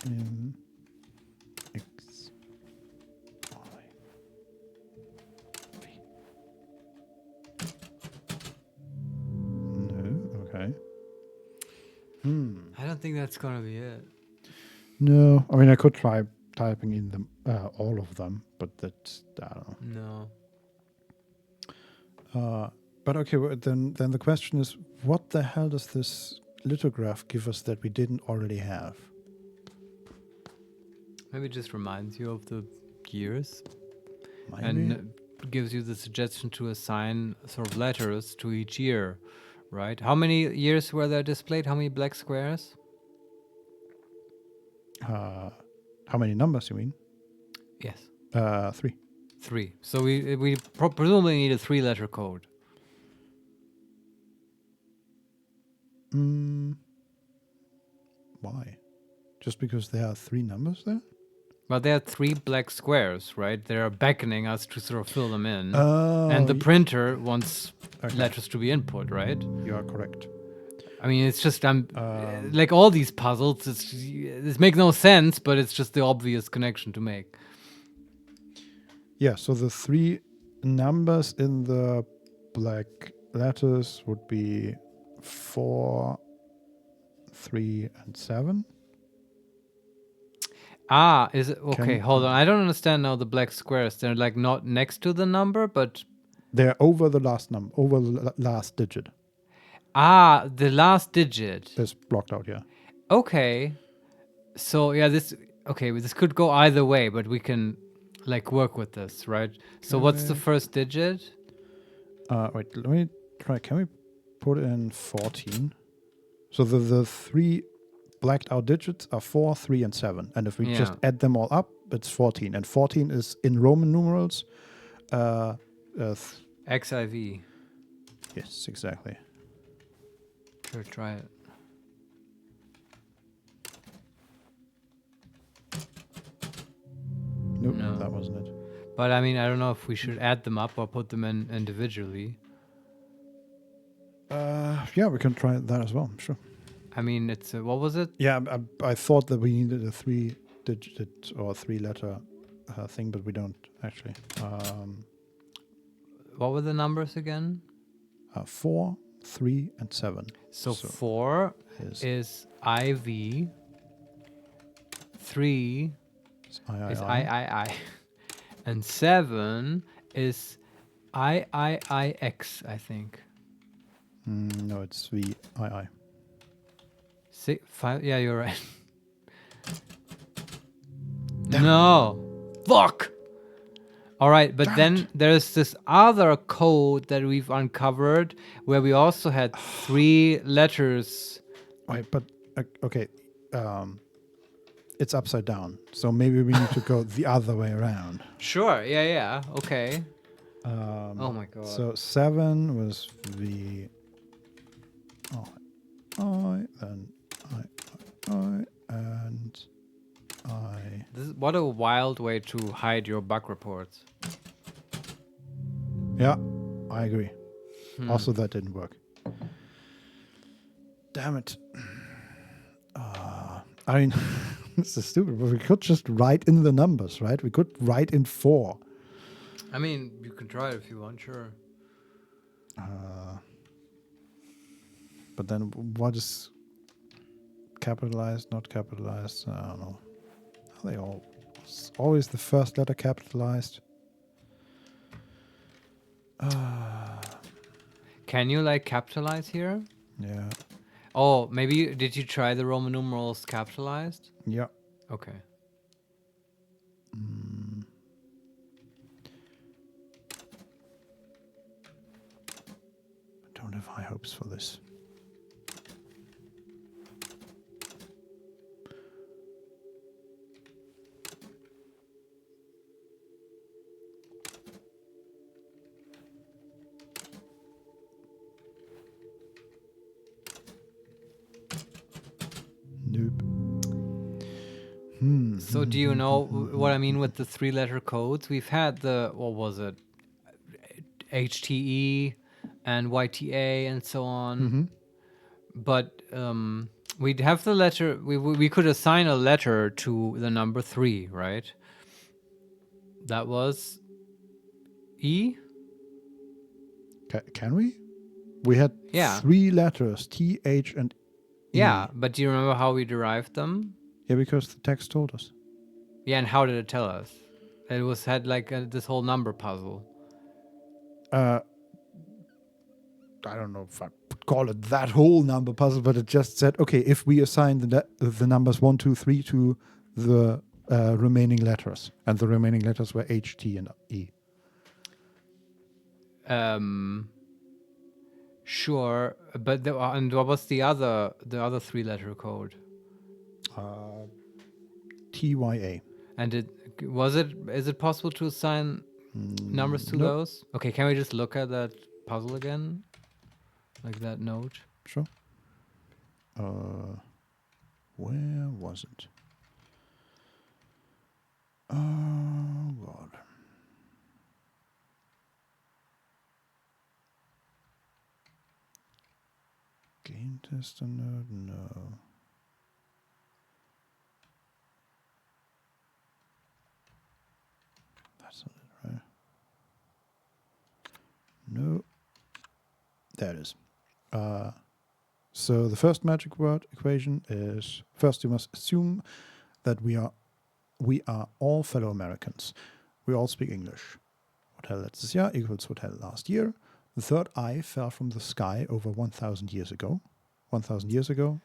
Speaker 2: M, X, Y, V. No, okay.
Speaker 1: I don't think that's gonna be it.
Speaker 2: No, I mean I could try typing in them all of them, but that's I don't
Speaker 1: No.
Speaker 2: know. But okay, then the question is, what the hell does this lithograph give us that we didn't already have?
Speaker 1: Maybe it just reminds you of the years.
Speaker 2: Maybe?
Speaker 1: And gives you the suggestion to assign sort of letters to each year, right? How many years were there displayed? How many black squares?
Speaker 2: How many numbers you mean?
Speaker 1: Yes.
Speaker 2: 3.
Speaker 1: 3. So we presumably need a 3-letter code.
Speaker 2: Why? Just because there are 3 numbers there?
Speaker 1: Well, there are 3 black squares, right? They are beckoning us to sort of fill them in.
Speaker 2: Oh,
Speaker 1: And the printer wants letters to be input, right?
Speaker 2: You are correct.
Speaker 1: I mean, it's just like all these puzzles. This makes no sense, but it's just the obvious connection to make.
Speaker 2: Yeah. So the 3 numbers in the black letters would be 4, 3, and 7.
Speaker 1: Ah, is it okay? Hold on, I don't understand now. The black squares, they're like not next to the number, but
Speaker 2: they're over the last number, over the last digit.
Speaker 1: Ah, the last digit.
Speaker 2: That's blocked out, yeah.
Speaker 1: Okay. So yeah, this could go either way, but we can like work with this, right? So what's the first digit?
Speaker 2: Wait, let me try. Can we put in 14? So the 3 blacked out digits are 4, 3, and 7. And if we just add them all up, it's 14. And 14 is in Roman numerals.
Speaker 1: XIV.
Speaker 2: Yes, exactly.
Speaker 1: Sure, try it.
Speaker 2: Nope,
Speaker 1: No,
Speaker 2: that wasn't it.
Speaker 1: But I mean, I don't know if we should add them up or put them in individually.
Speaker 2: Yeah, we can try that as well, sure.
Speaker 1: I mean, it's what was it?
Speaker 2: Yeah, I thought that we needed a 3-digit or 3-letter thing, but we don't actually.
Speaker 1: What were the numbers again?
Speaker 2: 4, 3, and 7.
Speaker 1: So 4 is IV. 3 is I. And 7 is IIIX, I think.
Speaker 2: No, it's VII.
Speaker 1: 5, yeah, you're right. No. Fuck. All right, but then there's this other code that we've uncovered where we also had 3 letters.
Speaker 2: Wait, but okay. It's upside down, so maybe we need to go the other way around.
Speaker 1: Sure. Yeah. Okay. Oh my god.
Speaker 2: So 7 was V I, then I, and I.
Speaker 1: What a wild way to hide your bug reports.
Speaker 2: Yeah, I agree. Also, that didn't work. Damn it. I mean, this is stupid, but we could just write in the numbers, right? We could write in 4.
Speaker 1: I mean, you can try it if you want, sure.
Speaker 2: But then what is capitalized, not capitalized? I don't know. Are they always the first letter capitalized?
Speaker 1: Can you like capitalize here?
Speaker 2: Yeah.
Speaker 1: Oh, maybe did you try the Roman numerals capitalized?
Speaker 2: Yeah.
Speaker 1: Okay.
Speaker 2: I don't have high hopes for this.
Speaker 1: So do you know what I mean with the 3-letter codes? We've had the, what was it, HTE and YTA and so on. But we'd have the letter, we could assign a letter to the number 3, right? That was E?
Speaker 2: Can we? We had
Speaker 1: Yeah.
Speaker 2: 3 letters, T, H, and E.
Speaker 1: Yeah, but do you remember how we derived them?
Speaker 2: Yeah, because the text told us.
Speaker 1: Yeah, and how did it tell us? It had like this whole number puzzle.
Speaker 2: I don't know if I would call it that whole number puzzle, but it just said, okay, if we assign the numbers 1, 2, 3 to the remaining letters, and the remaining letters were H, T, and E.
Speaker 1: Sure, but and what was the other 3-letter code?
Speaker 2: TYA.
Speaker 1: And is it possible to assign numbers to those? Okay, can we just look at that puzzle again? Like that note?
Speaker 2: Sure. Where was it? Oh, God. Game tester node? No. That's not it, right? No. There it is. So the first magic word equation is, first you must assume that we are all fellow Americans. We all speak English. Hotel letztes Jahr equals hotel last year. The third I fell from the sky over 1,000 years ago. 1,000 years ago,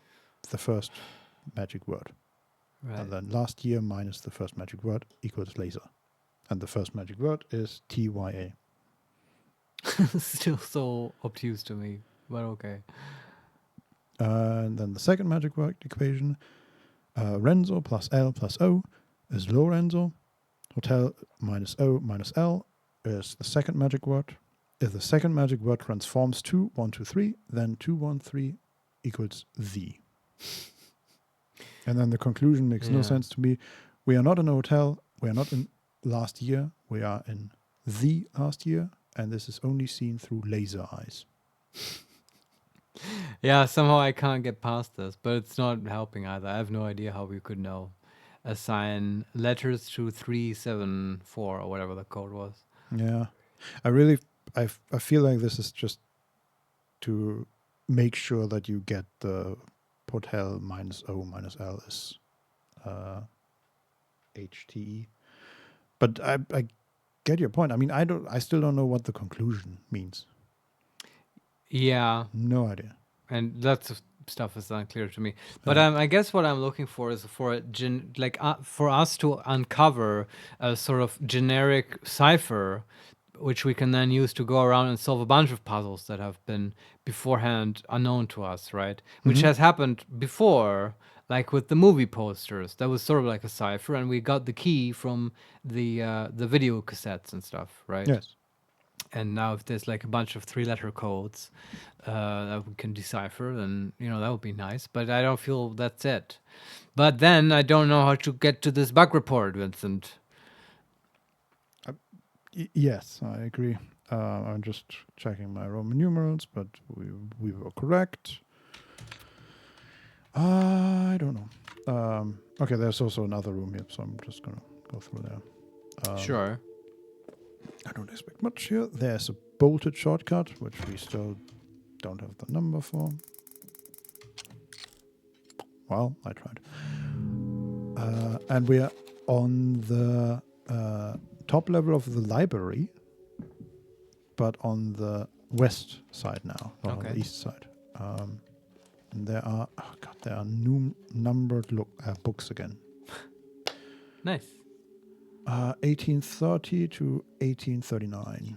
Speaker 2: the first magic word.
Speaker 1: Right.
Speaker 2: And then last year minus the first magic word equals laser. And the first magic word is TYA.
Speaker 1: Still so obtuse to me, but okay.
Speaker 2: And then the second magic word equation, Renzo plus L plus O is Lorenzo. Hotel minus O minus L is the second magic word. If the second magic word transforms to 1, 2, 3, then 2, 1, 3 equals the. And then the conclusion makes no sense to me. We are not in a hotel. We are not in last year. We are in the last year. And this is only seen through laser eyes.
Speaker 1: Yeah, somehow I can't get past this, but it's not helping either. I have no idea how we could know. Assign letters to 374 or whatever the code was.
Speaker 2: Yeah. I feel like this is just to make sure that you get the hotel minus O minus L is HTE. But I get your point. I mean, I still don't know what the conclusion means.
Speaker 1: Yeah.
Speaker 2: No idea.
Speaker 1: And lots of stuff is unclear to me. But I guess what I'm looking for is for for us to uncover a sort of generic cipher, which we can then use to go around and solve a bunch of puzzles that have been beforehand unknown to us, right? Which has happened before, like with the movie posters. That was sort of like a cipher, and we got the key from the video cassettes and stuff, right?
Speaker 2: Yes.
Speaker 1: And now if there's like a bunch of 3-letter codes that we can decipher, then, that would be nice. But I don't feel that's it. But then I don't know how to get to this bug report, Vincent.
Speaker 2: Yes, I agree. I'm just checking my Roman numerals, but we were correct. I don't know. Okay, there's also another room here, so I'm just going to go through there.
Speaker 1: Sure.
Speaker 2: I don't expect much here. There's a bolted shortcut, which we still don't have the number for. Well, I tried. And we are on the top level of the library, but on the west side now, not on the east side. And there are numbered books again.
Speaker 1: Nice.
Speaker 2: 1830 to 1839.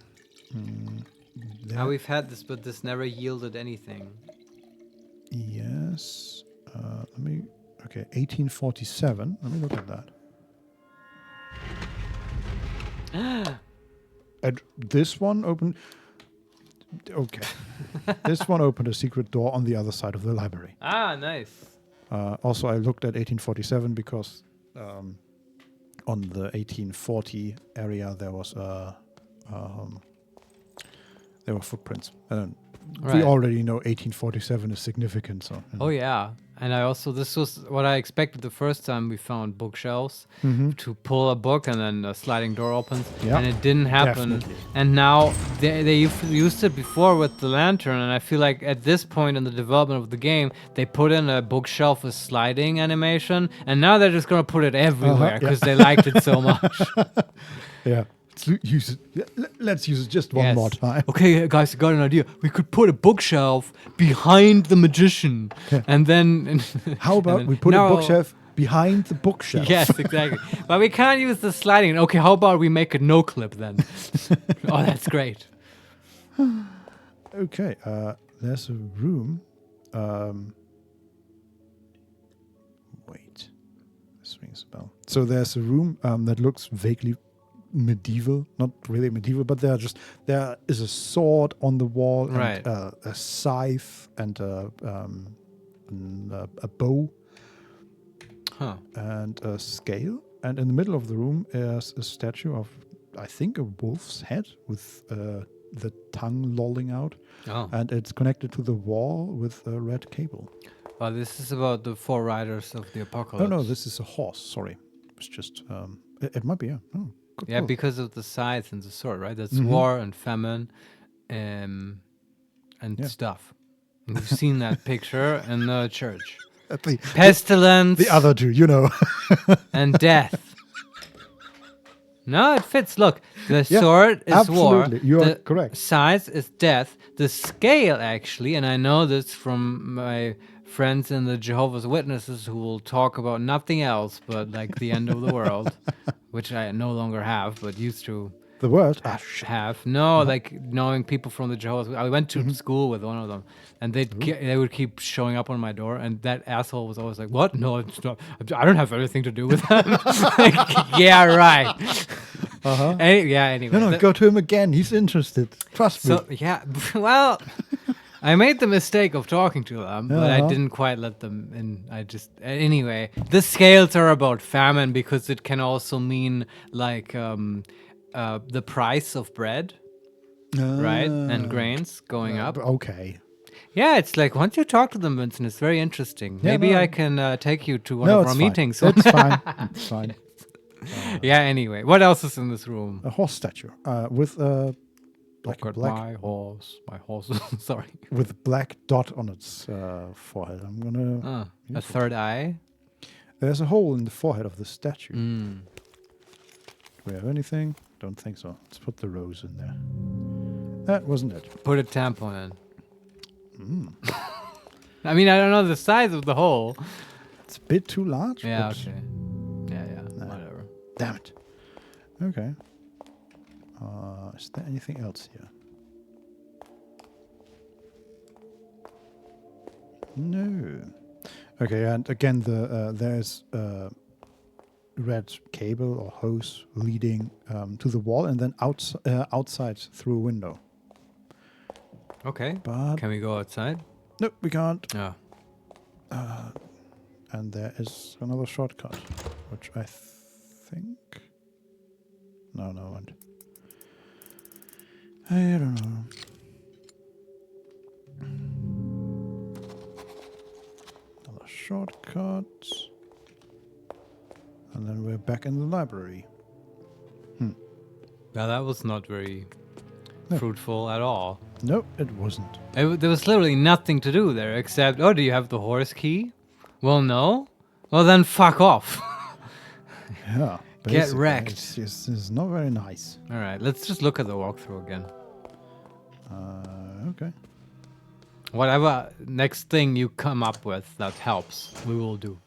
Speaker 1: Now we've had this, but this never yielded anything.
Speaker 2: Yes. 1847. Let me look at that. And this one opened. Okay. This one opened a secret door on the other side of the library.
Speaker 1: Ah, nice.
Speaker 2: Also, I looked at 1847 because on the 1840 area, there was there were footprints. We already know 1847 is significant. So.
Speaker 1: Oh yeah, and this was what I expected the first time we found bookshelves to pull a book and then a sliding door opens, and it didn't happen.
Speaker 2: Definitely.
Speaker 1: And now they used it before with the lantern, and I feel like at this point in the development of the game, they put in a bookshelf with sliding animation, and now they're just gonna put it everywhere because they liked it so much.
Speaker 2: Yeah. Let's use it just one more time.
Speaker 1: Okay, guys, I got an idea. We could put a bookshelf behind the magician, and then.
Speaker 2: How about we put a bookshelf behind the bookshelf?
Speaker 1: Yes, exactly. But we can't use the sliding. Okay, how about we make a no clip then? Oh, that's great.
Speaker 2: Okay, there's a room. Wait, this rings a bell. So there's a room that looks vaguely medieval, not really medieval, but there is a sword on the wall, and a scythe, and a bow, and a scale. And in the middle of the room is a statue of, I think, a wolf's head with the tongue lolling out, and it's connected to the wall with a red cable.
Speaker 1: Well, this is about the 4 riders of the apocalypse.
Speaker 2: No, this is a horse. Sorry, it's just it might be. Yeah,
Speaker 1: because of the scythe and the sword, right? That's war and famine, and stuff. And you've seen that picture in the church. Pestilence.
Speaker 2: The other two,
Speaker 1: and death. No, it fits. Look, the sword is
Speaker 2: absolutely.
Speaker 1: war.
Speaker 2: You are
Speaker 1: the
Speaker 2: correct.
Speaker 1: Scythe is death. The scale, actually, and I know this from my friends in the Jehovah's Witnesses who will talk about nothing else but like the end of the world, which I no longer have, but used to.
Speaker 2: The world?
Speaker 1: Have. No, like knowing people from the Jehovah's. I went to school with one of them, and they would keep showing up on my door, and that asshole was always like, "What? No, it's not. I don't have anything to do with that." Like, yeah, right. Anyway.
Speaker 2: No, go to him again. He's interested. Trust me.
Speaker 1: So, yeah, well, I made the mistake of talking to them, but I didn't quite let them in. Anyway, the scales are about famine because it can also mean like the price of bread, right? And grains going up.
Speaker 2: Okay.
Speaker 1: Yeah, it's like once you talk to them, Vincent, it's very interesting.
Speaker 2: Yeah,
Speaker 1: Maybe I can take you to one of our meetings.
Speaker 2: It's fine. It's fine.
Speaker 1: Yeah, anyway. What else is in this room?
Speaker 2: A horse statue with a
Speaker 1: Look at my horse. My horse. Sorry.
Speaker 2: With a black dot on its forehead. I'm gonna.
Speaker 1: A third eye.
Speaker 2: There's a hole in the forehead of the statue.
Speaker 1: Mm.
Speaker 2: Do we have anything? Don't think so. Let's put the rose in there. That wasn't it.
Speaker 1: Put a tampon in. I mean, I don't know the size of the hole.
Speaker 2: It's a bit too large.
Speaker 1: Yeah. Okay. Yeah. Whatever.
Speaker 2: Damn it. Okay. Is there anything else here? No. Okay, and again, there's a red cable or hose leading to the wall, and then outside through a window.
Speaker 1: Okay.
Speaker 2: But
Speaker 1: can we go outside?
Speaker 2: Nope, we can't.
Speaker 1: Yeah.
Speaker 2: And there is another shortcut, which I think. No, and I don't know. Another shortcut. And then we're back in the library.
Speaker 1: Now that was not very fruitful at all.
Speaker 2: No, it wasn't.
Speaker 1: There was literally nothing to do there except, do you have the horse key? Well, no. Well, then fuck off.
Speaker 2: Yeah.
Speaker 1: Get wrecked.
Speaker 2: It's not very nice.
Speaker 1: All right, let's just look at the walkthrough again.
Speaker 2: Okay.
Speaker 1: Whatever next thing you come up with that helps, we will do.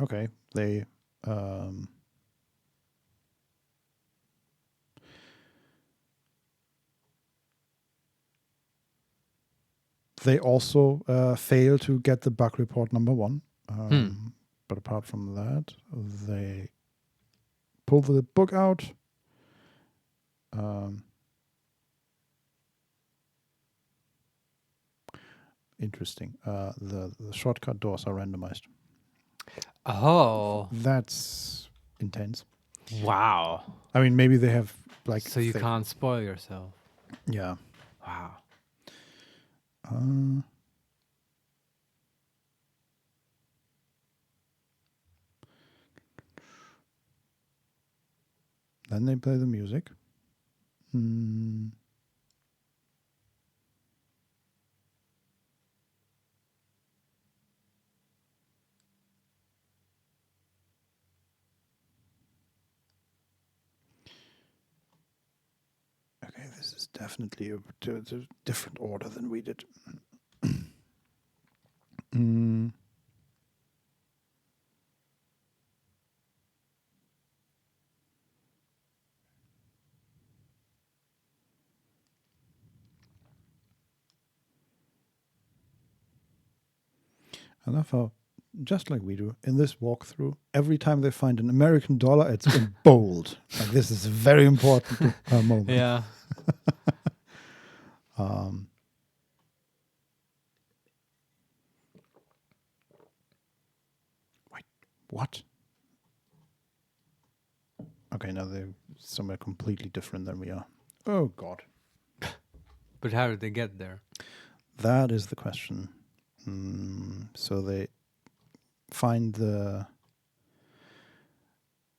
Speaker 2: Okay. They also fail to get the bug report number 1. But apart from that, they pull the book out. interesting. The shortcut doors are randomized.
Speaker 1: Oh.
Speaker 2: That's intense.
Speaker 1: Wow.
Speaker 2: I mean, maybe they have like.
Speaker 1: So you can't spoil yourself.
Speaker 2: Yeah.
Speaker 1: Wow.
Speaker 2: Then they play the music. Okay, this is definitely a different order than we did. I love how, just like we do, in this walkthrough, every time they find an American dollar, it's in bold. Like, this is a very important moment.
Speaker 1: Yeah.
Speaker 2: Wait, what? Okay, now they're somewhere completely different than we are. Oh, God.
Speaker 1: But how did they get there?
Speaker 2: That is the question. So they find the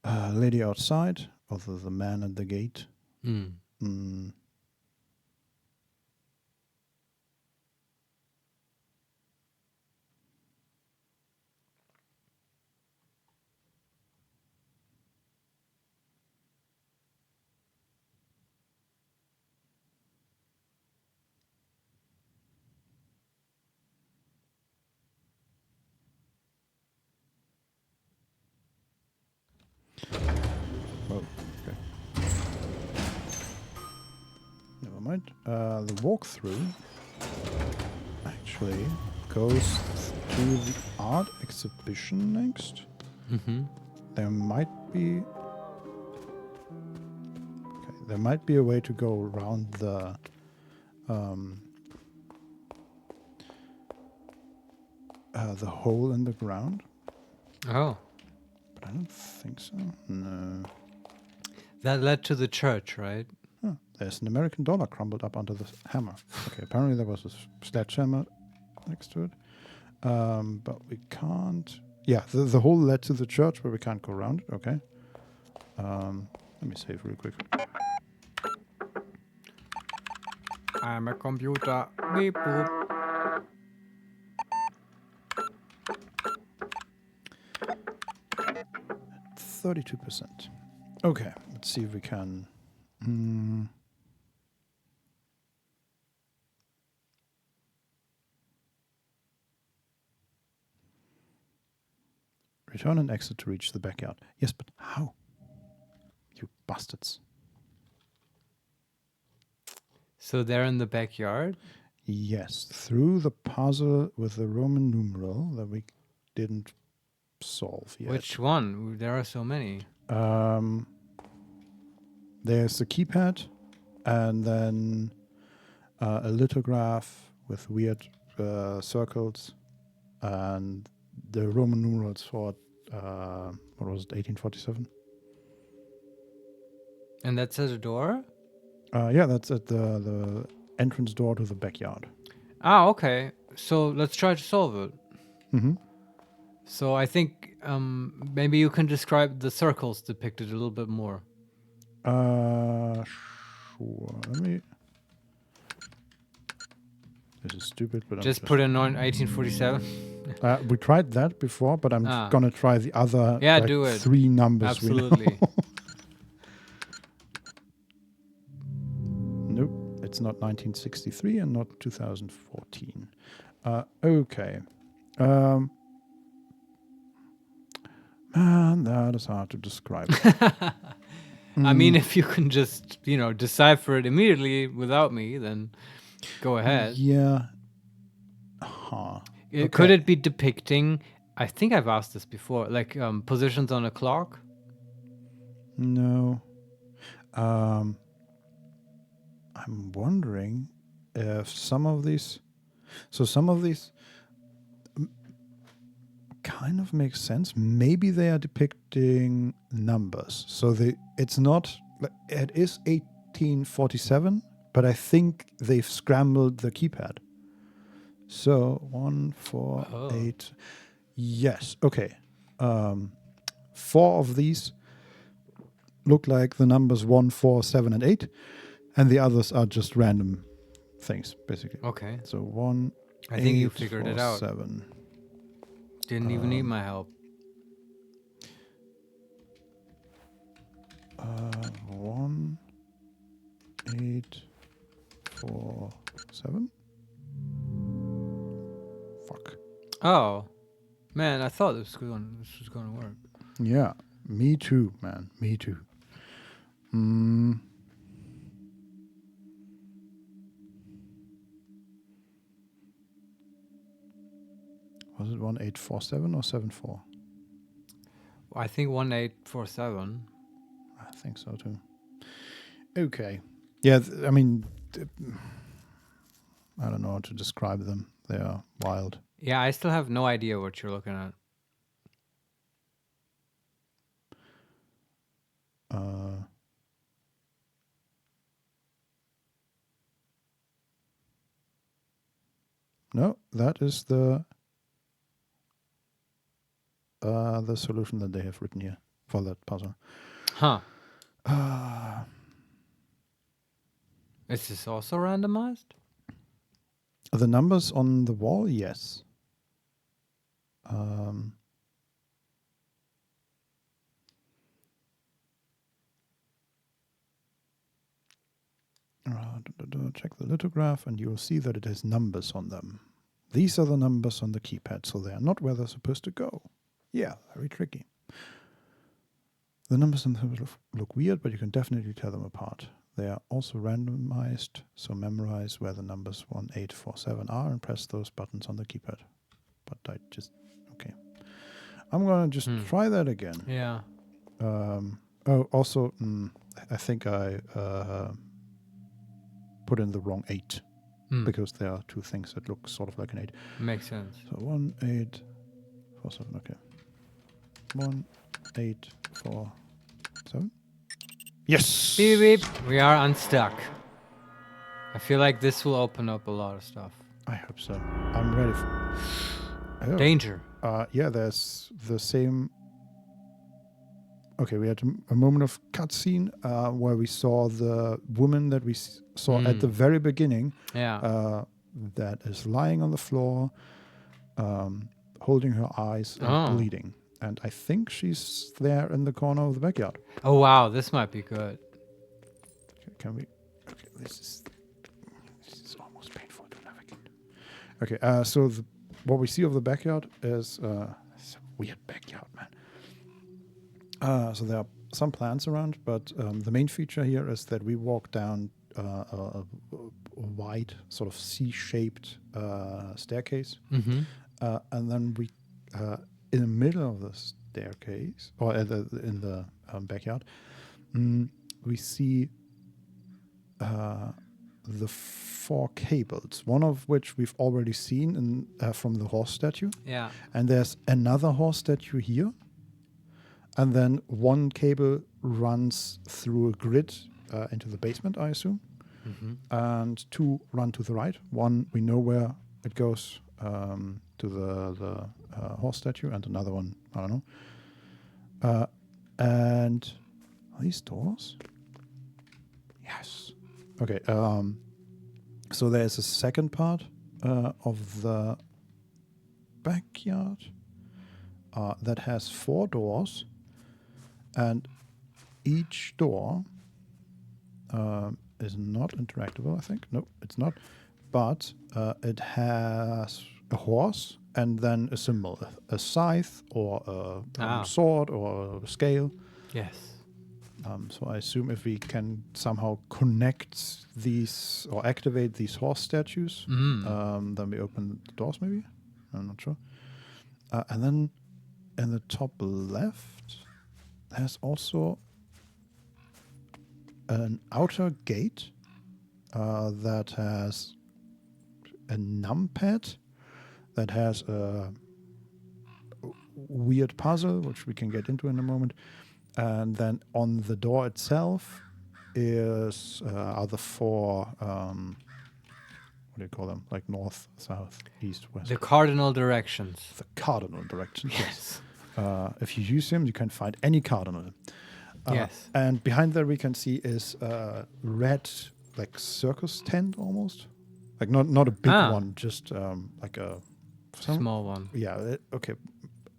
Speaker 2: lady outside, or the man at the gate. Oh, okay. Never mind. The walkthrough actually goes to the art exhibition next. There might be. Okay, there might be a way to go around the. The hole in the ground.
Speaker 1: Oh.
Speaker 2: But I don't think so. No.
Speaker 1: That led to the church, right?
Speaker 2: Huh. There's an American dollar crumbled up onto the hammer. Okay, apparently there was a sledgehammer next to it. But we can't. Yeah, the hole led to the church, but we can't go around it. Okay. Let me save real quick.
Speaker 1: I'm a computer. Beep boop.
Speaker 2: 32%. Okay, let's see if we can. Return and exit to reach the backyard. Yes, but how? You bastards.
Speaker 1: So they're in the backyard?
Speaker 2: Yes, through the puzzle with the Roman numeral that we didn't solve yet.
Speaker 1: Which one? There are so many.
Speaker 2: There's the keypad, and then a lithograph with weird circles, and the Roman numerals for what was it, 1847?
Speaker 1: And that's at a door?
Speaker 2: Yeah, that's at the entrance door to the backyard.
Speaker 1: Ah, okay. So let's try to solve it. So I think maybe you can describe the circles depicted a little bit more.
Speaker 2: Sure. Let me. This is stupid, but
Speaker 1: Just put in 1847.
Speaker 2: we tried that before, but I'm gonna try the other.
Speaker 1: Yeah, do it.
Speaker 2: 3 numbers.
Speaker 1: Absolutely.
Speaker 2: Nope, it's not 1963 and not 2014. Okay. Man, that is hard to describe.
Speaker 1: I mean, if you can just, decipher it immediately without me, then go ahead.
Speaker 2: Yeah.
Speaker 1: Could it be depicting, I think I've asked this before, like positions on a clock?
Speaker 2: No. I'm wondering if some of these. So some of these kind of makes sense. Maybe they are depicting numbers. So it's not. It is 1847, but I think they've scrambled the keypad. So 1, 4, 8. Yes. Okay. 4 of these look like the numbers 1, 4, 7, and 8, and the others are just random things, basically.
Speaker 1: Okay.
Speaker 2: So 1,
Speaker 1: I think
Speaker 2: 8,
Speaker 1: you figured
Speaker 2: 4,
Speaker 1: it out.
Speaker 2: 7.
Speaker 1: Didn't even need my help.
Speaker 2: 1, 8, 4, 7. Fuck.
Speaker 1: Oh, man! I thought this was going to work.
Speaker 2: Yeah, me too, man. Me too. Was it 1847 or 74?
Speaker 1: I think 1847.
Speaker 2: I think so too. Okay. Yeah, I mean, I don't know how to describe them. They are wild.
Speaker 1: Yeah, I still have no idea what you're looking at.
Speaker 2: No, that is the solution that they have written here for that puzzle.
Speaker 1: Huh. Is this also randomized?
Speaker 2: The numbers on the wall, yes. Check the lithograph and you will see that it has numbers on them. These are the numbers on the keypad, so they are not where they're supposed to go. Yeah, very tricky. The numbers themselves look weird, but you can definitely tell them apart. They are also randomized, so memorize where the numbers 1, 8, 4, 7 are and press those buttons on the keypad. But okay. I'm gonna just try that again.
Speaker 1: Yeah.
Speaker 2: Also, I think I put in the wrong 8 because there are 2 things that look sort of like an 8.
Speaker 1: Makes sense.
Speaker 2: So 1, 8, 4, 7. Okay. 1, 8, 4, 7. Yes.
Speaker 1: Beep beep. We are unstuck. I feel like this will open up a lot of stuff.
Speaker 2: I hope so. I'm ready for
Speaker 1: Danger.
Speaker 2: Yeah, there's the same. Okay, we had a moment of cutscene where we saw the woman that we saw at the very beginning.
Speaker 1: Yeah.
Speaker 2: That is lying on the floor, holding her eyes and bleeding. And I think she's there in the corner of the backyard.
Speaker 1: Oh wow, this might be good.
Speaker 2: Okay, can we? Okay, this is almost painful to navigate. Okay, so what we see of the backyard is it's a weird backyard, man. So there are some plants around, but the main feature here is that we walk down a wide, sort of C-shaped staircase, and then we, in the middle of the staircase, or in the backyard, we see the 4 cables, one of which we've already seen from the horse statue.
Speaker 1: Yeah.
Speaker 2: And there's another horse statue here. And then 1 cable runs through a grid into the basement, I assume. And 2 run to the right. 1, we know where it goes to the horse statue, and another one, I don't know. And are these doors? Yes. Okay. So there's a second part of the backyard that has 4 doors, and each door is not interactable, I think. No, it's not. But it has a horse and then a symbol, a scythe or a sword or a scale.
Speaker 1: Yes.
Speaker 2: So I assume if we can somehow connect these or activate these horse statues, then we open the doors maybe? I'm not sure. And then in the top left, there's also an outer gate that has a numpad that has a weird puzzle, which we can get into in a moment. And then on the door itself are the 4, what do you call them? Like north, south, east, west.
Speaker 1: The cardinal directions.
Speaker 2: The cardinal directions, yes. If you use them, you can find any cardinal.
Speaker 1: Yes.
Speaker 2: And behind there we can see is a red, like circus tent almost. Like not a big one, just like a...
Speaker 1: small one.
Speaker 2: Yeah, okay.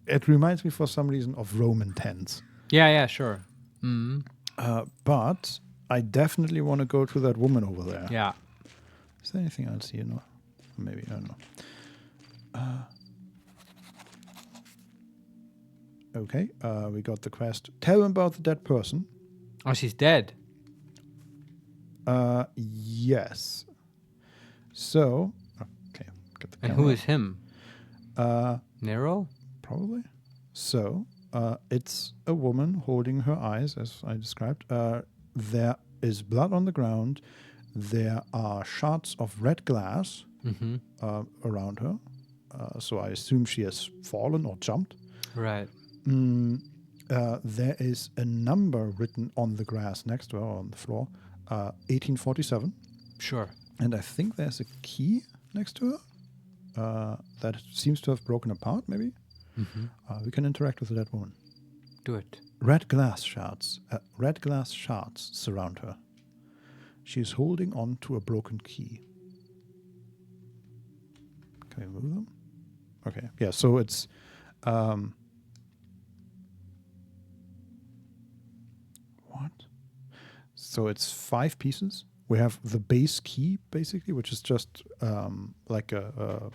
Speaker 2: It reminds me for some reason of Roman tents.
Speaker 1: Yeah, sure. Mm-hmm.
Speaker 2: But I definitely want to go to that woman over there.
Speaker 1: Yeah.
Speaker 2: Is there anything else here? No. Maybe, I don't know. Okay, we got the quest. Tell him about the dead person.
Speaker 1: Oh, she's dead.
Speaker 2: Yes. So, okay. Get the
Speaker 1: And
Speaker 2: camera.
Speaker 1: who is him? Nero?
Speaker 2: Probably. So, it's a woman holding her eyes, as I described. There is blood on the ground. There are shards of red glass around her. So I assume she has fallen or jumped.
Speaker 1: Right.
Speaker 2: There is a number written on the grass next to her, on the floor. 1847.
Speaker 1: Sure.
Speaker 2: And I think there's a key next to her that seems to have broken apart, maybe. We can interact with that woman.
Speaker 1: Do it.
Speaker 2: Red glass shards surround her. She is holding on to a broken key. Can we move them? Okay. Yeah, so it's... what? So it's 5 pieces. We have the base key, basically, which is just like a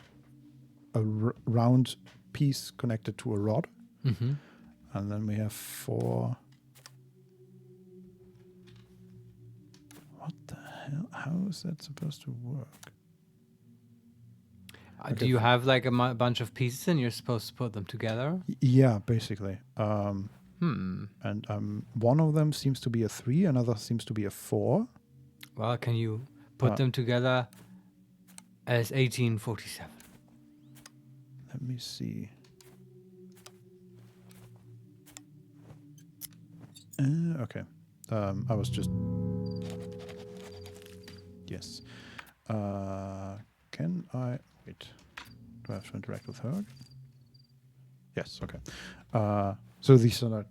Speaker 2: round piece connected to a rod. And then we have 4... What the hell? How is that supposed to work?
Speaker 1: Do you have like a bunch of pieces and you're supposed to put them together?
Speaker 2: Yeah, basically. And one of them seems to be a 3, another seems to be a 4.
Speaker 1: Well, can you put them together as 1847?
Speaker 2: Let me see. Okay. I was just... Yes. Can I... Wait. Do I have to interact with her again? Yes, okay. So these are not...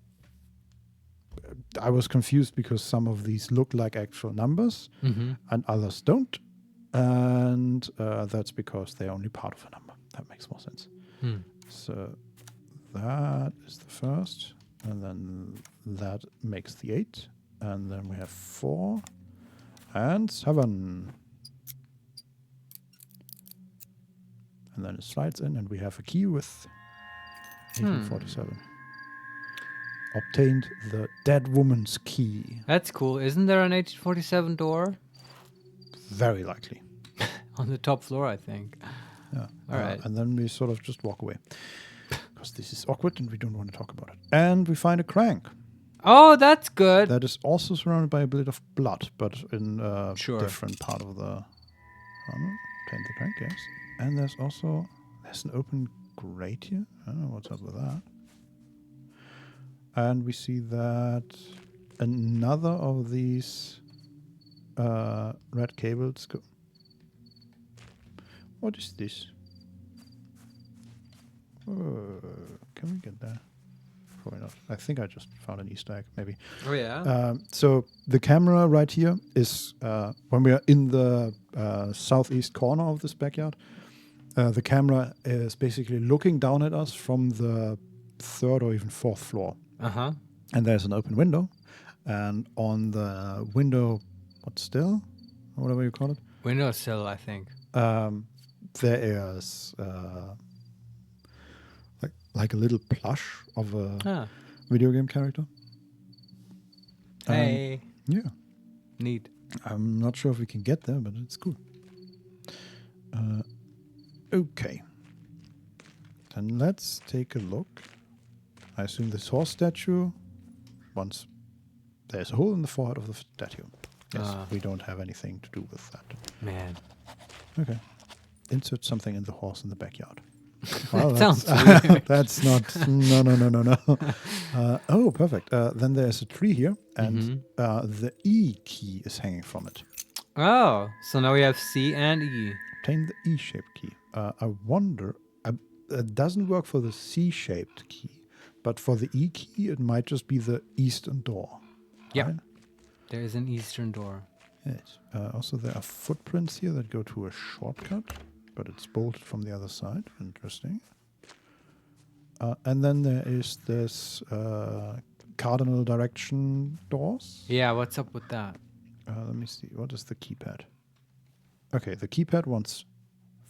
Speaker 2: I was confused because some of these look like actual numbers and others don't. And that's because they're only part of a number. That makes more sense. So that is the first. And then that makes the 8. And then we have 4 and 7. And then it slides in and we have a key with 1847. Obtained the dead woman's key.
Speaker 1: That's cool. Isn't there an 1847 door?
Speaker 2: Very likely.
Speaker 1: On the top floor, I think.
Speaker 2: Yeah.
Speaker 1: All right.
Speaker 2: And then we sort of just walk away. Because this is awkward and we don't want to talk about it. And we find a crank.
Speaker 1: Oh, that's good.
Speaker 2: That is also surrounded by a bit of blood, but in a
Speaker 1: Sure.
Speaker 2: different part of the armor. Obtained the crank, yes. And there's an open grate here. I don't know what's up with that. And we see that another of these red cables go... What is this? Can we get there? Probably not. I think I just found an Easter egg, maybe.
Speaker 1: Oh, yeah?
Speaker 2: So the camera right here is, when we are in the southeast corner of this backyard, the camera is basically looking down at us from the 3rd or even 4th floor. And there's an open window. And on the window, sill? Or whatever you call it?
Speaker 1: Windowsill, I think.
Speaker 2: There is like a little plush of a video game character.
Speaker 1: Hey.
Speaker 2: Yeah.
Speaker 1: Neat.
Speaker 2: I'm not sure if we can get there, but it's cool. Okay. Then let's take a look. I assume this horse statue, once there's a hole in the forehead of the statue. Yes, we don't have anything to do with that.
Speaker 1: Man.
Speaker 2: Okay. insert something in the horse in the backyard. Well,
Speaker 1: Sounds weird.
Speaker 2: that's not. No. Oh, perfect. Then there's a tree here, and the E key is hanging from it.
Speaker 1: Oh, so now we have C and E.
Speaker 2: Obtain the E-shaped key. I wonder. It doesn't work for the C-shaped key, but for the E key, it might just be the eastern door.
Speaker 1: Yeah.
Speaker 2: Right?
Speaker 1: There is an eastern door.
Speaker 2: Yes. Also, there are footprints here that go to a shortcut, but it's bolted from the other side. Interesting. And then there is this cardinal direction doors.
Speaker 1: Yeah, what's up with that?
Speaker 2: Let me see. What is the keypad? Okay, the keypad wants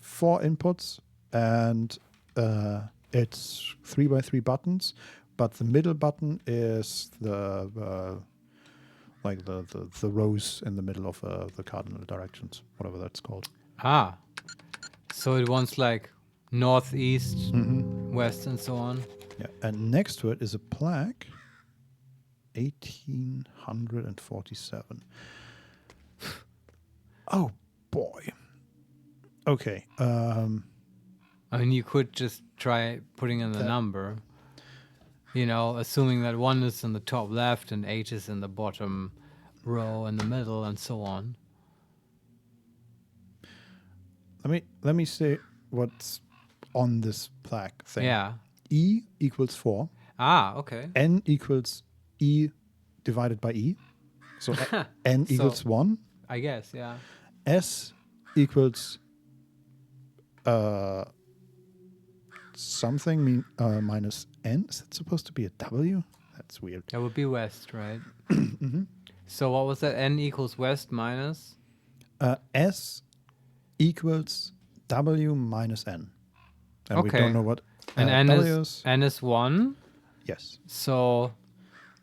Speaker 2: 4 inputs, and it's 3x3 buttons, but the middle button is the rows in the middle of the cardinal directions, whatever that's called.
Speaker 1: Ah, so it wants like north, east, west, and so on.
Speaker 2: Yeah, and next to it is a plaque, 1847. Oh boy. Okay.
Speaker 1: I mean, you could just try putting in the number. You know, assuming that 1 is in the top left and 8 is in the bottom row in the middle, and so on.
Speaker 2: Let me say what's on this plaque thing.
Speaker 1: Yeah.
Speaker 2: E equals 4.
Speaker 1: Ah, okay.
Speaker 2: N equals E divided by E. So N equals 1.
Speaker 1: I guess, yeah.
Speaker 2: S equals something minus N. Is it supposed to be a W? That's weird.
Speaker 1: That would be west, right? So what was that? N equals west minus?
Speaker 2: S equals W minus N. And we
Speaker 1: Okay.
Speaker 2: don't know what
Speaker 1: And N is 1.
Speaker 2: Yes.
Speaker 1: So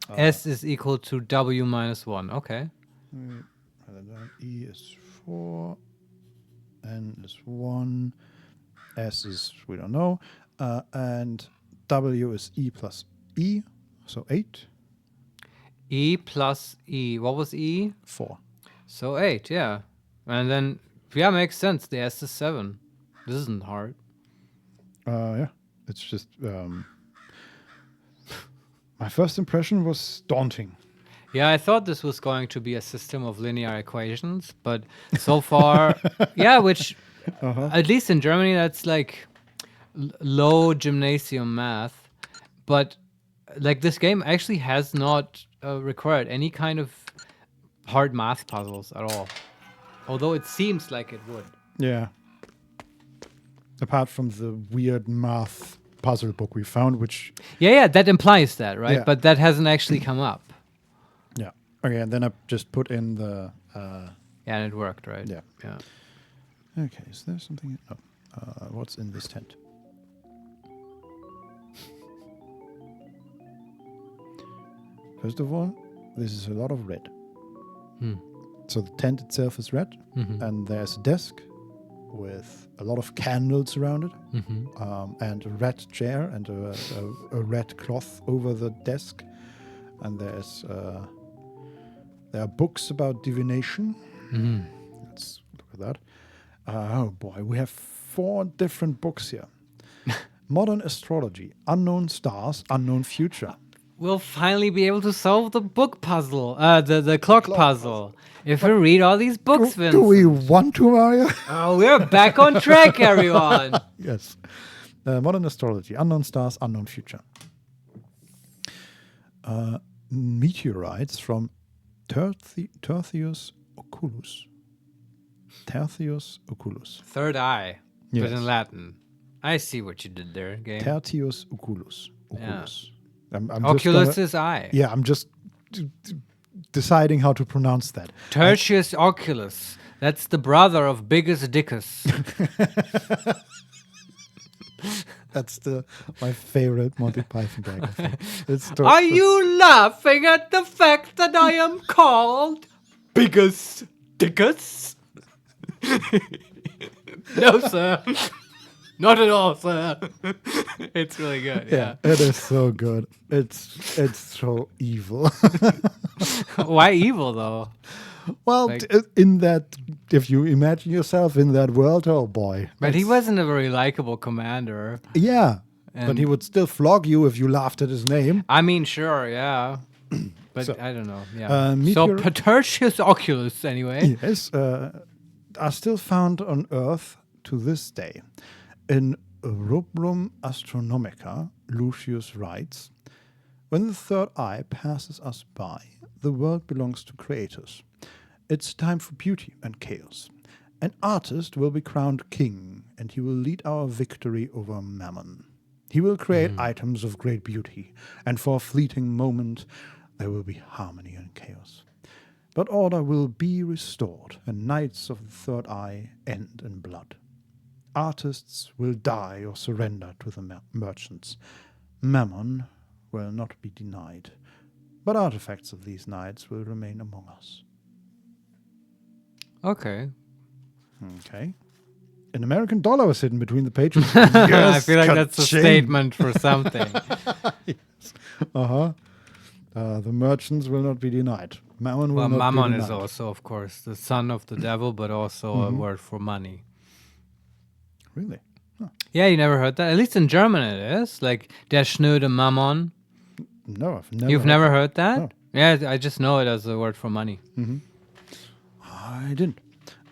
Speaker 1: S is equal to W minus 1. Okay.
Speaker 2: E is 4. N is 1. S is, we don't know. And W is E plus E. So 8.
Speaker 1: E plus E. What was E?
Speaker 2: 4.
Speaker 1: So 8, yeah. And then, yeah, makes sense. The S is 7. This isn't hard.
Speaker 2: Yeah. It's just... my first impression was daunting.
Speaker 1: Yeah, I thought this was going to be a system of linear equations, but so far, yeah, which at least in Germany, that's like low gymnasium math. But like this game actually has not required any kind of hard math puzzles at all. Although it seems like it would.
Speaker 2: Yeah. Apart from the weird math puzzle book we found, which...
Speaker 1: Yeah, that implies that, right?
Speaker 2: Yeah.
Speaker 1: But that hasn't actually come up.
Speaker 2: Yeah. Okay, and then I just put in the...
Speaker 1: Yeah, and it worked, right?
Speaker 2: Yeah.
Speaker 1: Yeah.
Speaker 2: Okay, is there something... No. What's in this tent? First of all, this is a lot of red. So the tent itself is red, and there's a desk with a lot of candles around it, and a red chair and a red cloth over the desk, and there are books about divination. Let's look at that. Oh boy, we have 4 different books here. Modern astrology, unknown stars, unknown future.
Speaker 1: We'll finally be able to solve the book puzzle, the clock puzzle. If we read all these books, Vincent.
Speaker 2: Do we want to, Mario?
Speaker 1: Oh, we're back on track, everyone.
Speaker 2: Yes. Modern astrology, unknown stars, unknown future. Meteorites from Tertius Oculus. Tertius Oculus.
Speaker 1: Third eye,
Speaker 2: Yes.
Speaker 1: but in Latin. I see what you did there, game.
Speaker 2: Tertius Oculus. Oculus. I'm
Speaker 1: Oculus is eye.
Speaker 2: Yeah, I'm just deciding how to pronounce that.
Speaker 1: Tertius Oculus. That's the brother of Biggest Dickus.
Speaker 2: That's my favorite Monty Python gag. I think.
Speaker 1: Are you laughing at the fact that I am called Biggest Dickus? No, sir. Not at all, sir. It's really good. Yeah.
Speaker 2: It is so good. It's so evil.
Speaker 1: Why evil though?
Speaker 2: Well,
Speaker 1: Like-
Speaker 2: in that if you imagine yourself in that world, oh boy.
Speaker 1: But he wasn't a very likable commander.
Speaker 2: Yeah, but
Speaker 1: And-
Speaker 2: he would still flog you if you laughed at his name.
Speaker 1: I mean, sure, yeah. But
Speaker 2: So,
Speaker 1: I don't know. Yeah. So
Speaker 2: meteor-
Speaker 1: Tertius Oculus, anyway.
Speaker 2: Yes, are still found on Earth to this day. In Rubrum Astronomica, Lucius writes, "When the third eye passes us by, the world belongs to creators. It's time for beauty and chaos. An artist will be crowned king, and he will lead our victory over Mammon. He will create items of great beauty, and for a fleeting moment there will be harmony and chaos. But order will be restored, and nights of the third eye end in blood. Artists will die or surrender to the merchants. Mammon will not be denied, but artifacts of these nights will remain among us."
Speaker 1: Okay.
Speaker 2: Okay. An American dollar was hidden between the pages.
Speaker 1: I feel like that's a
Speaker 2: ka-ching.
Speaker 1: statement for something.
Speaker 2: Uh-huh. The merchants will not be denied. Mammon will
Speaker 1: Well,
Speaker 2: not
Speaker 1: Mammon
Speaker 2: be
Speaker 1: is
Speaker 2: denied.
Speaker 1: also, of course, the son of the devil, but also a word for money.
Speaker 2: Really?
Speaker 1: Yeah, you never heard that? At least in German it is. Like, der schnöde Mammon.
Speaker 2: No, I've never.
Speaker 1: You've never heard that?
Speaker 2: No.
Speaker 1: Yeah, I just know it as a word for money.
Speaker 2: I didn't.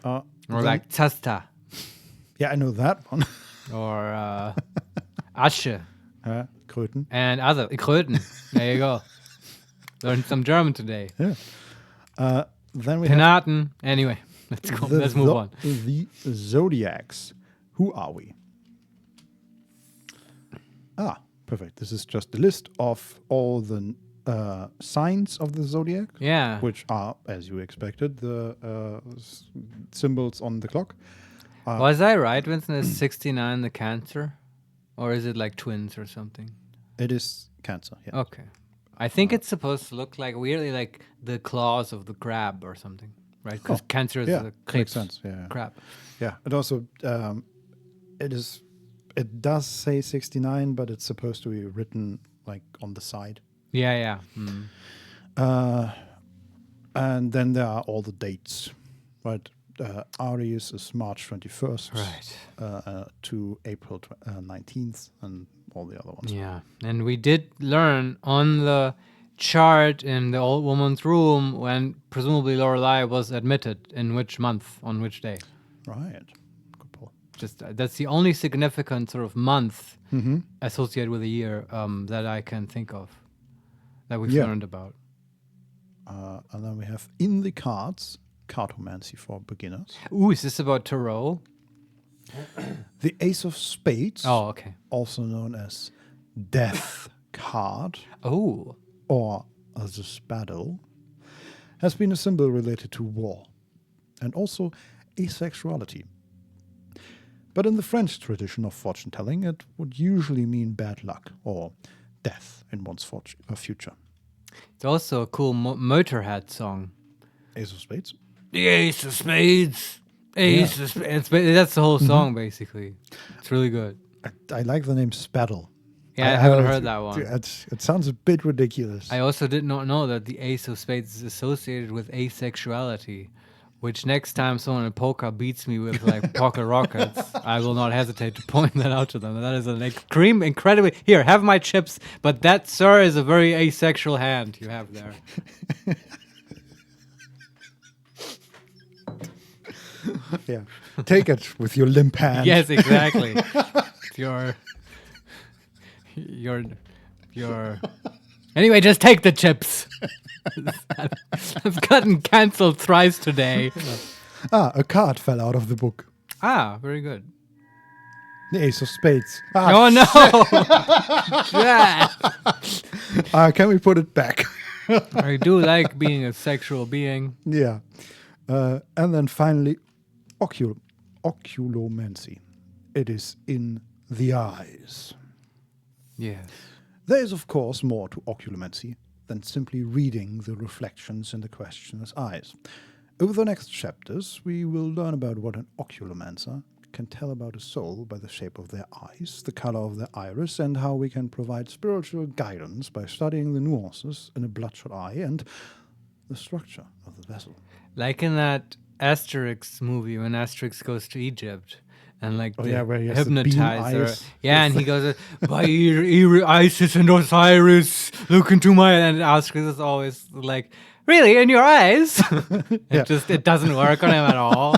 Speaker 1: Or
Speaker 2: Then-
Speaker 1: like Zasta.
Speaker 2: Yeah, I know that one.
Speaker 1: Or Asche.
Speaker 2: Kröten.
Speaker 1: And other. Kröten. There you go. Learned some German today.
Speaker 2: Yeah. Then we have
Speaker 1: Penaten. Anyway, let's go. Let's move on.
Speaker 2: The zodiacs. Who are we? Perfect. This is just a list of all the signs of the zodiac,
Speaker 1: Yeah.
Speaker 2: which are, as you expected, the symbols on the clock.
Speaker 1: Was I right, Vincent? Is 69 the Cancer? Or is it like twins or something?
Speaker 2: It is Cancer. Yeah.
Speaker 1: Okay. I think it's supposed to look like weirdly like the claws of the crab or something, right? Because Cancer is
Speaker 2: Yeah,
Speaker 1: the
Speaker 2: makes
Speaker 1: Krebs
Speaker 2: sense. Yeah.
Speaker 1: crab.
Speaker 2: Yeah. It also it does say 69, but it's supposed to be written like on the side.
Speaker 1: Yeah, yeah. Mm.
Speaker 2: And then there are all the dates, right? Aries is March 21st,
Speaker 1: Right.
Speaker 2: to April 19th, and all the other ones.
Speaker 1: Yeah. And we did learn on the chart in the old woman's room when presumably Lorelei was admitted in which month, on which day.
Speaker 2: Right. Good pull.
Speaker 1: Just that's the only significant sort of month associated with a year that I can think of that we've learned about.
Speaker 2: And then we have in the cards, cartomancy for beginners.
Speaker 1: Ooh, is this about tarot?
Speaker 2: The Ace of Spades,
Speaker 1: Oh, okay.
Speaker 2: also known as Death card,
Speaker 1: Oh,
Speaker 2: or as a spadle, has been a symbol related to war and also asexuality. But in the French tradition of fortune telling, it would usually mean bad luck or death in one's future.
Speaker 1: it's also a cool Motorhead song.
Speaker 2: Ace of Spades.
Speaker 1: The Ace of Spades. Ace of Spades. That's the whole song, basically. It's really good.
Speaker 2: I like the name Spadle.
Speaker 1: Yeah, I haven't heard that one.
Speaker 2: It sounds a bit ridiculous.
Speaker 1: I also did not know that the Ace of Spades is associated with asexuality, which next time someone in poker beats me with like pocket rockets, I will not hesitate to point that out to them. That is an incredibly... Here, have my chips, but that, sir, is a very asexual hand you have there.
Speaker 2: Yeah, take it with your limp hand.
Speaker 1: Yes, exactly. your. Anyway, just take the chips. I've gotten cancelled thrice today.
Speaker 2: A card fell out of the book.
Speaker 1: Ah, very good.
Speaker 2: The Ace of Spades.
Speaker 1: Oh no! Yeah.
Speaker 2: Can we put it back?
Speaker 1: I do like being a sexual being.
Speaker 2: Yeah. And then finally, oculomancy. It is in the eyes.
Speaker 1: Yes.
Speaker 2: There is, of course, more to oculomancy than simply reading the reflections in the questioner's eyes. Over the next chapters, we will learn about what an oculomancer can tell about a soul by the shape of their eyes, the color of their iris, and how we can provide spiritual guidance by studying the nuances in a bloodshot eye and the structure of the vessel.
Speaker 1: Like in that Asterix movie when Asterix goes to Egypt. And like
Speaker 2: where he has the beam
Speaker 1: hypnotizer,
Speaker 2: eyes.
Speaker 1: and he goes, "By Isis and Osiris, look into my." And Asterix is always like, "Really, in your eyes?" It doesn't work on him at all.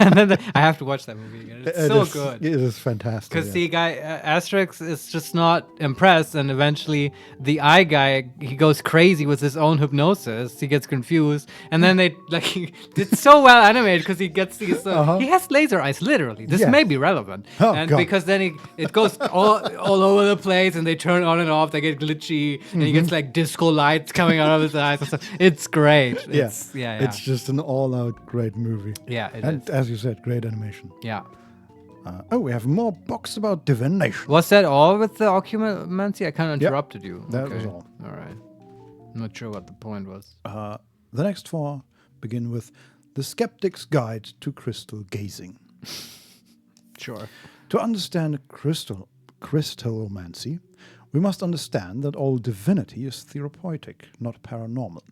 Speaker 1: And then I have to watch that movie again. It's so good.
Speaker 2: It is fantastic.
Speaker 1: Because the guy Asterix is just not impressed, and eventually the eye guy, he goes crazy with his own hypnosis. He gets confused, and then it's so well animated because he gets these. He has laser eyes, literally. This may be relevant, because then it goes all over the place, and they turn on and off. They get glitchy, and he gets like disco lights coming out of his eyes. And stuff. It's great. It's
Speaker 2: just an all-out great movie.
Speaker 1: Yeah, it
Speaker 2: and
Speaker 1: is.
Speaker 2: as you said, great animation.
Speaker 1: Yeah.
Speaker 2: We have more books about divination.
Speaker 1: Was that all with the occlumency? I kind of interrupted you.
Speaker 2: That was all.
Speaker 1: All right. I'm not sure what the point was.
Speaker 2: The next 4 begin with The Skeptic's Guide to Crystal Gazing.
Speaker 1: Sure.
Speaker 2: To understand crystallomancy, we must understand that all divinity is therapeutic, not paranormal.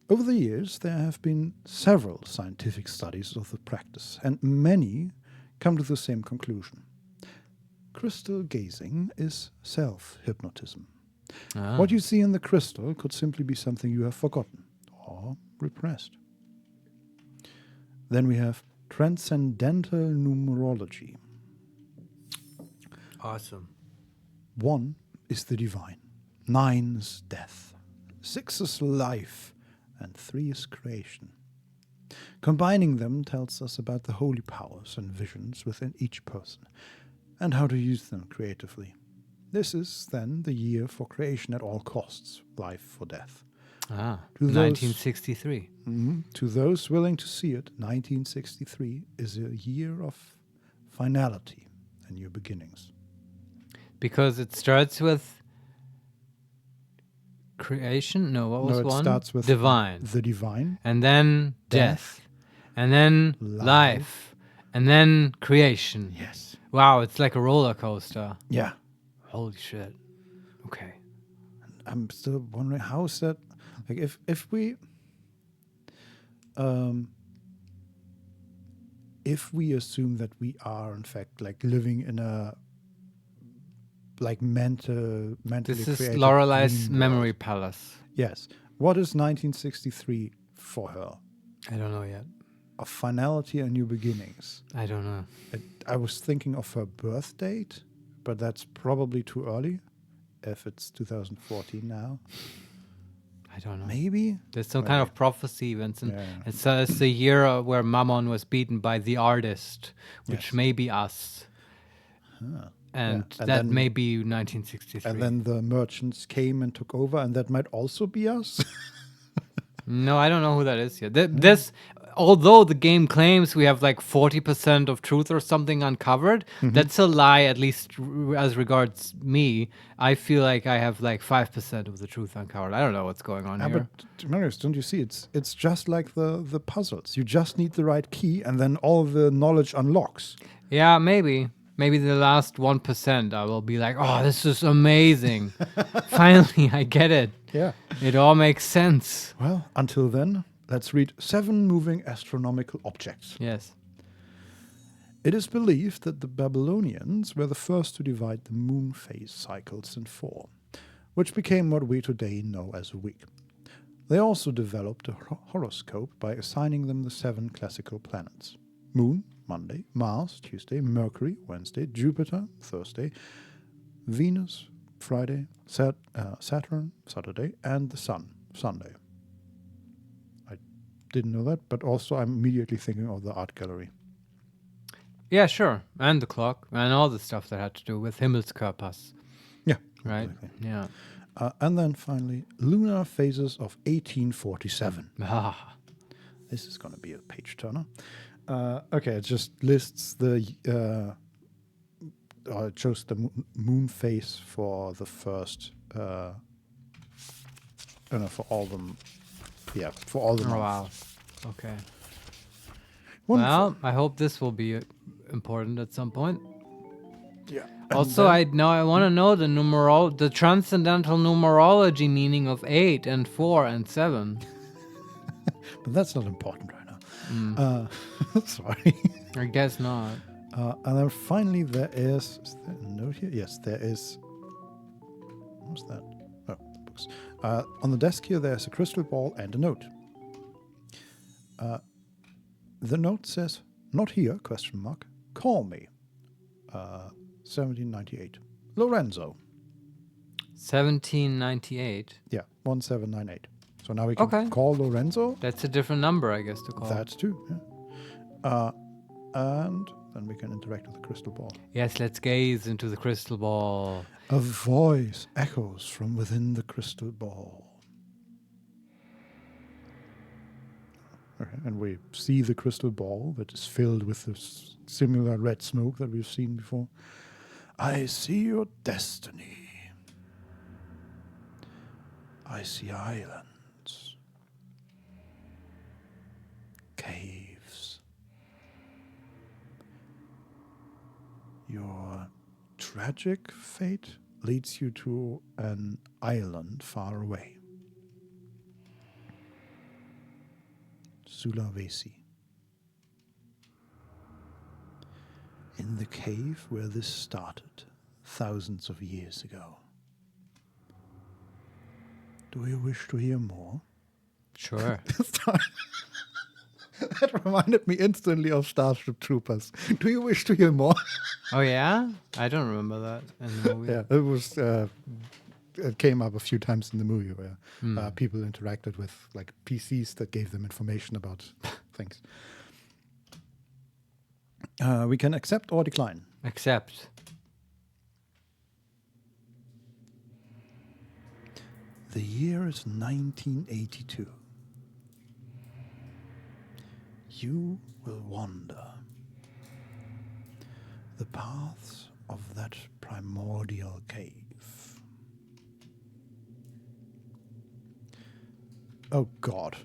Speaker 2: Over the years, there have been several scientific studies of the practice, and many come to the same conclusion. Crystal gazing is self-hypnotism. What you see in the crystal could simply be something you have forgotten or repressed. Then we have transcendental numerology.
Speaker 1: Awesome.
Speaker 2: 1 is the divine, 9 is death, 6 is life, and 3 is creation. Combining them tells us about the holy powers and visions within each person, and how to use them creatively. This is then the year for creation at all costs, life for death.
Speaker 1: 1963.
Speaker 2: To those willing to see it, 1963 is a year of finality and new beginnings.
Speaker 1: Because it starts with creation? No, what was one?
Speaker 2: It starts with
Speaker 1: divine.
Speaker 2: The divine.
Speaker 1: And then death. And then life. And then creation.
Speaker 2: Yes.
Speaker 1: Wow, it's like a roller coaster.
Speaker 2: Yeah.
Speaker 1: Holy shit. Okay.
Speaker 2: I'm still wondering, how is that? Like, if we assume that we are in fact like living in a like mentally
Speaker 1: this is
Speaker 2: created
Speaker 1: Lorelei's
Speaker 2: dream
Speaker 1: memory
Speaker 2: world.
Speaker 1: palace.
Speaker 2: Yes. What is 1963 for her?
Speaker 1: I don't know yet.
Speaker 2: Of finality and new beginnings.
Speaker 1: I don't know.
Speaker 2: I was thinking of her birth date, but that's probably too early. If it's 2014 now.
Speaker 1: I don't know.
Speaker 2: Maybe?
Speaker 1: There's some kind of prophecy, Vincent.
Speaker 2: Yeah.
Speaker 1: It's the year where Mammon was beaten by the artist, which may be us. And that
Speaker 2: then,
Speaker 1: may be 1963.
Speaker 2: And then the merchants came and took over, and that might also be us?
Speaker 1: No, I don't know who that is yet. This, although the game claims we have like 40% of truth or something uncovered, that's a lie, at least as regards me. I feel like I have like 5% of the truth uncovered. I don't know what's going on here.
Speaker 2: But Marius, don't you see? It's just like the puzzles. You just need the right key, and then all the knowledge unlocks.
Speaker 1: Yeah, maybe. Maybe the last 1% I will be like, oh, this is amazing. Finally, I get it.
Speaker 2: Yeah.
Speaker 1: It all makes sense.
Speaker 2: Well, until then, let's read 7 moving astronomical objects.
Speaker 1: Yes.
Speaker 2: It is believed that the Babylonians were the first to divide the moon phase cycles in 4, which became what we today know as a week. They also developed a horoscope by assigning them the 7 classical planets. Moon, Monday, Mars, Tuesday, Mercury, Wednesday, Jupiter, Thursday, Venus, Friday, Saturn, Saturday, and the Sun, Sunday. I didn't know that, but also I'm immediately thinking of the art gallery.
Speaker 1: Yeah, sure. And the clock, and all the stuff that had to do with Himmelskörpers.
Speaker 2: Yeah.
Speaker 1: Right?
Speaker 2: Exactly.
Speaker 1: Yeah.
Speaker 2: And then finally, lunar phases of 1847. This is going to be a page turner. Okay, it just lists it shows the moon phase for the first, for all them. Yeah, for all the months.
Speaker 1: Wow. Okay.
Speaker 2: Wonderful.
Speaker 1: Well, I hope this will be important at some point.
Speaker 2: Yeah.
Speaker 1: Also, I want to know the transcendental numerology meaning of 8 and 4 and 7.
Speaker 2: But that's not important right now. Sorry.
Speaker 1: I guess not.
Speaker 2: And then finally there is there a note here? Yes, there is. What's that? Oh, books. On the desk here there's a crystal ball and a note. The note says, "Not here, question mark. Call me. 1798. Lorenzo."
Speaker 1: 1798.
Speaker 2: Yeah, 1798. So now we can call Lorenzo.
Speaker 1: That's a different number, I guess, to call.
Speaker 2: That's two, yeah. And then we can interact with the crystal ball.
Speaker 1: Yes, let's gaze into the crystal ball.
Speaker 2: A voice echoes from within the crystal ball. Okay, and we see the crystal ball that is filled with this similar red smoke that we've seen before. I see your destiny. I see islands, caves. Your tragic fate leads you to an island far away. Sulawesi. In the cave where this started thousands of years ago. Do you wish to hear more?
Speaker 1: Sure.
Speaker 2: That reminded me instantly of Starship Troopers. Do you wish to hear more?
Speaker 1: Oh, yeah? I don't remember that in the movie.
Speaker 2: Yeah, it was. It came up a few times in the movie where people interacted with like PCs that gave them information about things. We can accept or decline.
Speaker 1: Accept.
Speaker 2: The year is 1982. You will wander the paths of that primordial cave. Oh God.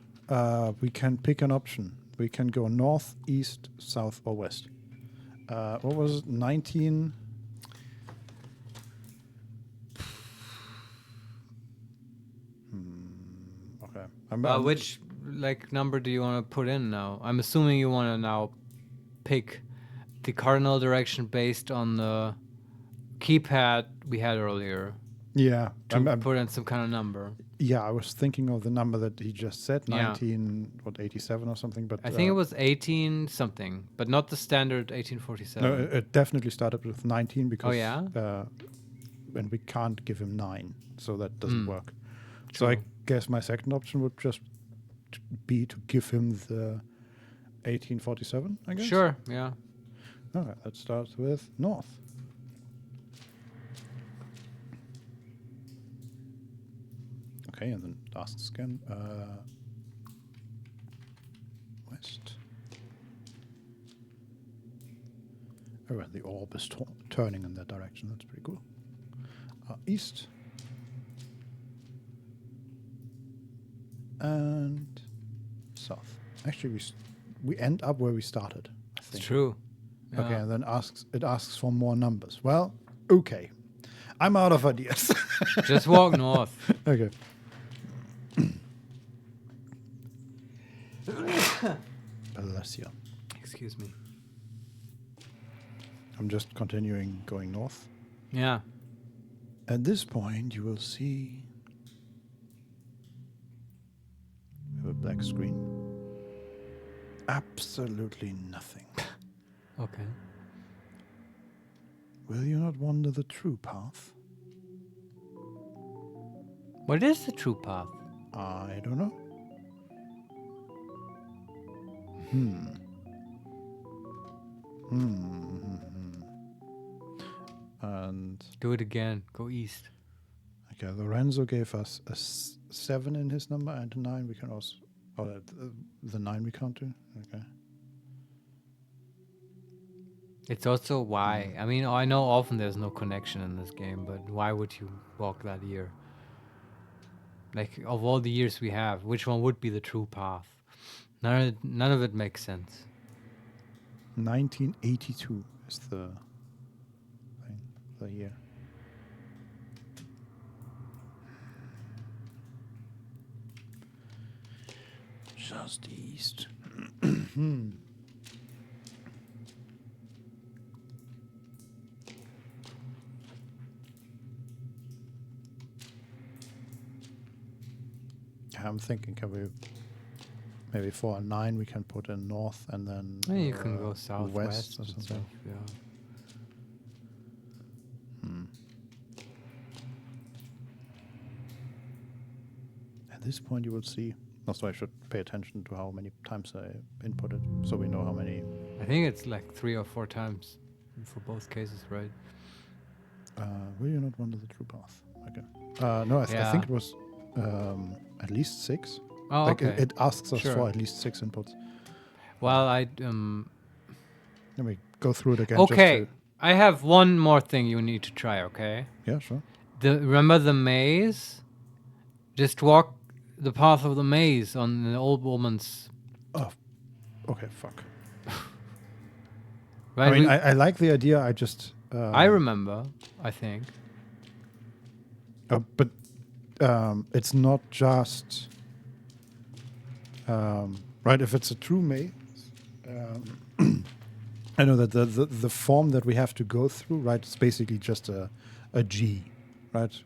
Speaker 2: We can pick an option. We can go north, east, south, or west. What was it? 19... Okay.
Speaker 1: Which number do you want to put in now? I'm assuming you want to now pick the cardinal direction based on the keypad we had earlier.
Speaker 2: Yeah.
Speaker 1: To put in some kind of number.
Speaker 2: Yeah, I was thinking of the number that he just said, 87 or something. But
Speaker 1: I think it was 18 something, but not the standard 1847.
Speaker 2: No, it definitely started with 19 because.
Speaker 1: Oh yeah.
Speaker 2: And we can't give him 9, so that doesn't work.
Speaker 1: True.
Speaker 2: So I guess my second option would just be to give him the 1847. I guess.
Speaker 1: Sure. Yeah.
Speaker 2: Okay, that starts with north. Okay, and then asks again. West. Oh, and the orb is turning in that direction. That's pretty cool. East. And south. Actually, we end up where we started. I think.
Speaker 1: It's true. Yeah.
Speaker 2: Okay, and then it asks for more numbers. Well, okay. I'm out of ideas.
Speaker 1: Just walk north.
Speaker 2: Okay. Bless you.
Speaker 1: Excuse me.
Speaker 2: I'm just continuing going north.
Speaker 1: Yeah.
Speaker 2: At this point, you will see we have a black screen. Absolutely nothing.
Speaker 1: Okay.
Speaker 2: Will you not wander the true path?
Speaker 1: What is the true path?
Speaker 2: I don't know. And
Speaker 1: do it again. Go east.
Speaker 2: Okay, Lorenzo gave us a 7 in his number and a 9. We can also... Oh, the 9 we can't do? Okay.
Speaker 1: It's also why. I mean, I know often there's no connection in this game, but why would you walk that year? Like, of all the years we have, which one would be the true path? None of it makes sense.
Speaker 2: 1982 is the year. Just east. I'm thinking, can we maybe for a 9 we can put in north and then
Speaker 1: Yeah, you can go southwest
Speaker 2: or
Speaker 1: and
Speaker 2: something.
Speaker 1: stuff. Yeah.
Speaker 2: At this point, you will see. Also, I should pay attention to how many times I input it, so we know how many.
Speaker 1: I think it's like 3 or 4 times for both cases, right?
Speaker 2: Will you not wander the true path? Okay. No, I think it was at least 6.
Speaker 1: Oh,
Speaker 2: like
Speaker 1: okay.
Speaker 2: it asks us
Speaker 1: Sure.
Speaker 2: for at least 6 inputs.
Speaker 1: Well,
Speaker 2: Let me go through it again.
Speaker 1: okay,
Speaker 2: Just
Speaker 1: I have one more thing you need to try. Okay.
Speaker 2: yeah, sure.
Speaker 1: Remember the maze? Just walk the path of the maze on the old woman's.
Speaker 2: Oh, okay. Fuck.
Speaker 1: Right.
Speaker 2: I mean, I like the idea. I just.
Speaker 1: I remember. I think.
Speaker 2: But it's not just right. If it's a true maze, I know that the form that we have to go through, right? It's basically just a G, right?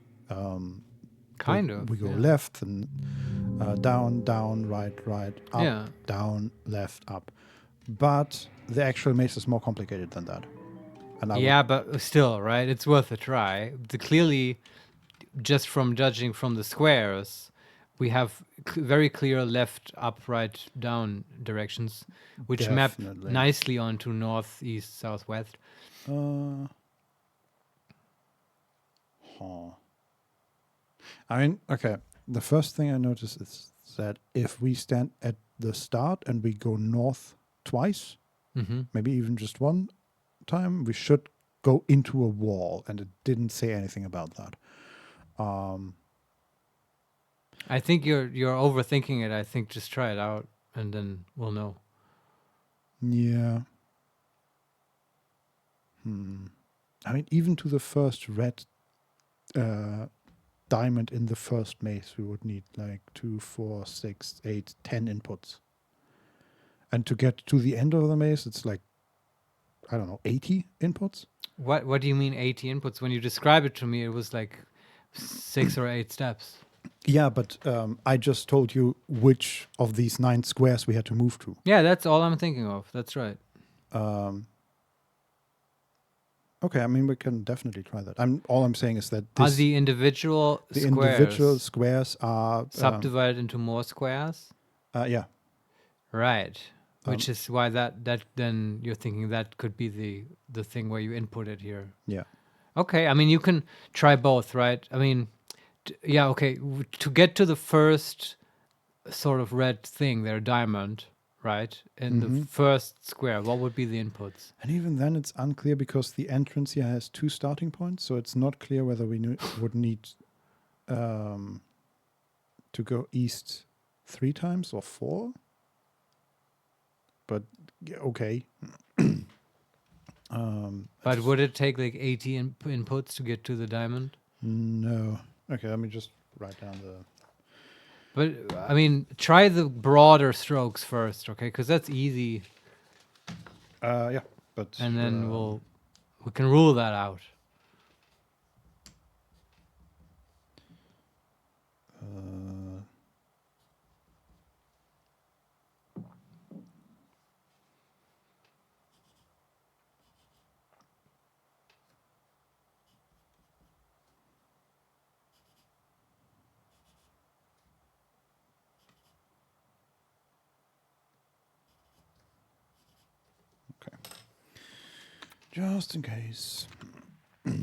Speaker 1: Kind of.
Speaker 2: We go left and down, down, right, up, down, left, up. But the actual maze is more complicated than that. And
Speaker 1: but still, right? It's worth a try. Clearly, just from judging from the squares, we have very clear left, up, right, down directions, which map nicely onto north, east, southwest.
Speaker 2: I mean, okay. The first thing I noticed is that if we stand at the start and we go north twice, maybe even just one time, we should go into a wall, and it didn't say anything about that.
Speaker 1: I think you're overthinking it. I think just try it out, and then we'll know.
Speaker 2: Yeah. I mean, even to the first red diamond in the first maze, we would need like 2, 4, 6, 8, 10 inputs. And to get to the end of the maze, it's like, I don't know, 80 inputs?
Speaker 1: What do you mean 80 inputs? When you describe it to me, it was like 6 or 8 steps.
Speaker 2: Yeah, but I just told you which of these 9 squares we had to move to.
Speaker 1: Yeah, that's all I'm thinking of. That's right.
Speaker 2: Okay, I mean, we can definitely try that. All I'm saying is that
Speaker 1: Are the individual
Speaker 2: squares are
Speaker 1: subdivided into more squares?
Speaker 2: Yeah.
Speaker 1: Right. Which is why that then you're thinking that could be the thing where you input it here.
Speaker 2: Yeah.
Speaker 1: Okay, I mean, you can try both, right? I mean, yeah, okay. To get to the first sort of red thing there, diamond, right? In the first square, what would be the inputs?
Speaker 2: And even then, it's unclear because the entrance here has 2 starting points, so it's not clear whether we would need to go east 3 times or 4. But yeah, okay.
Speaker 1: But would it take like 80 inputs to get to the diamond?
Speaker 2: No. Okay, let me just write down the...
Speaker 1: But, I mean, try the broader strokes first, okay? Because that's easy.
Speaker 2: Yeah, but...
Speaker 1: And then we can rule that out.
Speaker 2: Okay. Just in case. This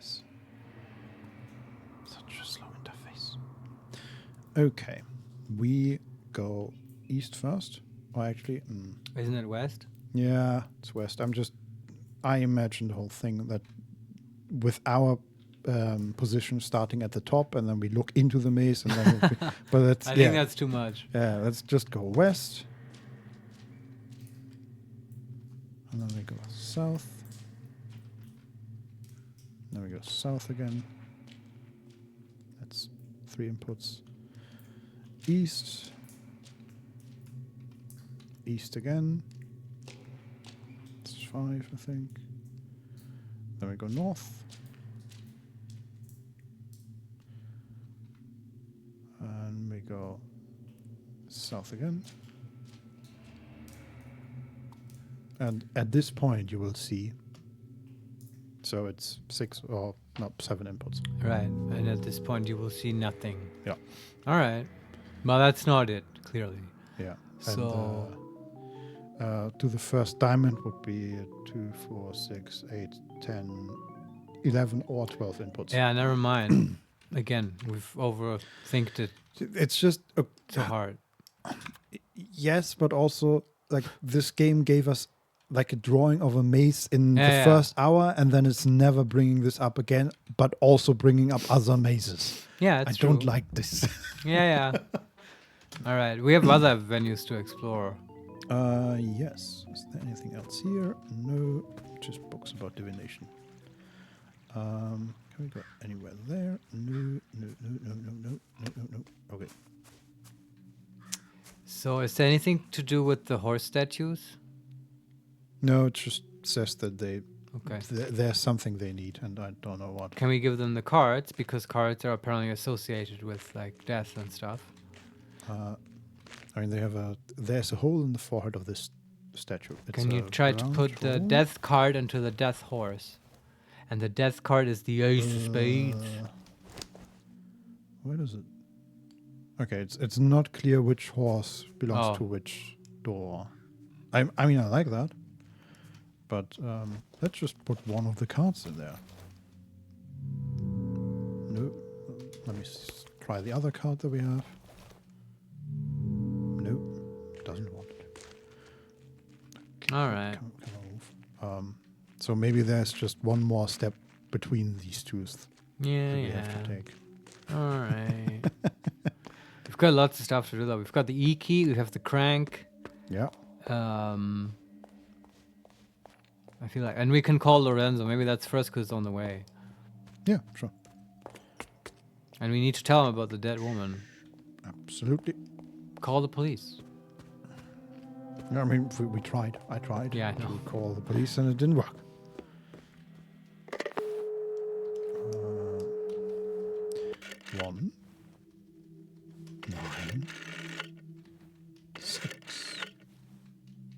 Speaker 2: is such a slow interface. Okay. We go east first. Or actually...
Speaker 1: Isn't it west?
Speaker 2: Yeah, it's west. I imagine the whole thing that with our position starting at the top, and then we look into the maze, and then but that's
Speaker 1: I think that's too much.
Speaker 2: Yeah, let's just go west, and then we go south. Then we go south again. That's 3 inputs. East. East again. That's 5, I think. Then we go north. And we go south again. And at this point you will see, so it's 6 or not 7 inputs.
Speaker 4: Right. And at this point you will see nothing.
Speaker 2: Yeah.
Speaker 4: All right. Well, that's not it, clearly.
Speaker 2: Yeah.
Speaker 4: So
Speaker 2: And to the first diamond would be 2, 4, 6, 8, 10, 11 or 12 inputs.
Speaker 4: yeah, never mind. Again, we've overthinked it
Speaker 2: It's just
Speaker 4: too hard.
Speaker 2: yes, but also like this game gave us like a drawing of a maze in the
Speaker 4: Yeah.
Speaker 2: first hour, and then it's never bringing this up again, but also bringing up other mazes.
Speaker 4: Yeah,
Speaker 2: I
Speaker 4: it's
Speaker 2: don't
Speaker 4: true.
Speaker 2: like this.
Speaker 4: Yeah. All right. We have other venues to explore.
Speaker 2: Yes. Is there anything else here? No, just books about divination. Can we go anywhere there? No. Okay.
Speaker 4: So is there anything to do with the horse statues?
Speaker 2: No, it just says that they
Speaker 4: Okay.
Speaker 2: there's something they need, and I don't know what.
Speaker 4: Can we give them the cards? Because cards are apparently associated with like death and stuff.
Speaker 2: I mean, there's a hole in the forehead of this statue. It's
Speaker 4: Can you
Speaker 2: a
Speaker 4: try to
Speaker 2: round
Speaker 4: put the
Speaker 2: hole.
Speaker 4: death card into the death horse? And the death card is the ace of spades.
Speaker 2: Where is it? Okay, it's not clear which horse belongs
Speaker 4: Oh.
Speaker 2: to which door. I mean, I like that, but let's just put one of the cards in there. No, let me try the other card that we have. No, doesn't want it.
Speaker 4: All right.
Speaker 2: Come on, move. So maybe there's just one more step between these two that
Speaker 4: Yeah,
Speaker 2: we have to take.
Speaker 4: All right. We've got lots of stuff to do though. We've got the E key, we have the crank.
Speaker 2: Yeah.
Speaker 4: I feel like, and we can call Lorenzo. Maybe that's first because it's on the way.
Speaker 2: Yeah, sure.
Speaker 4: And we need to tell him about the dead woman.
Speaker 2: Absolutely.
Speaker 4: Call the police.
Speaker 2: No, I mean, we tried. I tried
Speaker 4: Yeah, I
Speaker 2: to
Speaker 4: know.
Speaker 2: call the police and it didn't work. 1, 9, 6,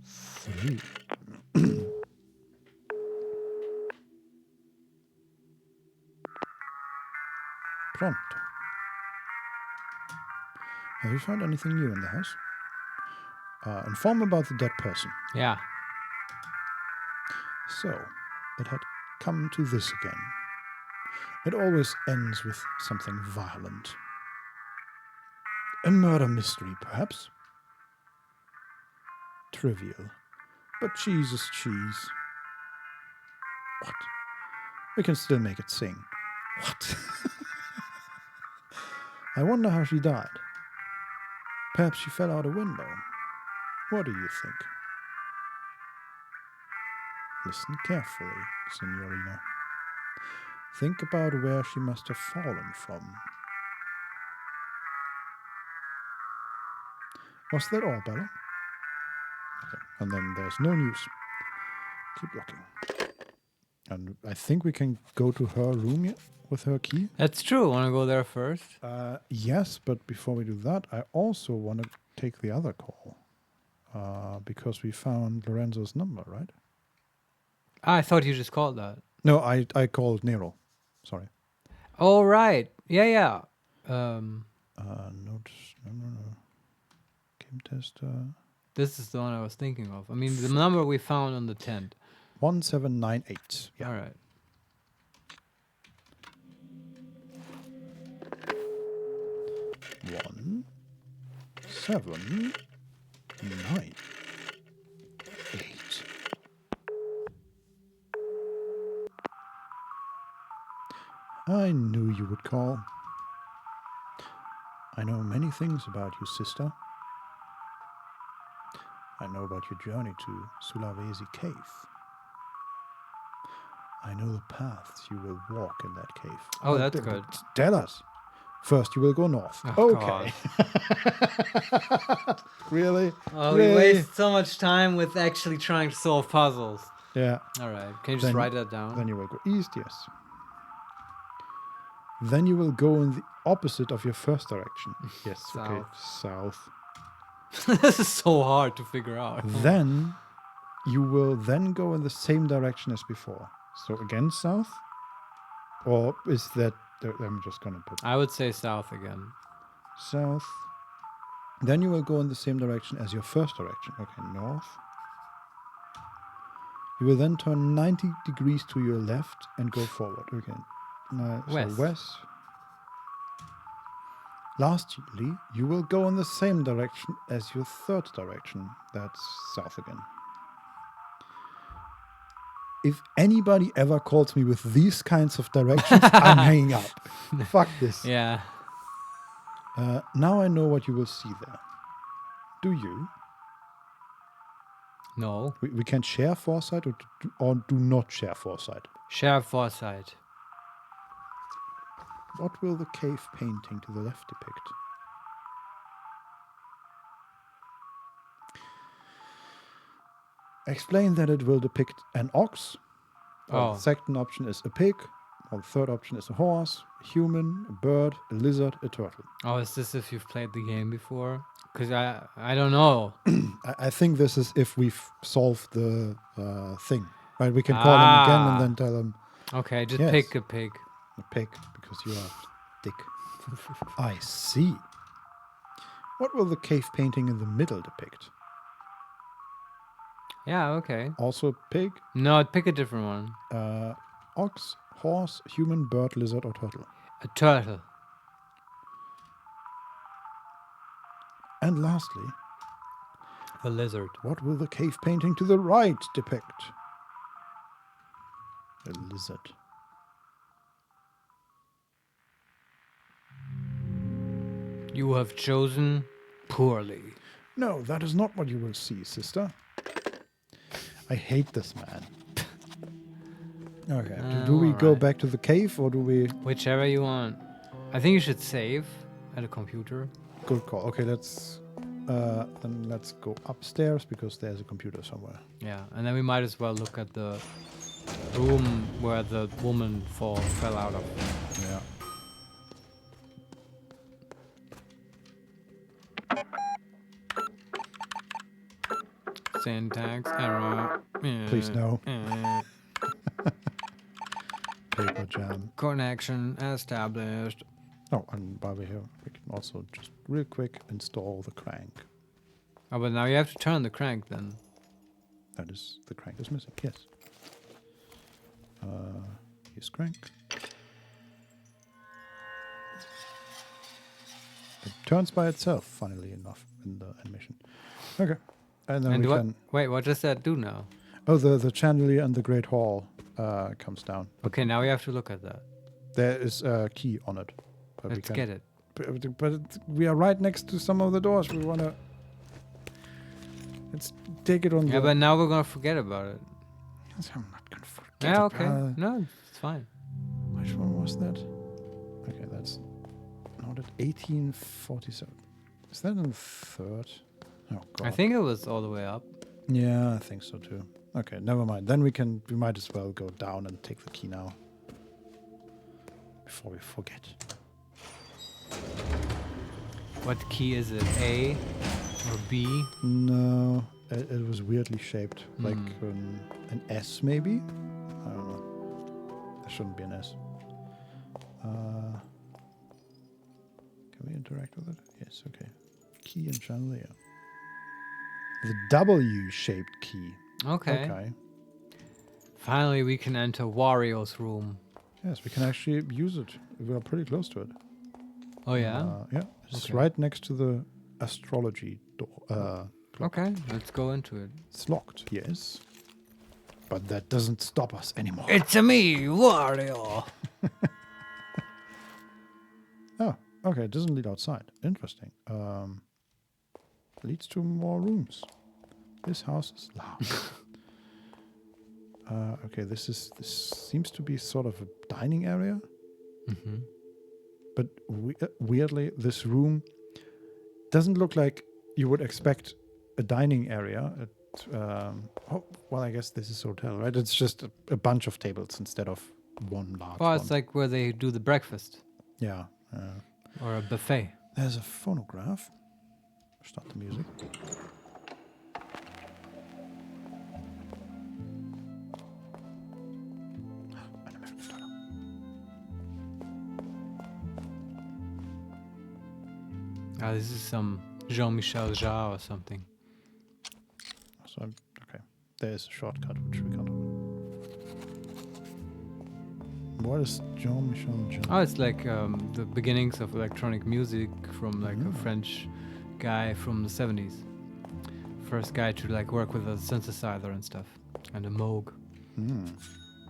Speaker 2: 3. Pronto. Have you found anything new in the house? Inform about the dead person.
Speaker 4: Yeah.
Speaker 2: So, it had come to this again. It always ends with something violent. A murder mystery, perhaps? Trivial. But cheese is cheese. What? We can still make it sing. What? I wonder how she died. Perhaps she fell out a window. What do you think? Listen carefully, Signorina. Think about where she must have fallen from. Was that all, Bella? Okay. And then there's no news. Keep looking. And I think we can go to her room with her key.
Speaker 4: That's true. Want to go there first?
Speaker 2: Yes, but before we do that, I also want to take the other call. Because we found Lorenzo's number, right?
Speaker 4: I thought you just called that.
Speaker 2: No, I called Nero. Sorry.
Speaker 4: Oh, right. Yeah.
Speaker 2: No. Game tester.
Speaker 4: This is the one I was thinking of. I mean, the number we found on the tent.
Speaker 2: 1798.
Speaker 4: All right.
Speaker 2: One, 7, 9, 8. I knew you would call. I know many things about you, sister. I know about your journey to Sulawesi Cave. I know the paths you will walk in that cave.
Speaker 4: Oh,
Speaker 2: But
Speaker 4: that's good.
Speaker 2: Tell us. First, you will go north.
Speaker 4: Oh,
Speaker 2: Okay. Really?
Speaker 4: Oh, we
Speaker 2: Really?
Speaker 4: waste so much time with actually trying to solve puzzles.
Speaker 2: Yeah.
Speaker 4: All right. Can you just write that down?
Speaker 2: Then you will go east, yes. Then you will go in the opposite of your first direction. Yes, okay. South.
Speaker 4: This is so hard to figure out.
Speaker 2: Then you will then go in the same direction as before. So again south? Or is that... I'm just going to put
Speaker 4: I would say south again.
Speaker 2: south. Then you will go in the same direction as your first direction. Okay, north. You will then turn 90 degrees to your left and go forward. Okay.
Speaker 4: West.
Speaker 2: So west. Lastly, you will go in the same direction as your third direction. That's south again. If anybody ever calls me with these kinds of directions, I'm hanging up. Fuck this.
Speaker 4: Yeah.
Speaker 2: Now I know what you will see there. Do you?
Speaker 4: No.
Speaker 2: We can share foresight or do not share foresight.
Speaker 4: Share foresight.
Speaker 2: What will the cave painting to the left depict? Explain that it will depict an ox.
Speaker 4: Oh.
Speaker 2: The second option is a pig. Or the third option is a horse, a human, a bird, a lizard, a turtle.
Speaker 4: Oh, is this if you've played the game before? Because I don't know.
Speaker 2: I think this is if we've solved the thing. Right, we can call them again and then tell them
Speaker 4: Okay, just
Speaker 2: Yes.
Speaker 4: pick a pig.
Speaker 2: a pig because you are dick. I see. What will the cave painting in the middle depict?
Speaker 4: Yeah, okay.
Speaker 2: Also a pig,
Speaker 4: No, pick a different one.
Speaker 2: ox, horse, human, bird, lizard, or turtle.
Speaker 4: A turtle.
Speaker 2: And lastly,
Speaker 4: A lizard.
Speaker 2: what will the cave painting to the right depict? A lizard.
Speaker 4: You have chosen poorly.
Speaker 2: No, that is not what you will see, sister. I hate this man. Okay, do we go
Speaker 4: alright.
Speaker 2: back to the cave or do we...
Speaker 4: Whichever you want. I think you should save at a computer.
Speaker 2: Good call. Okay, then let's go upstairs because there's a computer somewhere.
Speaker 4: Yeah, and then we might as well look at the room where the woman fell out of.
Speaker 2: Yeah.
Speaker 4: Syntax error.
Speaker 2: Please no.
Speaker 4: Eh.
Speaker 2: Paper jam.
Speaker 4: Connection established.
Speaker 2: Oh, and while we're here, we can also just real quick install the crank.
Speaker 4: Oh, but now you have to turn the crank then.
Speaker 2: That is, the crank is missing, yes. Here's crank. It turns by itself, funnily enough, in the animation. Okay. And then
Speaker 4: And
Speaker 2: we
Speaker 4: what?
Speaker 2: can...
Speaker 4: Wait, what does that do now?
Speaker 2: Oh, the chandelier and the Great Hall comes down.
Speaker 4: Okay, now we have to look at that.
Speaker 2: There is a key on it. But
Speaker 4: Let's get it.
Speaker 2: But we are right next to some of the doors. We want to... Let's take it on
Speaker 4: Yeah,
Speaker 2: the...
Speaker 4: but now we're gonna forget about it.
Speaker 2: I'm not going to forget
Speaker 4: Yeah,
Speaker 2: it.
Speaker 4: okay. No, it's fine.
Speaker 2: Which one was that? Okay, that's not at 1847. Is that in the third? Oh, God.
Speaker 4: I think it was all the way up.
Speaker 2: Yeah, I think so too. Okay, never mind. Then we might as well go down and take the key now. Before we forget.
Speaker 4: What key is it? A or B?
Speaker 2: No, it was weirdly shaped. Like an S maybe? I don't know. There shouldn't be an S. Can we interact with it? Yes, okay. Key and chandelier. The W-shaped key.
Speaker 4: Okay. Finally, we can enter Wario's room.
Speaker 2: Yes, we can actually use it. We are pretty close to it.
Speaker 4: Oh, yeah?
Speaker 2: Yeah, it's
Speaker 4: Okay.
Speaker 2: right next to the astrology door.
Speaker 4: Okay, let's go into it.
Speaker 2: It's locked, yes. But that doesn't stop us anymore.
Speaker 4: It's a me, Wario!
Speaker 2: Oh, okay, it doesn't lead outside. Interesting. Leads to more rooms. This house is loud. Okay, this seems to be sort of a dining area.
Speaker 4: Mm-hmm.
Speaker 2: But weirdly, this room doesn't look like you would expect a dining area. Well, I guess this is hotel, right? It's just a bunch of tables instead of one large
Speaker 4: Well,
Speaker 2: one.
Speaker 4: it's like where they do the breakfast
Speaker 2: Yeah.
Speaker 4: or a buffet.
Speaker 2: There's a phonograph. Start the music.
Speaker 4: This is some Jean-Michel Jarre or something.
Speaker 2: So, okay. There's a shortcut which we can't open. What is Jean-Michel Jarre?
Speaker 4: Oh, it's like the beginnings of electronic music from like a French guy from the 70s. First guy to like work with a synthesizer and stuff and a Moog. And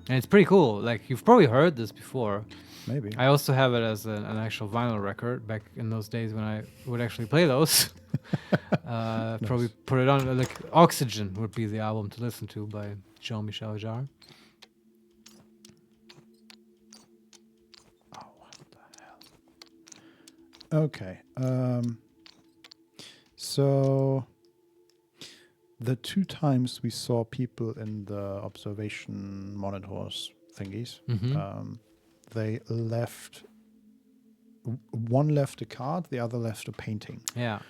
Speaker 4: it's pretty cool. Like you've probably heard this before.
Speaker 2: Maybe.
Speaker 4: I also have it as an actual vinyl record back in those days when I would actually play those.
Speaker 2: Nice.
Speaker 4: Probably put it on, like Oxygen would be the album to listen to by Jean-Michel Jarre.
Speaker 2: Oh, what the hell? Okay. So the 2 times we saw people in the observation monitors thingies, they left. One left a card, the other left a painting.
Speaker 4: Yeah.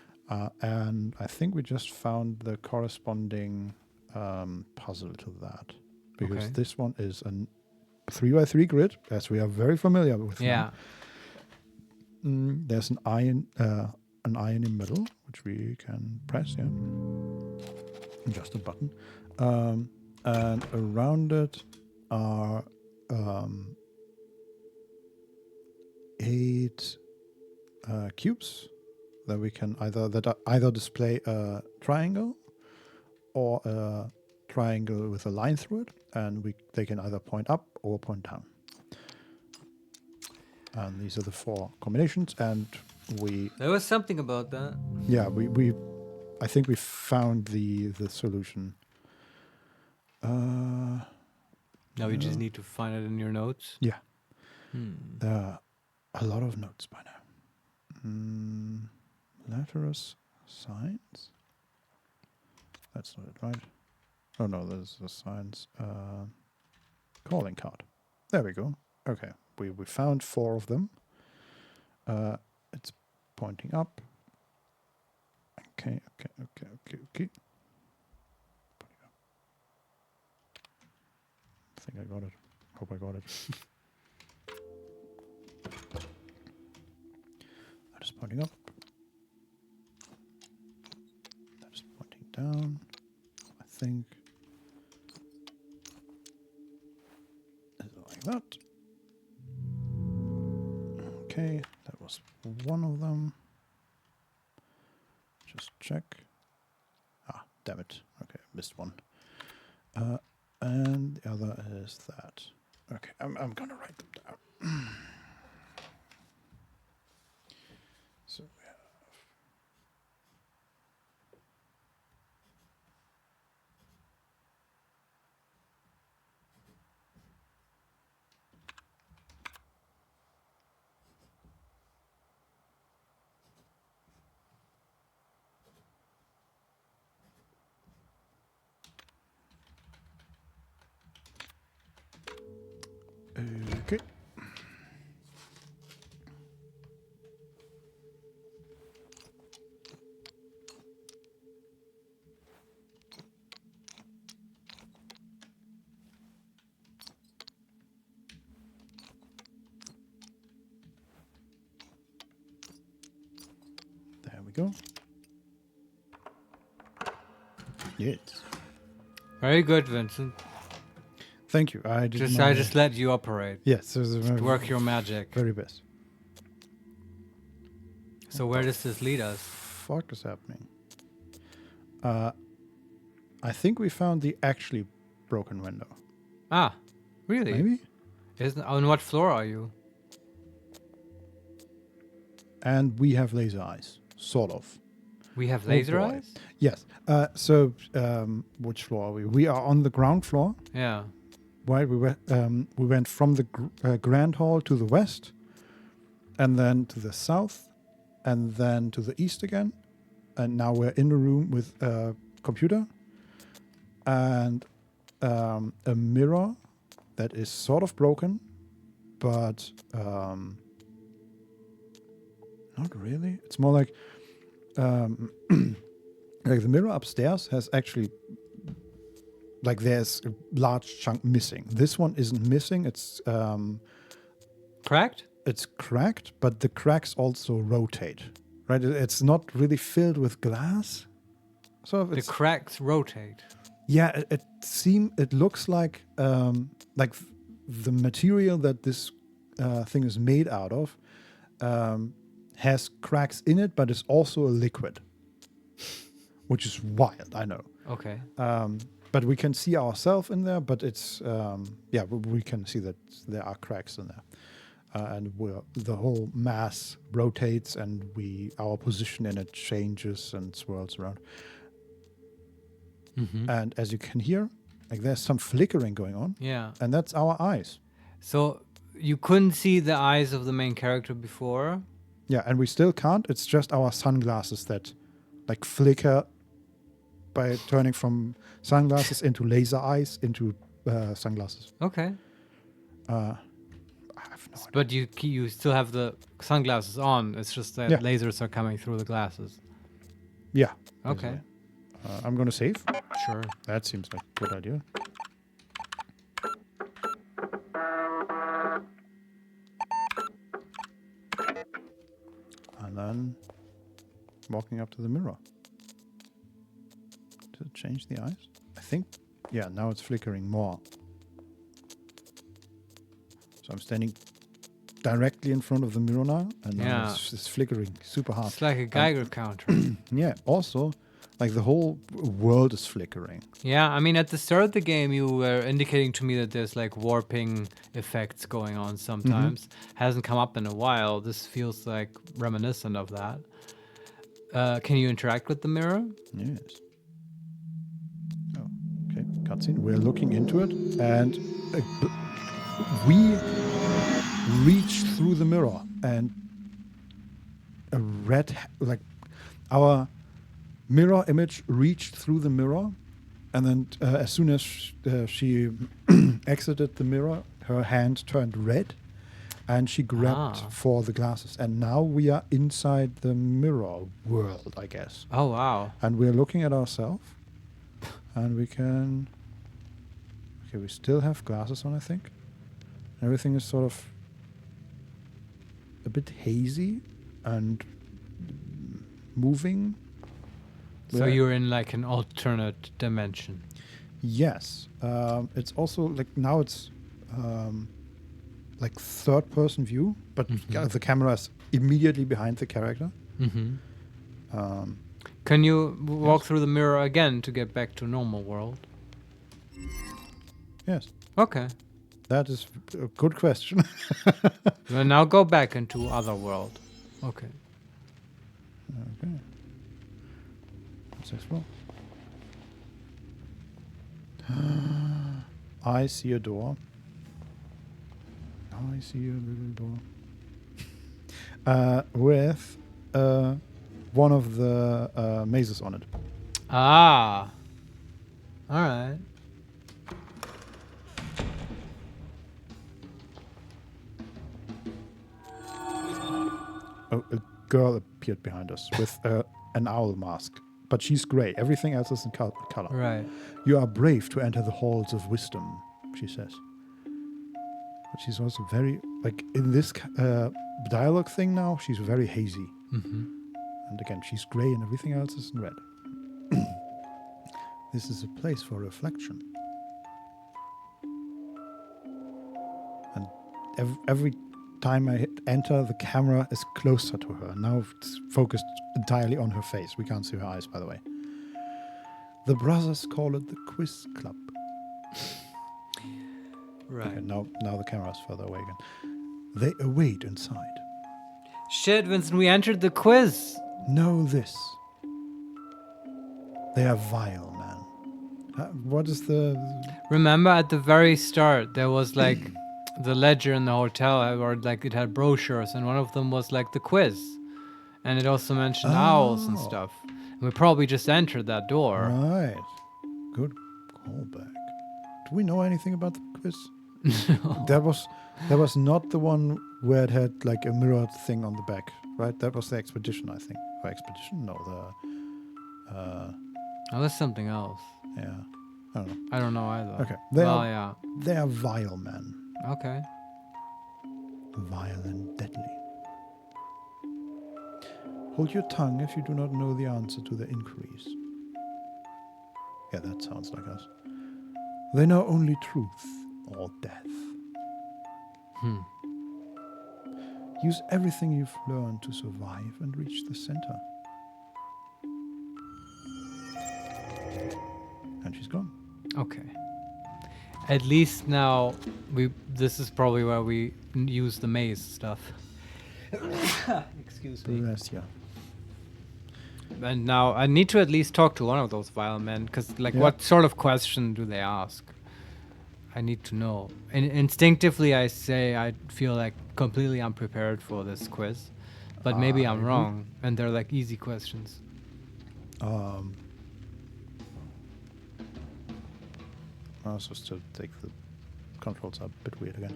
Speaker 2: And I think we just found the corresponding puzzle to that. Because this one is a 3x3 grid, as we are very familiar with.
Speaker 4: Yeah.
Speaker 2: There's an iron in the middle, which we can press, just a button. And around it are 8 cubes that we can either display a triangle or a triangle with a line through it, and they can either point up or point down. And these are the 4 combinations, and
Speaker 4: There was something about that.
Speaker 2: yeah, I think we found the solution.
Speaker 4: Now you just need to find it in your notes.
Speaker 2: Yeah. There are a lot of notes by now. Laterus signs. That's not it, right? Oh no, there's the signs. Calling card. There we go. Okay, we found 4 of them. It's pointing up. Okay. Pointing up. I think I got it. Hope I got it. That is pointing up. That is pointing down. I think. Like that. Okay, that was one of them. Just check. Ah, damn it. Okay, missed one. And the other is that. Okay, I'm gonna write them down. So we have. Okay. There we go. Yes.
Speaker 4: Very good, Vincent.
Speaker 2: Thank you. I
Speaker 4: just let you operate.
Speaker 2: Yes, it was
Speaker 4: Work your magic.
Speaker 2: very best.
Speaker 4: So where does this lead us?
Speaker 2: Fuck is happening? I think we found the actually broken window.
Speaker 4: Ah, really?
Speaker 2: Maybe?
Speaker 4: On what floor are you?
Speaker 2: And we have laser eyes, sort of.
Speaker 4: We have laser
Speaker 2: boy.
Speaker 4: eyes?
Speaker 2: Yes. So which floor are we? We are on the ground floor.
Speaker 4: Yeah.
Speaker 2: right? We went from the grand hall to the west, and then to the south, and then to the east again, and now we're in a room with a computer and a mirror that is sort of broken, but not really. It's more like like the mirror upstairs has actually, like, there's a large chunk missing. This one isn't missing. It's
Speaker 4: Cracked?
Speaker 2: it's cracked, but the cracks also rotate. Right? It's not really filled with glass. So
Speaker 4: The
Speaker 2: it's,
Speaker 4: cracks rotate.
Speaker 2: yeah, it looks like the material that this thing is made out of has cracks in it, but it's also a liquid, which is wild. I know.
Speaker 4: Okay.
Speaker 2: But we can see ourselves in there. But it's we can see that there are cracks in there, and the whole mass rotates, and our position in it changes and swirls around.
Speaker 4: Mm-hmm.
Speaker 2: And as you can hear, like, there's some flickering going on,
Speaker 4: Yeah.
Speaker 2: and that's our eyes.
Speaker 4: So you couldn't see the eyes of the main character before?
Speaker 2: Yeah, and we still can't. It's just our sunglasses that, like, flicker by turning from sunglasses into laser eyes into sunglasses.
Speaker 4: Okay.
Speaker 2: I have no idea.
Speaker 4: But you still have the sunglasses on. It's just that
Speaker 2: Yeah.
Speaker 4: lasers are coming through the glasses.
Speaker 2: Yeah.
Speaker 4: Okay.
Speaker 2: basically. I'm gonna save.
Speaker 4: Sure.
Speaker 2: That seems like a good idea. And then walking up to the mirror. Does it change the eyes? I think, yeah, now it's flickering more. So I'm standing directly in front of the mirror now, and now
Speaker 4: Yeah.
Speaker 2: it's flickering super hard.
Speaker 4: It's like a Geiger counter.
Speaker 2: Yeah, also, like, the whole world is flickering.
Speaker 4: Yeah, I mean, at the start of the game, you were indicating to me that there's like warping effects going on sometimes. Hasn't come up in a while. This feels like reminiscent of that. Can you interact with the mirror?
Speaker 2: Yes. Oh, okay. Cutscene. We're looking into it, and we reach through the mirror, and a red, like, our mirror image reached through the mirror, and then as soon as she exited the mirror, her hand turned red, and she grabbed for the glasses. And now we are inside the mirror world, I guess.
Speaker 4: Oh, wow.
Speaker 2: And we're looking at ourselves, and we can... Okay, we still have glasses on, I think. Everything is sort of a bit hazy and moving.
Speaker 4: So you're in like an alternate dimension.
Speaker 2: Yes. It's also like, now it's like third-person view, but the camera is immediately behind the character.
Speaker 4: Mm-hmm. Can you walk through the mirror again to get back to normal world?
Speaker 2: Yes.
Speaker 4: Okay.
Speaker 2: That is a good question.
Speaker 4: Well, now go back into other world. Okay.
Speaker 2: Okay. What's this for? I see a door. I see a little door. With one of the mazes on it.
Speaker 4: Ah. All right.
Speaker 2: A girl appeared behind us with an owl mask. But she's grey. Everything else is in color.
Speaker 4: Right.
Speaker 2: You are brave to enter the halls of wisdom, she says. But she's also very, like, in this dialogue thing now, she's very hazy.
Speaker 4: Mm-hmm.
Speaker 2: And again, she's grey and everything else is in red. This is a place for reflection. And every time I enter, the camera is closer to her. Now it's focused entirely on her face. We can't see her eyes, by the way. The brothers call it the quiz club.
Speaker 4: Right.
Speaker 2: Okay, now the camera's further away again. They await inside.
Speaker 4: Shit, Vincent, we entered the quiz.
Speaker 2: Know this. They are vile, man. What is the...
Speaker 4: Remember at the very start, there was like the ledger in the hotel, or like it had brochures, and one of them was like the quiz. And it also mentioned owls and stuff. And we probably just entered that door.
Speaker 2: Right. Good callback. Do we know anything about the quiz? That was not the one where it had like a mirrored thing on the back, right? That was the expedition, I think. Or expedition? No,
Speaker 4: Oh, that's something else.
Speaker 2: yeah. I don't know.
Speaker 4: I don't know either.
Speaker 2: Okay.
Speaker 4: Yeah.
Speaker 2: They are vile men.
Speaker 4: Okay.
Speaker 2: Vile and deadly. Hold your tongue if you do not know the answer to the inquiries. Yeah, that sounds like us. They know only truth or death. Use everything you've learned to survive and reach the center. And she's gone.
Speaker 4: Okay. At least now this is probably where we use the maze stuff. Excuse me.
Speaker 2: Bless you.
Speaker 4: And now I need to at least talk to one of those vile men, because what sort of question do they ask? I need to know. And instinctively I say I feel like completely unprepared for this quiz, but maybe I'm wrong and they're like easy questions.
Speaker 2: I was supposed to take the controls are a bit weird again.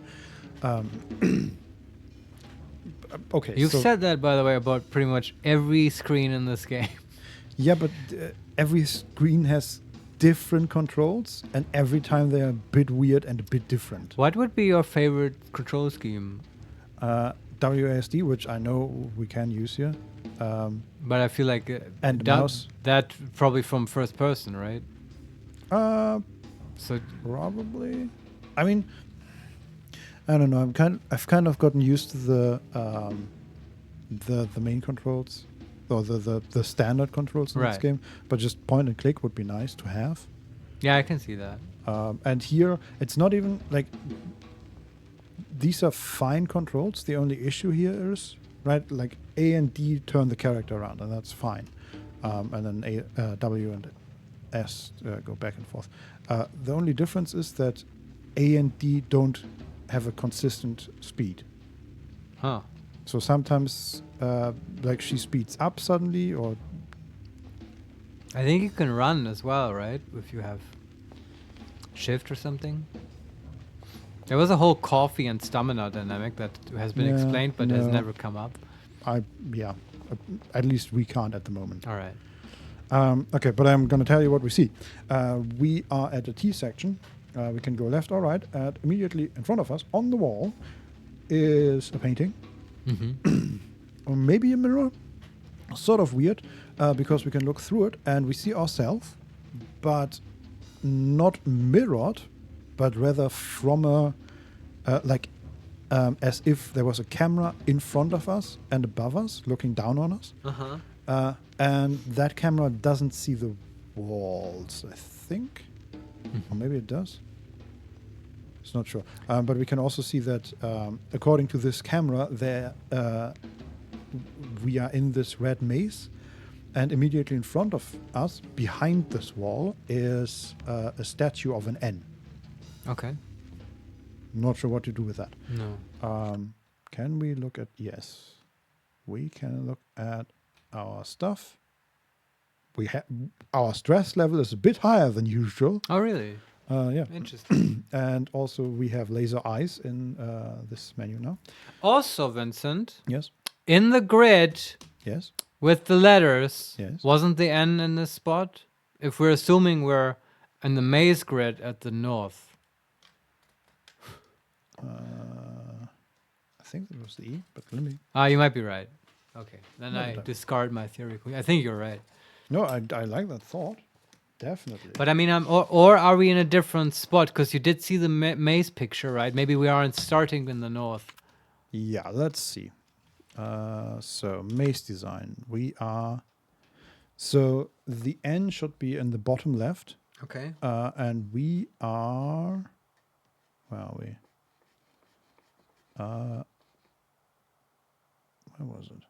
Speaker 2: Okay.
Speaker 4: You've said that, by the way, about pretty much every screen in this game.
Speaker 2: Yeah, but every screen has different controls, and every time they are a bit weird and a bit different.
Speaker 4: What would be your favorite control scheme?
Speaker 2: WASD, which I know we can use here.
Speaker 4: But I feel like
Speaker 2: and mouse.
Speaker 4: That probably from first person, right? So
Speaker 2: probably. I mean, I don't know. I've kind of gotten used to the main controls, or the standard controls in this game. But just point and click would be nice to have.
Speaker 4: Yeah, I can see that.
Speaker 2: And here, it's not even like these are fine controls. The only issue here is like A and D turn the character around, and that's fine. And then W and S go back and forth. The only difference is that A and D don't have a consistent speed.
Speaker 4: Huh.
Speaker 2: So sometimes like she speeds up suddenly, or
Speaker 4: I think you can run as well, right? If you have shift or something. There was a whole coffee and stamina dynamic that has been explained but has never come up.
Speaker 2: At least we can't at the moment.
Speaker 4: All right.
Speaker 2: Okay, but I'm going to tell you what we see. We are at the T section. We can go left or right. And immediately in front of us, on the wall, is a painting.
Speaker 4: Mm-hmm.
Speaker 2: Or maybe a mirror. Sort of weird, because we can look through it and we see ourselves, but not mirrored, but rather from a, as if there was a camera in front of us and above us, looking down on us.
Speaker 4: Uh-huh.
Speaker 2: And that camera doesn't see the walls, I think. Or maybe it does. It's not sure. But we can also see that, according to this camera, we are in this red maze. And immediately in front of us, behind this wall, is a statue of an N.
Speaker 4: Okay.
Speaker 2: Not sure what to do with that.
Speaker 4: No.
Speaker 2: Can we look at... Yes. We can look at our stuff. We have our stress level is a bit higher than usual.
Speaker 4: Oh, really?
Speaker 2: Yeah.
Speaker 4: Interesting.
Speaker 2: And also we have laser eyes in this menu now.
Speaker 4: Also, Vincent.
Speaker 2: Yes.
Speaker 4: In the grid.
Speaker 2: Yes.
Speaker 4: With the letters.
Speaker 2: Yes.
Speaker 4: Wasn't the N in this spot? If we're assuming we're in the maze grid at the north.
Speaker 2: I think it was the E, but let me...
Speaker 4: You might be right. Okay. Then I discard my theory. I think you're right.
Speaker 2: No, I like that thought. Definitely.
Speaker 4: But I mean, or are we in a different spot? Because you did see the maze picture, right? Maybe we aren't starting in the north.
Speaker 2: Yeah, let's see. So, maze design. We are... So, the N should be in the bottom left.
Speaker 4: Okay.
Speaker 2: And we are... Where are we? Where was it?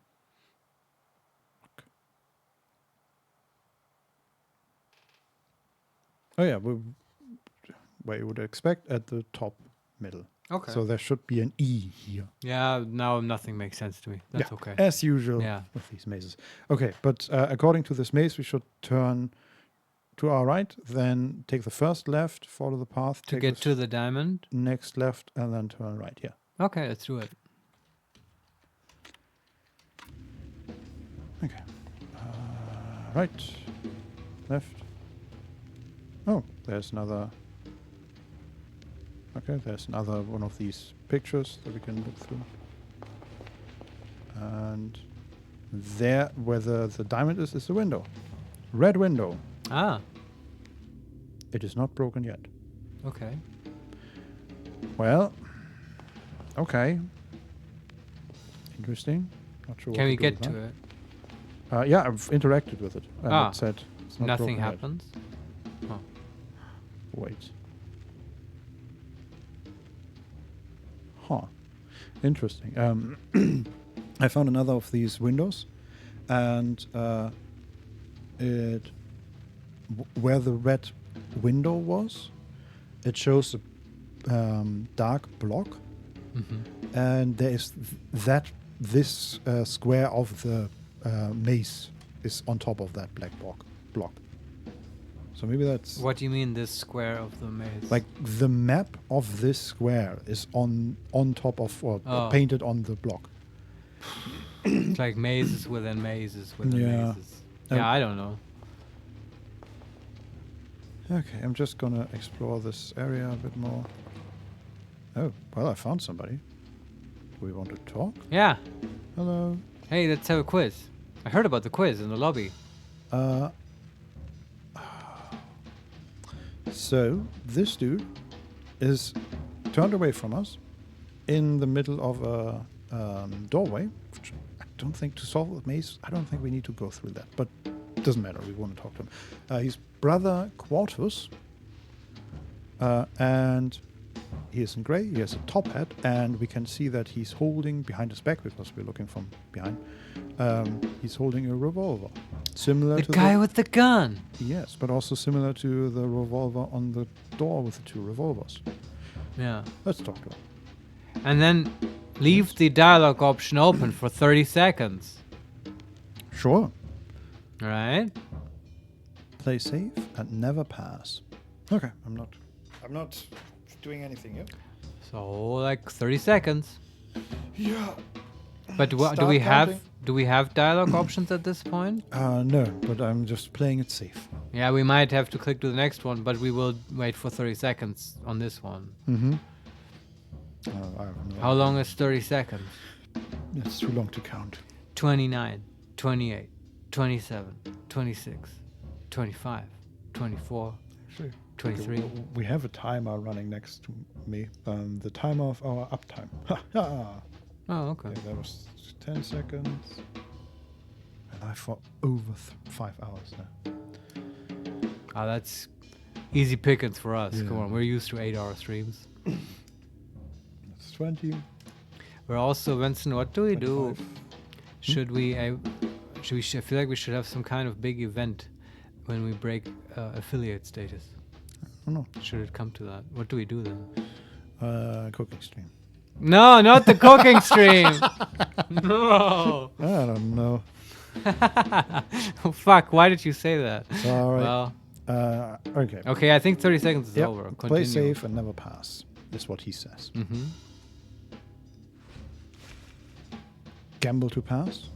Speaker 2: Oh yeah, where you would expect at the top middle.
Speaker 4: Okay.
Speaker 2: So there should be an E here.
Speaker 4: Yeah, now nothing makes sense to me. That's okay.
Speaker 2: As usual
Speaker 4: Yeah.
Speaker 2: with these mazes. Okay, but according to this maze, we should turn to our right, then take the first left, follow the path.
Speaker 4: To get to the diamond?
Speaker 2: Next left, and then turn right, yeah.
Speaker 4: Okay, let's do it.
Speaker 2: Okay. Right. Left. Oh, there's another... Okay, there's another one of these pictures that we can look through. And there, where the diamond is the window. Red window.
Speaker 4: Ah.
Speaker 2: It is not broken yet.
Speaker 4: Okay.
Speaker 2: Well, okay. Interesting. Not sure.
Speaker 4: Can
Speaker 2: what
Speaker 4: we
Speaker 2: to do
Speaker 4: get
Speaker 2: with
Speaker 4: to
Speaker 2: that.
Speaker 4: it?
Speaker 2: Yeah, I've interacted with it. And it said it's not
Speaker 4: Nothing
Speaker 2: broken yet.
Speaker 4: happens? Oh.
Speaker 2: Wait. Huh. Interesting. I found another of these windows, and where the red window was, it shows a dark block, and there is this square of the maze is on top of that black block. So maybe that's...
Speaker 4: What do you mean, this square of the maze?
Speaker 2: Like the map of this square is on top of, or painted on the block.
Speaker 4: It's like mazes within mazes within mazes. Yeah, I don't know.
Speaker 2: Okay, I'm just gonna explore this area a bit more. Oh, well, I found somebody. Do we want to talk?
Speaker 4: Yeah.
Speaker 2: Hello.
Speaker 4: Hey, let's have a quiz. I heard about the quiz in the lobby.
Speaker 2: So, this dude is turned away from us in the middle of a doorway. Which I don't think, to solve the maze, I don't think we need to go through that. But it doesn't matter, we want to talk to him. His brother Quartus, and he is in grey, he has a top hat, and we can see that he's holding, behind his back, because we're looking from behind, he's holding a revolver. Similar to
Speaker 4: the guy with the gun.
Speaker 2: Yes, but also similar to the revolver on the door with the two revolvers.
Speaker 4: Yeah.
Speaker 2: Let's talk to him.
Speaker 4: And then leave the dialogue option open for 30 seconds.
Speaker 2: Sure.
Speaker 4: Right?
Speaker 2: Play safe and never pass. Okay, I'm not doing anything yet.
Speaker 4: So like 30 seconds.
Speaker 2: Yeah.
Speaker 4: But do we have dialogue options at this point?
Speaker 2: No, but I'm just playing it safe.
Speaker 4: Yeah, we might have to click to the next one, but we will wait for 30 seconds on this one.
Speaker 2: Mm-hmm.
Speaker 4: How long is 30 seconds?
Speaker 2: It's too long to count.
Speaker 4: 29, 28, 27, 26, 25, 24,
Speaker 2: Actually,
Speaker 4: 23.
Speaker 2: okay, we have a timer running next to me. The timer of our uptime.
Speaker 4: Oh, okay.
Speaker 2: That was 10 seconds. And I for over 5 hours now.
Speaker 4: Ah, that's easy pickings for us.
Speaker 2: Yeah.
Speaker 4: Come on, we're used to 8-hour streams.
Speaker 2: It's 20.
Speaker 4: We're also, Vincent, what do we
Speaker 2: 25.
Speaker 4: do? Should we, I feel like we should have some kind of big event when we break affiliate status.
Speaker 2: I don't know.
Speaker 4: Should it come to that? What do we do then?
Speaker 2: Cooking stream.
Speaker 4: No, not the cooking stream. No.
Speaker 2: I don't know.
Speaker 4: Oh, fuck, why did you say that?
Speaker 2: Sorry.
Speaker 4: Well,
Speaker 2: okay.
Speaker 4: okay, I think 30 seconds is
Speaker 2: Yep.
Speaker 4: over. Continue.
Speaker 2: Play safe and never pass, is what he says.
Speaker 4: Mm-hmm.
Speaker 2: Gamble to pass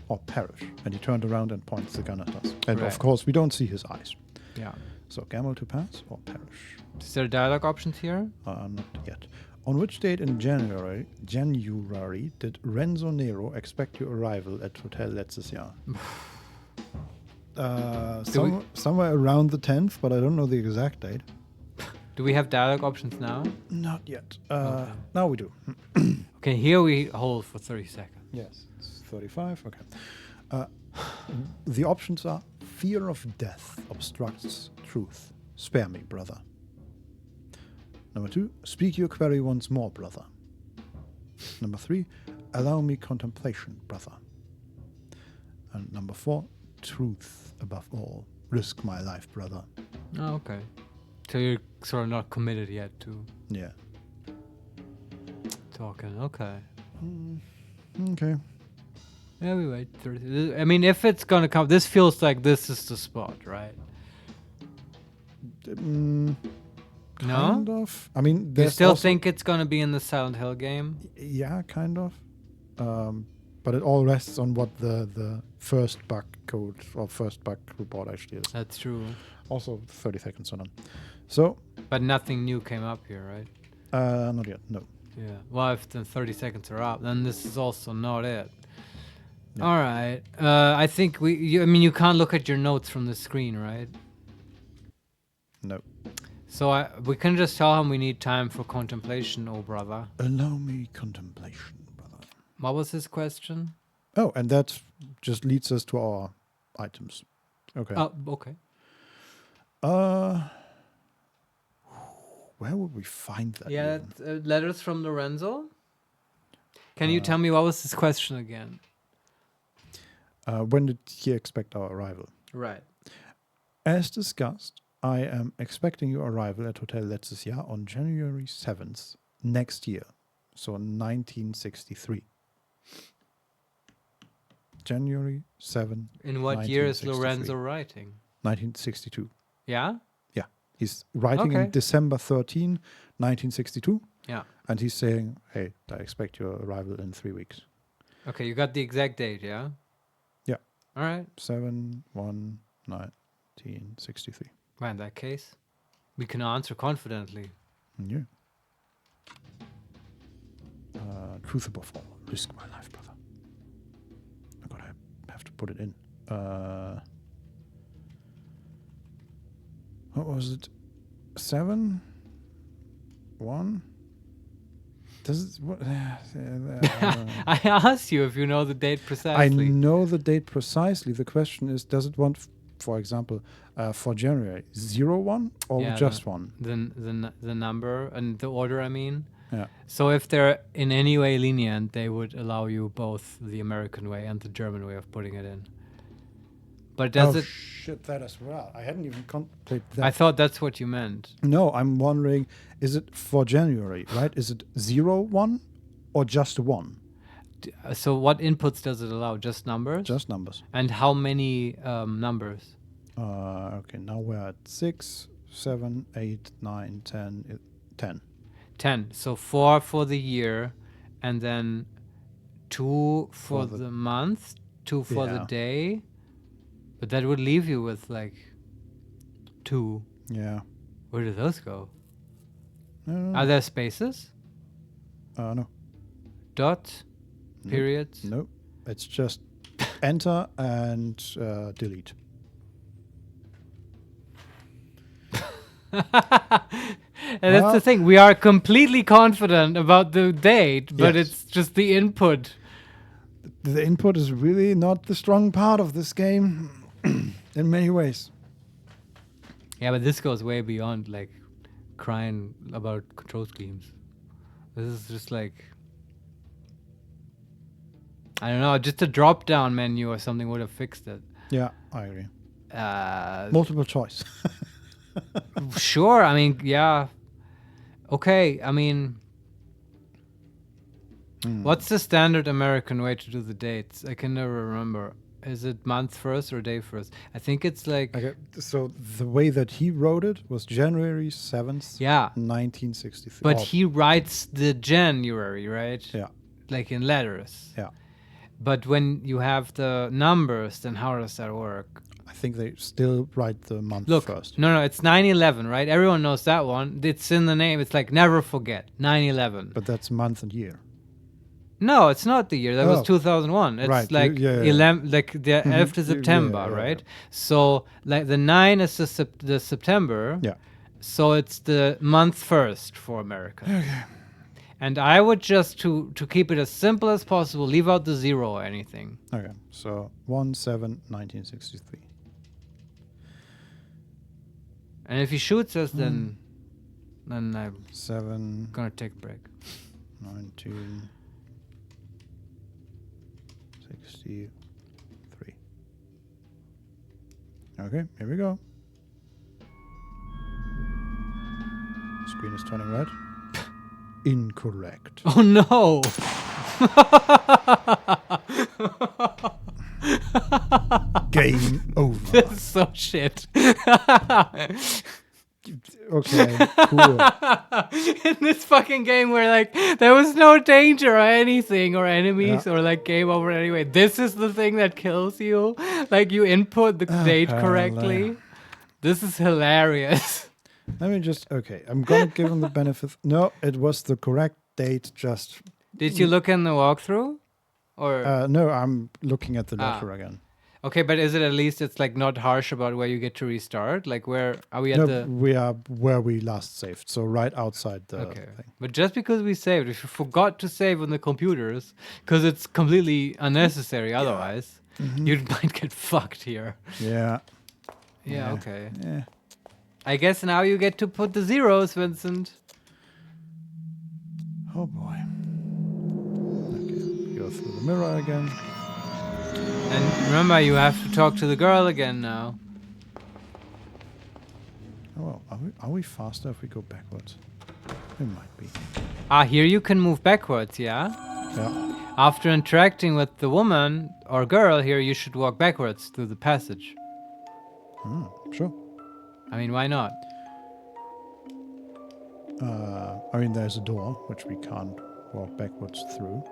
Speaker 2: or perish. And he turned around and points the gun at us. And
Speaker 4: Right.
Speaker 2: of course, we don't see his eyes.
Speaker 4: Yeah.
Speaker 2: So gamble to pass or perish.
Speaker 4: Is there dialogue options here?
Speaker 2: Not yet. On which date in January did Renzo Nero expect your arrival at Hotel Letztes Jahr? Somewhere around the 10th, but I don't know the exact date.
Speaker 4: Do we have dialogue options now?
Speaker 2: Not yet.
Speaker 4: Okay.
Speaker 2: Now we do.
Speaker 4: Okay, here we hold for 30 seconds.
Speaker 2: Yes, it's 35. Okay. The options are: fear of death obstructs truth. Spare me, brother. Number 2, speak your query once more, brother. Number 3, allow me contemplation, brother. And number 4, truth above all. Risk my life, brother.
Speaker 4: Oh, okay. So you're sort of not committed yet to
Speaker 2: Yeah.
Speaker 4: talking. Okay.
Speaker 2: Okay.
Speaker 4: Yeah, we wait 30. I mean, if it's gonna come, this feels like this is the spot, right?
Speaker 2: Kind
Speaker 4: No?
Speaker 2: of. I mean,
Speaker 4: You
Speaker 2: there's
Speaker 4: still
Speaker 2: also,
Speaker 4: think it's gonna be in the Silent Hill game?
Speaker 2: yeah, kind of. But it all rests on what the first bug code or first bug report actually is.
Speaker 4: That's true.
Speaker 2: Also 30 seconds on it. So,
Speaker 4: But nothing new came up here, right?
Speaker 2: not yet, no.
Speaker 4: Yeah. Well, if the 30 seconds are up, then this is also not it.
Speaker 2: Yeah.
Speaker 4: All right. I think I mean, you can't look at your notes from the screen, right?
Speaker 2: No.
Speaker 4: So we can just tell him we need time for contemplation, oh brother.
Speaker 2: Allow me contemplation, brother.
Speaker 4: What was his question?
Speaker 2: Oh, and that just leads us to our items. Okay.
Speaker 4: Oh, okay.
Speaker 2: Where would we find that?
Speaker 4: Yeah,
Speaker 2: even?
Speaker 4: letters from Lorenzo. Can you tell me what was his question again?
Speaker 2: When did he expect our arrival?
Speaker 4: Right.
Speaker 2: As discussed, I am expecting your arrival at Hotel Letztes Jahr on January 7th next year. So 1963. January 7,
Speaker 4: In what year is
Speaker 2: 1963.
Speaker 4: Lorenzo writing?
Speaker 2: 1962.
Speaker 4: Yeah?
Speaker 2: Yeah. He's writing
Speaker 4: Okay.
Speaker 2: in December 13, 1962.
Speaker 4: Yeah.
Speaker 2: And he's saying, hey, I expect your arrival in 3 weeks.
Speaker 4: Okay, you got the exact date, yeah?
Speaker 2: Yeah.
Speaker 4: All right.
Speaker 2: 7/1/1963.
Speaker 4: Well, in that case, we can answer confidently.
Speaker 2: Yeah. Truth above all. Risk my life, brother. Oh God, I have to put it in. What was it? 7? 1? Does it, what?
Speaker 4: I asked you if you know the date
Speaker 2: I
Speaker 4: precisely.
Speaker 2: know the date precisely. The question is, does it want, for example, for January, 01 or
Speaker 4: Yeah,
Speaker 2: just 1?
Speaker 4: The number and the order, I mean.
Speaker 2: Yeah.
Speaker 4: So if they're in any way lenient, they would allow you both the American way and the German way of putting it in. But does it?
Speaker 2: Shit, that as well. I hadn't even contemplated that.
Speaker 4: I thought that's what you meant.
Speaker 2: No, I'm wondering, is it for January, right? Is it 01 or just 1?
Speaker 4: So what inputs does it allow? Just numbers?
Speaker 2: Just numbers.
Speaker 4: And how many numbers?
Speaker 2: Okay, now we're at 6, 7, 8, 9, 10, 10.
Speaker 4: 10. So 4 for the year, and then 2 for the month, 2 for the
Speaker 2: Yeah.
Speaker 4: day. But that would leave you with like 2.
Speaker 2: Yeah.
Speaker 4: Where do those go?
Speaker 2: No.
Speaker 4: Are there spaces?
Speaker 2: No.
Speaker 4: Dot?
Speaker 2: Nope.
Speaker 4: Periods?
Speaker 2: No. It's just enter and delete.
Speaker 4: And that's the thing. We are completely confident about the date, but
Speaker 2: Yes.
Speaker 4: it's just the input.
Speaker 2: The input is really not the strong part of this game in many ways.
Speaker 4: Yeah, but this goes way beyond like crying about control schemes. This is just like, I don't know, just a drop down menu or something would have fixed it.
Speaker 2: Yeah, I agree.
Speaker 4: Uh,
Speaker 2: Multiple choice.
Speaker 4: Sure, I mean, yeah. Okay, I mean, what's the standard American way to do the dates? I can never remember. Is it month first or day first? I think it's like,
Speaker 2: Okay, so the way that he wrote it was January 7th,
Speaker 4: yeah,
Speaker 2: 1963.
Speaker 4: but he writes the January, right?
Speaker 2: Yeah.
Speaker 4: Like in letters.
Speaker 2: Yeah.
Speaker 4: But when you have the numbers, then how does that work?
Speaker 2: I think they still write the month
Speaker 4: Look,
Speaker 2: first.
Speaker 4: no, it's 9/11, right? Everyone knows that one. It's in the name. It's like never forget 9/11.
Speaker 2: But that's month and year.
Speaker 4: No, it's not the year. That was
Speaker 2: Oh.
Speaker 4: 2001. It's
Speaker 2: Right,
Speaker 4: like
Speaker 2: yeah.
Speaker 4: 11, like the 11th of
Speaker 2: Yeah,
Speaker 4: September,
Speaker 2: yeah,
Speaker 4: right?
Speaker 2: yeah.
Speaker 4: So like the 9 is the September.
Speaker 2: Yeah.
Speaker 4: So it's the month first for America. Okay. And I would just to keep it as simple as possible, leave out the 0 or anything.
Speaker 2: Okay, so 1/7/1963.
Speaker 4: And if he shoots us, then I'm
Speaker 2: 7
Speaker 4: gonna take a break.
Speaker 2: 1963. Okay, here we go. screen is turning red. Incorrect.
Speaker 4: Oh no!
Speaker 2: Game over.
Speaker 4: This is so shit.
Speaker 2: Okay, cool.
Speaker 4: In this fucking game where like there was no danger or anything or enemies or like game over anyway. This is the thing that kills you. Like you input the date correctly. This is hilarious.
Speaker 2: Let me just, okay, I'm gonna give him the benefit. No, it was the correct date, just...
Speaker 4: Did you look in the walkthrough? Or
Speaker 2: no, I'm looking at the letter again.
Speaker 4: okay, but is it at least it's like not harsh about where you get to restart? Like where are we at
Speaker 2: No, we are where we last saved, so right outside the thing.
Speaker 4: But just because we saved, if you forgot to save on the computers, because it's completely unnecessary otherwise, you might get fucked here.
Speaker 2: Yeah.
Speaker 4: Yeah, okay.
Speaker 2: Yeah.
Speaker 4: I guess now you get to put the zeros, Vincent.
Speaker 2: Oh boy. Okay, go through the mirror again.
Speaker 4: And remember, you have to talk to the girl again now.
Speaker 2: Oh, well, are we faster if we go backwards? We might be.
Speaker 4: Ah, here you can move backwards, yeah?
Speaker 2: Yeah.
Speaker 4: After interacting with the woman or girl here, you should walk backwards through the passage.
Speaker 2: Sure.
Speaker 4: I mean, why not?
Speaker 2: I mean, there's a door which we can't walk backwards through.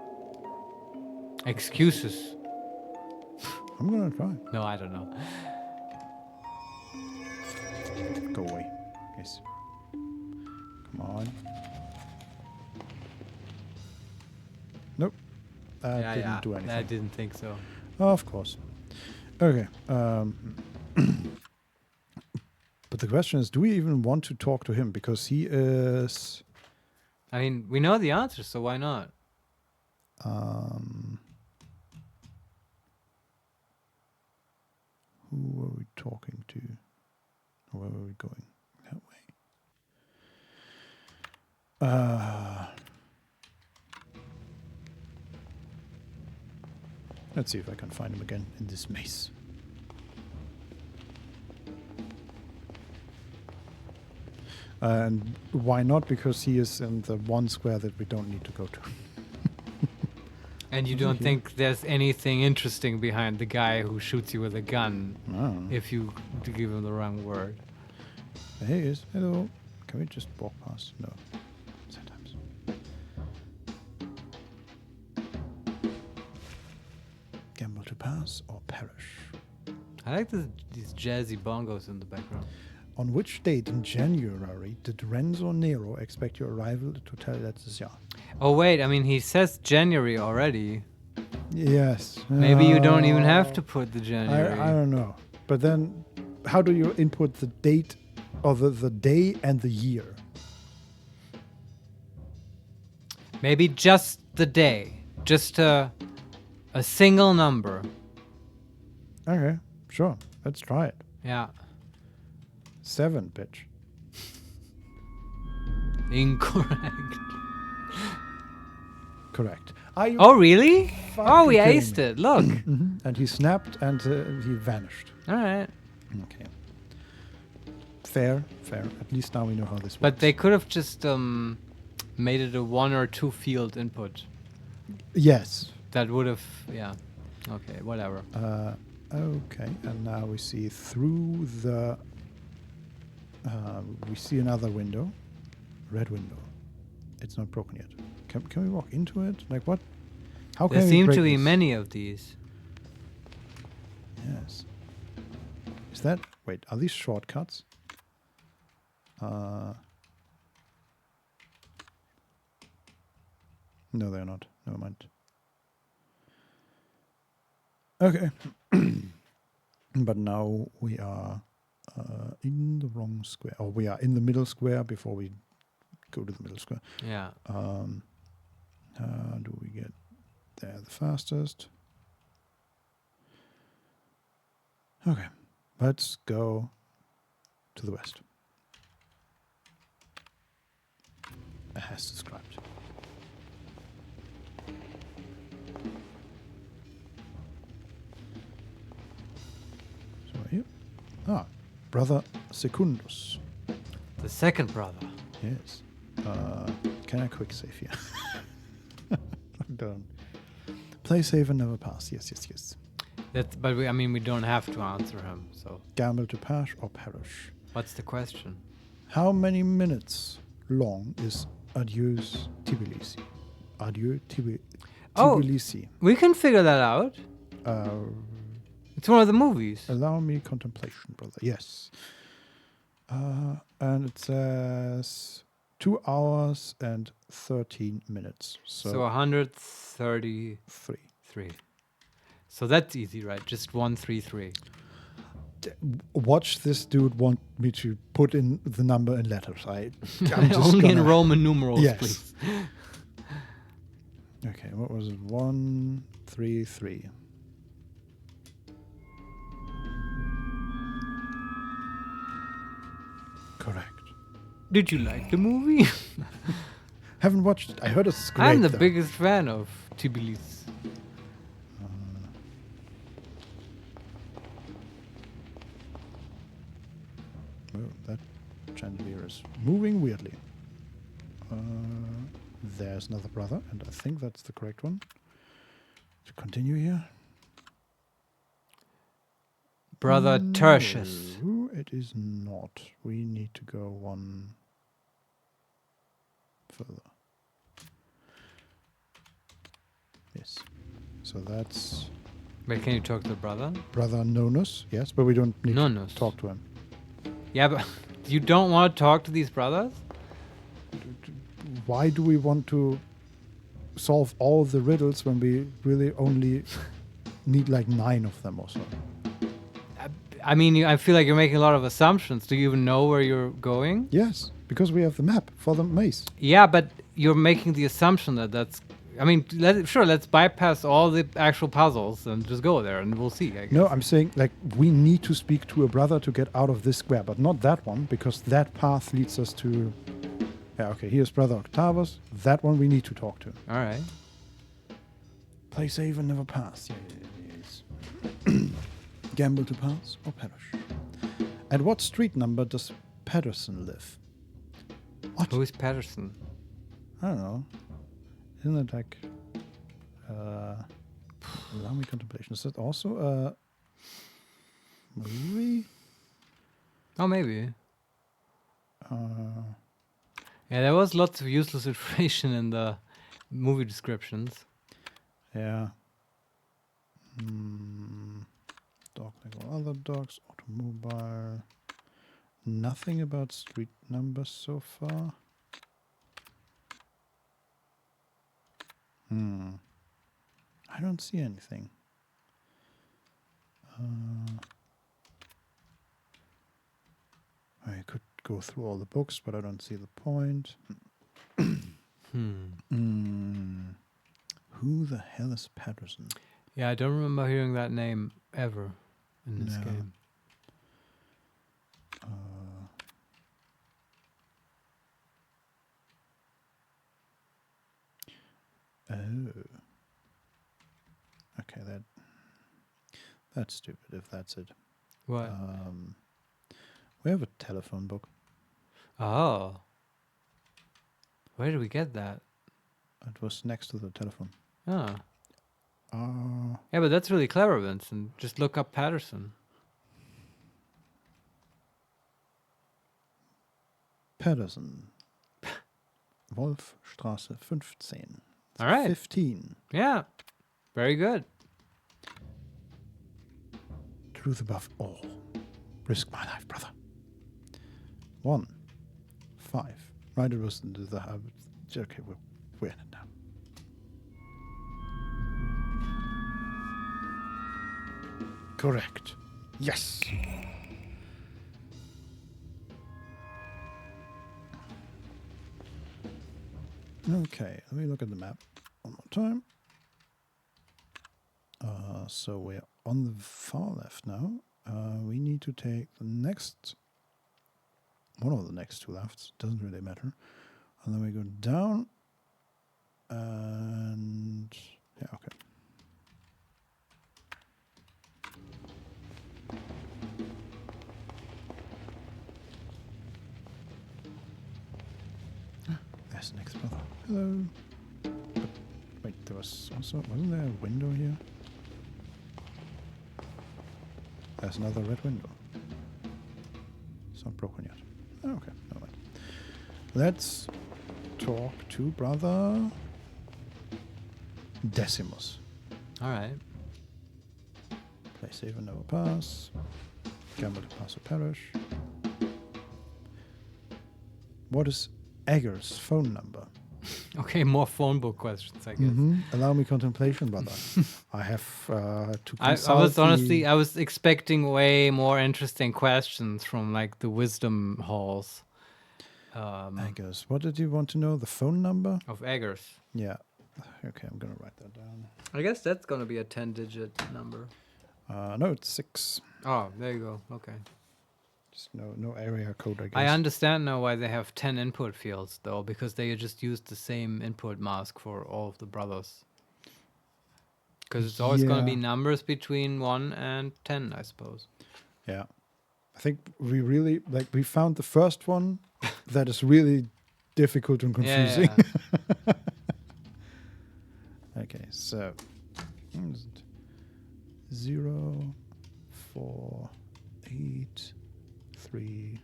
Speaker 4: Excuses.
Speaker 2: I'm gonna try.
Speaker 4: No, I don't know.
Speaker 2: Go away. Yes. Come on. Nope. That didn't do anything.
Speaker 4: I didn't think so.
Speaker 2: Oh, of course. Okay. But the question is, do we even want to talk to him? Because he is...
Speaker 4: I mean, we know the answer, so why not?
Speaker 2: Who were we talking to? Or where were we going? That way. Let's see if I can find him again in this maze. And why not? Because he is in the one square that we don't need to go to.
Speaker 4: And you don't think there's anything interesting behind the guy who shoots you with a gun if you give him the wrong word?
Speaker 2: There he is. Hello. Can we just walk past? No. Sometimes. Gamble to pass or perish.
Speaker 4: I like these jazzy bongos in the background.
Speaker 2: On which date in January did Renzo Nero expect your arrival to tell letztes Jahr?
Speaker 4: Oh, wait. I mean, he says January already.
Speaker 2: Yes.
Speaker 4: Maybe you don't even have to put the January.
Speaker 2: I don't know. But then, how do you input the date or the day and the year?
Speaker 4: Maybe just the day. Just a single number.
Speaker 2: Okay, sure. Let's try it.
Speaker 4: Yeah.
Speaker 2: 7, bitch.
Speaker 4: Incorrect.
Speaker 2: Correct. Are you
Speaker 4: Oh, really? Oh, we
Speaker 2: kidding
Speaker 4: aced
Speaker 2: me?
Speaker 4: it. Look.
Speaker 2: And he snapped and he vanished.
Speaker 4: All right.
Speaker 2: Okay. Fair. At least now we know how this works.
Speaker 4: But they could have just made it a 1 or 2 field input.
Speaker 2: Yes.
Speaker 4: That would have, yeah. Okay, whatever.
Speaker 2: Okay, and now we see through the... we see another window. Red window. It's not broken yet. Can we walk into it? Like what? How can
Speaker 4: There
Speaker 2: we
Speaker 4: seem
Speaker 2: break
Speaker 4: to be
Speaker 2: this?
Speaker 4: many of these.
Speaker 2: Yes. Is that... Wait, are these shortcuts? No, they're not. Never mind. Okay. But now we are in the wrong square. Or we are in the middle square before we go to the middle square.
Speaker 4: Yeah.
Speaker 2: How do we get there the fastest? Okay. Let's go to the west. As described. So here. Brother Secundus.
Speaker 4: The second brother.
Speaker 2: Yes. Can I quick save here? Don't. Play safe and never pass. Yes.
Speaker 4: But we don't have to answer him. So
Speaker 2: Gamble to pass or perish.
Speaker 4: what's the question?
Speaker 2: How many minutes long is Adieu's Tbilisi? Adieu Tbilisi.
Speaker 4: We can figure that out. It's one of the movies.
Speaker 2: Allow me contemplation, brother. Yes. And it says 2 hours and 13 minutes.
Speaker 4: So 133.
Speaker 2: Three.
Speaker 4: So that's easy, right? Just 133.
Speaker 2: Watch this dude want me to put in the number in letters. I'm just
Speaker 4: Only in
Speaker 2: gonna-
Speaker 4: Roman numerals,
Speaker 2: Yes.
Speaker 4: please.
Speaker 2: Okay, what was it? 133. Correct.
Speaker 4: Did you like the movie?
Speaker 2: Haven't watched it. I heard it's great.
Speaker 4: I'm the
Speaker 2: though.
Speaker 4: biggest fan of Tbilisi.
Speaker 2: Oh, that chandelier is moving weirdly. There's another brother, and I think that's the correct one. To continue here.
Speaker 4: Brother Tertius.
Speaker 2: No, it is not. We need to go one further. Yes. So that's
Speaker 4: Wait, can you talk to the brother?
Speaker 2: brother Nonus. Yes, but we don't need
Speaker 4: Nonus.
Speaker 2: to talk to him.
Speaker 4: Yeah, but you don't want to talk to these brothers?
Speaker 2: Why do we want to solve all the riddles when we really only need like 9 of them or so?
Speaker 4: I mean, I feel like you're making a lot of assumptions. Do you even know where you're going?
Speaker 2: Yes, because we have the map for the maze.
Speaker 4: Yeah, but you're making the assumption that that's... I mean, let's bypass all the actual puzzles and just go there and we'll see, I guess.
Speaker 2: No, I'm saying like we need to speak to a brother to get out of this square, but not that one, because that path leads us to... Yeah, okay, here's brother Octavus. That one we need to talk to.
Speaker 4: All right.
Speaker 2: Play safe and never pass. Yes. Gamble to pass or perish. At what street number does Patterson live? What?
Speaker 4: Who is Patterson?
Speaker 2: I don't know. Isn't it like... allow me contemplation. Is that also a movie?
Speaker 4: Oh, maybe.
Speaker 2: Uh,
Speaker 4: Yeah, there was lots of useless information in the movie descriptions.
Speaker 2: yeah. Dog like all other dogs. Automobile. Nothing about street numbers so far. I don't see anything. I could go through all the books, but I don't see the point. Who the hell is Patterson?
Speaker 4: Yeah, I don't remember hearing that name ever in this
Speaker 2: No.
Speaker 4: game.
Speaker 2: Oh. Okay, that's stupid if that's it.
Speaker 4: What?
Speaker 2: We have a telephone book.
Speaker 4: Oh. Where did we get that?
Speaker 2: It was next to the telephone.
Speaker 4: Oh. Yeah, but that's really clever, Vincent. Just look up Patterson.
Speaker 2: Patterson. Wolfstraße 15.
Speaker 4: All right.
Speaker 2: 15.
Speaker 4: Yeah. Very good.
Speaker 2: Truth above all. Risk my life, brother. 1, 5. Right, it was the okay, we're in it now. Correct. Yes. Okay, let me look at the map one more time. So we're on the far left now. We need to take the next, one of the next 2 lefts, doesn't really matter. And then we go down, and yeah, okay. Hello. Wait, there was also... Wasn't there a window here? There's another red window. It's not broken yet. Oh, okay, never mind. Let's talk to Brother Decimus.
Speaker 4: Alright.
Speaker 2: Play save and never pass. Gamble to pass or perish. What is Egger's phone number?
Speaker 4: Okay, more phone book questions, I guess.
Speaker 2: Allow me contemplation, brother. I have to
Speaker 4: I
Speaker 2: consult
Speaker 4: was honestly,
Speaker 2: the-
Speaker 4: I was expecting way more interesting questions from like the wisdom halls
Speaker 2: Eggers. What did you want to know? The phone number?
Speaker 4: of Eggers.
Speaker 2: Yeah. Okay, I'm gonna write that down.
Speaker 4: I guess that's gonna be a 10-digit number.
Speaker 2: No, it's 6.
Speaker 4: Oh, there you go. Okay.
Speaker 2: Just no area code, I guess.
Speaker 4: I understand now why they have 10 input fields, though, because they just used the same input mask for all of the brothers. Because it's always going to be
Speaker 2: Yeah.
Speaker 4: numbers between 1 and 10, I suppose.
Speaker 2: Yeah. I think we really, we found the first one that is really difficult and confusing.
Speaker 4: Yeah.
Speaker 2: Okay, so 0, 4, 8, 3,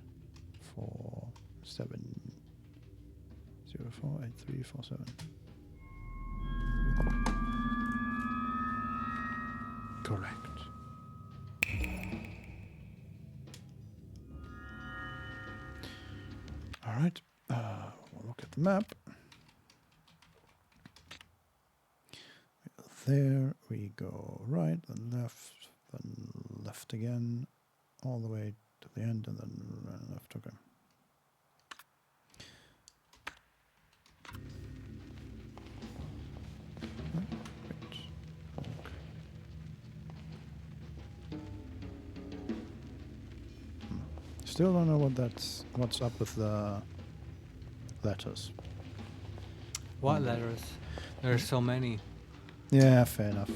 Speaker 2: 4, 7. 0, 4, 8, 3, 4, 7. Correct. All right. We'll look at the map. There we go. Right, then left again, all the way to the end, and then left. Okay. Still don't know what's up with the letters.
Speaker 4: What letters? There's so many.
Speaker 2: Yeah, fair enough.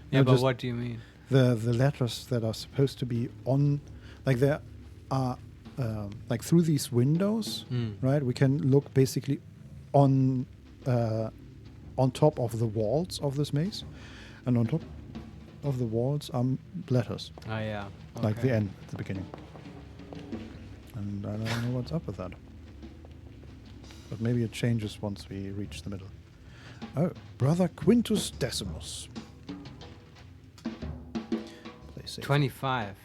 Speaker 4: Yeah,
Speaker 2: No,
Speaker 4: but
Speaker 2: just
Speaker 4: what do you mean?
Speaker 2: the letters that are supposed to be on, like there are, like through these windows, right? We can look basically on top of the walls of this maze, and on top of the walls are letters,
Speaker 4: Oh, yeah.
Speaker 2: like the
Speaker 4: Okay.
Speaker 2: N at the beginning. And I don't know what's up with that. But maybe it changes once we reach the middle. Oh, Brother Quintus Decimus. Play safe.
Speaker 4: 25.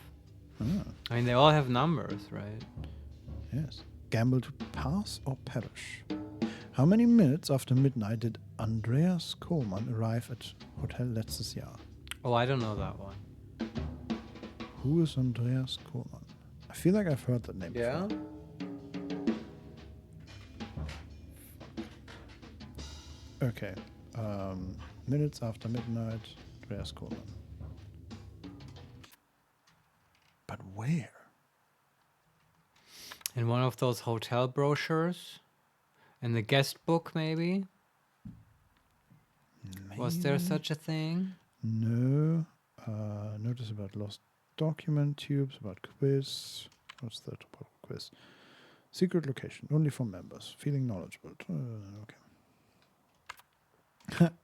Speaker 2: Ah,
Speaker 4: I mean, they all have numbers, right?
Speaker 2: yes. Gamble to pass or perish. How many minutes after midnight did Andreas Kohlmann arrive at Hotel Letztes Jahr?
Speaker 4: Oh, I don't know that one.
Speaker 2: Who is Andreas Kohlmann? I feel like I've heard that name before. Okay. Minutes after midnight, Andreas Kohlmann. But where?
Speaker 4: In one of those hotel brochures? In the guest book, maybe? Was there
Speaker 2: Maybe?
Speaker 4: such a thing?
Speaker 2: No. Notice about lost document tubes, about quiz. What's that about quiz? Secret location, only for members. Feeling knowledgeable. Okay.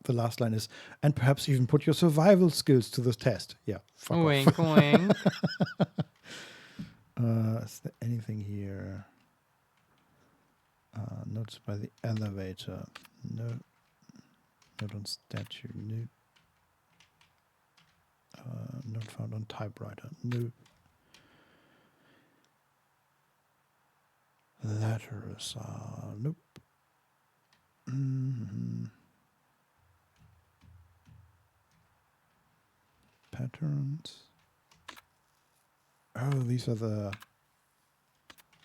Speaker 2: The last line is, and perhaps even put your survival skills to the test. Yeah, fuck off.
Speaker 4: Wink, wink.
Speaker 2: Is there anything here? Notes by the elevator. No. Note on statue. No. Note found on typewriter. No. Letters. Nope. Patterns. Oh, these are the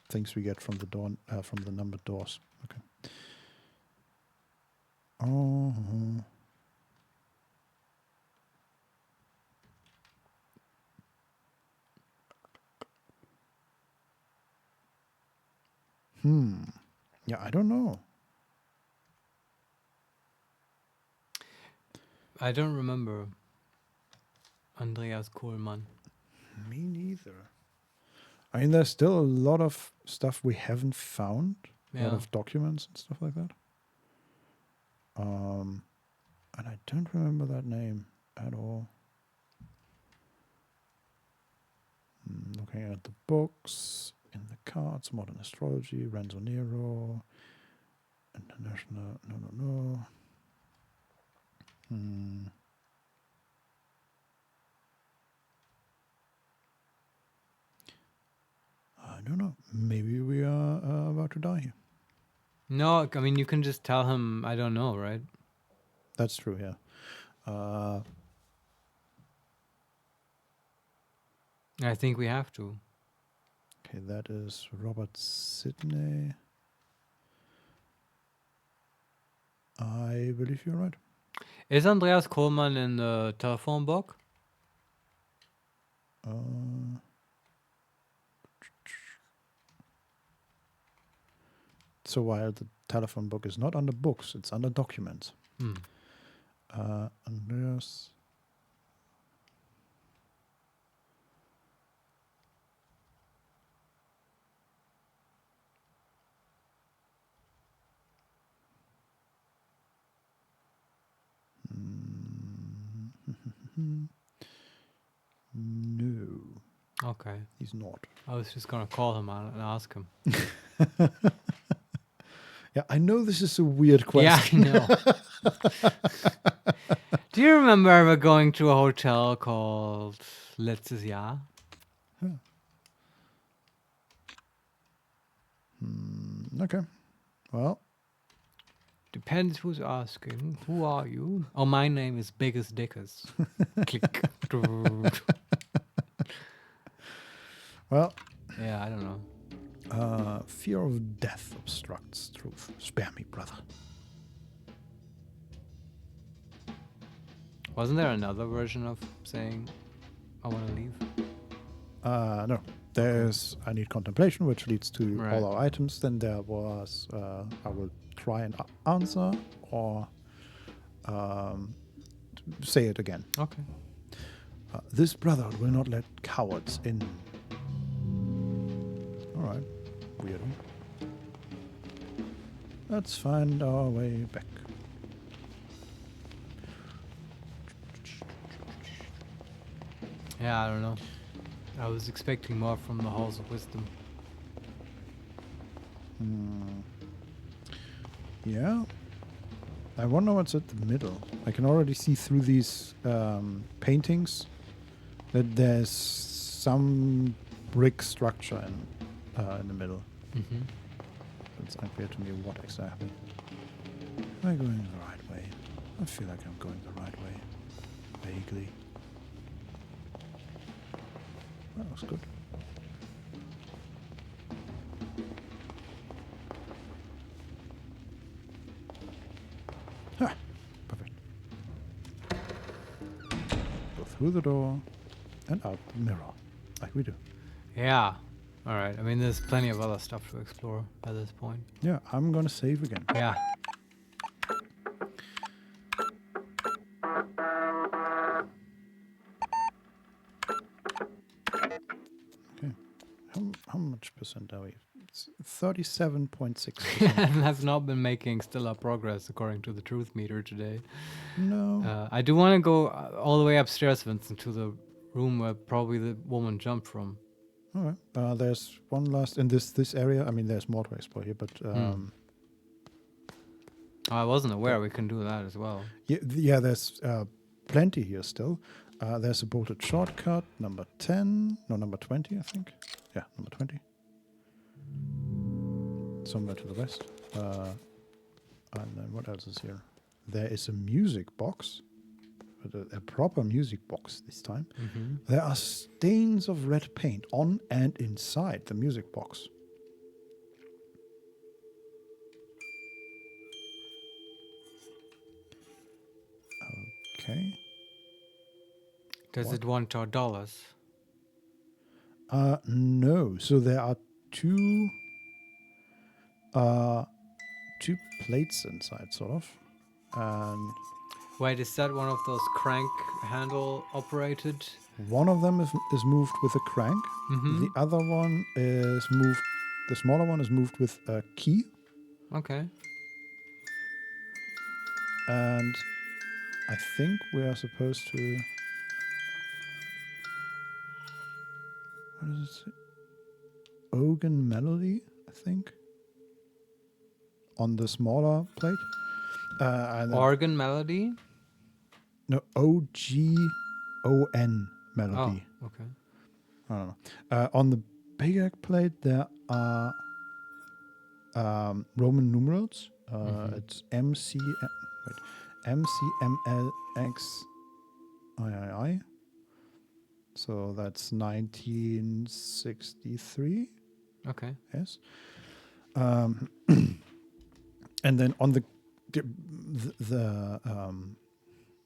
Speaker 2: things we get from the door, from the numbered doors. Okay. Oh. Yeah, I don't know.
Speaker 4: I don't remember Andreas Kohlmann.
Speaker 2: Me neither. I mean, there's still a lot of stuff we haven't found. A lot
Speaker 4: Yeah.
Speaker 2: of documents and stuff like that. And I don't remember that name at all. Looking at the books, in the cards, Modern Astrology, Renzo Nero, International, no. I don't know. Maybe we are about to die here.
Speaker 4: No, I mean, you can just tell him, I don't know, right?
Speaker 2: That's true, yeah.
Speaker 4: I think we have to.
Speaker 2: Okay, that is Robert Sidney. I believe you're right.
Speaker 4: Is Andreas Kohlmann in the telephone book?
Speaker 2: So while the telephone book is not under books, it's under documents. Andreas. No,
Speaker 4: Okay.
Speaker 2: he's not.
Speaker 4: I was just gonna call him out and ask him.
Speaker 2: Yeah, I know this is a weird question.
Speaker 4: Yeah, I know. Do you remember ever going to a hotel called Letztes Jahr?
Speaker 2: Okay. Well,
Speaker 4: Depends who's asking. Who are you? Oh, my name is Biggest Dickers. Click.
Speaker 2: well,
Speaker 4: Yeah, I don't know.
Speaker 2: fear of death obstructs truth. Spare me, brother.
Speaker 4: Wasn't there another version of saying, I want to leave?
Speaker 2: No. There's I need contemplation, which leads to
Speaker 4: Right.
Speaker 2: all our items. Then there was I will try and answer or say it again.
Speaker 4: Okay.
Speaker 2: This brotherhood will not let cowards in. All right, weirdo. Let's find our way back.
Speaker 4: Yeah, I don't know. I was expecting more from the Halls of Wisdom.
Speaker 2: Yeah. I wonder what's at the middle. I can already see through these paintings that there's some brick structure in the middle.
Speaker 4: Mm-hmm.
Speaker 2: It's unclear to me what exactly. Am I going the right way? I feel like I'm going the right way. Vaguely. That looks good. Ha! Perfect. Go through the door and out the mirror, like we do.
Speaker 4: Yeah. All right. I mean, there's plenty of other stuff to explore by this point.
Speaker 2: Yeah, I'm gonna save again.
Speaker 4: Yeah.
Speaker 2: Okay. How much percent are we? It's 37.6%.
Speaker 4: Have not been making stellar progress according to the truth meter today.
Speaker 2: No.
Speaker 4: I do want to go all the way upstairs, Vincent, to the room where probably the woman jumped from.
Speaker 2: All right. There's one last in this area. I mean, there's more to explore here, but
Speaker 4: I wasn't aware we can do that as well.
Speaker 2: yeah. There's plenty here still. There's a bolted shortcut, number 10, no, number 20, I think. Yeah, number 20. Somewhere to the west. And then what else is here? There is a music box, but a proper music box this time.
Speaker 4: Mm-hmm.
Speaker 2: There are stains of red paint on and inside the music box. Okay.
Speaker 4: Does
Speaker 2: What?
Speaker 4: it want our dollars?
Speaker 2: No. So there are two plates inside, sort of. And
Speaker 4: Wait, is that one of those crank handle operated?
Speaker 2: one of them is moved with a crank.
Speaker 4: Mm-hmm.
Speaker 2: The other one is moved. The smaller one is moved with a key.
Speaker 4: Okay.
Speaker 2: And I think we are supposed to... What does it say? Ogan Melody, I think. On the smaller plate. And then
Speaker 4: Organ melody?
Speaker 2: no, OGON Melody.
Speaker 4: Oh, okay.
Speaker 2: I don't know. On the bigger plate, there are Roman numerals. It's MCMLXIII. So that's 1963.
Speaker 4: Okay.
Speaker 2: Yes. And then on the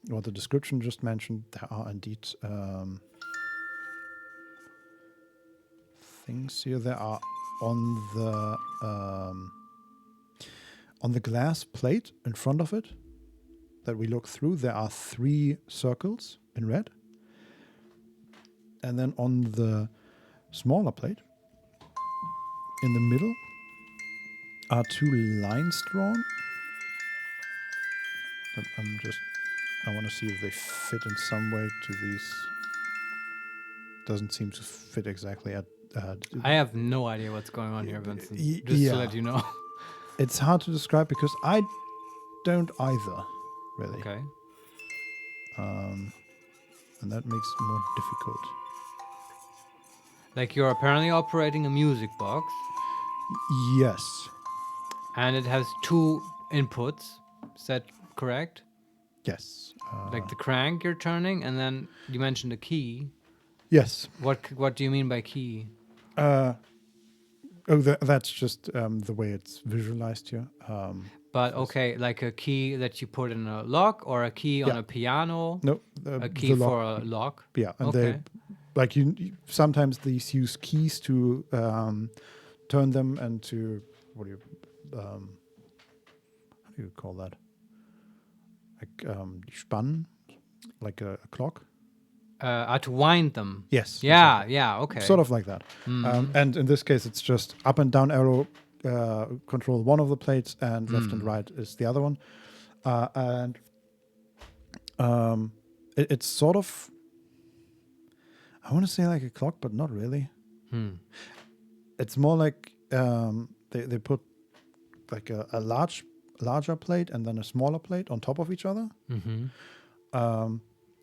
Speaker 2: what the description just mentioned, there are indeed things here. There are on the glass plate in front of it that we look through. There are 3 circles in red, and then on the smaller plate in the middle are 2 lines drawn. I want to see if they fit in some way to these. Doesn't seem to fit exactly at.
Speaker 4: I have no idea what's going on here, Vincent. Just
Speaker 2: yeah.
Speaker 4: to let you know.
Speaker 2: It's hard to describe because I don't either, really.
Speaker 4: Okay.
Speaker 2: And that makes it more difficult.
Speaker 4: Like you're apparently operating a music box,
Speaker 2: Yes.
Speaker 4: and it has 2 inputs. Is that correct?
Speaker 2: Yes.
Speaker 4: Like the crank you're turning, and then you mentioned a key.
Speaker 2: Yes.
Speaker 4: What do you mean by key?
Speaker 2: That's just the way it's visualized here.
Speaker 4: But okay, like a key that you put in a lock, or a key on
Speaker 2: Yeah.
Speaker 4: a piano.
Speaker 2: No,
Speaker 4: A key
Speaker 2: the lock.
Speaker 4: for a lock.
Speaker 2: Yeah, and
Speaker 4: Okay.
Speaker 2: they like you sometimes these use keys to turn them and to how do you call that? Like spannen, like a clock.
Speaker 4: To wind them.
Speaker 2: Yes.
Speaker 4: Yeah.
Speaker 2: exactly.
Speaker 4: Yeah. Okay.
Speaker 2: Sort of like that. And in this case, it's just up and down arrow control one of the plates, and left and right is the other one. It's sort of, I want to say like a clock, but not really. It's more like they put like a larger plate and then a smaller plate on top of each other.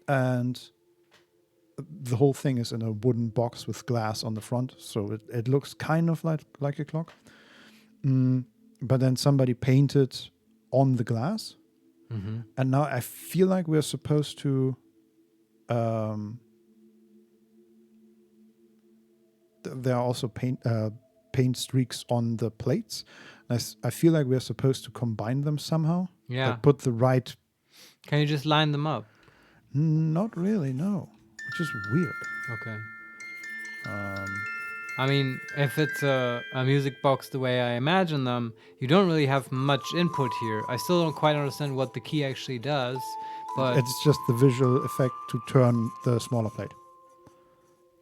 Speaker 2: And the whole thing is in a wooden box with glass on the front, so it looks kind of like a clock. But then somebody painted on the glass, and now I feel like we're supposed to there are also paint streaks on the plates. I feel like we're supposed to combine them somehow.
Speaker 4: Yeah.
Speaker 2: Like put the right.
Speaker 4: Can you just line them up?
Speaker 2: Not really, no. Which is weird.
Speaker 4: Okay. I mean, if it's a music box the way I imagine them, you don't really have much input here. I still don't quite understand what the key actually does, but
Speaker 2: It's just the visual effect to turn the smaller plate.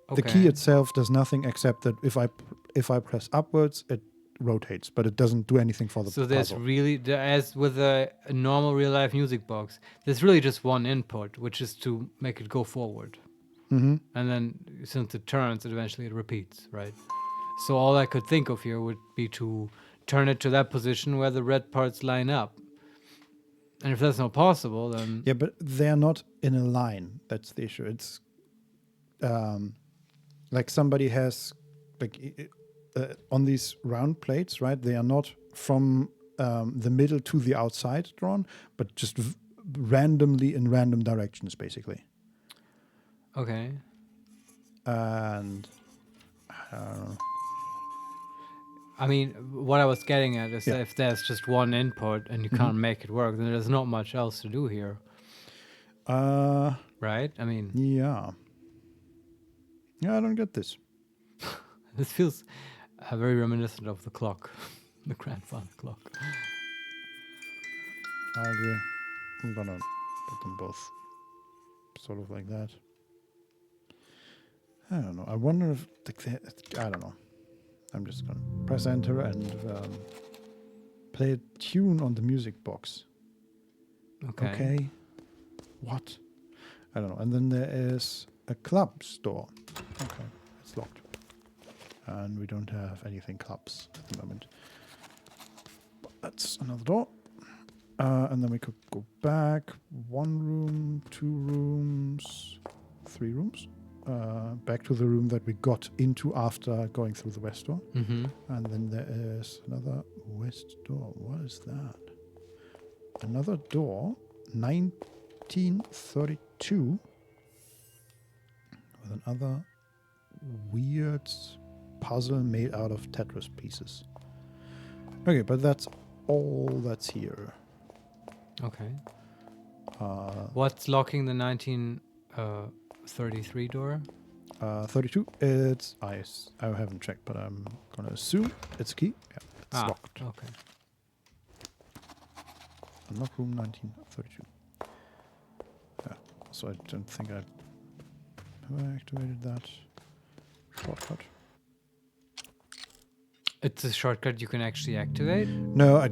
Speaker 4: okay.
Speaker 2: The key itself does nothing except that if I press upwards, it rotates, but it doesn't do anything for the
Speaker 4: So there's
Speaker 2: puzzle.
Speaker 4: really, as with a normal real life music box, there's really just one input, which is to make it go forward. And then since it turns, eventually it repeats, right? So all I could think of here would be to turn it to that position where the red parts line up. And if that's not possible, then
Speaker 2: Yeah, but they're not in a line. That's the issue. It's like somebody has like on these round plates, right? They are not from the middle to the outside drawn, but just randomly in random directions, basically.
Speaker 4: okay.
Speaker 2: And I don't know.
Speaker 4: I mean, what I was getting at is
Speaker 2: Yeah.
Speaker 4: that if there's just one input and you can't make it work, then there's not much else to do here, right? I mean,
Speaker 2: Yeah, I don't get this.
Speaker 4: this feels very reminiscent of the clock, the grandfather clock.
Speaker 2: I agree. I'm gonna put them both sort of like that. I don't know. I wonder if I don't know. I'm just gonna press enter and play a tune on the music box. Okay. What? I don't know. And then there is a club store. Okay, it's locked. And we don't have anything clubs at the moment. That's another door. And then we could go back. 1 room, 2 rooms, 3 rooms. Back to the room that we got into after going through the west door.
Speaker 4: Mm-hmm.
Speaker 2: And then there is another west door. What is that? Another door, 1932, with another weird puzzle made out of Tetris pieces. Okay, but that's all that's here.
Speaker 4: Okay. What's locking the 1933 door?
Speaker 2: 32, it's ice. I haven't checked, but I'm gonna assume it's a key. Yeah, it's locked.
Speaker 4: Okay.
Speaker 2: Unlock room 1932. Yeah, so I don't think have I activated that shortcut.
Speaker 4: It's a shortcut you can actually activate?
Speaker 2: No, I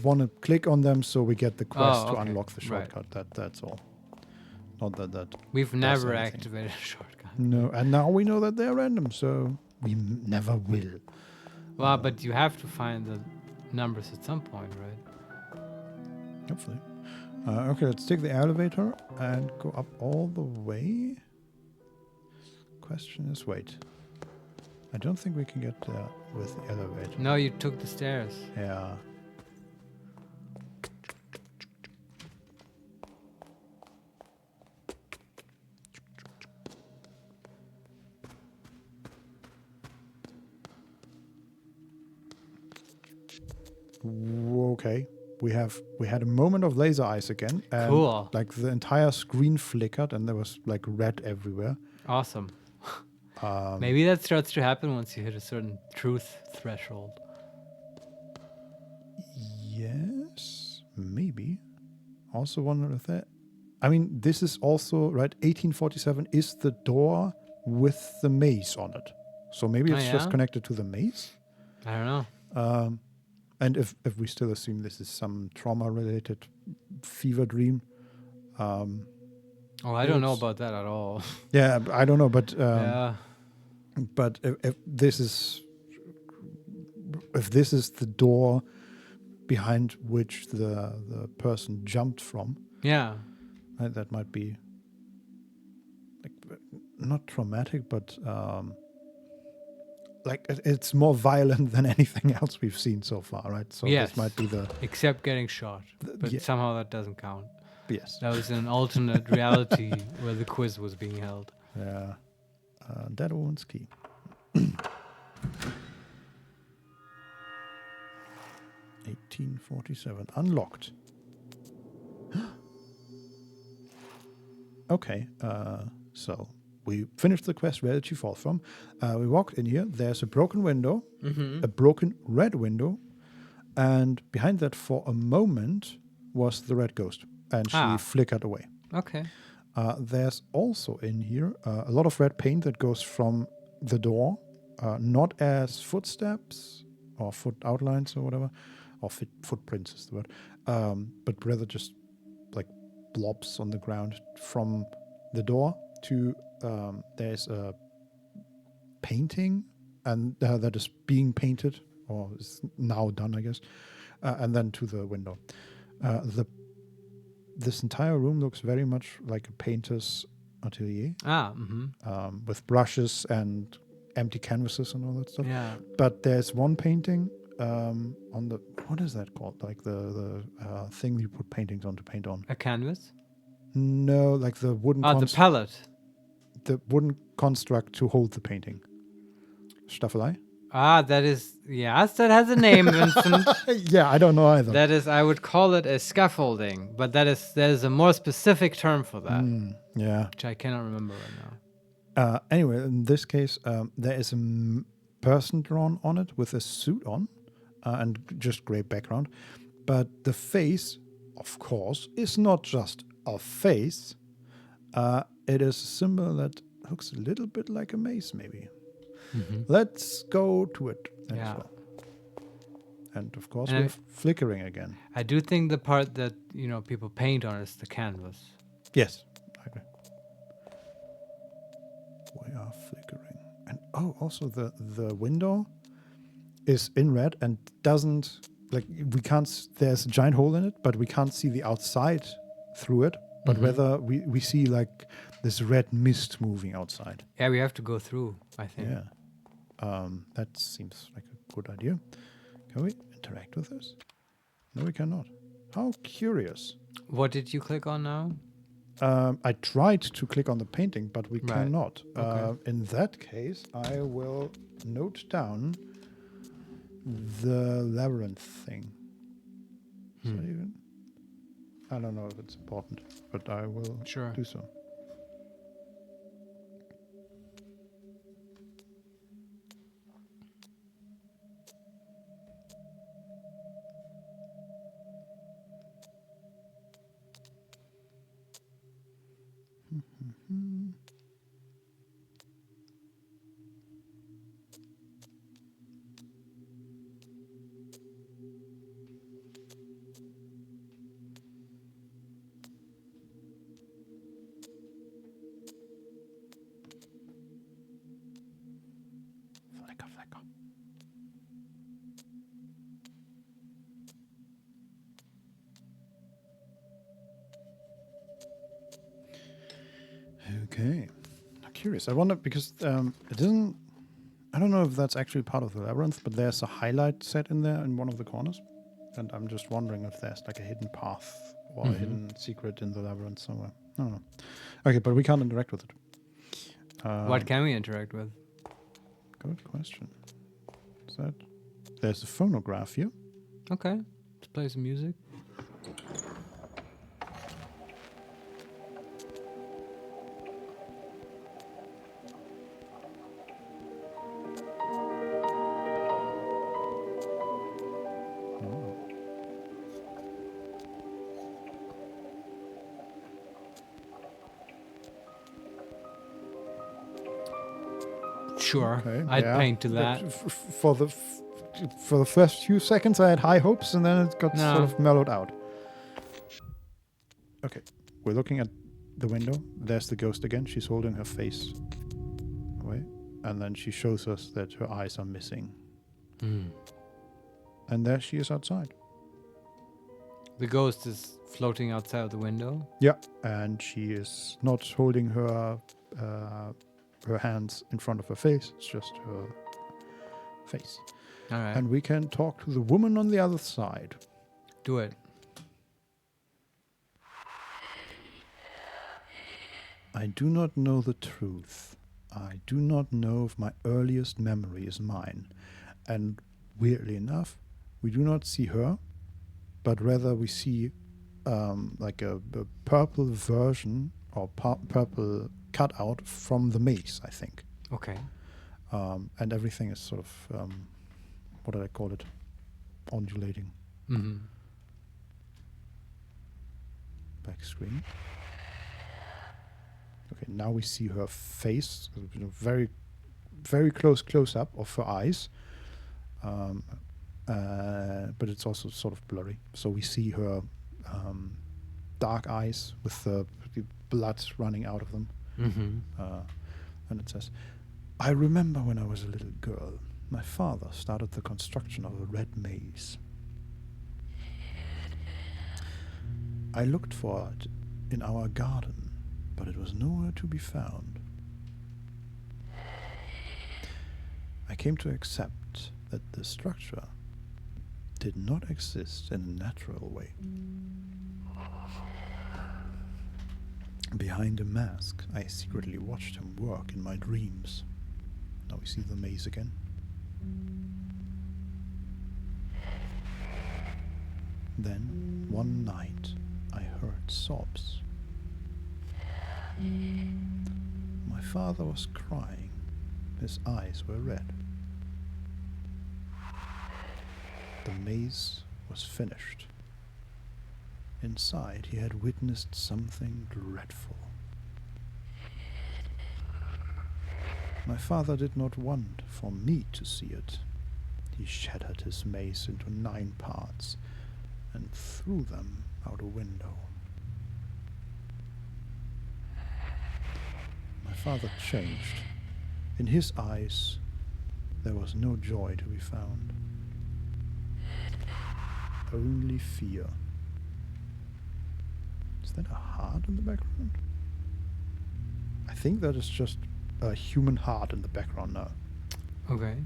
Speaker 2: want to click on them so we get the quest to
Speaker 4: okay.
Speaker 2: unlock the shortcut. That's all. Not that.
Speaker 4: We've never
Speaker 2: anything.
Speaker 4: activated a shortcut.
Speaker 2: No, and now we know that they're random, so we never will.
Speaker 4: Well, but you have to find the numbers at some point, right?
Speaker 2: Hopefully. Okay, let's take the elevator and go up all the way. Question is, wait. I don't think we can get there with the elevator.
Speaker 4: No, you took the stairs.
Speaker 2: Yeah. Okay. We had a moment of laser eyes again. And
Speaker 4: Cool.
Speaker 2: Like the entire screen flickered and there was like red everywhere.
Speaker 4: Awesome. Maybe that starts to happen once you hit a certain truth threshold.
Speaker 2: Yes, maybe. Also wonder if that... I mean, this is also, right, 1847 is the door with the maze on it. So maybe it's just connected to the maze?
Speaker 4: I don't know.
Speaker 2: And if we still assume this is some trauma-related fever dream...
Speaker 4: I don't know about that at all.
Speaker 2: Yeah, I don't know, but...
Speaker 4: Yeah.
Speaker 2: But if this is the door behind which the person jumped from, that might be like not traumatic, but like it's more violent than anything else we've seen so far, right? So this might be
Speaker 4: except getting shot, but somehow that doesn't count.
Speaker 2: Yes,
Speaker 4: that was an alternate reality where the quiz was being held.
Speaker 2: Yeah. Dead woman's key. (1847) unlocked. Okay, so we finished the quest. Where did she fall from? We walked in here. There's a broken window, a broken red window, and behind that, for a moment, was the red ghost, and she flickered away.
Speaker 4: Okay.
Speaker 2: There's also in here a lot of red paint that goes from the door, not as footsteps or foot outlines or whatever, or footprints is the word, but rather just like blobs on the ground from the door to there's a painting and that is being painted or is now done, I guess, and then to the window. This entire room looks very much like a painter's atelier. With brushes and empty canvases and all that stuff.
Speaker 4: Yeah.
Speaker 2: But there's one painting on the... What is that called? Like the thing you put paintings on to paint on.
Speaker 4: A canvas?
Speaker 2: No, like the wooden...
Speaker 4: the palette.
Speaker 2: The wooden construct to hold the painting. Staffelei?
Speaker 4: That is... Yes, that has a name, Vincent.
Speaker 2: Yeah, I don't know either.
Speaker 4: That is... I would call it a scaffolding, but there is a more specific term for that.
Speaker 2: Yeah.
Speaker 4: Which I cannot remember right now.
Speaker 2: Anyway, in this case, there is a person drawn on it with a suit on and just grey background. But the face, of course, is not just a face. It is a symbol that looks a little bit like a maze, maybe. Let's go to it as well. And of course,
Speaker 4: And
Speaker 2: we're flickering again.
Speaker 4: I do think the part that people paint on is the canvas.
Speaker 2: Yes, I agree. We are flickering. And also the window is in red and doesn't, like, we can't, there's a giant hole in it, but we can't see the outside through it, but whether we see like this red mist moving outside.
Speaker 4: Yeah, we have to go through, I think.
Speaker 2: Yeah. That seems like a good idea. Can we interact with this? No, we cannot. How curious.
Speaker 4: What did you click on now?
Speaker 2: I tried to click on the painting, but we
Speaker 4: Right.
Speaker 2: cannot.
Speaker 4: Okay.
Speaker 2: In that case, I will note down the labyrinth thing. Is that even? I don't know if it's important, but I will
Speaker 4: Sure.
Speaker 2: do so. Flicker, flicker. Okay. I'm curious. I wonder because it doesn't. I don't know if that's actually part of the labyrinth, but there's a highlight set in there in one of the corners, and I'm just wondering if there's like a hidden path or a hidden secret in the labyrinth somewhere. I don't know. Okay, but we can't interact with it.
Speaker 4: What can we interact with?
Speaker 2: Good question. Is that? There's a phonograph here.
Speaker 4: Okay, let's play some music. Sure,
Speaker 2: Okay,
Speaker 4: I'd
Speaker 2: yeah.
Speaker 4: paint to
Speaker 2: But
Speaker 4: that.
Speaker 2: for the first few seconds, I had high hopes, and then it got
Speaker 4: No.
Speaker 2: sort of mellowed out. Okay, we're looking at the window. There's the ghost again. She's holding her face away, and then she shows us that her eyes are missing. And there she is outside.
Speaker 4: The ghost is floating outside the window.
Speaker 2: Yeah, and she is not holding her hands in front of her face. It's just her face.
Speaker 4: All right,
Speaker 2: And we can talk to the woman on the other side.
Speaker 4: do it.
Speaker 2: I do not know the truth. I do not know if my earliest memory is mine. And weirdly enough, we do not see her, but rather we see like a purple version or purple cutout from the maze, I think.
Speaker 4: Okay.
Speaker 2: And everything is sort of, what did I call it? Ondulating. Back screen. Okay, now we see her face, very, very close up of her eyes, but it's also sort of blurry. So we see her dark eyes with the blood running out of them, and it says, "I remember when I was a little girl, my father started the construction of a red maze. I looked for it in our garden, but it was nowhere to be found. I came to accept that the structure did not exist in a natural way. Behind a mask, I secretly watched him work in my dreams." Now we see the maze again. Then, one night, I heard sobs. My father was crying. His eyes were red. The maze was finished. Inside, he had witnessed something dreadful. My father did not want for me to see it. He shattered his mace into 9 parts and threw them out a window. My father changed. In his eyes, there was no joy to be found. Only fear. Is that a heart in the background? I think that is just a human heart in the background now.
Speaker 4: Okay.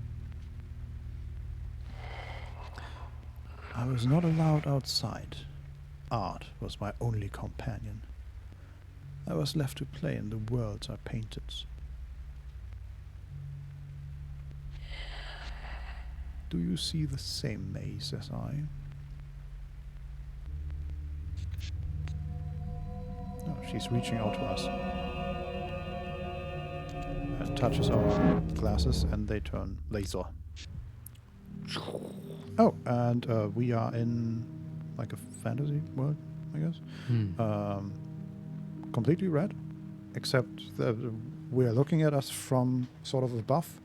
Speaker 2: I was not allowed outside. Art was my only companion. I was left to play in the worlds I painted. Do you see the same maze as I? Oh, she's reaching out to us. And touches our glasses and they turn laser. Oh, and we are in like a fantasy world, I guess. Completely red, except that we're looking at us from sort of above.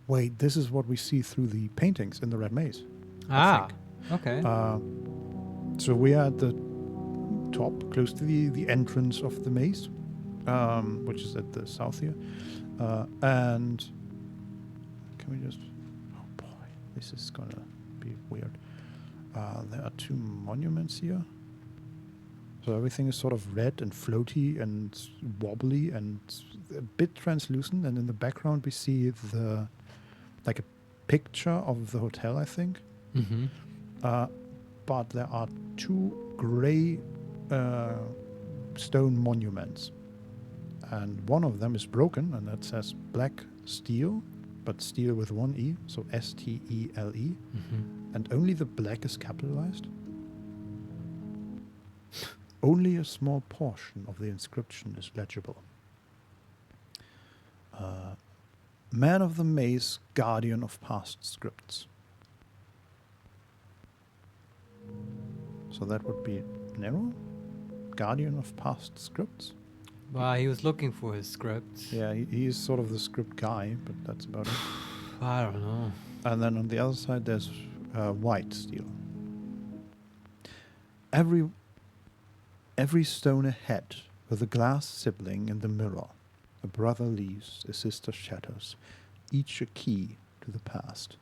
Speaker 2: Wait, this is what we see through the paintings in the Red Maze.
Speaker 4: Ah, okay.
Speaker 2: So we are at the top, close to the entrance of the maze, which is at the south here. And can we just... Oh boy, this is gonna be weird. There are 2 monuments here. So everything is sort of red and floaty and wobbly and a bit translucent. And in the background we see like a picture of the hotel, I think.
Speaker 4: Mm-hmm.
Speaker 2: But there are 2 grey stone monuments. And one of them is broken, and that says Black Steel, but steel with 1 E, so S-T-E-L-E.
Speaker 4: Mm-hmm.
Speaker 2: And only the black is capitalized. Only a small portion of the inscription is legible. Man of the Maze, guardian of past scripts. So that would be Nero? Guardian of past scripts?
Speaker 4: Well, he was looking for his scripts.
Speaker 2: Yeah, he is sort of the script guy, but that's about it.
Speaker 4: I don't know.
Speaker 2: And then on the other side, there's white steel. Every stone ahead, with a glass sibling in the mirror. A brother leaves, a sister shatters, each a key to the past.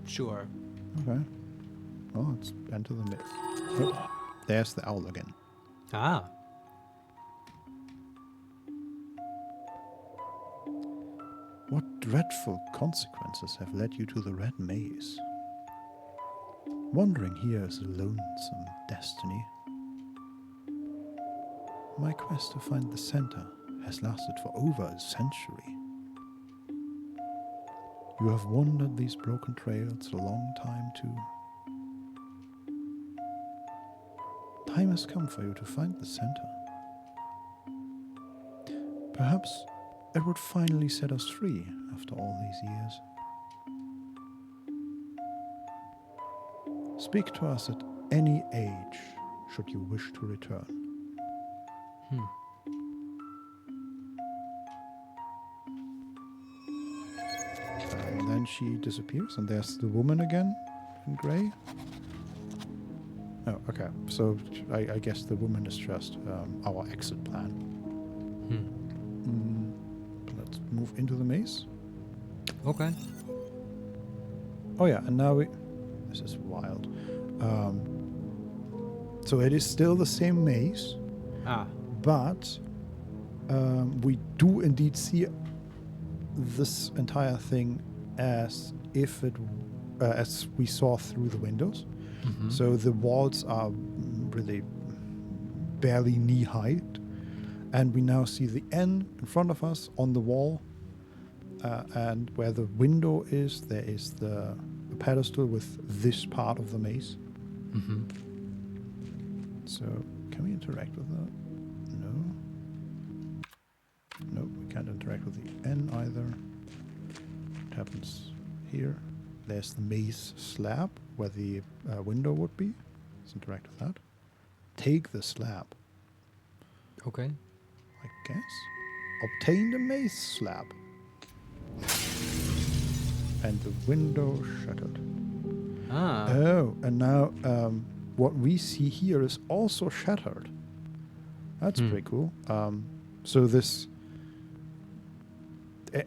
Speaker 4: Sure.
Speaker 2: Okay. Well, let's enter the maze. Oh, there's the owl again.
Speaker 4: Ah.
Speaker 2: What dreadful consequences have led you to the Red Maze? Wandering here is a lonesome destiny. My quest to find the center has lasted for over a century. You have wandered these broken trails a long time too. Time has come for you to find the center. Perhaps it would finally set us free after all these years. Speak to us at any age should you wish to return. And then she disappears, and there's the woman again in grey. Oh, okay. So I guess the woman is just our exit plan. Let's move into the maze.
Speaker 4: Okay.
Speaker 2: Oh yeah, and now this is wild. So it is still the same maze, but we do indeed see this entire thing as if it, as we saw through the windows.
Speaker 4: Mm-hmm.
Speaker 2: So the walls are really barely knee height, and we now see the N in front of us on the wall, and where the window is, there is the pedestal with this part of the maze.
Speaker 4: Mm-hmm.
Speaker 2: So can we interact with that? No. No, we can't interact with the N either. What happens here? There's the maze slab where the window would be. Let's interact with that. Take the slab.
Speaker 4: Okay.
Speaker 2: I guess. Obtained a mace slab. And the window shattered.
Speaker 4: Ah.
Speaker 2: Oh, and now what we see here is also shattered. That's pretty cool. So this,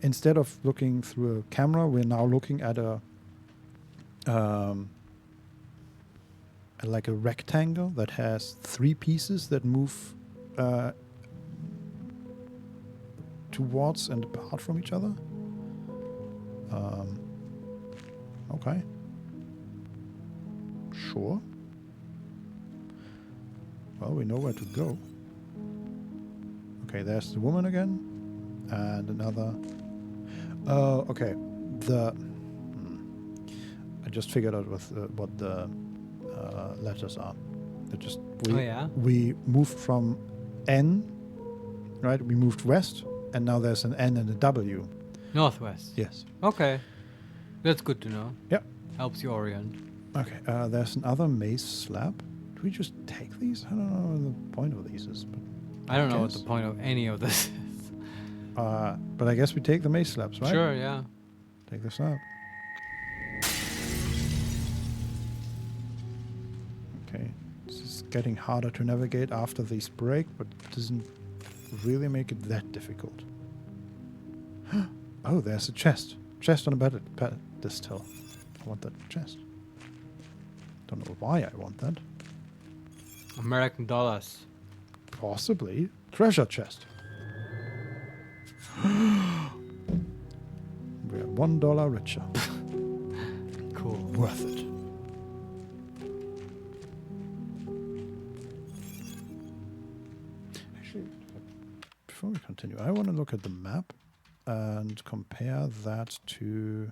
Speaker 2: instead of looking through a camera, we're now looking at like a rectangle that has 3 pieces that move towards and apart from each other. Okay. Sure. Well, we know where to go. Okay, there's the woman again. And another. Oh, okay. I just figured out what the letters are. We moved from N, right? We moved west, and now there's an N and a W.
Speaker 4: Northwest.
Speaker 2: Yes.
Speaker 4: Okay. That's good to know.
Speaker 2: Yep.
Speaker 4: Helps you orient.
Speaker 2: Okay, there's another mace slab. Do we just take these? I don't know what the point of these is. But
Speaker 4: I don't know what the point of any of this is.
Speaker 2: But I guess we take the mace slabs, right?
Speaker 4: Sure, yeah.
Speaker 2: Take the slab. Okay, this is getting harder to navigate after this break, but it doesn't really make it that difficult. Oh, there's a chest. Chest on a pedestal. I want that chest. Don't know why I want that.
Speaker 4: American dollars.
Speaker 2: Possibly. Treasure chest. We're $1 richer.
Speaker 4: Cool.
Speaker 2: Worth it. Actually, before we continue, I want to look at the map and compare that to...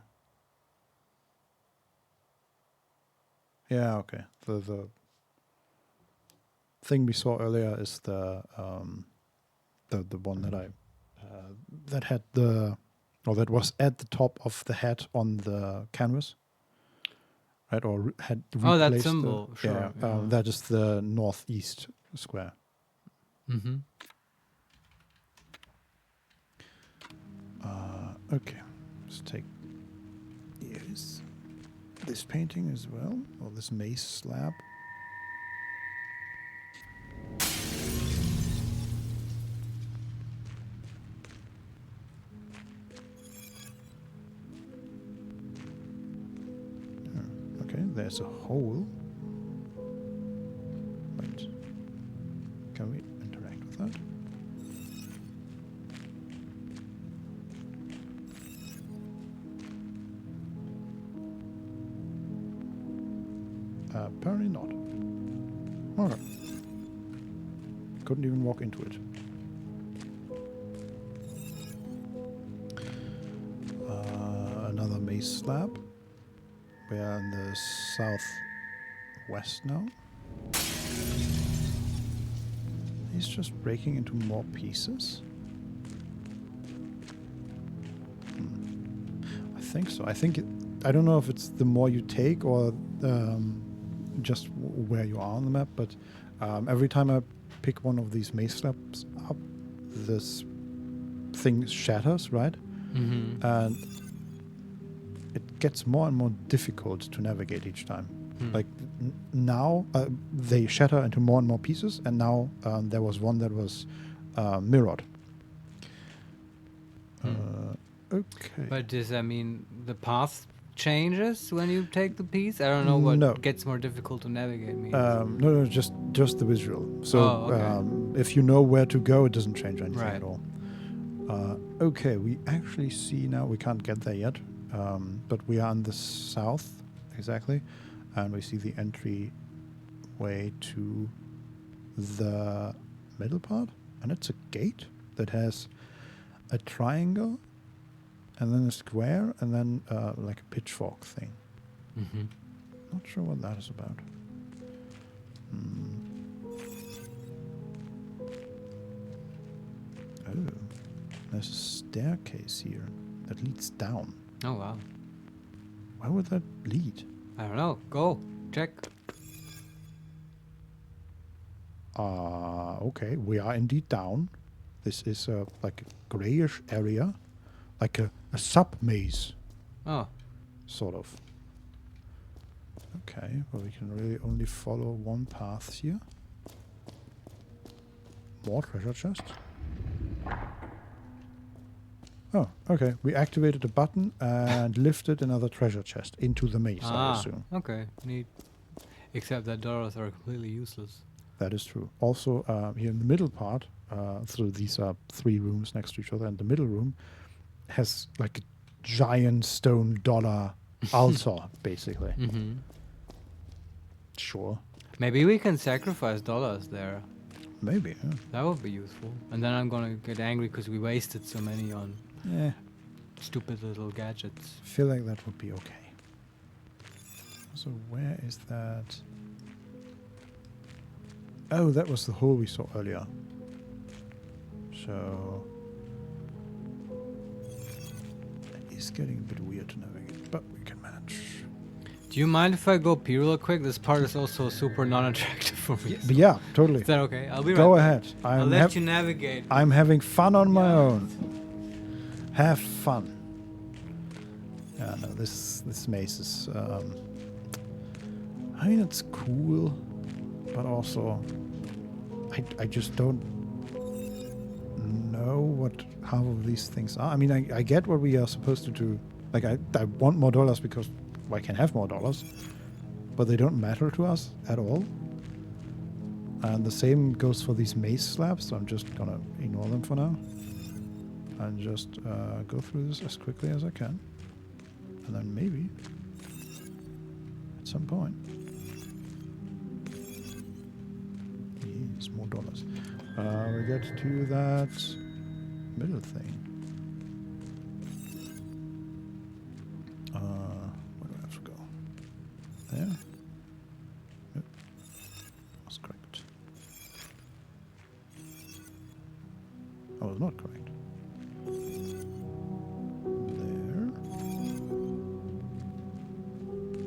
Speaker 2: Yeah, okay. The thing we saw earlier is the one that that had that was at the top of the head on the canvas, right? Or had replaced
Speaker 4: that symbol. Sure.
Speaker 2: Yeah. That is the northeast square.
Speaker 4: Mm-hmm.
Speaker 2: Okay, let's take this painting as well, or this mace slab. Okay, there's a hole. Wait, can we interact with that? Apparently not. Okay. Couldn't even walk into it. Another mace slab. We are in the southwest now. He's just breaking into more pieces. I think so. I don't know if it's the more you take or just where you are on the map, but every time I pick one of these mace slabs up, this thing shatters, right?
Speaker 4: Mm-hmm.
Speaker 2: And it gets more and more difficult to navigate each time. Like now they shatter into more and more pieces, and now there was one that was mirrored. Okay.
Speaker 4: But does that mean the path changes when you take the piece? I don't know what gets more difficult to navigate means.
Speaker 2: No, just the visual. So if you know where to go, it doesn't change anything at all. Okay, we actually see now, we can't get there yet, but we are in the south, exactly, and we see the entry way to the middle part, and it's a gate that has a triangle and then a square and then like a pitchfork thing.
Speaker 4: Mm-hmm.
Speaker 2: Not sure what that is about. Oh, there's a staircase here that leads down.
Speaker 4: Oh, wow.
Speaker 2: Where would that lead?
Speaker 4: I don't know. Go. Check.
Speaker 2: Okay, we are indeed down. This is like a grayish area, like a sub-maze,
Speaker 4: Oh.
Speaker 2: sort of. Okay, well we can really only follow one path here. More treasure chests. Oh, okay. We activated a button and lifted another treasure chest into the maze, I assume.
Speaker 4: Okay, neat. Except that dollars are completely useless.
Speaker 2: That is true. Also, here in the middle part, so these are 3 rooms next to each other, and the middle room has like a giant stone dollar altar, basically.
Speaker 4: Mm-hmm.
Speaker 2: Sure.
Speaker 4: Maybe we can sacrifice dollars there.
Speaker 2: Maybe, yeah.
Speaker 4: That would be useful. And then I'm gonna get angry because we wasted so many on
Speaker 2: Yeah,
Speaker 4: stupid little gadgets.
Speaker 2: I feel like that would be okay. So where is that? Oh, that was the hole we saw earlier. So it is getting a bit weird to navigate, but we can manage.
Speaker 4: Do you mind if I go pee real quick? This part is also super non-attractive for me.
Speaker 2: But yeah, totally.
Speaker 4: Is that okay? I'll be
Speaker 2: Go
Speaker 4: right
Speaker 2: ahead.
Speaker 4: back. I'll let you navigate.
Speaker 2: I'm having fun on my own. Have fun. Yeah, no, this maze is. I mean, it's cool, but also, I just don't know what half of these things are. I mean, I get what we are supposed to do. Like, I want more dollars because I can have more dollars, but they don't matter to us at all. And the same goes for these maze slabs, so I'm just gonna ignore them for now. And just go through this as quickly as I can. And then maybe, at some point... Yes, more dollars. We get to that middle thing. Where do I have to go? There? Nope. That's correct. I was not correct. There.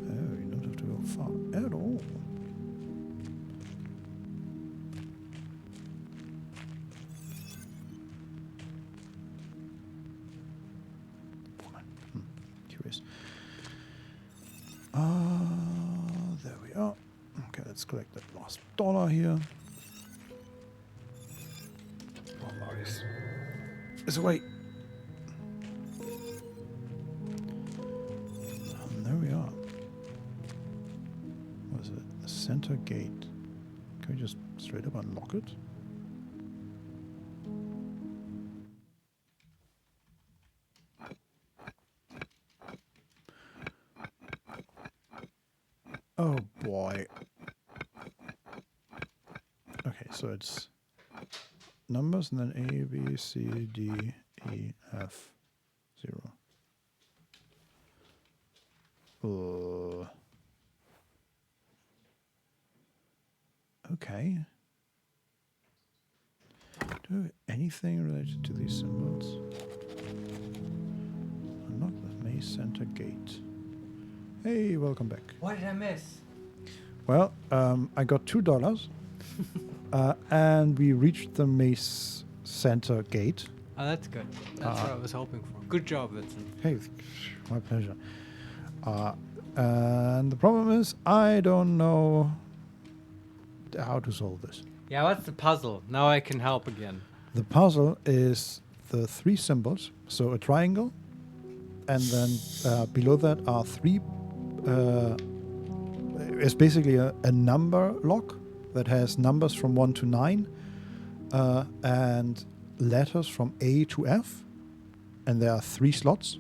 Speaker 2: Oh, you don't have to go far at all. Curious. There we are. Okay, let's collect that last dollar here. Oh, Marius is away. And there we are. What is it? The center gate. Can we just straight up unlock it? Oh boy. Okay, so it's numbers and then A, B, C, D, E, F, 0. Okay. Do anything related to these symbols? Unlock the maze center gate. Hey, welcome back.
Speaker 4: What did I miss?
Speaker 2: Well, I got $2, and we reached the maze center gate.
Speaker 4: Oh, that's good. That's what I was hoping for. Good job, Vincent.
Speaker 2: Hey, my pleasure. And the problem is, I don't know how to solve this.
Speaker 4: Yeah, what's the puzzle? Now I can help again.
Speaker 2: The puzzle is the 3 symbols, so a triangle, and then below that are 3. It's basically a number lock that has numbers from 1 to 9 and letters from A to F, and there are 3 slots.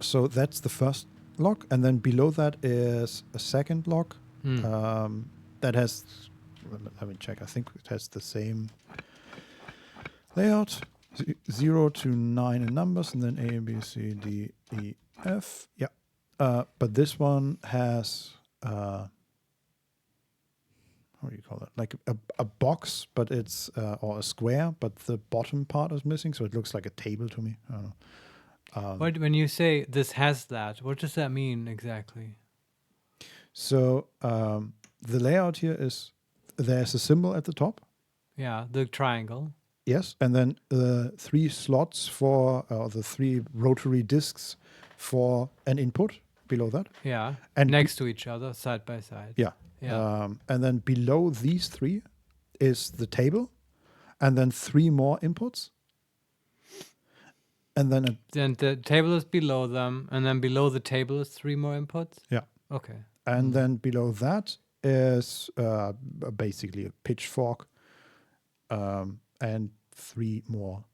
Speaker 2: So that's the first lock, and then below that is a second lock that has. Let me check. I think it has the same layout. 0 to 9 in numbers, and then A, B, C, D, E, F. Yeah. But this one has, how do you call it? Like a box, but it's, or a square, but the bottom part is missing, so it looks like a table to me. I don't know.
Speaker 4: When you say this has that, what does that mean exactly?
Speaker 2: So the layout here is there's a symbol at the top.
Speaker 4: Yeah, the triangle.
Speaker 2: Yes, and then the 3 slots for the 3 rotary discs for an input below that.
Speaker 4: Yeah,
Speaker 2: And
Speaker 4: next to each other, side by side.
Speaker 2: Yeah. And then below these 3 is the table, and then 3 more inputs. And then
Speaker 4: then the table is below them, and then below the table is 3 more inputs.
Speaker 2: Yeah.
Speaker 4: Okay.
Speaker 2: And then below that is basically a pitchfork, and 3 more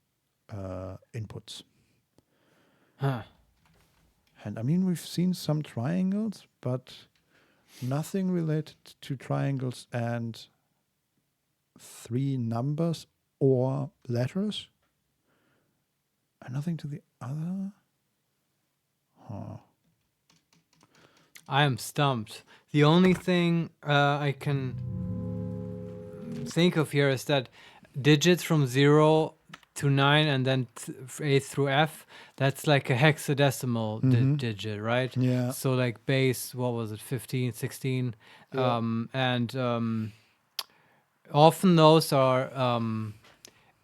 Speaker 2: inputs.
Speaker 4: Huh.
Speaker 2: And I mean, we've seen some triangles, but nothing related to triangles and 3 numbers or letters. And nothing to the other. Huh.
Speaker 4: I am stumped. The only thing I can think of here is that digits from 0 to 9 and then A through F, that's like a hexadecimal digit, right?
Speaker 2: Yeah.
Speaker 4: So like base, what was it, 15, 16?
Speaker 2: Yeah.
Speaker 4: And often those are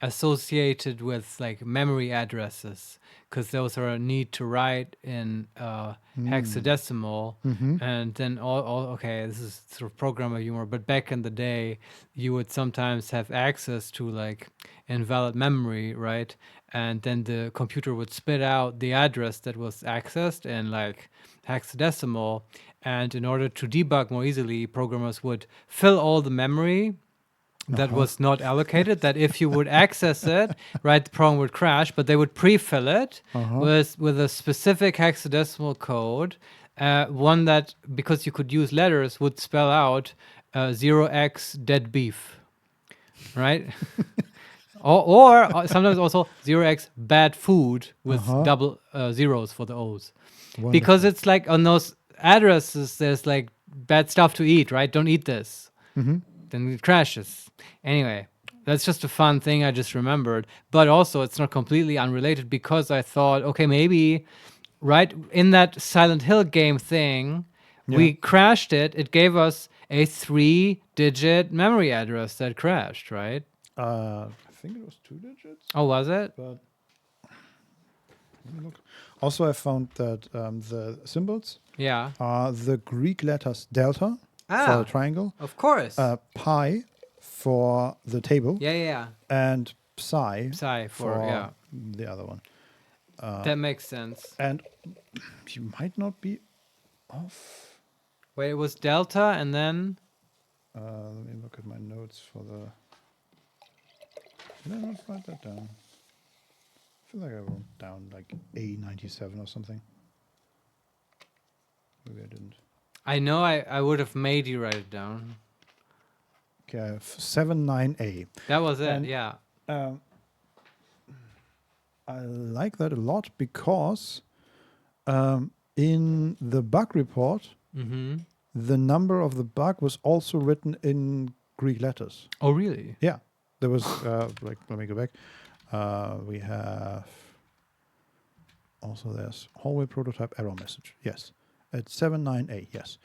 Speaker 4: associated with like memory addresses, because those are a need to write in hexadecimal. And then okay, this is sort of programmer humor, but back in the day you would sometimes have access to like invalid memory, right? And then the computer would spit out the address that was accessed in like hexadecimal, and in order to debug more easily, programmers would fill all the memory that was not allocated, that if you would access it, right, the program would crash, but they would pre-fill it with a specific hexadecimal code, one that, because you could use letters, would spell out 0x dead beef, right? or sometimes also 0x bad food with double zeros for the O's.
Speaker 2: Wonderful.
Speaker 4: Because it's like on those addresses, there's like bad stuff to eat, right? Don't eat this. Then it crashes. Anyway, that's just a fun thing I just remembered. But also, it's not completely unrelated, because I thought, okay, maybe, right, in that Silent Hill game thing, we crashed it. It gave us a 3-digit memory address that crashed, right?
Speaker 2: I think it was 2 digits.
Speaker 4: Oh, was it?
Speaker 2: But let me look. Also, I found that the symbols are the Greek letters delta for the triangle,
Speaker 4: of course.
Speaker 2: pi for the table,
Speaker 4: Yeah.
Speaker 2: and psi
Speaker 4: for
Speaker 2: the other one.
Speaker 4: that makes sense.
Speaker 2: And you might not be off.
Speaker 4: Wait, it was delta and then?
Speaker 2: Let me look at my notes for the... Did I not write that down? I feel like I wrote down like A97 or something. Maybe I didn't.
Speaker 4: I know I would have made you write it down.
Speaker 2: Okay, I have 79A.
Speaker 4: That was it,
Speaker 2: And,
Speaker 4: yeah.
Speaker 2: I like that a lot because in the bug report, the number of the bug was also written in Greek letters.
Speaker 4: Oh, really?
Speaker 2: Yeah. There was, like, let me go back. We have, also there's hallway prototype error message. Yes. At 79A, yes.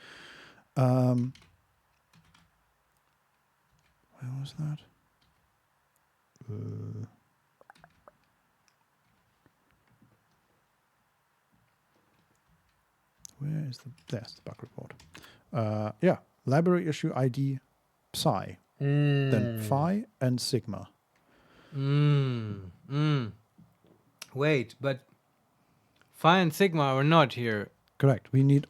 Speaker 2: Where was that? Where is there's the bug report. Yeah, library issue ID psi, then phi and sigma.
Speaker 4: Wait, but phi and sigma are not here.
Speaker 2: Correct. We need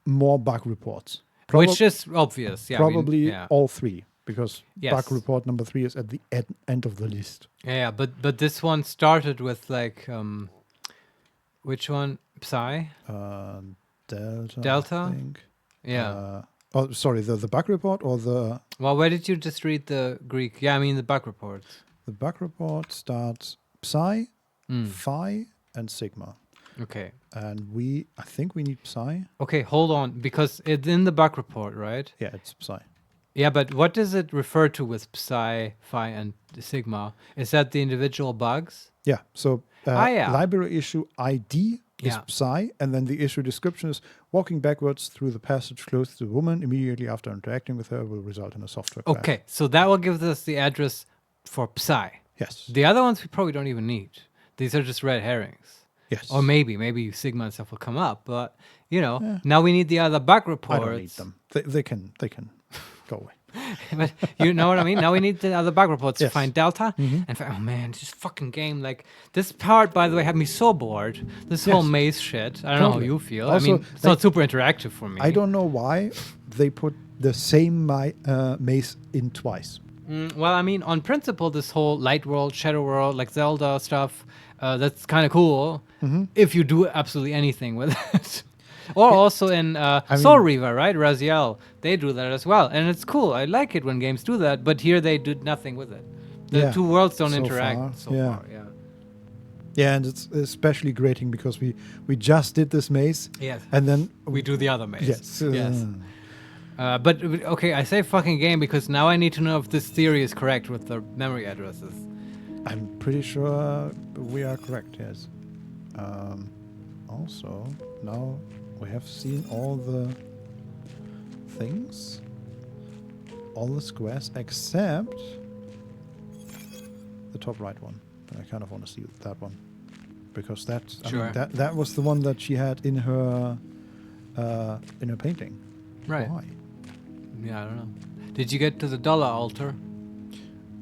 Speaker 2: more bug reports.
Speaker 4: Which is obvious, yeah.
Speaker 2: Probably all 3, because bug report number 3 is at the end of the list.
Speaker 4: Yeah, but this one started with like, which one? Psi? Delta?
Speaker 2: I think.
Speaker 4: Yeah.
Speaker 2: Oh, sorry, the bug report or the...
Speaker 4: Well, where did you just read the Greek? Yeah, I mean the bug reports.
Speaker 2: The bug report starts psi, phi, and sigma.
Speaker 4: Okay.
Speaker 2: And I think we need psi.
Speaker 4: Okay, hold on, because it's in the bug report, right?
Speaker 2: Yeah, it's psi.
Speaker 4: Yeah, but what does it refer to with psi, phi, and sigma? Is that the individual bugs?
Speaker 2: Yeah, so library issue ID is Psy, and then the issue description is walking backwards through the passage close to the woman immediately after interacting with her will result in a software crash.
Speaker 4: Okay, so that will give us the address for Psy.
Speaker 2: Yes.
Speaker 4: The other ones we probably don't even need. These are just red herrings.
Speaker 2: Yes.
Speaker 4: Or maybe Sigma and stuff will come up, but now we need the other bug reports.
Speaker 2: I don't need them. They can go away.
Speaker 4: But you know what I mean? Now we need the other bug reports to
Speaker 2: Yes.
Speaker 4: find Delta. And oh man, this fucking game, like this part, by the way, had me so bored. This whole maze shit. I don't know how
Speaker 2: Totally.
Speaker 4: you feel.
Speaker 2: Also,
Speaker 4: I mean, it's not super interactive for me.
Speaker 2: I don't know why they put the same maze in twice.
Speaker 4: Well, I mean, on principle, this whole light world, shadow world, like Zelda stuff, that's kind of cool if you do absolutely anything with it. Or also in Soul Reaver, right? Raziel, they do that as well. And it's cool. I like it when games do that. But here they did nothing with it. The two worlds don't
Speaker 2: so
Speaker 4: interact
Speaker 2: far,
Speaker 4: so
Speaker 2: yeah.
Speaker 4: far. Yeah.
Speaker 2: Yeah, and it's especially grating because we just did this maze.
Speaker 4: Yes.
Speaker 2: And then
Speaker 4: We do the other maze.
Speaker 2: Yes.
Speaker 4: Yes. But okay, I say fucking game because now I need to know if this theory is correct with the memory addresses.
Speaker 2: I'm pretty sure we are correct, yes. Also, now we have seen all the things, all the squares, except the top right one. I kind of want to see that one because that's
Speaker 4: Sure.
Speaker 2: that was the one that she had in her painting.
Speaker 4: Right.
Speaker 2: Why?
Speaker 4: Yeah, I don't know. Did you get to the dollar altar?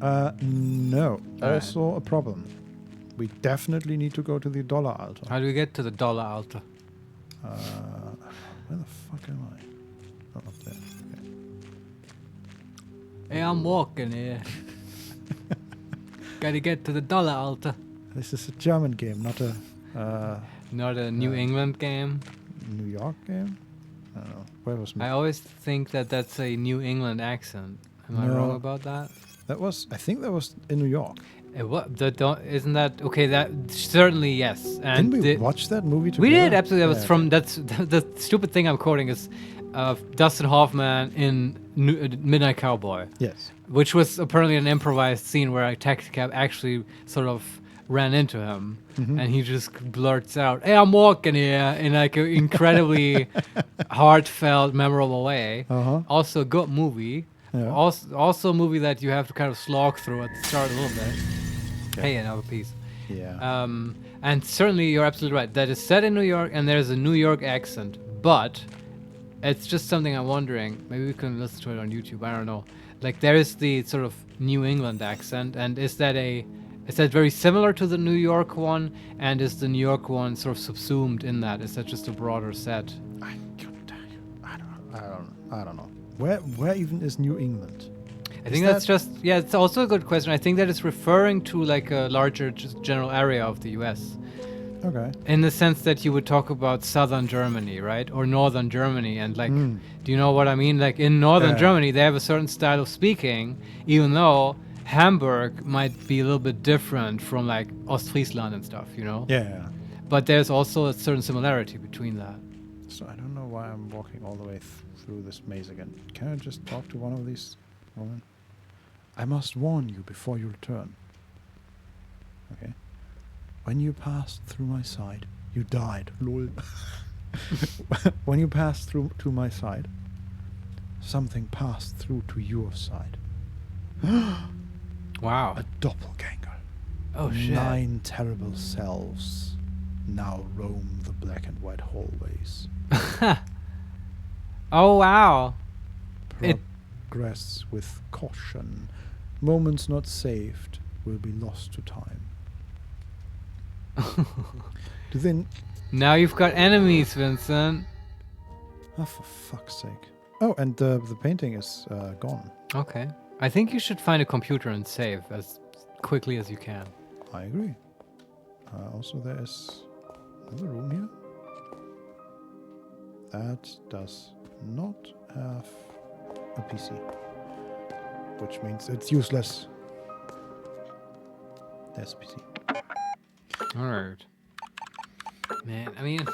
Speaker 2: No.
Speaker 4: All
Speaker 2: Also a problem. We definitely need to go to the dollar altar.
Speaker 4: How do we get to the dollar altar?
Speaker 2: Where the fuck am I? Oh, up there. Okay.
Speaker 4: Hey, I'm walking here. Gotta get to the dollar altar.
Speaker 2: This is a German game, not a
Speaker 4: Not a New England game.
Speaker 2: New York game. I don't know. Where was
Speaker 4: I always think that that's a New England accent. Am I
Speaker 2: No.
Speaker 4: wrong about that?
Speaker 2: that was? I think that was in New York.
Speaker 4: Isn't that okay? That certainly yes. And
Speaker 2: Didn't we watch that movie together?
Speaker 4: we did absolutely. That was
Speaker 2: Yeah,
Speaker 4: from that's the stupid thing I'm quoting is Dustin Hoffman in Midnight Cowboy,
Speaker 2: Yes.
Speaker 4: which was apparently an improvised scene where a taxi cab actually sort of ran into him, and he just blurts out, "Hey, I'm walking here," in like an incredibly heartfelt, memorable way.
Speaker 2: Uh-huh.
Speaker 4: Also, a good movie.
Speaker 2: Yeah.
Speaker 4: Also a movie that you have to kind of slog through at the start a little bit. Hey, another piece.
Speaker 2: Yeah.
Speaker 4: And certainly you're absolutely right. That is set in New York, and there's a New York accent. But it's just something I'm wondering. Maybe we can listen to it on YouTube. I don't know. Like there is the sort of New England accent, and is that very similar to the New York one? And is the New York one sort of subsumed in that? Is that just a broader set?
Speaker 2: I can't tell you. I don't know. Where even is New England?
Speaker 4: I think that's just it's also a good question. I think that it's referring to like a larger just general area of the US.
Speaker 2: Okay.
Speaker 4: In the sense that you would talk about southern Germany, right? Or northern Germany. And like, do you know what I mean? Like in northern Germany, they have a certain style of speaking, even though Hamburg might be a little bit different from like Ostfriesland and stuff, you know?
Speaker 2: Yeah.
Speaker 4: But there's also a certain similarity between that.
Speaker 2: So I don't know why I'm walking all the way through this maze again. Can I just talk to one of these women? I must warn you before you return. Okay. When you passed through my side, you died. Lol. When you passed through to my side, something passed through to your side.
Speaker 4: Wow.
Speaker 2: A doppelganger.
Speaker 4: Oh shit.
Speaker 2: 9 terrible selves now roam the black and white hallways.
Speaker 4: Oh wow.
Speaker 2: Progress with caution. Moments not saved will be lost to time. Do they...
Speaker 4: Now you've got enemies, Vincent.
Speaker 2: Oh, for fuck's sake. Oh, and the painting is gone.
Speaker 4: Okay. I think you should find a computer and save as quickly as you can.
Speaker 2: I agree. Also, there is another room here. That does not have a PC, which means it's useless. There's a PC.
Speaker 4: Alright. Man, I mean...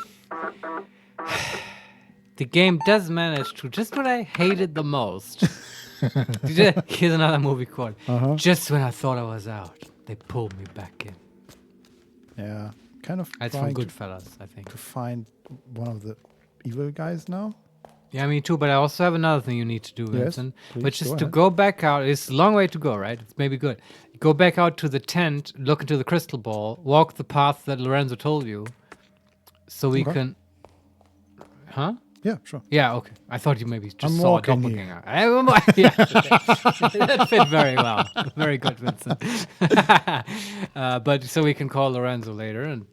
Speaker 4: the game does manage to... Just what I hated the most. Here's another movie quote. Just when I thought I was out, they pulled me back in.
Speaker 2: Yeah, kind of
Speaker 4: That's from
Speaker 2: trying
Speaker 4: Goodfellas, I think.
Speaker 2: to find one of the evil guys now.
Speaker 4: Yeah, me too. But I also have another thing you need to do,
Speaker 2: Yes,
Speaker 4: Vincent,
Speaker 2: please,
Speaker 4: which is
Speaker 2: go
Speaker 4: to
Speaker 2: ahead.
Speaker 4: go back out. It's a long way to go, right? It's maybe good. Go back out to the tent, look into the crystal ball, walk the path that Lorenzo told you, so we
Speaker 2: Okay.
Speaker 4: can. Huh?
Speaker 2: Yeah, sure.
Speaker 4: Yeah. Okay. I thought you maybe just
Speaker 2: I'm
Speaker 4: saw a
Speaker 2: walking
Speaker 4: doppelganger. Yeah. Okay. That fit very well. Very good, Vincent. But so we can call Lorenzo later and,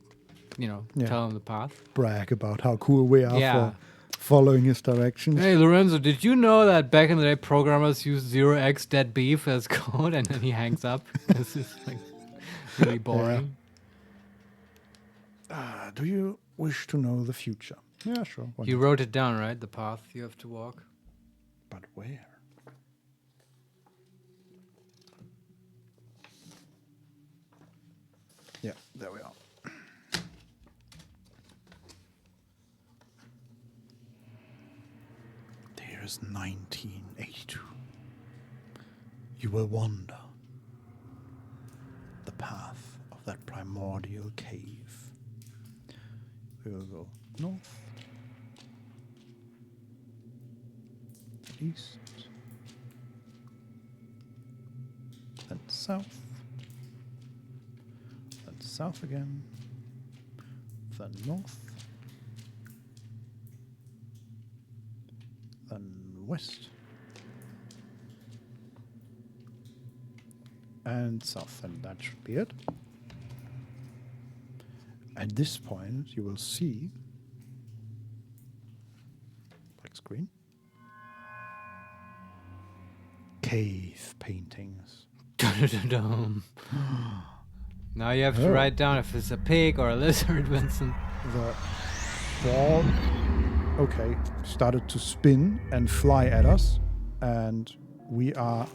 Speaker 2: Yeah.
Speaker 4: tell him the path.
Speaker 2: Brag about how cool we are
Speaker 4: Yeah.
Speaker 2: for following his directions.
Speaker 4: Hey Lorenzo, did you know that back in the day programmers used 0x dead beef as code, and then he hangs up? This is like really boring.
Speaker 2: Do you wish to know the future? Yeah, sure. why
Speaker 4: You
Speaker 2: not?
Speaker 4: wrote it down, right? The path you have to walk.
Speaker 2: But where? Yeah, there we are. There's 1982. You will wander the path of that primordial cave. We will go north, east, then south, then south again, then north, then west, and south, and that should be it. At this point, you will see black screen, cave paintings.
Speaker 4: Dum-dum-dum. Now you have to write down if it's a pig or a lizard, Vincent.
Speaker 2: The ball, okay, started to spin and fly at us, and we are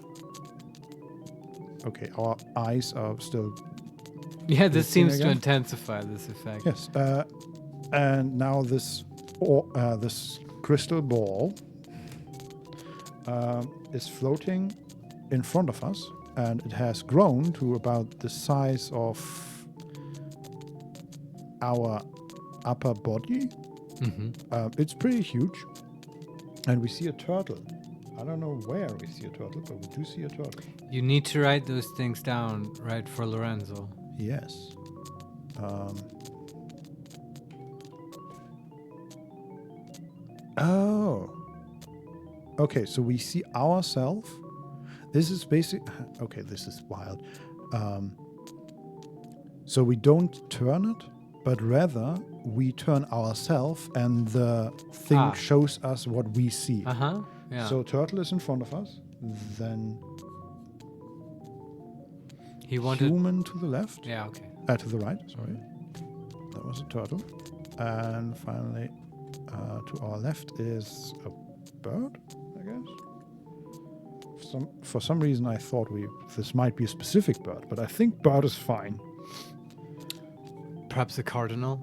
Speaker 2: okay. Our eyes are still
Speaker 4: Yeah, this
Speaker 2: Spin
Speaker 4: seems to
Speaker 2: again?
Speaker 4: intensify this effect.
Speaker 2: yes, and now this this crystal ball is floating in front of us, and it has grown to about the size of our upper body. It's pretty huge, and we see a turtle. I don't know where we see a turtle, but we do see a turtle.
Speaker 4: You need to write those things down, right, for Lorenzo.
Speaker 2: Yes. Oh. Okay, so we see ourselves. This is basic. Okay, this is wild. So we don't turn it, but rather we turn ourselves, and the thing shows us what we see.
Speaker 4: Yeah.
Speaker 2: So turtle is in front of us, then
Speaker 4: he wanted.
Speaker 2: human to the left.
Speaker 4: Yeah. Okay.
Speaker 2: To the right, sorry. That was a turtle. And finally, to our left is a bird, I guess. For some reason, I thought this might be a specific bird, but I think bird is fine.
Speaker 4: Perhaps a cardinal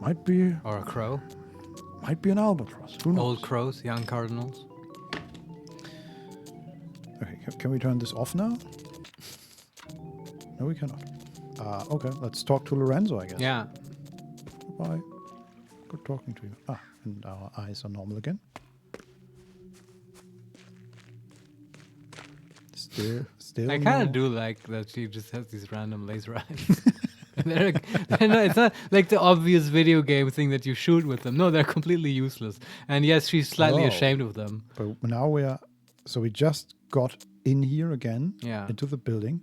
Speaker 2: Might be
Speaker 4: or a crow.
Speaker 2: an albatross. Who knows?
Speaker 4: Old crows, young cardinals.
Speaker 2: Okay, can we turn this off now? No, we cannot. Okay, let's talk to Lorenzo, I guess.
Speaker 4: Yeah.
Speaker 2: Bye. Good talking to you. And our eyes are normal again. Still.
Speaker 4: I kind
Speaker 2: no.
Speaker 4: of do like that she just has these random laser eyes. they're no, it's not like the obvious video game thing that you shoot with them. No, they're completely useless. And yes, she's slightly
Speaker 2: Oh.
Speaker 4: ashamed of them.
Speaker 2: But now we just got in here again,
Speaker 4: Yeah.
Speaker 2: into the building,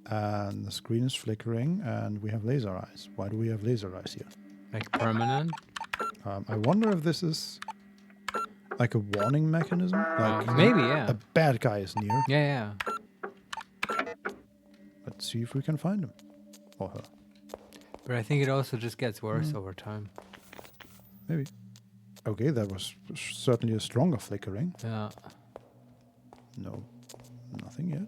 Speaker 2: and the screen is flickering, and we have laser eyes. Why do we have laser eyes here?
Speaker 4: Like permanent.
Speaker 2: I wonder if this is like a warning mechanism. Like
Speaker 4: Maybe, yeah.
Speaker 2: a bad guy is near.
Speaker 4: Yeah.
Speaker 2: Let's see if we can find him or her.
Speaker 4: But I think it also just gets worse over time.
Speaker 2: Maybe. Okay, that was certainly a stronger flickering.
Speaker 4: Yeah.
Speaker 2: No, nothing yet.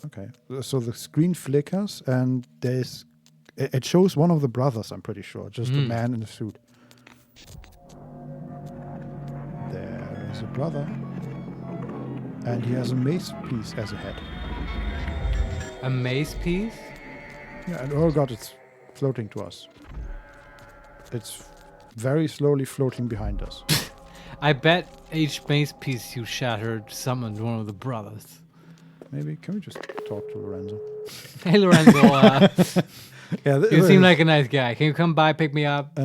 Speaker 2: Okay, so the screen flickers, and it shows one of the brothers, I'm pretty sure, just a man in a suit. There is a brother, and he has a mace piece as a head.
Speaker 4: A maze piece?
Speaker 2: Yeah, and oh god, it's floating to us. It's very slowly floating behind us.
Speaker 4: I bet each maze piece you shattered summoned one of the brothers.
Speaker 2: Maybe, can we just talk to Lorenzo?
Speaker 4: Hey Lorenzo,
Speaker 2: Yeah,
Speaker 4: you seem like a nice guy. Can you come by, pick me up?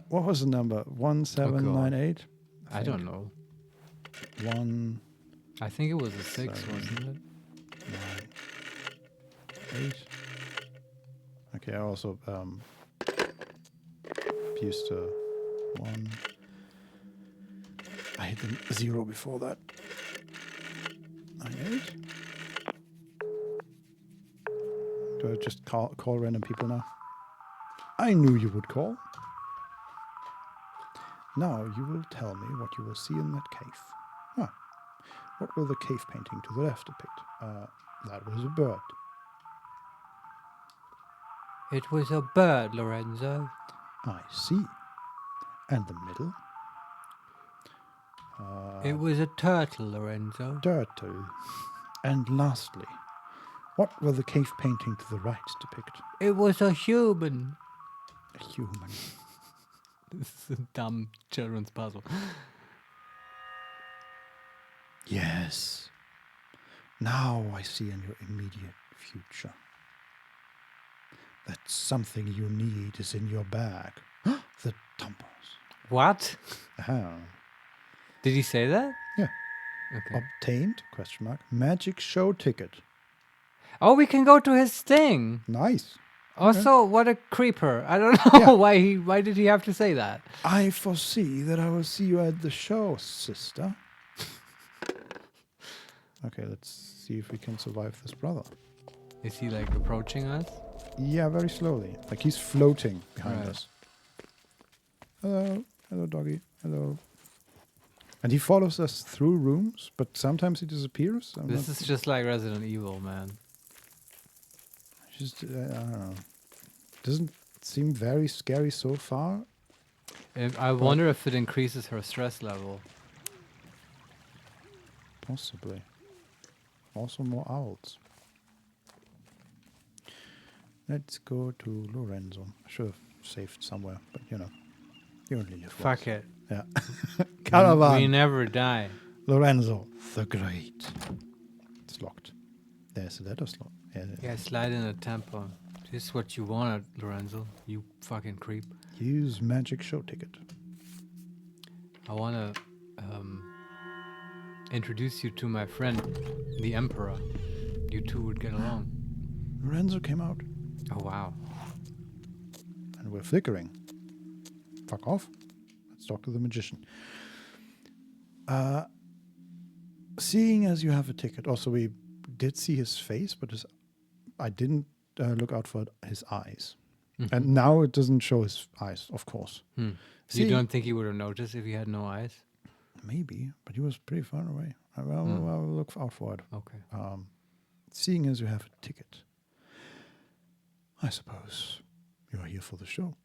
Speaker 2: what was the number? 1798?
Speaker 4: I don't know.
Speaker 2: 1,
Speaker 4: I think it was a 6,
Speaker 2: 7,
Speaker 4: wasn't it?
Speaker 2: 9, 8. Okay, I also used to 1. I hit the 0 before that. 9, 8. Do I just call random people now? I knew you would call. Now you will tell me what you will see in that cave. Ah, what will the cave painting to the left depict? That was a bird.
Speaker 4: It was a bird, Lorenzo.
Speaker 2: I see. And the middle?
Speaker 4: It was a turtle, Lorenzo.
Speaker 2: Turtle. And lastly, what will the cave painting to the right depict?
Speaker 4: It was a human.
Speaker 2: A human.
Speaker 4: This is a dumb children's puzzle.
Speaker 2: Yes. Now I see in your immediate future that something you need is in your bag. The tampons.
Speaker 4: What?
Speaker 2: Ah.
Speaker 4: Did he say that?
Speaker 2: Yeah.
Speaker 4: Okay.
Speaker 2: Obtained, question mark, magic show ticket.
Speaker 4: Oh, we can go to his thing.
Speaker 2: Nice.
Speaker 4: Also, what a creeper. I don't know why did he have to say that?
Speaker 2: I foresee that I will see you at the show, sister. Okay, let's see if we can survive this brother.
Speaker 4: Is he like approaching us?
Speaker 2: Yeah, very slowly. Like he's floating behind
Speaker 4: Right.
Speaker 2: us. Hello. Hello, doggy. Hello. And he follows us through rooms, but sometimes he disappears.
Speaker 4: This is just like Resident Evil, man.
Speaker 2: Just, I don't know. Doesn't seem very scary so far.
Speaker 4: I wonder if it increases her stress level.
Speaker 2: Possibly. Also more owls. Let's go to Lorenzo. I should have saved somewhere, but you know. You only live once.
Speaker 4: Fuck it.
Speaker 2: Yeah.
Speaker 4: We
Speaker 2: Caravan.
Speaker 4: never die.
Speaker 2: Lorenzo the Great. It's locked. There's a letter slot.
Speaker 4: Yeah, slide in a tampon. This is what you wanted, Lorenzo. You fucking creep.
Speaker 2: Use magic show ticket.
Speaker 4: I want to introduce you to my friend, the Emperor. You two would get along.
Speaker 2: Lorenzo came out.
Speaker 4: Oh, wow.
Speaker 2: And we're flickering. Fuck off. Let's talk to the magician. Seeing as you have a ticket. Also, we did see his face, but I didn't look out for his eyes.
Speaker 4: Mm-hmm.
Speaker 2: And now it doesn't show his eyes, of course.
Speaker 4: You don't think he would have noticed if he had no eyes?
Speaker 2: Maybe, but he was pretty far away. I will look out for it.
Speaker 4: Okay.
Speaker 2: Seeing as you have a ticket, I suppose you are here for the show.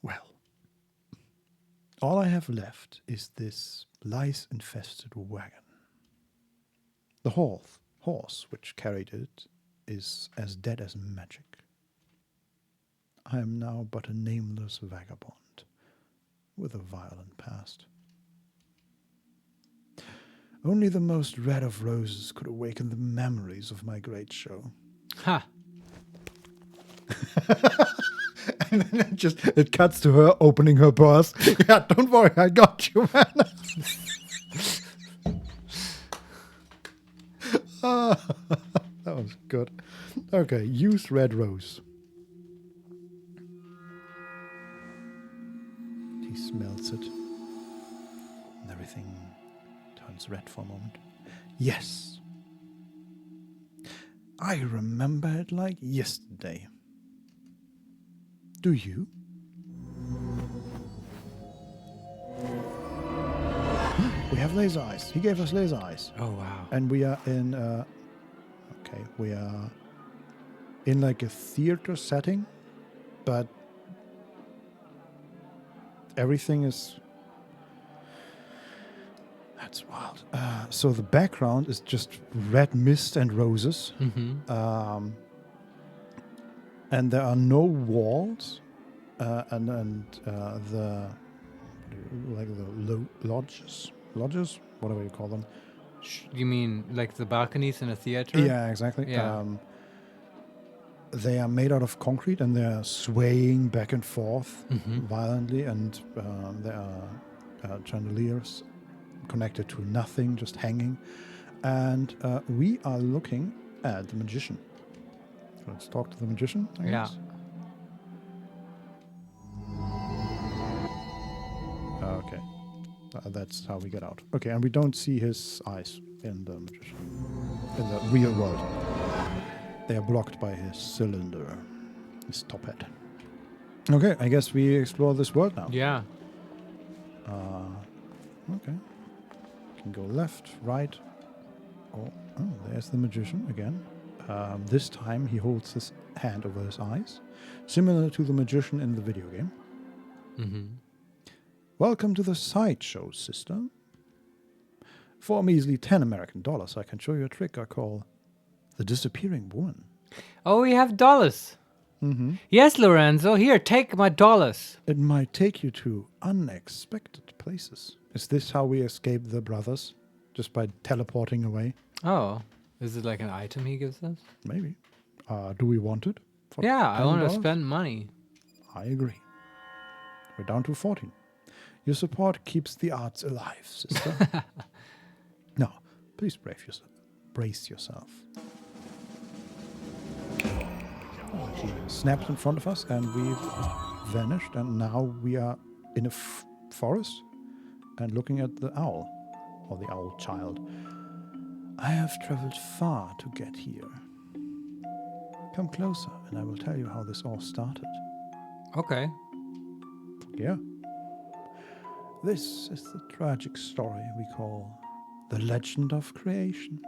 Speaker 2: Well, all I have left is this lice-infested wagon. The horse which carried it is as dead as magic. I am now but a nameless vagabond with a violent past. Only the most red of roses could awaken the memories of my great show.
Speaker 4: Ha!
Speaker 2: And then it cuts to her opening her purse. Yeah, don't worry, I got you, man. That was good. Okay, use red rose. He smells it. And everything turns red for a moment. Yes. I remember it like yesterday. Do you? We have laser eyes. He gave us laser eyes.
Speaker 4: Oh, wow.
Speaker 2: And we are in we are in like a theater setting, but everything is That's wild. So the background is just red mist and roses.
Speaker 4: Mm-hmm.
Speaker 2: And there are no walls. And the lodges, whatever you call them.
Speaker 4: You mean like the balconies in a theater?
Speaker 2: Yeah, exactly.
Speaker 4: Yeah.
Speaker 2: They are made out of concrete and they are swaying back and forth violently, and there are chandeliers connected to nothing, just hanging. And we are looking at the magician. Let's talk to the magician, I guess. Okay. That's how we get out. Okay, and we don't see his eyes in the magician. In the real world. They are blocked by his cylinder. His top hat. Okay, I guess we explore this world now.
Speaker 4: Yeah.
Speaker 2: Okay. Can go left, right. Oh, there's the magician again. This time he holds his hand over his eyes, similar to the magician in the video game.
Speaker 4: Mm-hmm.
Speaker 2: Welcome to the sideshow, sister. For a measly $10 American, I can show you a trick I call the disappearing woman.
Speaker 4: Oh, we have dollars.
Speaker 2: Mm-hmm.
Speaker 4: Yes, Lorenzo. Here, take my dollars.
Speaker 2: It might take you to unexpected places. Is this how we escape the brothers? Just by teleporting away?
Speaker 4: Oh, is it like an item he gives us?
Speaker 2: Maybe. Do we want it? For
Speaker 4: Yeah, I want to
Speaker 2: $10?
Speaker 4: spend money.
Speaker 2: I agree. We're down to 14. Your support keeps the arts alive, sister. Now, please brace yourself. He snaps in front of us and we've vanished, and now we are in a forest and looking at the owl, or the owl child. I have traveled far to get here. Come closer and I will tell you how this all started.
Speaker 4: Okay.
Speaker 2: Yeah. This is the tragic story we call the legend of creation.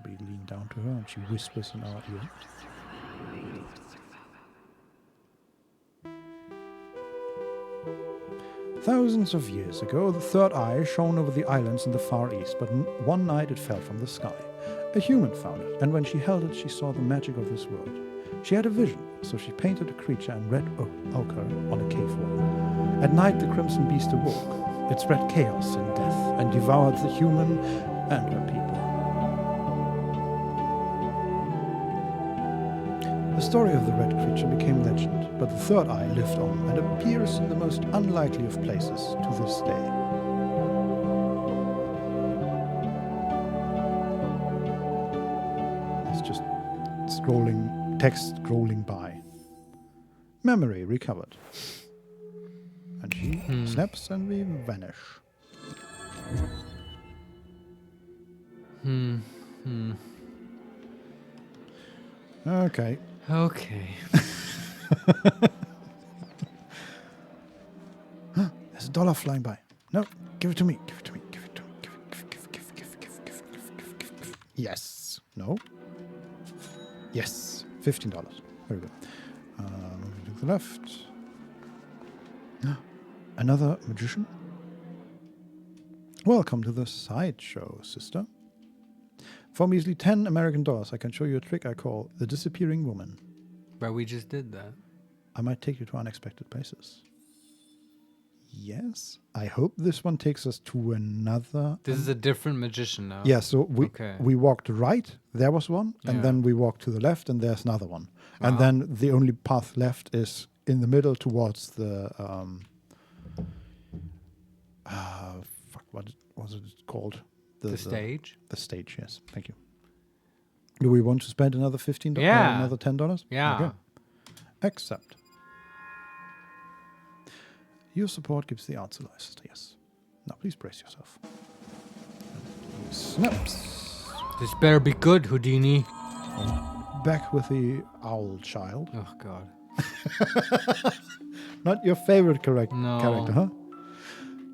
Speaker 2: We lean down to her and she whispers in our ear. Thousands of years ago, the third eye shone over the islands in the Far East, but one night it fell from the sky. A human found it, and when she held it, she saw the magic of this world. She had a vision, so she painted a creature in red ochre on a cave wall. At night, the crimson beast awoke. It spread chaos and death, and devoured the human and her people. The story of the red creature became legend, but the third eye lived on and appears in the most unlikely of places to this day. It's just text scrolling by. Memory recovered. And she snaps and we vanish. Okay.
Speaker 4: Okay.
Speaker 2: There's a dollar flying by. No, give it to me. Give it to me. Give it to me. Give. Yes. No. Yes. $15. Very good. Moving to the left. Another magician. Welcome to the sideshow, sister. For measly $10 American, I can show you a trick I call the disappearing woman.
Speaker 4: But we just did that.
Speaker 2: I might take you to unexpected places. Yes. I hope this one takes us to another...
Speaker 4: This is a different magician now.
Speaker 2: Yeah, so we walked right, there was one, and then we walked to the left, and there's another one. And then the only path left is in the middle towards the... what was it called?
Speaker 4: The stage?
Speaker 2: The stage, yes. Thank you. Do we want to spend another $15?
Speaker 4: Yeah.
Speaker 2: Another $10?
Speaker 4: Yeah.
Speaker 2: Okay. Accept. Your support keeps the arts alive, sister. Yes. Now please brace yourself. He snaps.
Speaker 4: This better be good, Houdini.
Speaker 2: Back with the owl child.
Speaker 4: Oh, God.
Speaker 2: Not your favorite character, huh?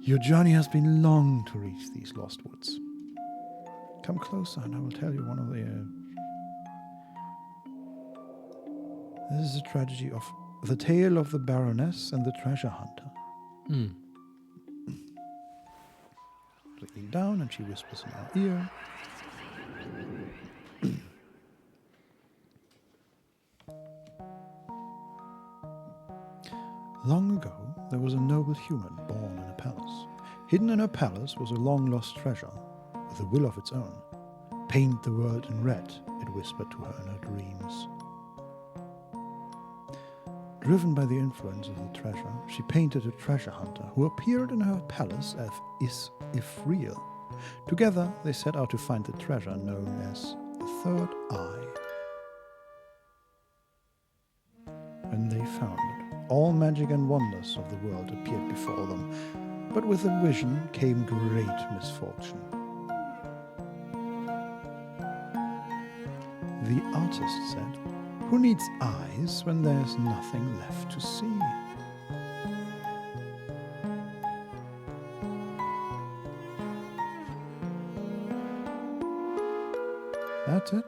Speaker 2: Your journey has been long to reach these lost woods. Come closer and I will tell you one of the... This is a tragedy of the tale of the Baroness and the treasure hunter. lean down and she whispers in our ear. Long ago, there was a noble human born in a palace. Hidden in her palace was a long-lost treasure, with a will of its own. Paint the world in red, it whispered to her in her dreams. Driven by the influence of the treasure, she painted a treasure hunter who appeared in her palace if real. Together, they set out to find the treasure known as the Third Eye. When they found it, all magic and wonders of the world appeared before them, but with the vision came great misfortune. The artist said, "Who needs eyes when there's nothing left to see?" That's it?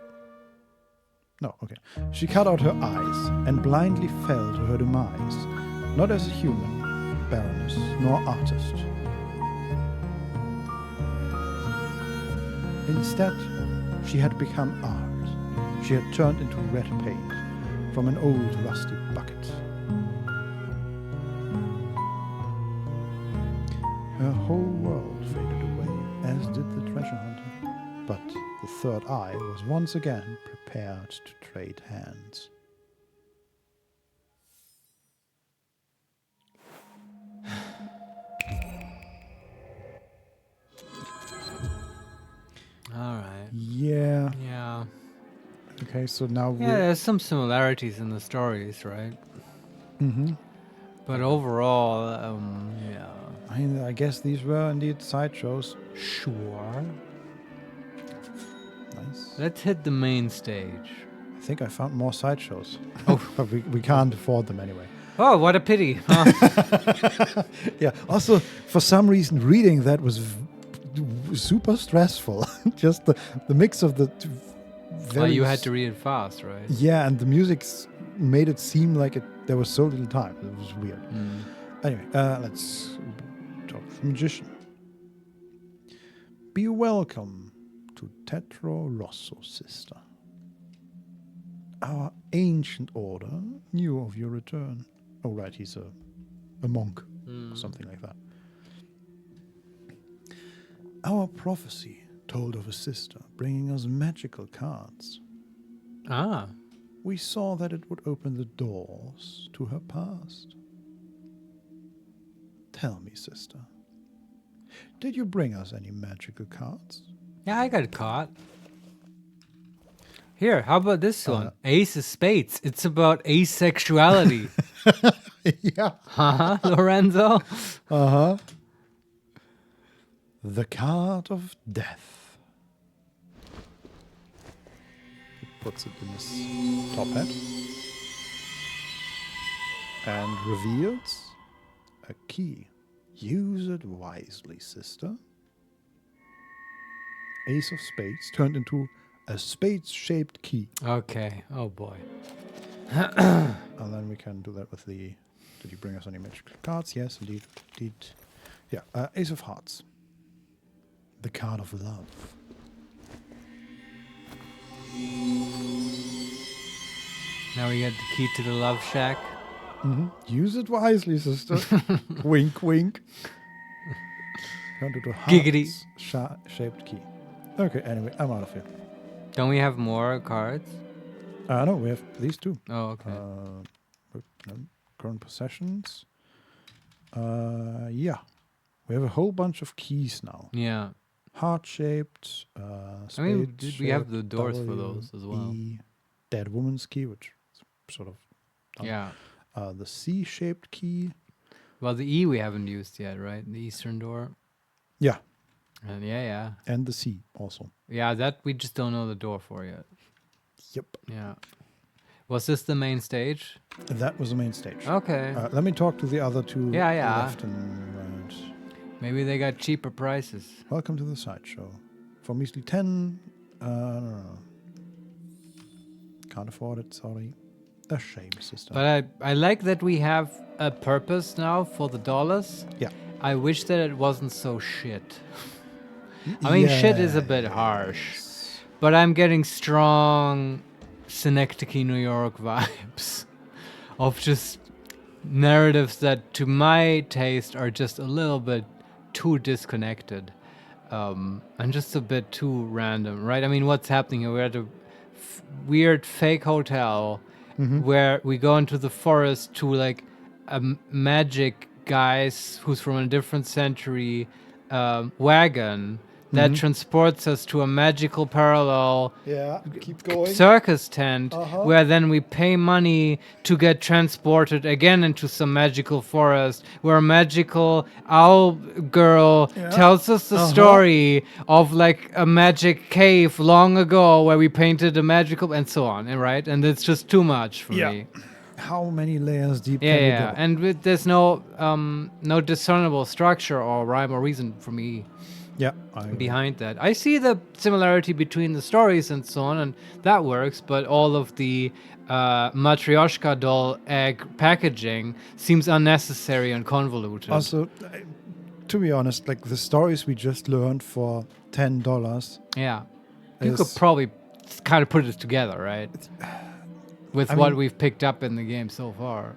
Speaker 2: No, okay. She cut out her eyes and blindly fell to her demise, not as a human, baroness, nor artist. Instead, she had become art. She had turned into red paint from an old rusty bucket. Her whole world faded away, as did the treasure hunter. But the third eye was once again prepared to trade hands.
Speaker 4: All right.
Speaker 2: Yeah.
Speaker 4: Yeah.
Speaker 2: Okay, so now
Speaker 4: Yeah, there's some similarities in the stories, right?
Speaker 2: Mm-hmm.
Speaker 4: But overall, yeah.
Speaker 2: I mean, I guess these were indeed sideshows. Sure. Nice.
Speaker 4: Let's hit the main stage.
Speaker 2: I think I found more sideshows.
Speaker 4: Oh.
Speaker 2: But we can't afford them anyway.
Speaker 4: Oh, what a pity. Huh?
Speaker 2: Yeah. Also, for some reason, reading that was super stressful. Just the mix of the
Speaker 4: Well, you had to read it fast, right?
Speaker 2: Yeah, and the music made it seem like there was so little time. It was weird.
Speaker 4: Mm.
Speaker 2: Anyway, let's talk to the magician. Be welcome to Tetro Rosso, sister. Our ancient order knew of your return. Oh, right, he's a monk, or something like that. Our prophecy told of a sister bringing us magical cards.
Speaker 4: Ah.
Speaker 2: We saw that it would open the doors to her past. Tell me, sister, did you bring us any magical cards?
Speaker 4: Yeah, I got caught. Here, how about this one? Ace of Spades. It's about asexuality.
Speaker 2: Yeah.
Speaker 4: Huh, Lorenzo?
Speaker 2: Uh-huh. The card of death. He puts it in his top hat. And reveals a key. Use it wisely, sister. Ace of Spades turned into a spade-shaped key.
Speaker 4: Okay. Oh, boy.
Speaker 2: And then we can do that with the... Did you bring us any magical cards? Yes, indeed. Yeah, Ace of Hearts. The card of love.
Speaker 4: Now we get the key to the love shack.
Speaker 2: Mm-hmm. Use it wisely, sister. Wink, wink. Turn to the
Speaker 4: Giggity.
Speaker 2: shaped key. Okay, anyway, I'm out of here.
Speaker 4: Don't we have more cards?
Speaker 2: No, we have these two.
Speaker 4: Oh, okay.
Speaker 2: Current possessions. Yeah. We have a whole bunch of keys now.
Speaker 4: Yeah.
Speaker 2: Heart-shaped,
Speaker 4: I mean, we have the doors for those as well.
Speaker 2: Dead woman's key, which is sort of...
Speaker 4: Yeah.
Speaker 2: The C-shaped key.
Speaker 4: Well, the E we haven't used yet, right? The eastern door.
Speaker 2: Yeah.
Speaker 4: And yeah.
Speaker 2: And the C also.
Speaker 4: Yeah, that we just don't know the door for yet.
Speaker 2: Yep.
Speaker 4: Yeah. Was this the main stage?
Speaker 2: That was the main stage.
Speaker 4: Okay.
Speaker 2: Let me talk to the other two
Speaker 4: Yeah.
Speaker 2: left and right.
Speaker 4: Maybe they got cheaper prices.
Speaker 2: Welcome to the sideshow. For measly 10, no. Can't afford it, sorry. A shame, sister.
Speaker 4: But I like that we have a purpose now for the dollars.
Speaker 2: Yeah.
Speaker 4: I wish that it wasn't so shit. I mean, shit is a bit harsh, but I'm getting strong Synecdoche, New York vibes of just narratives that, to my taste, are just a little bit too disconnected and just a bit too random, right? I mean, what's happening here? We're at a weird fake hotel where we go into the forest to like a magic guy's who's from a different century wagon that transports us to a magical parallel
Speaker 2: keep going.
Speaker 4: circus tent where then we pay money to get transported again into some magical forest where a magical owl girl tells us the story of like a magic cave long ago where we painted a magical and so on, right? And it's just too much for me.
Speaker 2: How many layers deep can you go?
Speaker 4: And there's no discernible structure or rhyme or reason for me behind that. I see the similarity between the stories and so on, and that works, but all of the Matryoshka doll egg packaging seems unnecessary and convoluted.
Speaker 2: Also, to be honest, like the stories we just learned for $10.
Speaker 4: Yeah. You could probably kind of put it together, right? With what we've picked up in the game so far.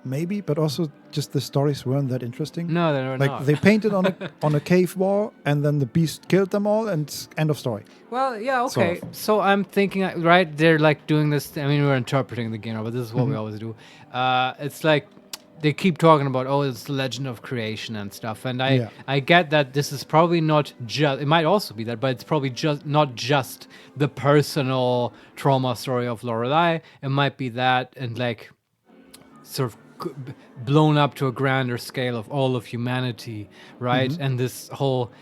Speaker 2: Maybe, but also just the stories weren't that interesting.
Speaker 4: No, they were
Speaker 2: like
Speaker 4: not.
Speaker 2: They painted on a cave wall, and then the beast killed them all, and end of story.
Speaker 4: Well, yeah, okay.
Speaker 2: Sort of.
Speaker 4: So I'm thinking, right? They're like doing this. I mean, we're interpreting the game, but this is what we always do. It's like they keep talking about, it's the legend of creation and stuff, and I get that this is probably not just. It might also be that, but it's probably just not just the personal trauma story of Lorelei. It might be that, and like sort of blown up to a grander scale of all of humanity, right? And this whole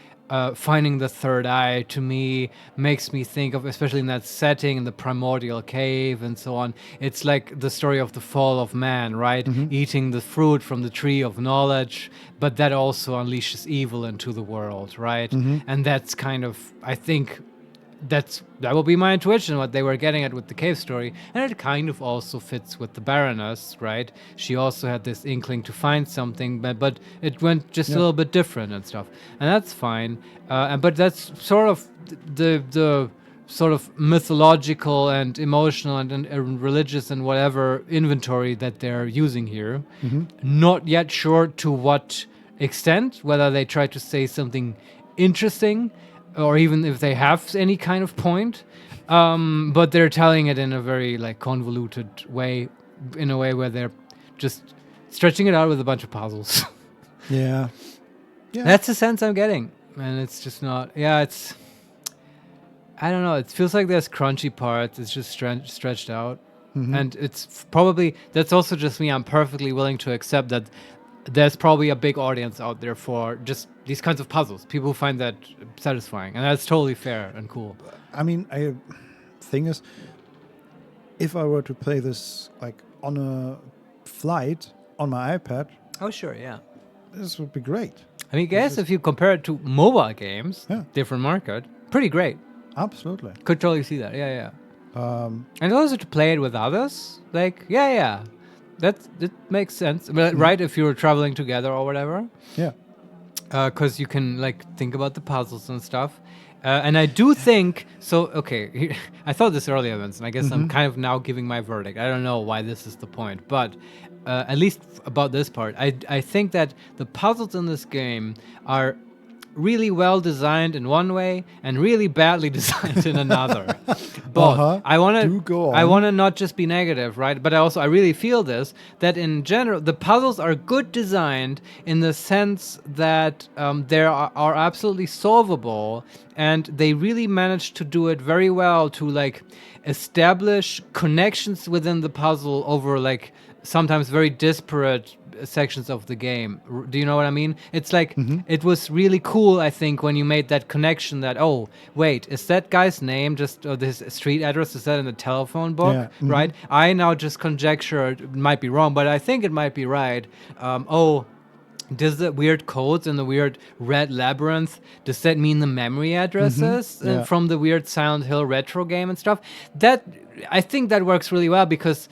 Speaker 4: finding the third eye, to me, makes me think of, especially in that setting, in the primordial cave and so on, it's like the story of the fall of man, right? Eating the fruit from the tree of knowledge, but that also unleashes evil into the world, right? And that's kind of, I think, that will be my intuition, what they were getting at with the cave story. And it kind of also fits with the Baroness, right? She also had this inkling to find something, but it went just a little bit different and stuff. And that's fine. But that's sort of the sort of mythological and emotional and religious and whatever inventory that they're using here. Not yet sure to what extent, whether they try to say something interesting or even if they have any kind of point, but they're telling it in a very like convoluted way, in a way where they're just stretching it out with a bunch of puzzles.
Speaker 2: Yeah.
Speaker 4: That's the sense I'm getting, and it's just not. It's. I don't know. It feels like there's crunchy parts. It's just stretched out, and it's probably that's also just me. I'm perfectly willing to accept that. There's probably a big audience out there for just these kinds of puzzles. People find that satisfying, and that's totally fair and cool.
Speaker 2: I mean, thing is, if I were to play this like on a flight on my iPad,
Speaker 4: Oh, sure, yeah.
Speaker 2: this would be great.
Speaker 4: I mean, I guess if you compare it to mobile games, different market, pretty great.
Speaker 2: Absolutely.
Speaker 4: Could totally see that. Yeah. And also to play it with others, like, that makes sense, right? If you were traveling together or whatever.
Speaker 2: Yeah.
Speaker 4: Because you can like think about the puzzles and stuff. And I do think so. Okay, I thought this earlier, Vincent. I guess I'm kind of now giving my verdict. I don't know why this is the point, but at least about this part, I think that the puzzles in this game are really well designed in one way and really badly designed in another. Both. I want to not just be negative, right? But I really feel this, that in general the puzzles are good designed in the sense that they are absolutely solvable, and they really manage to do it very well to like establish connections within the puzzle over like sometimes very disparate sections of the game. Do you know what I mean? It's like it was really cool, I think, when you made that connection that, oh wait, is that guy's name just this street address, is that in the telephone book? Right? I now just conjecture, it might be wrong, but I think it might be right. Does the weird codes in the weird red labyrinth, does that mean the memory addresses from the weird Silent Hill retro game and stuff? That I think that works really well because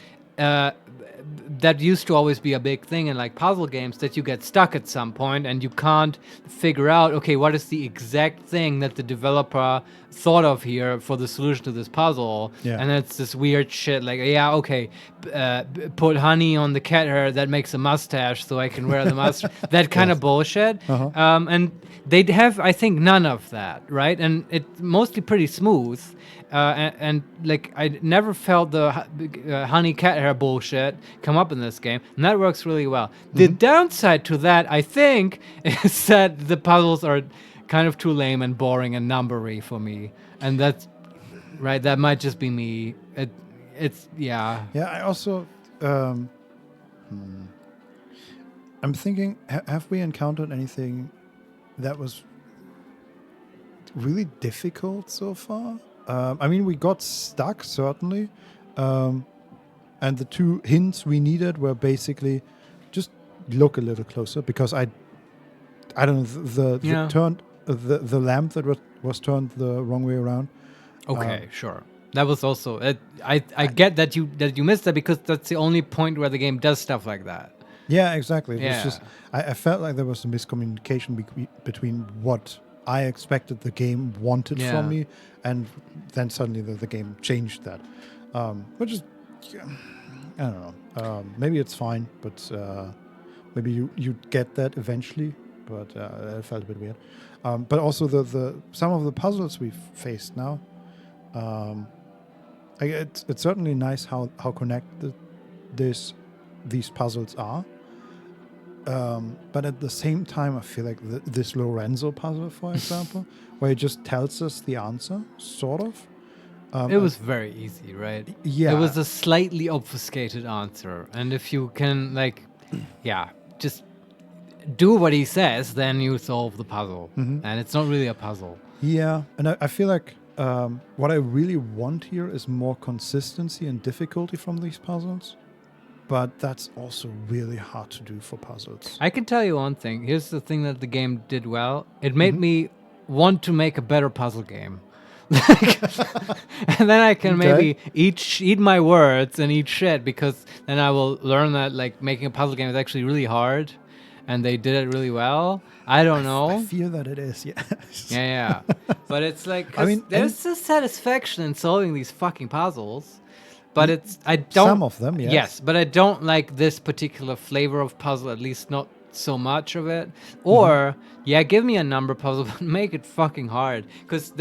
Speaker 4: that used to always be a big thing in like puzzle games, that you get stuck at some point and you can't figure out, okay, what is the exact thing that the developer thought of here for the solution to this puzzle.
Speaker 2: Yeah.
Speaker 4: And it's this weird shit like, yeah, okay, put honey on the cat hair that makes a mustache so I can wear the mustache. That kind of bullshit. And they'd have, I think, none of that, right? And it's mostly pretty smooth. And like I never felt the honey cat hair bullshit come up in this game, and that works really well. The downside to that, I think, is that the puzzles are kind of too lame and boring and numbery for me, and that's right. That might just be me. It's yeah.
Speaker 2: Yeah, I also I'm thinking, have we encountered anything that was really difficult so far? I mean, we got stuck, certainly. And the two hints we needed were basically just look a little closer, because I don't know, the lamp that was turned the wrong way around.
Speaker 4: Okay, sure. That was also I get that you missed that, because that's the only point where the game does stuff like that.
Speaker 2: Yeah, exactly. It was
Speaker 4: Yeah.
Speaker 2: just I felt like there was a miscommunication between what I expected the game wanted from me, and then suddenly the game changed that, which is, I don't know. Maybe it's fine, but maybe you get that eventually. But it felt a bit weird. But also the some of the puzzles we've faced now, it's certainly nice how connected these puzzles are. But at the same time, I feel like this Lorenzo puzzle, for example, where it just tells us the answer, sort of.
Speaker 4: It was very easy, right?
Speaker 2: Yeah.
Speaker 4: It was a slightly obfuscated answer. And if you can, like, just do what he says, then you solve the puzzle. And it's not really a puzzle.
Speaker 2: Yeah. And I feel like what I really want here is more consistency and difficulty from these puzzles. But that's also really hard to do for puzzles.
Speaker 4: I can tell you one thing. Here's the thing that the game did well. It made me want to make a better puzzle game. And then I can maybe eat my words and eat shit, because then I will learn that like making a puzzle game is actually really hard, and they did it really well. I don't know.
Speaker 2: I feel that it is, yes.
Speaker 4: Yeah. But it's like,
Speaker 2: I mean,
Speaker 4: there's a satisfaction in solving these fucking puzzles. But I don't.
Speaker 2: Some of them, yes.
Speaker 4: Yes, but I don't like this particular flavor of puzzle, at least not so much of it. Or, give me a number puzzle, but make it fucking hard. Because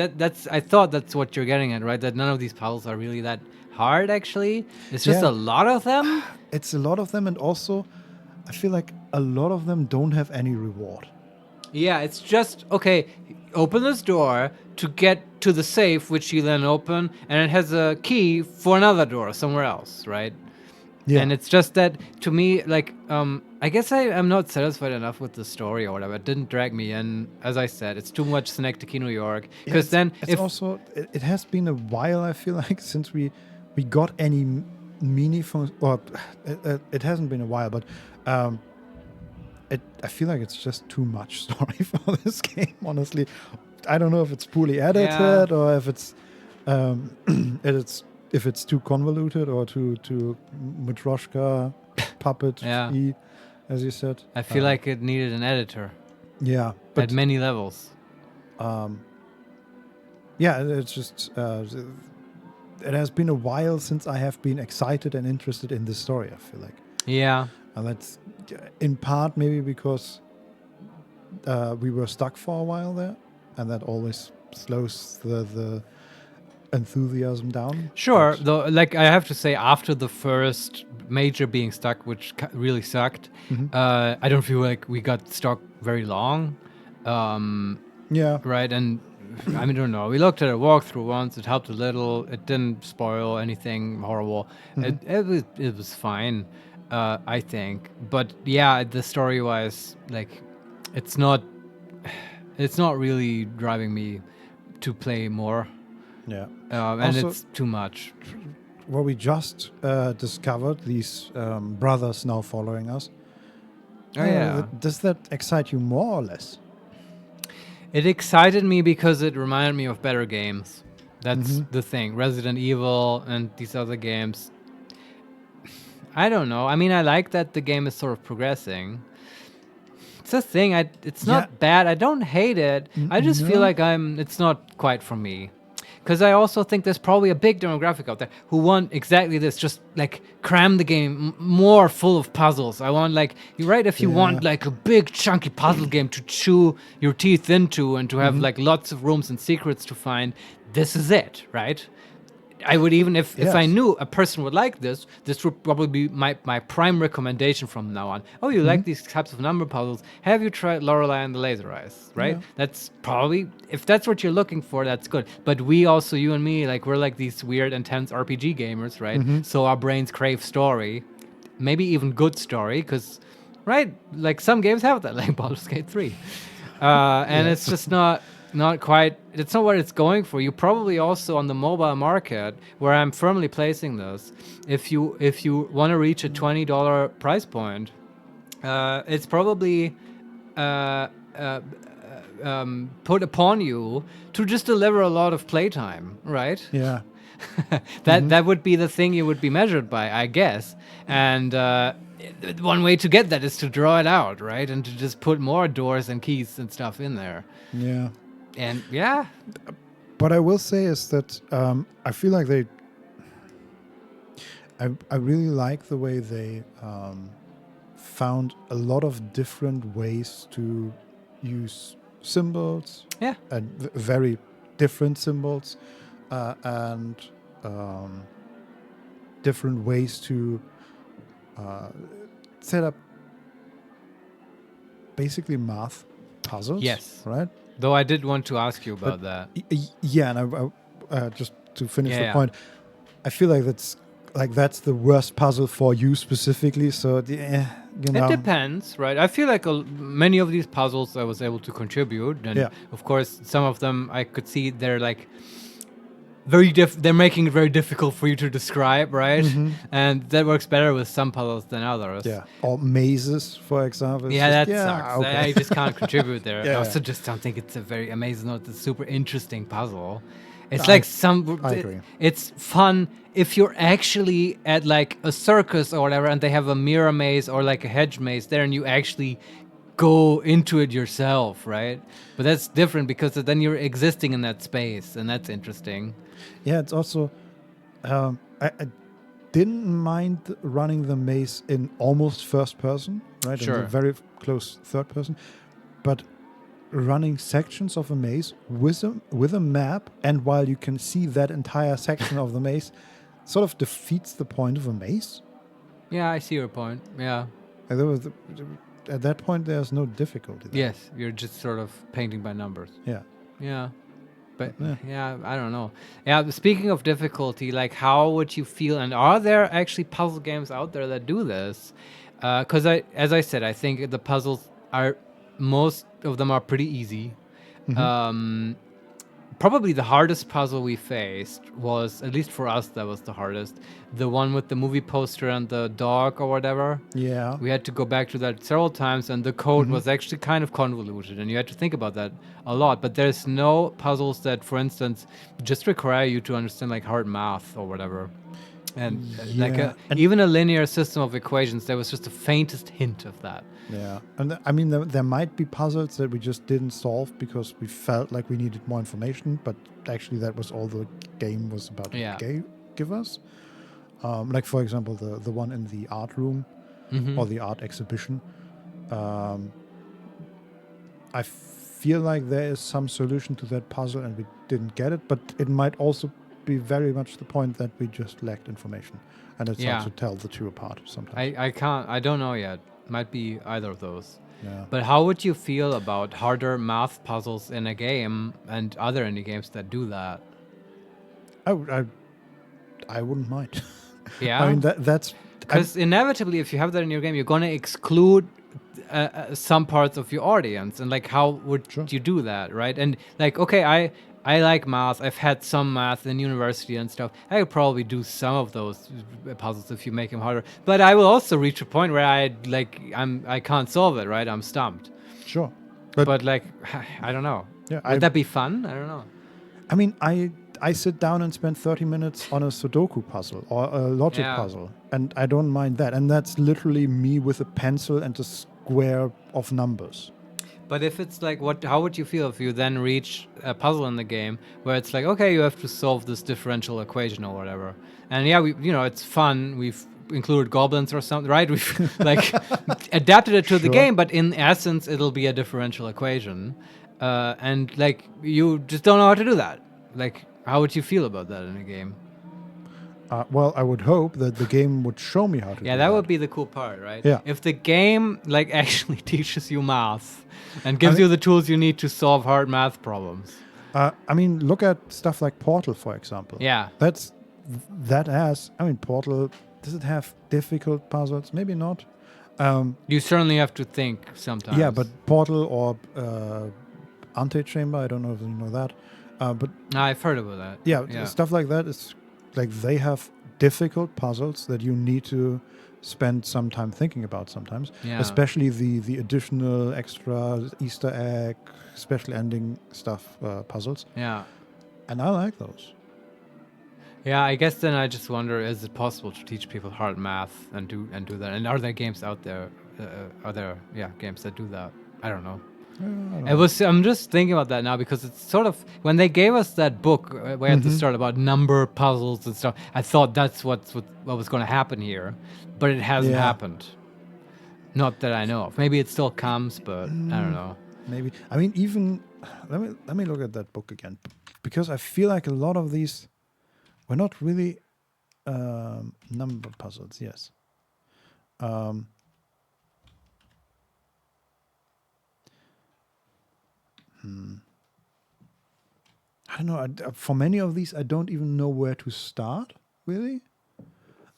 Speaker 4: I thought that's what you're getting at, right? That none of these puzzles are really that hard, actually. It's just a lot of them.
Speaker 2: It's a lot of them, and also, I feel like a lot of them don't have any reward.
Speaker 4: Yeah, it's just, okay, open this door to get to the safe, which you then open, and it has a key for another door somewhere else, right? Yeah. And it's just that, to me, like, I guess I'm not satisfied enough with the story or whatever. It didn't drag me in. As I said, it's too much Synecdoche, New York. Because
Speaker 2: it has been a while, I feel like, since we got any meaningful, or it hasn't been a while, but I feel like it's just too much story for this game, honestly. I don't know if it's poorly edited or if it's if it's too convoluted or too Matryoshka puppet-y, as you said.
Speaker 4: I feel like it needed an editor.
Speaker 2: Yeah.
Speaker 4: At many levels.
Speaker 2: It's just it has been a while since I have been excited and interested in this story, I feel like.
Speaker 4: Yeah.
Speaker 2: And that's in part maybe because we were stuck for a while there, and that always slows the enthusiasm down.
Speaker 4: Sure, though, like I have to say, after the first major being stuck, which really sucked, I don't feel like we got stuck very long. Right, and I mean, I don't know. We looked at a walkthrough once. It helped a little. It didn't spoil anything horrible. It was fine, I think. But yeah, the story-wise, like, it's not really driving me to play more.
Speaker 2: Yeah.
Speaker 4: And
Speaker 2: also,
Speaker 4: it's too much.
Speaker 2: Well, we just discovered these brothers now following us. Does that excite you more or less?
Speaker 4: It excited me because it reminded me of better games. That's the thing. Resident Evil and these other games. I don't know. I mean, I like that the game is sort of progressing. It's a thing. It's not bad. I don't hate it. I just feel like it's not quite for me. Because I also think there's probably a big demographic out there who want exactly this, just like cram the game more full of puzzles. I want you're right, if you want like a big chunky puzzle game to chew your teeth into and to have like lots of rooms and secrets to find, this is it, right? I would even, if I knew a person would like this would probably be my prime recommendation from now on. Oh, you like these types of number puzzles? Have you tried Lorelei and the Laser Eyes, right? Yeah. That's probably, if that's what you're looking for, that's good. But we also, you and me, we're like these weird, intense RPG gamers, right? So our brains crave story, maybe even good story, because, right, like some games have that, like Baldur's Gate 3. And it's just not quite, it's not what it's going for. You probably also on the mobile market, where I'm firmly placing this, if you want to reach a $20 price point, it's probably put upon you to just deliver a lot of playtime, right?
Speaker 2: Yeah.
Speaker 4: That would be the thing you would be measured by, I guess. And one way to get that is to draw it out, right? And to just put more doors and keys and stuff in there.
Speaker 2: Yeah.
Speaker 4: And
Speaker 2: what I will say is that I feel like I really like the way they found a lot of different ways to use symbols.
Speaker 4: Yeah.
Speaker 2: And very different symbols, and different ways to set up basically math puzzles.
Speaker 4: Yes.
Speaker 2: Right.
Speaker 4: Though I did want to ask you about that.
Speaker 2: Yeah, and I just to finish the point, I feel like that's the worst puzzle for you specifically. So you know,
Speaker 4: it depends, right? I feel like many of these puzzles I was able to contribute, and of course some of them I could see they're like they're making it very difficult for you to describe, right? And that works better with some puzzles than others.
Speaker 2: Yeah, or mazes, for example.
Speaker 4: Yeah, that sucks.
Speaker 2: Okay.
Speaker 4: I just can't contribute there.
Speaker 2: Yeah.
Speaker 4: I also just don't think it's a very amazing, not a super interesting puzzle. It's
Speaker 2: I agree.
Speaker 4: It's fun if you're actually at like a circus or whatever, and they have a mirror maze or like a hedge maze there, and you actually go into it yourself, right? But that's different because then you're existing in that space, and that's interesting.
Speaker 2: Yeah, it's also I didn't mind running the maze in almost first person, right?
Speaker 4: Sure.
Speaker 2: In a very close third person, but running sections of a maze with a map, and while you can see that entire section of the maze, sort of defeats the point of a maze.
Speaker 4: Yeah, I see your point. Yeah.
Speaker 2: And at that point, there's no difficulty there.
Speaker 4: Yes, you're just sort of painting by numbers.
Speaker 2: Yeah.
Speaker 4: Yeah. But I don't know. Yeah, speaking of difficulty, like how would you feel, and are there actually puzzle games out there that do this? Because as I said, I think the puzzles most of them are pretty easy. Probably the hardest puzzle we faced was, at least for us, that was the hardest. The one with the movie poster and the dog or whatever.
Speaker 2: Yeah.
Speaker 4: We had to go back to that several times, and the code was actually kind of convoluted, and you had to think about that a lot. But there's no puzzles that, for instance, just require you to understand like hard math or whatever. And even a linear system of equations, there was just the faintest hint of that.
Speaker 2: Yeah, and I mean, there might be puzzles that we just didn't solve because we felt like we needed more information, but actually that was all the game was about to give us. Like, for example, the one in the art room or the art exhibition. I feel like there is some solution to that puzzle and we didn't get it, but it might also be very much the point that we just lacked information. And it's hard to tell the two apart sometimes.
Speaker 4: I don't know yet. Might be either of those.
Speaker 2: Yeah.
Speaker 4: But how would you feel about harder math puzzles in a game and other indie games that do that?
Speaker 2: I wouldn't mind.
Speaker 4: Yeah.
Speaker 2: I mean that's
Speaker 4: because inevitably, if you have that in your game, you're gonna exclude some parts of your audience, and like how would you do that, right? And like, okay, I like math. I've had some math in university and stuff. I could probably do some of those puzzles if you make them harder. But I will also reach a point where I can't solve it, right? I'm stumped.
Speaker 2: Sure.
Speaker 4: But like, I don't know.
Speaker 2: Yeah,
Speaker 4: would that be fun? I don't know.
Speaker 2: I mean, I I sit down and spend 30 minutes on a Sudoku puzzle or a logic puzzle, and I don't mind that. And that's literally me with a pencil and a square of numbers.
Speaker 4: But if it's like, how would you feel if you then reach a puzzle in the game where it's like, okay, you have to solve this differential equation or whatever, and it's fun. We've included goblins or something, right? We've like adapted it to the game, but in essence, it'll be a differential equation, and like you just don't know how to do that. Like, how would you feel about that in a game?
Speaker 2: Well, I would hope that the game would show me how to do that.
Speaker 4: Yeah, that would be the cool part, right?
Speaker 2: Yeah.
Speaker 4: If the game like actually teaches you math and gives you the tools you need to solve hard math problems.
Speaker 2: I mean, look at stuff like Portal, for example.
Speaker 4: Yeah.
Speaker 2: Portal, does it have difficult puzzles? Maybe not.
Speaker 4: You certainly have to think sometimes.
Speaker 2: Yeah, but Portal or Antechamber, I don't know if you know that. But
Speaker 4: I've heard about that.
Speaker 2: Yeah, stuff like that is like they have difficult puzzles that you need to spend some time thinking about sometimes.
Speaker 4: Yeah.
Speaker 2: Especially the additional extra Easter egg, special ending stuff puzzles.
Speaker 4: Yeah.
Speaker 2: And I like those.
Speaker 4: Yeah, I guess then I just wonder: is it possible to teach people hard math and do that? And are there games out there? Are there games that do that? I don't know. I'm just thinking about that now because it's sort of when they gave us that book way at the start about number puzzles and stuff. I thought that's what was going to happen here, but it hasn't happened. Not that I know of. Maybe it still comes, but I don't know.
Speaker 2: Maybe. I mean, even let me look at that book again because I feel like a lot of these were not really number puzzles. Yes. I don't know. For many of these, I don't even know where to start, really.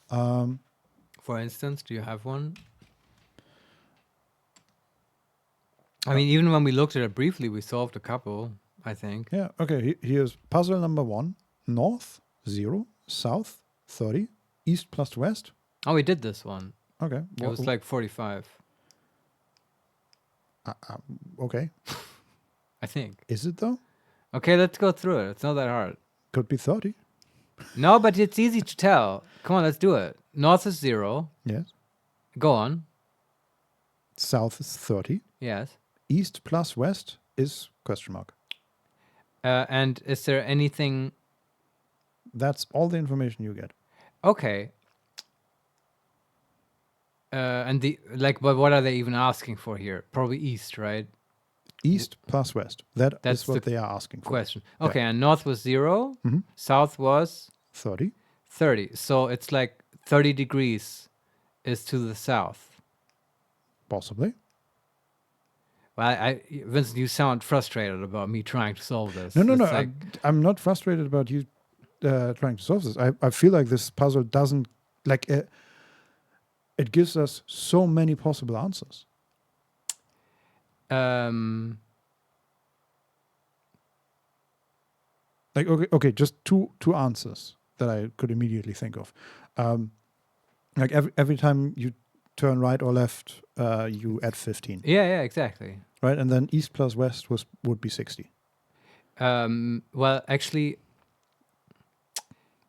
Speaker 4: For instance, do you have one? I mean, even when we looked at it briefly, we solved a couple, I think.
Speaker 2: Yeah, okay. Here's puzzle number 1. North, 0. South, 30. East plus west.
Speaker 4: Oh, we did this one.
Speaker 2: Okay.
Speaker 4: It was like 45.
Speaker 2: Okay.
Speaker 4: I think.
Speaker 2: Is it, though?
Speaker 4: Okay, let's go through it. It's not that hard.
Speaker 2: Could be 30.
Speaker 4: No, but it's easy to tell. Come on, let's do it. North is 0.
Speaker 2: Yes.
Speaker 4: Go on.
Speaker 2: South is 30.
Speaker 4: Yes.
Speaker 2: East plus west is question mark.
Speaker 4: And is there anything...
Speaker 2: That's all the information you get.
Speaker 4: Okay. But what are they even asking for here? Probably east, right?
Speaker 2: East plus west. That's what
Speaker 4: the
Speaker 2: they are asking for.
Speaker 4: Question. Okay, and north was 0.
Speaker 2: Mhm.
Speaker 4: South was
Speaker 2: 30.
Speaker 4: 30. So it's like 30 degrees is to the south.
Speaker 2: Possibly.
Speaker 4: Well, Vincent, you sound frustrated about me trying to solve this.
Speaker 2: No.
Speaker 4: It's like,
Speaker 2: I'm not frustrated about you trying to solve this. I feel like this puzzle doesn't it gives us so many possible answers. Okay, just two answers that I could immediately think of. Like every time you turn right or left, you add 15.
Speaker 4: Yeah, exactly.
Speaker 2: Right, and then east plus west would be 60.
Speaker 4: Well, actually,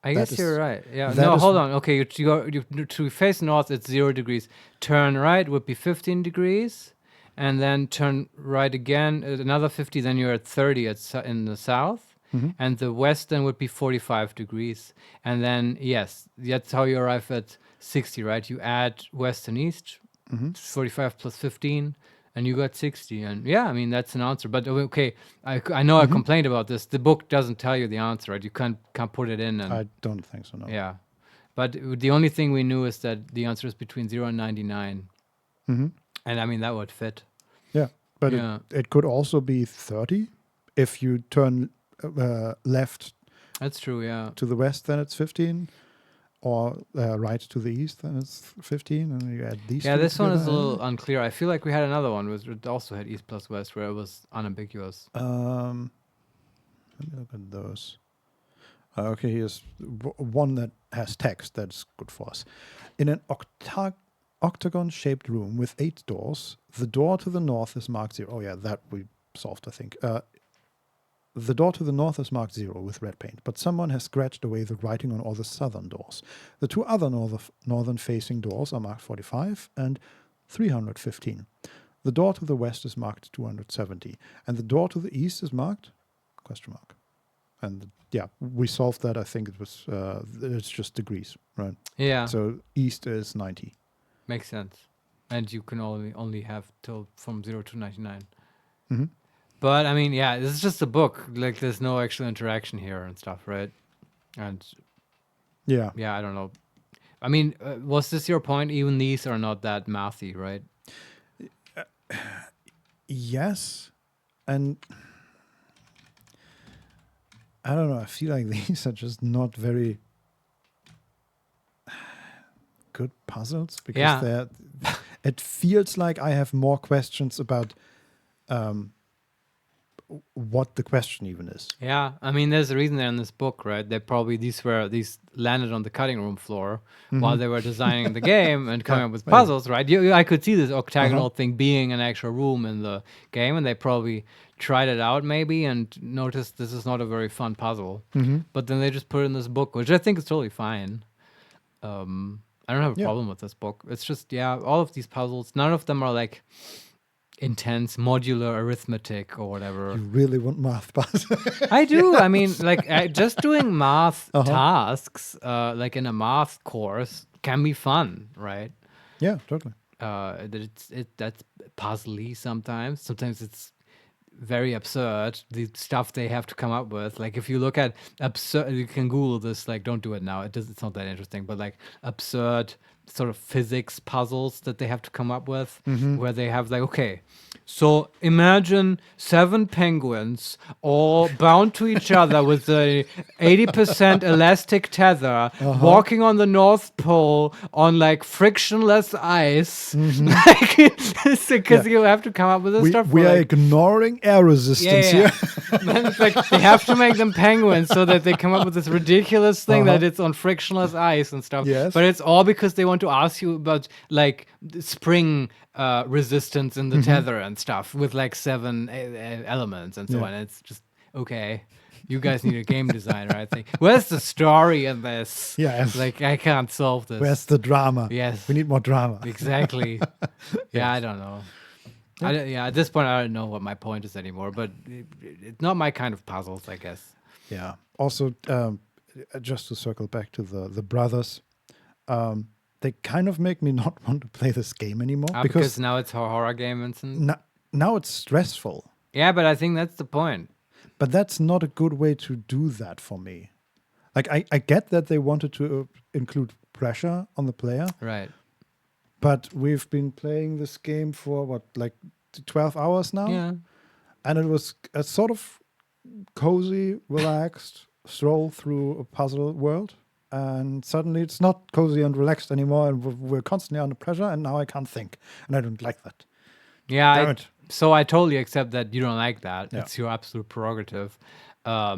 Speaker 4: I
Speaker 2: That
Speaker 4: guess you're right. Yeah.
Speaker 2: that
Speaker 4: No,
Speaker 2: is-
Speaker 4: hold on. Okay, you to face north, it's 0 degrees. Turn right would be 15 degrees, and then turn right again, another 50. Then you're at 30 in the south, and the west then would be 45 degrees. And then yes, that's how you arrive at 60, right? You add west and east, 45 plus 15. And you got 60, and yeah, I mean that's an answer. But okay, I know I complained about this. The book doesn't tell you the answer, right? You can't put it in. And
Speaker 2: I don't think so, no.
Speaker 4: yeah, but the only thing we knew is that the answer is between 0 and 99, and I mean that would fit.
Speaker 2: Yeah, but
Speaker 4: Yeah.
Speaker 2: it could also be 30. If you turn left
Speaker 4: That's true. Yeah.
Speaker 2: to the west, then it's 15. Or right to the east, then it's 15, and you add these.
Speaker 4: Yeah,
Speaker 2: two
Speaker 4: this one is a
Speaker 2: together.
Speaker 4: little unclear. I feel like we had another one which also had east plus west, where it was unambiguous.
Speaker 2: Let me look at those. Okay, here's one that has text. That's good for us. In an octagon-shaped room with 8 doors, the door to the north is marked 0. Oh yeah, that we solved, I think. The door to the north is marked 0 with red paint, but someone has scratched away the writing on all the southern doors. The two other northern-facing doors are marked 45 and 315. The door to the west is marked 270, and the door to the east is marked ? And we solved that. I think it was it's just degrees, right?
Speaker 4: Yeah.
Speaker 2: So east is 90.
Speaker 4: Makes sense. And you can only have till from 0 to 99.
Speaker 2: Mm-hmm.
Speaker 4: But I mean, yeah, this is just a book. Like, there's no actual interaction here and stuff, right? And
Speaker 2: Yeah.
Speaker 4: I don't know. I mean, was this your point? Even these are not that mathy, right?
Speaker 2: Yes, and I don't know. I feel like these are just not very good puzzles because they're. It feels like I have more questions about what the question even is.
Speaker 4: Yeah, I mean, there's a reason they're in this book, right? They probably these landed on the cutting room floor while they were designing the game and coming up with puzzles, right? I could see this octagonal thing being an actual room in the game, and they probably tried it out maybe and noticed this is not a very fun puzzle. But then they just put it in this book, which I think is totally fine. I don't have a problem with this book. It's just all of these puzzles, none of them are like intense modular arithmetic or whatever.
Speaker 2: You really want math puzzles?
Speaker 4: I do. I mean, like just doing math tasks, like in a math course, can be fun, right?
Speaker 2: Yeah, totally.
Speaker 4: That's puzzly sometimes. Sometimes it's very absurd, the stuff they have to come up with. Like, if you look at absurd, you can Google this. Like, don't do it now. It's not that interesting. But like absurd sort of physics puzzles that they have to come up with, where they have like, okay, so imagine 7 penguins all bound to each other with a 80% elastic tether, walking on the North Pole on like frictionless ice. Because you have to come up with this stuff.
Speaker 2: We are ignoring air resistance here.
Speaker 4: Then it's like they have to make them penguins so that they come up with this ridiculous thing that it's on frictionless ice and stuff.
Speaker 2: Yes.
Speaker 4: But it's all because they want to ask you about like spring resistance in the tether and stuff with like 7 elements and so on. It's just, okay, you guys need a game designer, I think. Where's the story in this?
Speaker 2: Yes.
Speaker 4: Like, I can't solve this.
Speaker 2: Where's the drama?
Speaker 4: Yes.
Speaker 2: We need more drama.
Speaker 4: Exactly. Yeah, I don't know. At this point, I don't know what my point is anymore, but it's not my kind of puzzles, I guess.
Speaker 2: Yeah. Also, just to circle back to the brothers, they kind of make me not want to play this game anymore.
Speaker 4: Because now it's a horror game, Vincent?
Speaker 2: Now it's stressful.
Speaker 4: Yeah, but I think that's the point.
Speaker 2: But that's not a good way to do that for me. Like, I get that they wanted to include pressure on the player.
Speaker 4: Right.
Speaker 2: But we've been playing this game for, 12 hours now?
Speaker 4: Yeah.
Speaker 2: And it was a sort of cozy, relaxed stroll through a puzzle world. And suddenly it's not cozy and relaxed anymore. And we're constantly under pressure. And now I can't think. And I don't like that.
Speaker 4: Yeah. So I totally accept that you don't like that.
Speaker 2: Yeah.
Speaker 4: It's your absolute prerogative. I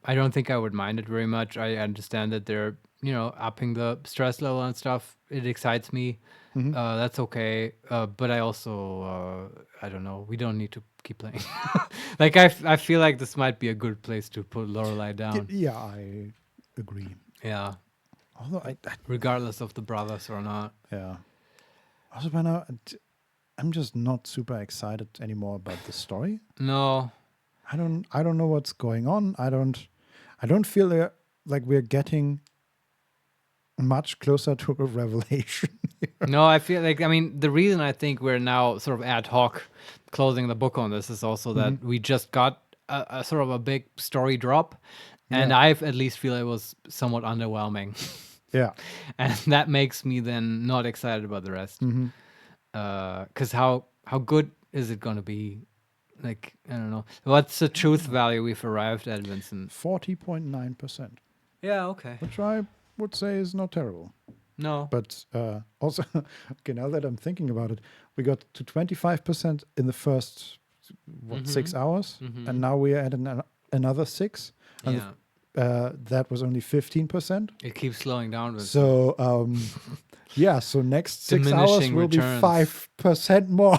Speaker 4: don't think I would mind it very much. I understand that they're, upping the stress level and stuff. It excites me. That's okay. But I also, I don't know. We don't need to keep playing. Like, I feel like this might be a good place to put Lorelei down.
Speaker 2: Yeah, I agree.
Speaker 4: Yeah.
Speaker 2: Although
Speaker 4: regardless of the brothers or not.
Speaker 2: Yeah. Also, by now, I'm just not super excited anymore about the story.
Speaker 4: No.
Speaker 2: I don't know what's going on. I don't feel like we're getting much closer to a revelation.
Speaker 4: No, I feel like, the reason I think we're now sort of ad hoc closing the book on this is also that we just got a sort of a big story drop, and I at least feel it was somewhat underwhelming.
Speaker 2: Yeah.
Speaker 4: And that makes me then not excited about the rest. Because how good is it going to be? Like, I don't know. What's the truth value we've arrived at, Vincent?
Speaker 2: 40.9%.
Speaker 4: Yeah, okay.
Speaker 2: Which I would say is not terrible.
Speaker 4: No.
Speaker 2: But also, okay, now that I'm thinking about it, we got to 25% in the first, 6 hours? And now we are at another 6. And that was only 15%.
Speaker 4: It keeps slowing down. Vincent.
Speaker 2: So, so next 6 hours will be 5% more.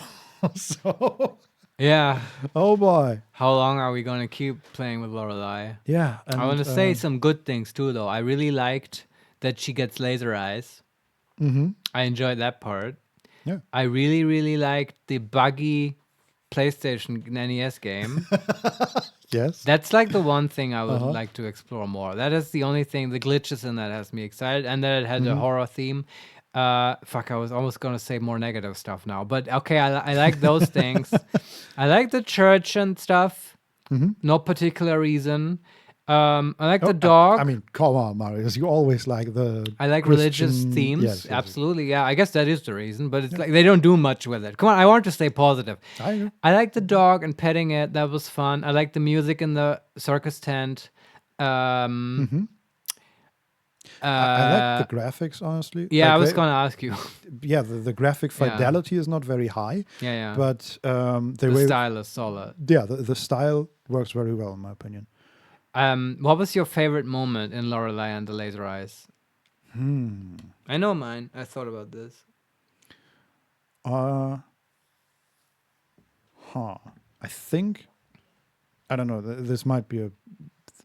Speaker 2: So...
Speaker 4: Yeah.
Speaker 2: Oh boy.
Speaker 4: How long are we going to keep playing with Lorelei?
Speaker 2: Yeah. And,
Speaker 4: I want to say some good things too, though. I really liked that she gets laser eyes.
Speaker 2: Mm-hmm.
Speaker 4: I enjoyed that part.
Speaker 2: Yeah.
Speaker 4: I really, really liked the buggy PlayStation NES game.
Speaker 2: Yes.
Speaker 4: That's like the one thing I would like to explore more. That is the only thing. The glitches in that has me excited, and that it had a horror theme. Fuck, I was almost gonna say more negative stuff now, but okay, I like those things. I like the church and stuff. No particular reason. I like the dog.
Speaker 2: I mean, come on, Marius. You always like the.
Speaker 4: I like religious themes.
Speaker 2: Yes, yes,
Speaker 4: Absolutely. Yeah, I guess that is the reason, but it's like they don't do much with it. Come on, I want to stay positive.
Speaker 2: I agree.
Speaker 4: I like the dog and petting it. That was fun. I like the music in the circus tent.
Speaker 2: I like the graphics, honestly.
Speaker 4: Yeah,
Speaker 2: like
Speaker 4: I was going to ask you.
Speaker 2: Yeah, the graphic fidelity is not very high.
Speaker 4: Yeah.
Speaker 2: But
Speaker 4: the style is solid.
Speaker 2: Yeah, the style works very well, in my opinion.
Speaker 4: What was your favorite moment in Lorelei and the Laser Eyes? I know mine. I thought about this.
Speaker 2: I think, I don't know. This might be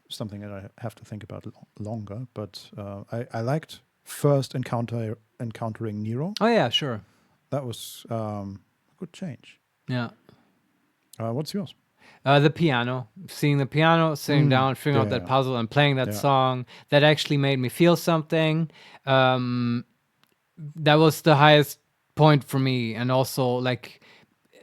Speaker 2: something that I have to think about longer. But I liked first encountering Nero.
Speaker 4: Oh yeah, sure.
Speaker 2: That was a good change.
Speaker 4: Yeah.
Speaker 2: What's yours?
Speaker 4: The piano, seeing the piano, sitting down, figuring out that puzzle, and playing that song, that actually made me feel something. That was the highest point for me, and also like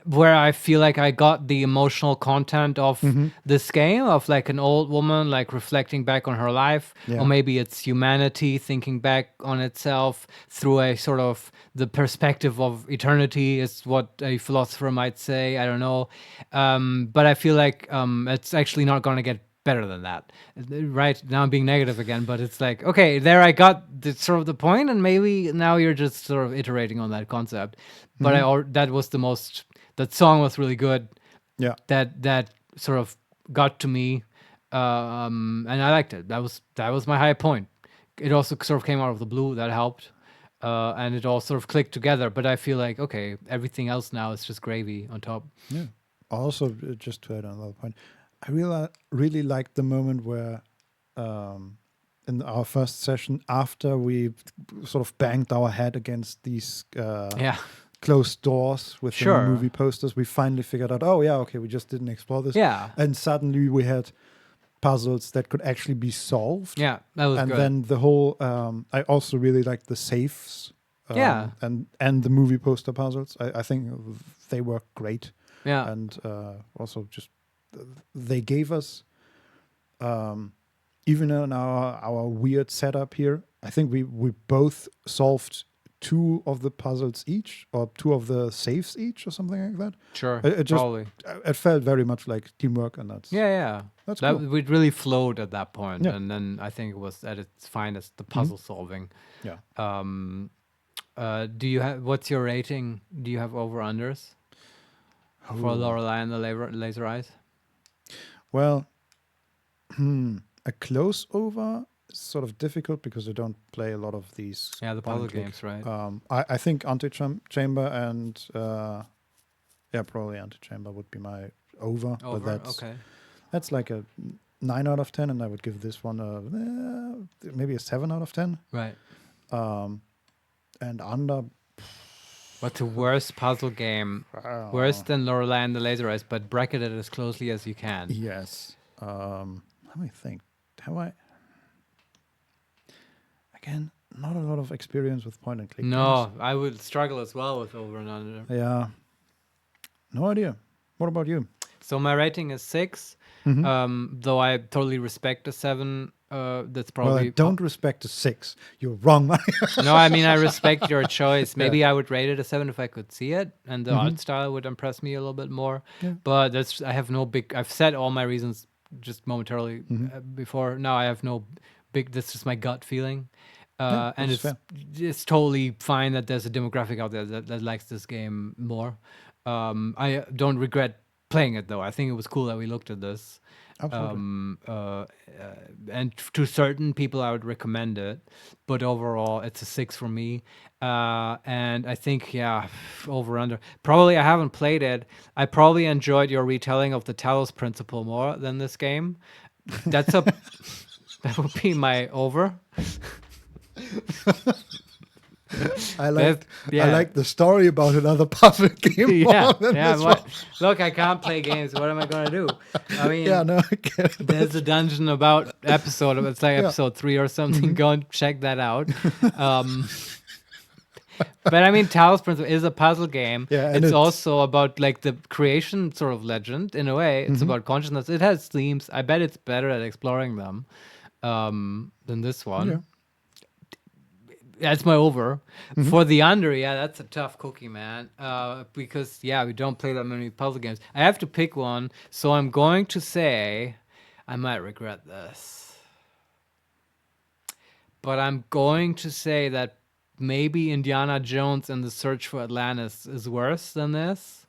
Speaker 4: where I feel like I got the emotional content of this game, of like an old woman like reflecting back on her life, or maybe it's humanity thinking back on itself through a sort of the perspective of eternity, is what a philosopher might say. I don't know, but I feel like it's actually not going to get better than that. Right now I'm being negative again, but it's like, okay, there I got the sort of the point, and maybe now you're just sort of iterating on that concept. But that was the most. That song was really good.
Speaker 2: Yeah.
Speaker 4: That sort of got to me, and I liked it. That was my high point. It also sort of came out of the blue. That helped, and it all sort of clicked together. But I feel like, okay, everything else now is just gravy on top.
Speaker 2: Yeah. Also, just to add another point, I really liked the moment where, in our first session, after we sort of banged our head against these closed doors with the movie posters, we finally figured out, oh yeah, okay, we just didn't explore this.
Speaker 4: Yeah.
Speaker 2: And suddenly we had puzzles that could actually be solved.
Speaker 4: Yeah, that was
Speaker 2: good.
Speaker 4: And
Speaker 2: then the whole, I also really liked the safes. And the movie poster puzzles. I think they work great.
Speaker 4: Yeah.
Speaker 2: And also just, they gave us, even in our weird setup here, I think we both solved 2 of the puzzles each, or 2 of the saves each, or something like that.
Speaker 4: Sure,
Speaker 2: probably. It felt very much like teamwork, and that's
Speaker 4: that's cool. It really flowed at that point, and then I think it was at its finest, the puzzle solving.
Speaker 2: Yeah.
Speaker 4: Do you have? What's your rating? Do you have over-unders for Lorelei and the Laser Eyes?
Speaker 2: Well, a close over. Sort of difficult because I don't play a lot of these.
Speaker 4: Yeah, the puzzle games, right?
Speaker 2: I think Antichamber and probably Antichamber would be my over. But that's like a 9 out of 10, and I would give this one maybe a 7 out of 10.
Speaker 4: Right.
Speaker 2: And under.
Speaker 4: What's the worst puzzle game? Worse than Lorelei and the Laser Eyes, but bracket it as closely as you can.
Speaker 2: Yes. Let me think. Have I? Again, not a lot of experience with point and click.
Speaker 4: No,
Speaker 2: games.
Speaker 4: I would struggle as well with over and under.
Speaker 2: Yeah. No idea. What about you?
Speaker 4: So my rating is 6. Though I totally respect a 7. That's probably.
Speaker 2: Well, I don't respect a 6. You're wrong.
Speaker 4: No, I mean I respect your choice. Maybe I would rate it a 7 if I could see it, and the art style would impress me a little bit more. Yeah. But I have no big. I've said all my reasons just momentarily before. Now I have no big. That's just my gut feeling. And it's totally fine that there's a demographic out there that likes this game more. I don't regret playing it though. I think it was cool that we looked at this.
Speaker 2: Absolutely.
Speaker 4: And to certain people, I would recommend it. But overall, it's a 6 for me. And I think, over under. Probably I haven't played it. I probably enjoyed your retelling of the Talos Principle more than this game. That's a that would be my over.
Speaker 2: I like the story about another puzzle game.
Speaker 4: Look, I can't play games. What am I gonna do? I mean,
Speaker 2: I get it.
Speaker 4: There's a dungeon about episode. It's like episode 3 or something. Go and check that out. But I mean, Talos Principle is a puzzle game.
Speaker 2: Yeah,
Speaker 4: it's also about like the creation sort of legend in a way. It's about consciousness. It has themes. I bet it's better at exploring them than this one.
Speaker 2: Yeah.
Speaker 4: That's my over. For the under, that's a tough cookie, man. Because we don't play that many puzzle games. I have to pick one, so I'm going to say, I might regret this, but I'm going to say that maybe Indiana Jones and the Search for Atlantis is worse than this,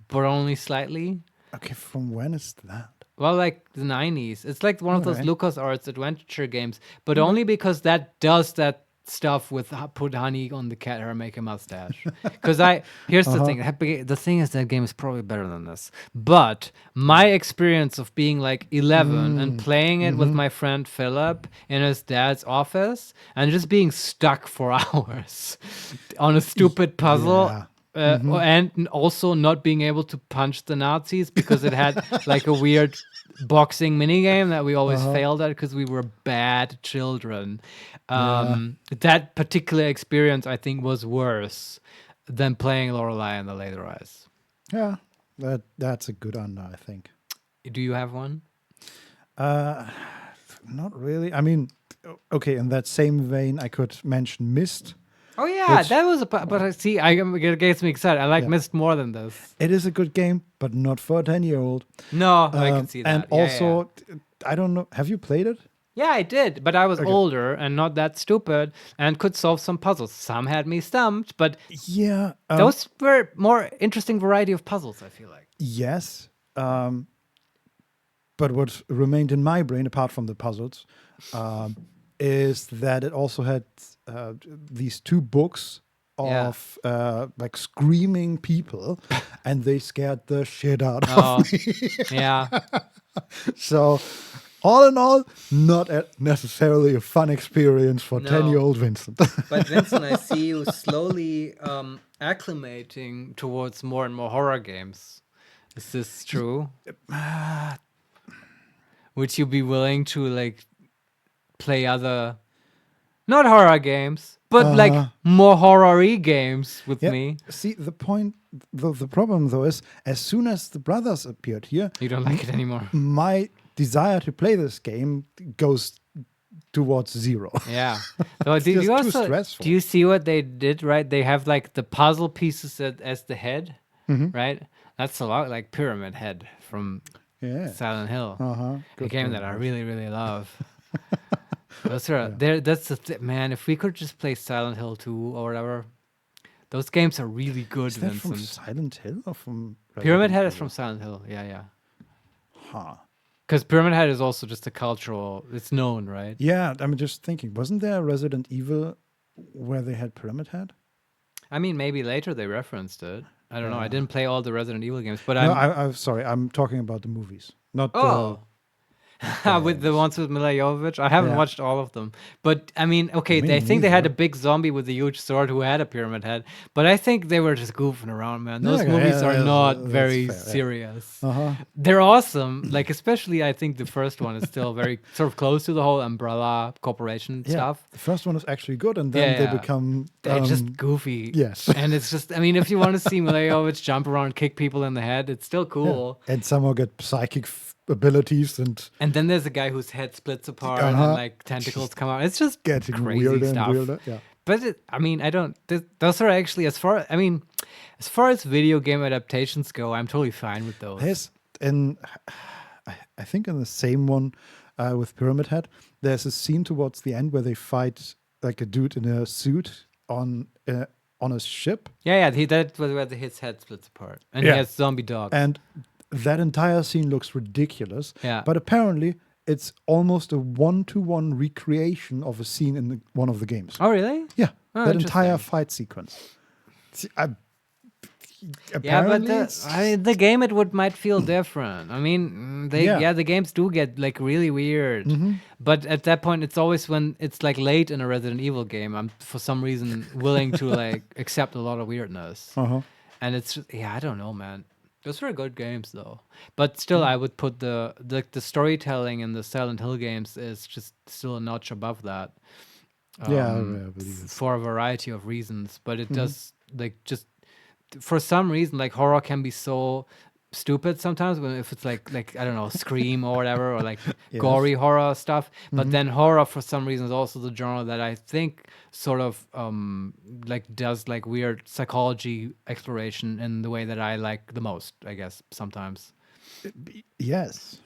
Speaker 4: but only slightly.
Speaker 2: Okay, from when is that?
Speaker 4: Well, like the 90s. It's like one of those LucasArts adventure games, but only because that does that stuff with put honey on the cat hair, make a mustache. Because here's the thing. The thing is that game is probably better than this. But my experience of being like 11 and playing it with my friend Philip in his dad's office and just being stuck for hours on a stupid puzzle. And also not being able to punch the Nazis because it had like a weird boxing minigame that we always failed at because we were bad children. That particular experience, I think, was worse than playing Lorelei and the Later Eyes.
Speaker 2: Yeah, that's a good under, I think.
Speaker 4: Do you have one?
Speaker 2: Not really. I mean, okay, in that same vein, I could mention Myst.
Speaker 4: Oh yeah, that was but see, it gets me excited. I like Myst more than this.
Speaker 2: It is a good game, but not for a 10-year-old.
Speaker 4: No, I can see that.
Speaker 2: And also, I don't know. Have you played it?
Speaker 4: Yeah, I did, but I was older and not that stupid and could solve some puzzles. Some had me stumped, but those were more interesting variety of puzzles, I feel like.
Speaker 2: Yes. But what remained in my brain, apart from the puzzles, is that it also had these 2 books of like screaming people, and they scared the shit out of me.
Speaker 4: Yeah.
Speaker 2: So, all in all, not necessarily a fun experience for 10-year-old Vincent.
Speaker 4: But Vincent, I see you slowly acclimating towards more and more horror games. Is this true? Would you be willing to like play other, not horror games, but like more horror-y games with me?
Speaker 2: See, the point, the problem though is, as soon as the brothers appeared here,
Speaker 4: you don't like it anymore.
Speaker 2: My desire to play this game goes towards 0.
Speaker 4: Yeah. So do you see what they did, right? They have like the puzzle pieces as the head, right? That's a lot like Pyramid Head from Silent Hill. A game that I really, really love. Those are that's man. If we could just play Silent Hill 2 or whatever, those games are really good.
Speaker 2: Is that from Silent Hill or from
Speaker 4: Pyramid Head? Is from Silent Hill. Yeah.
Speaker 2: Huh.
Speaker 4: Because Pyramid Head is also just a cultural. It's known, right?
Speaker 2: Yeah, I'm just thinking. Wasn't there a Resident Evil where they had Pyramid Head?
Speaker 4: I mean, maybe later they referenced it. I don't know. I didn't play all the Resident Evil games, but
Speaker 2: I'm sorry. I'm talking about the movies, not the
Speaker 4: with the ones with Mila Jovovich. I haven't watched all of them. But, I mean, okay, I think they had a big zombie with a huge sword who had a pyramid head. But I think they were just goofing around, man. Those movies are not very serious. They're awesome. Like, especially, I think the first one is still very sort of close to the whole Umbrella Corporation stuff.
Speaker 2: The first one is actually good, and then they become...
Speaker 4: They're just goofy.
Speaker 2: Yes.
Speaker 4: And it's just, I mean, if you want to see Mila Jovovich jump around and kick people in the head, it's still cool.
Speaker 2: Yeah. And somehow get psychic abilities and
Speaker 4: then there's a guy whose head splits apart and like tentacles come out. It's just
Speaker 2: getting
Speaker 4: crazy
Speaker 2: weirder
Speaker 4: stuff.
Speaker 2: And weirder. Yeah.
Speaker 4: But I mean, those are actually as far as video game adaptations go, I'm totally fine with those.
Speaker 2: I think in the same one with Pyramid Head, there's a scene towards the end where they fight like a dude in a suit on a ship.
Speaker 4: Yeah, that was where his head splits apart, and he has zombie dogs.
Speaker 2: And that entire scene looks ridiculous.
Speaker 4: Yeah.
Speaker 2: But apparently, it's almost a 1-to-1 recreation of a scene in one of the games.
Speaker 4: Oh, really?
Speaker 2: Yeah,
Speaker 4: Oh,
Speaker 2: that entire
Speaker 4: interesting.
Speaker 2: fight sequence. See,
Speaker 4: Yeah, but
Speaker 2: apparently
Speaker 4: the game might feel different. I mean, the games do get like really weird. But at that point, it's always when it's like late in a Resident Evil game, I'm for some reason willing to like accept a lot of weirdness. And it's just, I don't know, man. Those were good games though. But still, I would put the storytelling in the Silent Hill games is just still a notch above that.
Speaker 2: I believe it.
Speaker 4: For a variety of reasons, but it does like just for some reason like horror can be so stupid sometimes when if it's like I don't know, Scream or whatever, or like gory horror stuff. But then horror for some reason is also the genre that I think sort of like does like weird psychology exploration in the way that I like the most, I guess, sometimes.
Speaker 2: Yes,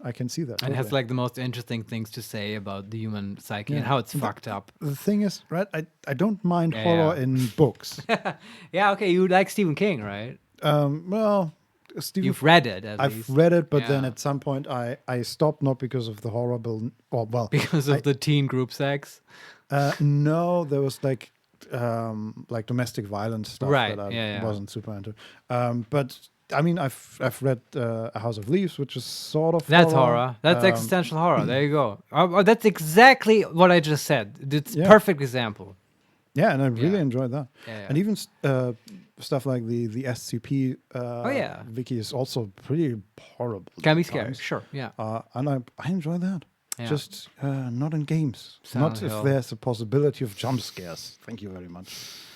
Speaker 2: I can see that.
Speaker 4: And has
Speaker 2: totally.
Speaker 4: like the most interesting things to say about the human psyche and how it's fucked up.
Speaker 2: The thing is, right, I don't mind horror in books.
Speaker 4: Yeah, okay, you like Stephen King, right?
Speaker 2: Well, Stephen,
Speaker 4: You've read it at
Speaker 2: I've
Speaker 4: least.
Speaker 2: read it, but then
Speaker 4: Yeah.
Speaker 2: at some point I stopped, not because of the horror bill, or well,
Speaker 4: Because of the teen group sex.
Speaker 2: no, there was like domestic violence stuff
Speaker 4: Right,
Speaker 2: that I
Speaker 4: yeah.
Speaker 2: wasn't super into. But I mean, I've read A House of Leaves, which is sort of
Speaker 4: That's horror. That's existential horror. There you go. That's exactly what I just said. It's perfect example.
Speaker 2: Yeah, and I really
Speaker 4: Yeah.
Speaker 2: enjoyed that.
Speaker 4: Yeah.
Speaker 2: And even stuff like the SCP wiki is also pretty horrible.
Speaker 4: Can be
Speaker 2: at
Speaker 4: scary.
Speaker 2: times.
Speaker 4: Sure. Yeah.
Speaker 2: And I enjoy that.
Speaker 4: Yeah.
Speaker 2: Just not in games.
Speaker 4: Silent
Speaker 2: not if
Speaker 4: Hill.
Speaker 2: there's a possibility of jump scares. Thank you very much.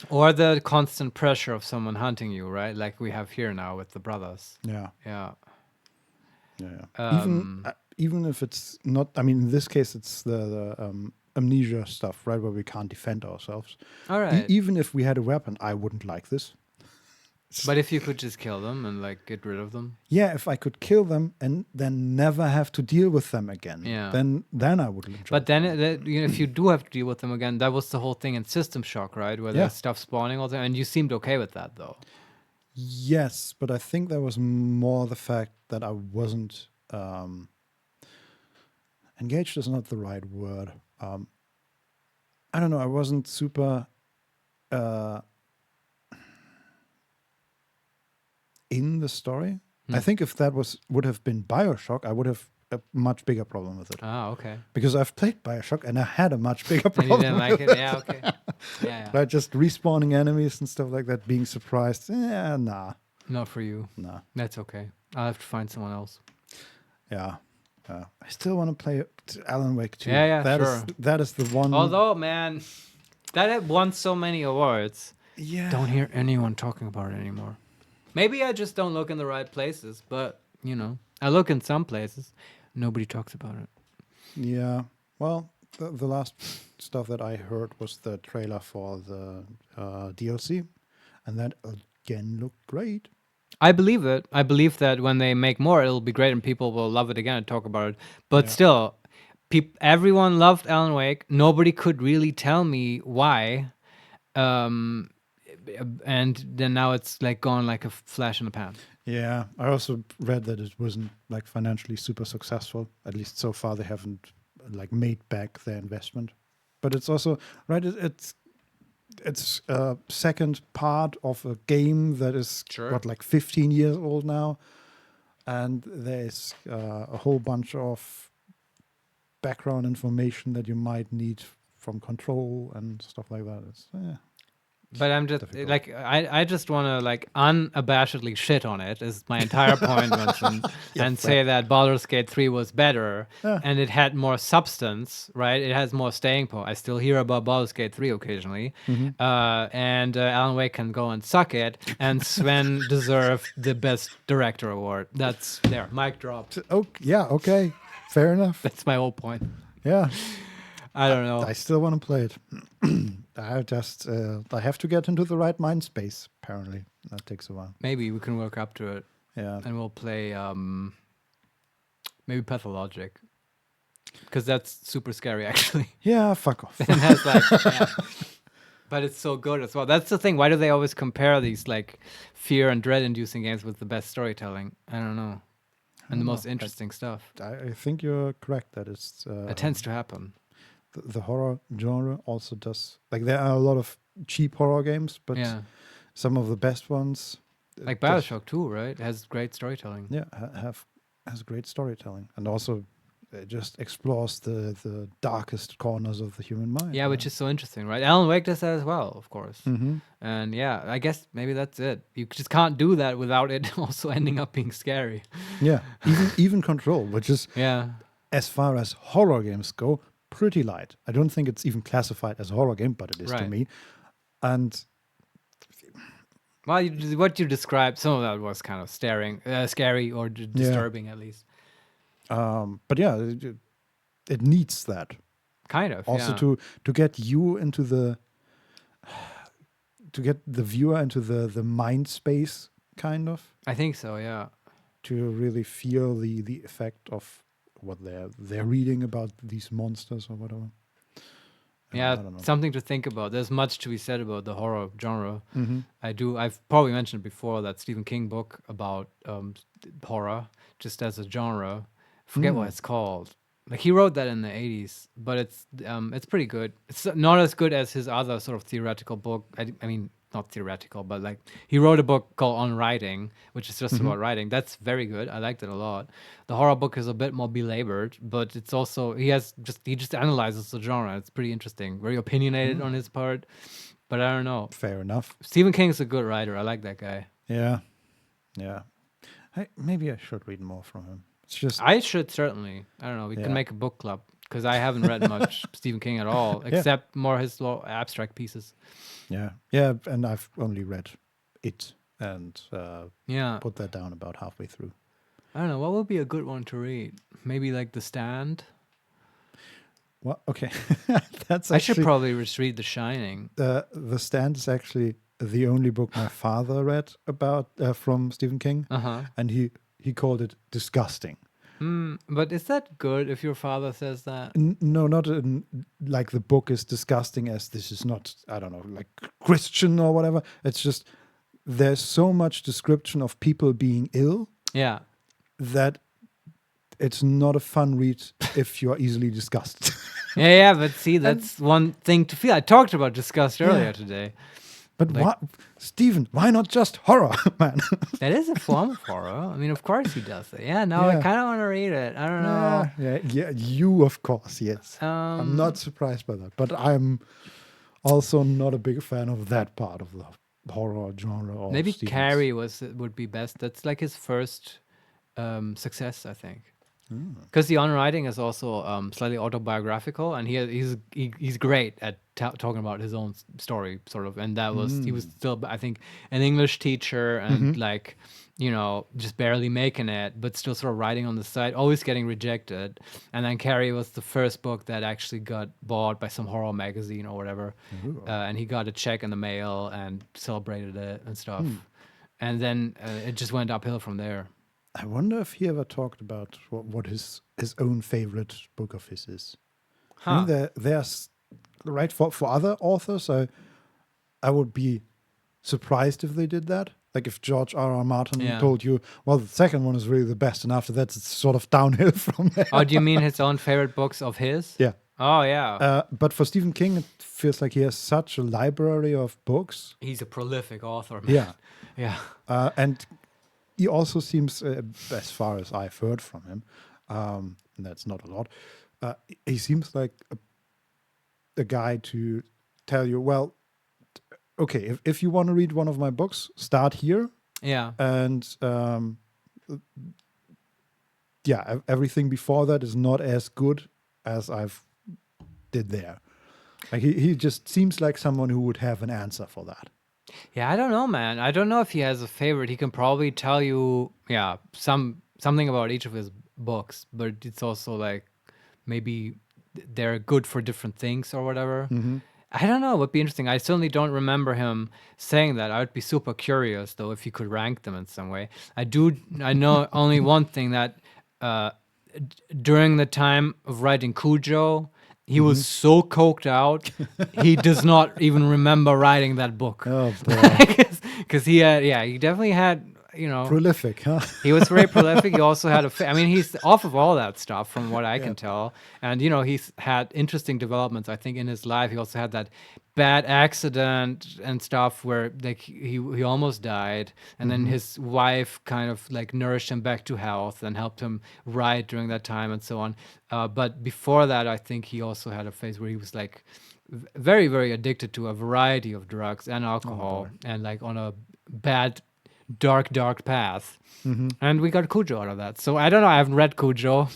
Speaker 4: Or the constant pressure of someone hunting you, right? Like we have here now with the brothers.
Speaker 2: Yeah.
Speaker 4: Yeah.
Speaker 2: Even if it's not, I mean, in this case, it's the amnesia stuff, right, where we can't defend ourselves.
Speaker 4: All right.
Speaker 2: Even if we had a weapon, I wouldn't like this.
Speaker 4: But if you could just kill them and like get rid of them.
Speaker 2: Yeah, if I could kill them and then never have to deal with them again, then I would enjoy.
Speaker 4: But then, if you do have to deal with them again, that was the whole thing in System Shock, right? Where there's stuff spawning all the time, and you seemed okay with that, though.
Speaker 2: Yes, but I think there was more the fact that I wasn't engaged is not the right word. I don't know. I wasn't super in the story. I think if that would have been BioShock, I would have a much bigger problem with it.
Speaker 4: Ah, okay.
Speaker 2: Because I've played BioShock and I had a much bigger
Speaker 4: And you
Speaker 2: problem.
Speaker 4: didn't like it? Yeah, okay. Yeah.
Speaker 2: Right, just respawning enemies and stuff like that, being surprised. Yeah, nah.
Speaker 4: Not for you.
Speaker 2: Nah.
Speaker 4: That's okay. I'll have to find someone else.
Speaker 2: Yeah. I still want to play Alan Wake 2.
Speaker 4: Yeah,
Speaker 2: Sure. That is the one.
Speaker 4: Although, man, that had won so many awards.
Speaker 2: Yeah.
Speaker 4: Don't hear anyone talking about it anymore. Maybe I just don't look in the right places, but, I look in some places. Nobody talks about it.
Speaker 2: Yeah. Well, the last stuff that I heard was the trailer for the DLC, and that again looked great.
Speaker 4: I believe it. I believe that when they make more, it'll be great and people will love it again and talk about it. But still, everyone loved Alan Wake. Nobody could really tell me why. And then now it's like gone like a flash in the pan.
Speaker 2: Yeah, I also read that it wasn't like financially super successful. At least so far, they haven't like made back their investment. But it's also right. It's a second part of a game that is like 15 years old now, and there's a whole bunch of background information that you might need from Control and stuff like that. It's,
Speaker 4: But I'm just
Speaker 2: difficult.
Speaker 4: like I just want to like unabashedly shit on it is my entire point, Vincent, and say that Baldur's Gate 3 was better and it had more substance, right? It has more staying power. I still hear about Baldur's Gate 3 occasionally, and Alan Wake can go and suck it, and Sven deserved the best director award. That's there, mic dropped.
Speaker 2: Oh yeah, okay, fair enough.
Speaker 4: That's my whole point.
Speaker 2: Yeah,
Speaker 4: I don't know.
Speaker 2: I still want to play it. I have to get into the right mind space. Apparently, that takes a while.
Speaker 4: Maybe we can work up to it.
Speaker 2: Yeah,
Speaker 4: And we'll play maybe Pathologic. Because that's super scary actually.
Speaker 2: yeah. Fuck off.
Speaker 4: And that's like But it's so good as well. That's the thing. Why do they always compare these like fear and dread-inducing games with the best storytelling? I don't know. And the most interesting stuff.
Speaker 2: I think you're correct that it's...
Speaker 4: It tends to happen.
Speaker 2: The horror genre also does... Like, there are a lot of cheap horror games, but some of the best ones...
Speaker 4: Like Bioshock 2, right? It has great storytelling.
Speaker 2: Yeah, has great storytelling. And also... It just explores the darkest corners of the human mind.
Speaker 4: Yeah, which is so interesting, right? Alan Wake does that as well, of course.
Speaker 2: Mm-hmm.
Speaker 4: And yeah, I guess maybe that's it. You just can't do that without it also ending up being scary.
Speaker 2: Yeah, even Control, which is, as far as horror games go, pretty light. I don't think it's even classified as a horror game, but it is to me. And...
Speaker 4: Well, what you described, some of that was kind of scary or disturbing at least.
Speaker 2: But yeah, it needs that.
Speaker 4: Kind of.
Speaker 2: Also to get you into to get the viewer into the mind space, kind of.
Speaker 4: I think so, yeah.
Speaker 2: To really feel the effect of what they're reading about these monsters or whatever.
Speaker 4: Yeah, something to think about. There's much to be said about the horror genre. Mm-hmm. I've probably mentioned before that Stephen King book about horror, just as a genre. Forget what it's called. Like, he wrote that in the 80s, but it's pretty good. It's not as good as his other sort of theoretical book. I mean, not theoretical, but like he wrote a book called On Writing, which is just about writing. That's very good. I liked it a lot. The horror book is a bit more belabored, but it's also he just analyzes the genre. It's pretty interesting, very opinionated on his part. But I don't know.
Speaker 2: Fair enough.
Speaker 4: Stephen King is a good writer. I like that guy.
Speaker 2: Yeah. Maybe I should read more from him. It's just
Speaker 4: I should certainly. I don't know. We can make a book club because I haven't read much Stephen King at all, except more his abstract pieces.
Speaker 2: Yeah, and I've only read it and put that down about halfway through.
Speaker 4: I don't know. What would be a good one to read? Maybe like The Stand.
Speaker 2: Well, okay.
Speaker 4: I should probably just read The Shining.
Speaker 2: The Stand is actually the only book my father read about from Stephen King, and he called it disgusting.
Speaker 4: But is that good if your father says that?
Speaker 2: No, not like the book is disgusting as this is not, I don't know, like Christian or whatever. It's just there's so much description of people being ill that it's not a fun read if you're easily disgusted.
Speaker 4: But see, that's one thing to feel. I talked about disgust earlier today.
Speaker 2: But like, Stephen, why not just horror, man?
Speaker 4: That is a form of horror. I mean, of course he does it. I kind of want to read it. I don't know.
Speaker 2: Yeah, you, of course, yes. I'm not surprised by that. But I'm also not a big fan of that part of the horror genre.
Speaker 4: Maybe Carrie would be best. That's like his first success, I think. Because the On Writing is also slightly autobiographical, and he's great at talking about his own story, sort of. And that was he was still, I think, an English teacher and like, just barely making it, but still sort of writing on the side, always getting rejected. And then Carrie was the first book that actually got bought by some horror magazine or whatever, and he got a check in the mail and celebrated it and stuff. And then it just went uphill from there.
Speaker 2: I wonder if he ever talked about what his own favorite book of his is. I mean, there's right for other authors. I would be surprised if they did that. Like if George R.R. Martin told you, well, the second one is really the best, and after that, it's sort of downhill from there.
Speaker 4: Oh, do you mean his own favorite books of his?
Speaker 2: Yeah.
Speaker 4: Oh, yeah.
Speaker 2: But for Stephen King, it feels like he has such a library of books.
Speaker 4: He's a prolific author, man.
Speaker 2: Yeah. And he also seems, as far as I've heard from him, and that's not a lot, he seems like a guy to tell you, well, okay, if you want to read one of my books, start here.
Speaker 4: Yeah.
Speaker 2: And everything before that is not as good as I've did there. Like he just seems like someone who would have an answer for that.
Speaker 4: Yeah, I don't know, man. I don't know if he has a favorite. He can probably tell you, something about each of his books, but it's also like maybe they're good for different things or whatever. I don't know. It would be interesting. I certainly don't remember him saying that. I would be super curious, though, if he could rank them in some way. I know only one thing, that during the time of writing Cujo He was so coked out, he does not even remember writing that book.
Speaker 2: Oh boy.
Speaker 4: Because he definitely had,
Speaker 2: Prolific, huh?
Speaker 4: he was very prolific. He also had I mean, he's off of all that stuff from what I can tell. And, he's had interesting developments, I think, in his life. He also had that bad accident and stuff where like he almost died. And then his wife kind of like nourished him back to health and helped him write during that time and so on. But before that, I think he also had a phase where he was like very, very addicted to a variety of drugs and alcohol and like on a bad dark path. And we got Cujo out of that. So I don't know. I haven't read Cujo.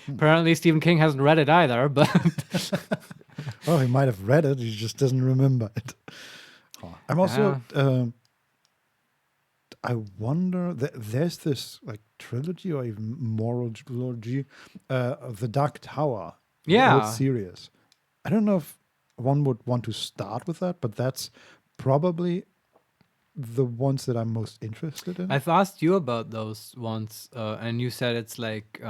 Speaker 4: Apparently Stephen King hasn't read it either, but
Speaker 2: Oh, he might have read it. He just doesn't remember it. I'm also. I wonder. There's this like trilogy or even morology of the Dark Tower. The whole series. I don't know if one would want to start with that, but that's probably the ones that I'm most interested in.
Speaker 4: I've asked you about those ones, and you said it's like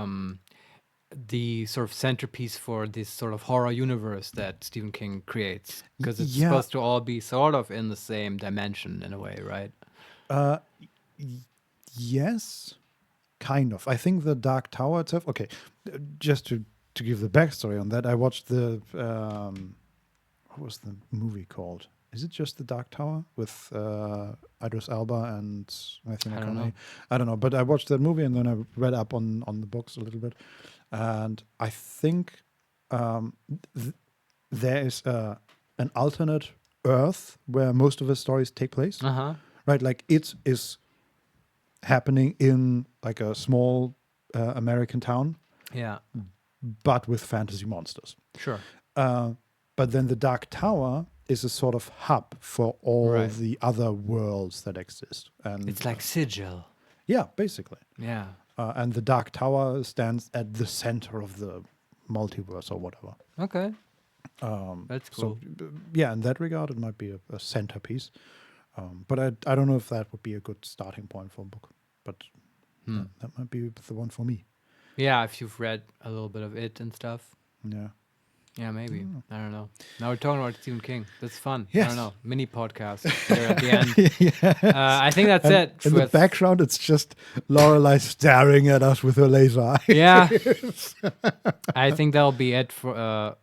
Speaker 4: the sort of centerpiece for this sort of horror universe that Stephen King creates, because it's supposed to all be sort of in the same dimension in a way, right?
Speaker 2: Yes, kind of. I think the Dark Tower itself. Okay, just to give the backstory on that, I watched the what was the movie called? Is it just the Dark Tower with Idris Elba and Matthew McConaughey? I don't know, but I watched that movie and then I read up on the books a little bit, and I think there is an alternate Earth where most of the stories take place. Right, like it is happening in like a small American town.
Speaker 4: Yeah,
Speaker 2: but with fantasy monsters.
Speaker 4: sure.
Speaker 2: But then the Dark Tower is a sort of hub for all the other worlds that exist. And
Speaker 4: It's like Sigil.
Speaker 2: yeah, basically.
Speaker 4: Yeah.
Speaker 2: And the Dark Tower stands at the center of the multiverse or whatever.
Speaker 4: Okay. That's cool.
Speaker 2: So, yeah, in that regard, it might be a centerpiece. But I don't know if that would be a good starting point for a book. But that might be the one for me.
Speaker 4: Yeah, if you've read a little bit of it and stuff.
Speaker 2: Yeah.
Speaker 4: Yeah, maybe. I don't know. Now we're talking about Stephen King. That's fun.
Speaker 2: Yes.
Speaker 4: I don't know. Mini podcast there at the end.
Speaker 2: Yes.
Speaker 4: I think that's it.
Speaker 2: In the background, it's just Lorelei staring at us with her laser eye.
Speaker 4: Yeah. I think that'll be it for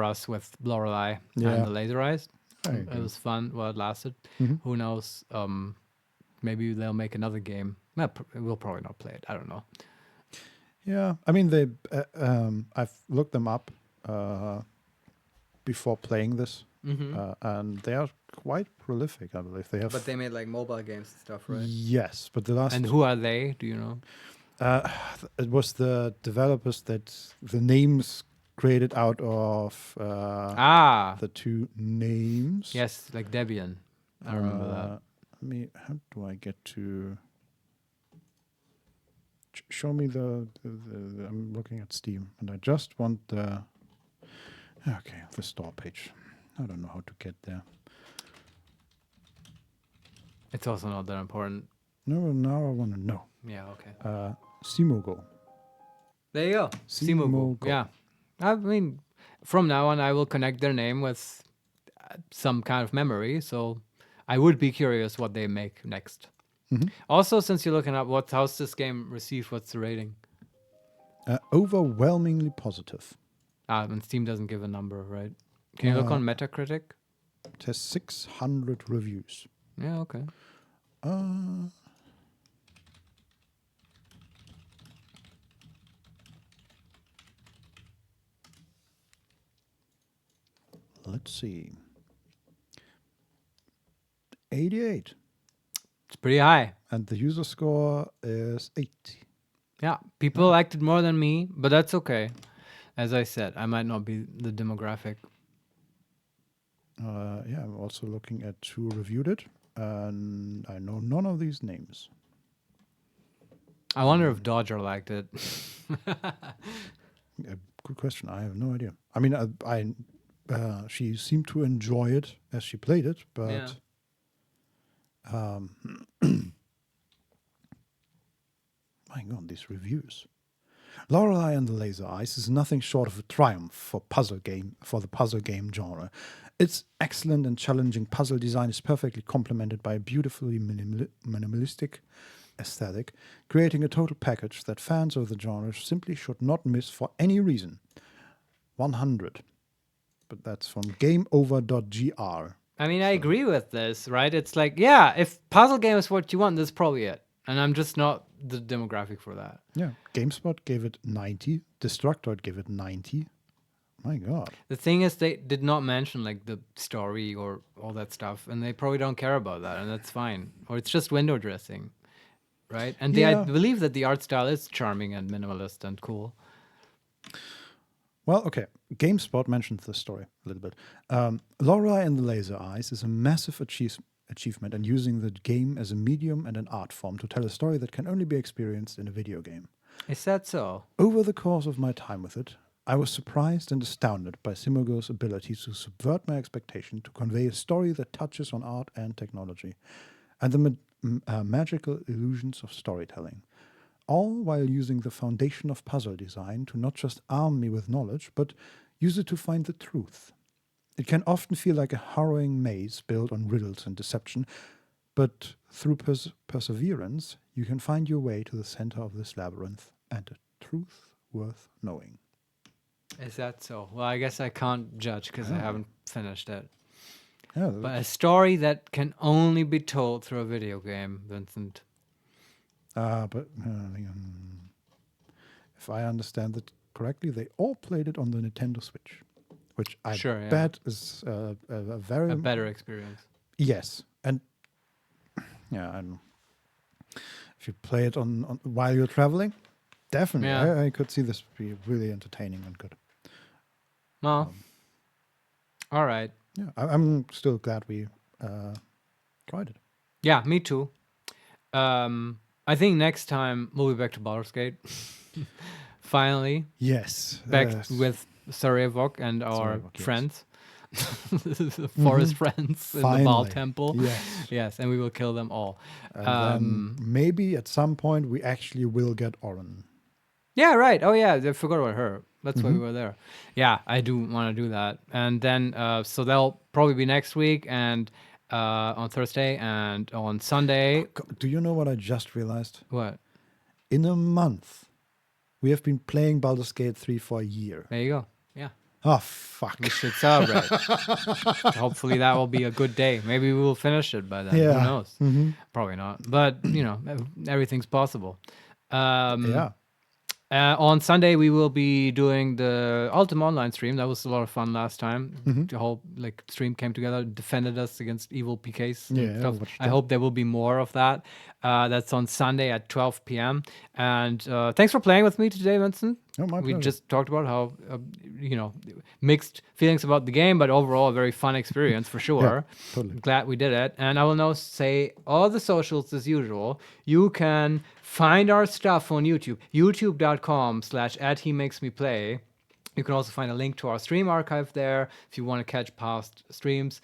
Speaker 4: us with Lorelei and the laser eyes. It was fun while it lasted. Who knows? Maybe they'll make another game. We'll probably not play it. I don't know.
Speaker 2: Yeah, I mean they. I've looked them up before playing this, and they are quite prolific. I believe they have.
Speaker 4: But they made like mobile games and stuff, right?
Speaker 2: Yes, but the last.
Speaker 4: And who are they? Do you know?
Speaker 2: It was the developers that the names created out of the two names.
Speaker 4: Yes, like Debian. I remember that.
Speaker 2: How do I get to? Show me the I'm looking at Steam and I just want the store page. I don't know how to get there.
Speaker 4: It's also not that important.
Speaker 2: No, now I want to know.
Speaker 4: Yeah, okay.
Speaker 2: Simogo.
Speaker 4: There you go. Simogo. Yeah. I mean, from now on I will connect their name with some kind of memory, so I would be curious what they make next. Also, since you're looking up how's this game received, what's the rating?
Speaker 2: Overwhelmingly positive.
Speaker 4: And Steam doesn't give a number, right? Can you look on Metacritic?
Speaker 2: It has 600 reviews.
Speaker 4: Yeah, okay.
Speaker 2: Let's see. 88.
Speaker 4: It's pretty high.
Speaker 2: And the user score is 8.
Speaker 4: Yeah, people liked it more than me, but that's okay. As I said, I might not be the demographic.
Speaker 2: Yeah, I'm also looking at who reviewed it, and I know none of these names.
Speaker 4: I wonder if Dodger liked it.
Speaker 2: Good question. I have no idea. I mean, she seemed to enjoy it as she played it, but
Speaker 4: Yeah.
Speaker 2: My God, these reviews. Lorelei and the Laser Eyes is nothing short of a triumph for the puzzle game genre. Its excellent and challenging puzzle design is perfectly complemented by a beautifully minimalistic aesthetic, creating a total package that fans of the genre simply should not miss for any reason. 100. But that's from GameOver.gr.
Speaker 4: I mean, I agree with this, right? It's like, yeah, if puzzle game is what you want, this is probably it. And I'm just not the demographic for that.
Speaker 2: Yeah, GameSpot gave it 90. Destructoid gave it 90. My God.
Speaker 4: The thing is, they did not mention like the story or all that stuff, and they probably don't care about that, and that's fine. Or it's just window dressing, right? And I believe that the art style is charming and minimalist and cool.
Speaker 2: Well, okay. GameSpot mentioned this story a little bit. Lorelei and the Laser Eyes is a massive achievement and using the game as a medium and an art form to tell a story that can only be experienced in a video game.
Speaker 4: Is that so?
Speaker 2: Over the course of my time with it, I was surprised and astounded by Simogo's ability to subvert my expectation to convey a story that touches on art and technology, and the magical illusions of storytelling, all while using the foundation of puzzle design to not just arm me with knowledge, but use it to find the truth. It can often feel like a harrowing maze built on riddles and deception, but through perseverance, you can find your way to the center of this labyrinth and a truth worth knowing.
Speaker 4: Is that so? Well, I guess I can't judge because I haven't finished it.
Speaker 2: Yeah,
Speaker 4: But a story that can only be told through a video game, Vincent.
Speaker 2: but if I understand it correctly, they all played it on the Nintendo Switch, which I bet is a
Speaker 4: better experience.
Speaker 2: Yes, and yeah, I don't know. If you play it on while you're traveling, definitely, I could see this be really entertaining and good.
Speaker 4: Well, all right.
Speaker 2: Yeah, I'm still glad we tried it.
Speaker 4: Yeah, me too. I think next time we'll be back to Baldur's Gate. Finally.
Speaker 2: Yes.
Speaker 4: Back with Sarevok and our friends. Forest friends in the Baal Temple.
Speaker 2: Yes.
Speaker 4: Yes, and we will kill them all.
Speaker 2: Then maybe at some point we actually will get Oren.
Speaker 4: Yeah, right. Oh, yeah, I forgot about her. That's why we were there. Yeah, I do want to do that. And then, so that'll probably be next week and on Thursday and on Sunday.
Speaker 2: Do you know what I just realized?
Speaker 4: What?
Speaker 2: In a month, we have been playing Baldur's Gate 3 for a year.
Speaker 4: There you go. Yeah.
Speaker 2: Oh, fuck.
Speaker 4: We should celebrate. Hopefully that will be a good day. Maybe we will finish it by then.
Speaker 2: Yeah.
Speaker 4: Who knows? Probably not. But, everything's possible.
Speaker 2: Yeah.
Speaker 4: On Sunday, we will be doing the Ultima Online stream. That was a lot of fun last time. The whole stream came together, defended us against evil PKs. And stuff. I hope there will be more of that. That's on Sunday at 12 p.m. And thanks for playing with me today, Vincent.
Speaker 2: Oh, my pleasure.
Speaker 4: We just talked about how, mixed feelings about the game, but overall a very fun experience for sure.
Speaker 2: Yeah, totally.
Speaker 4: Glad we did it. And I will now say all the socials as usual. You can find our stuff on YouTube, youtube.com/@HeMakesMePlay. You can also find a link to our stream archive there if you want to catch past streams.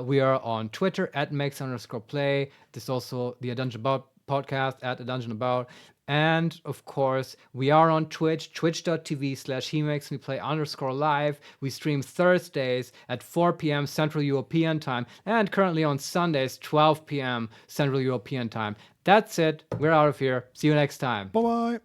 Speaker 4: We are on Twitter @Makes_Play. There's also the A Dungeon About podcast @A Dungeon About. And of course, we are on Twitch, twitch.tv/HeMakesMePlay_live. We stream Thursdays at 4 p.m. Central European time, and currently on Sundays, 12 p.m. Central European time. That's it. We're out of here. See you next time.
Speaker 2: Bye-bye.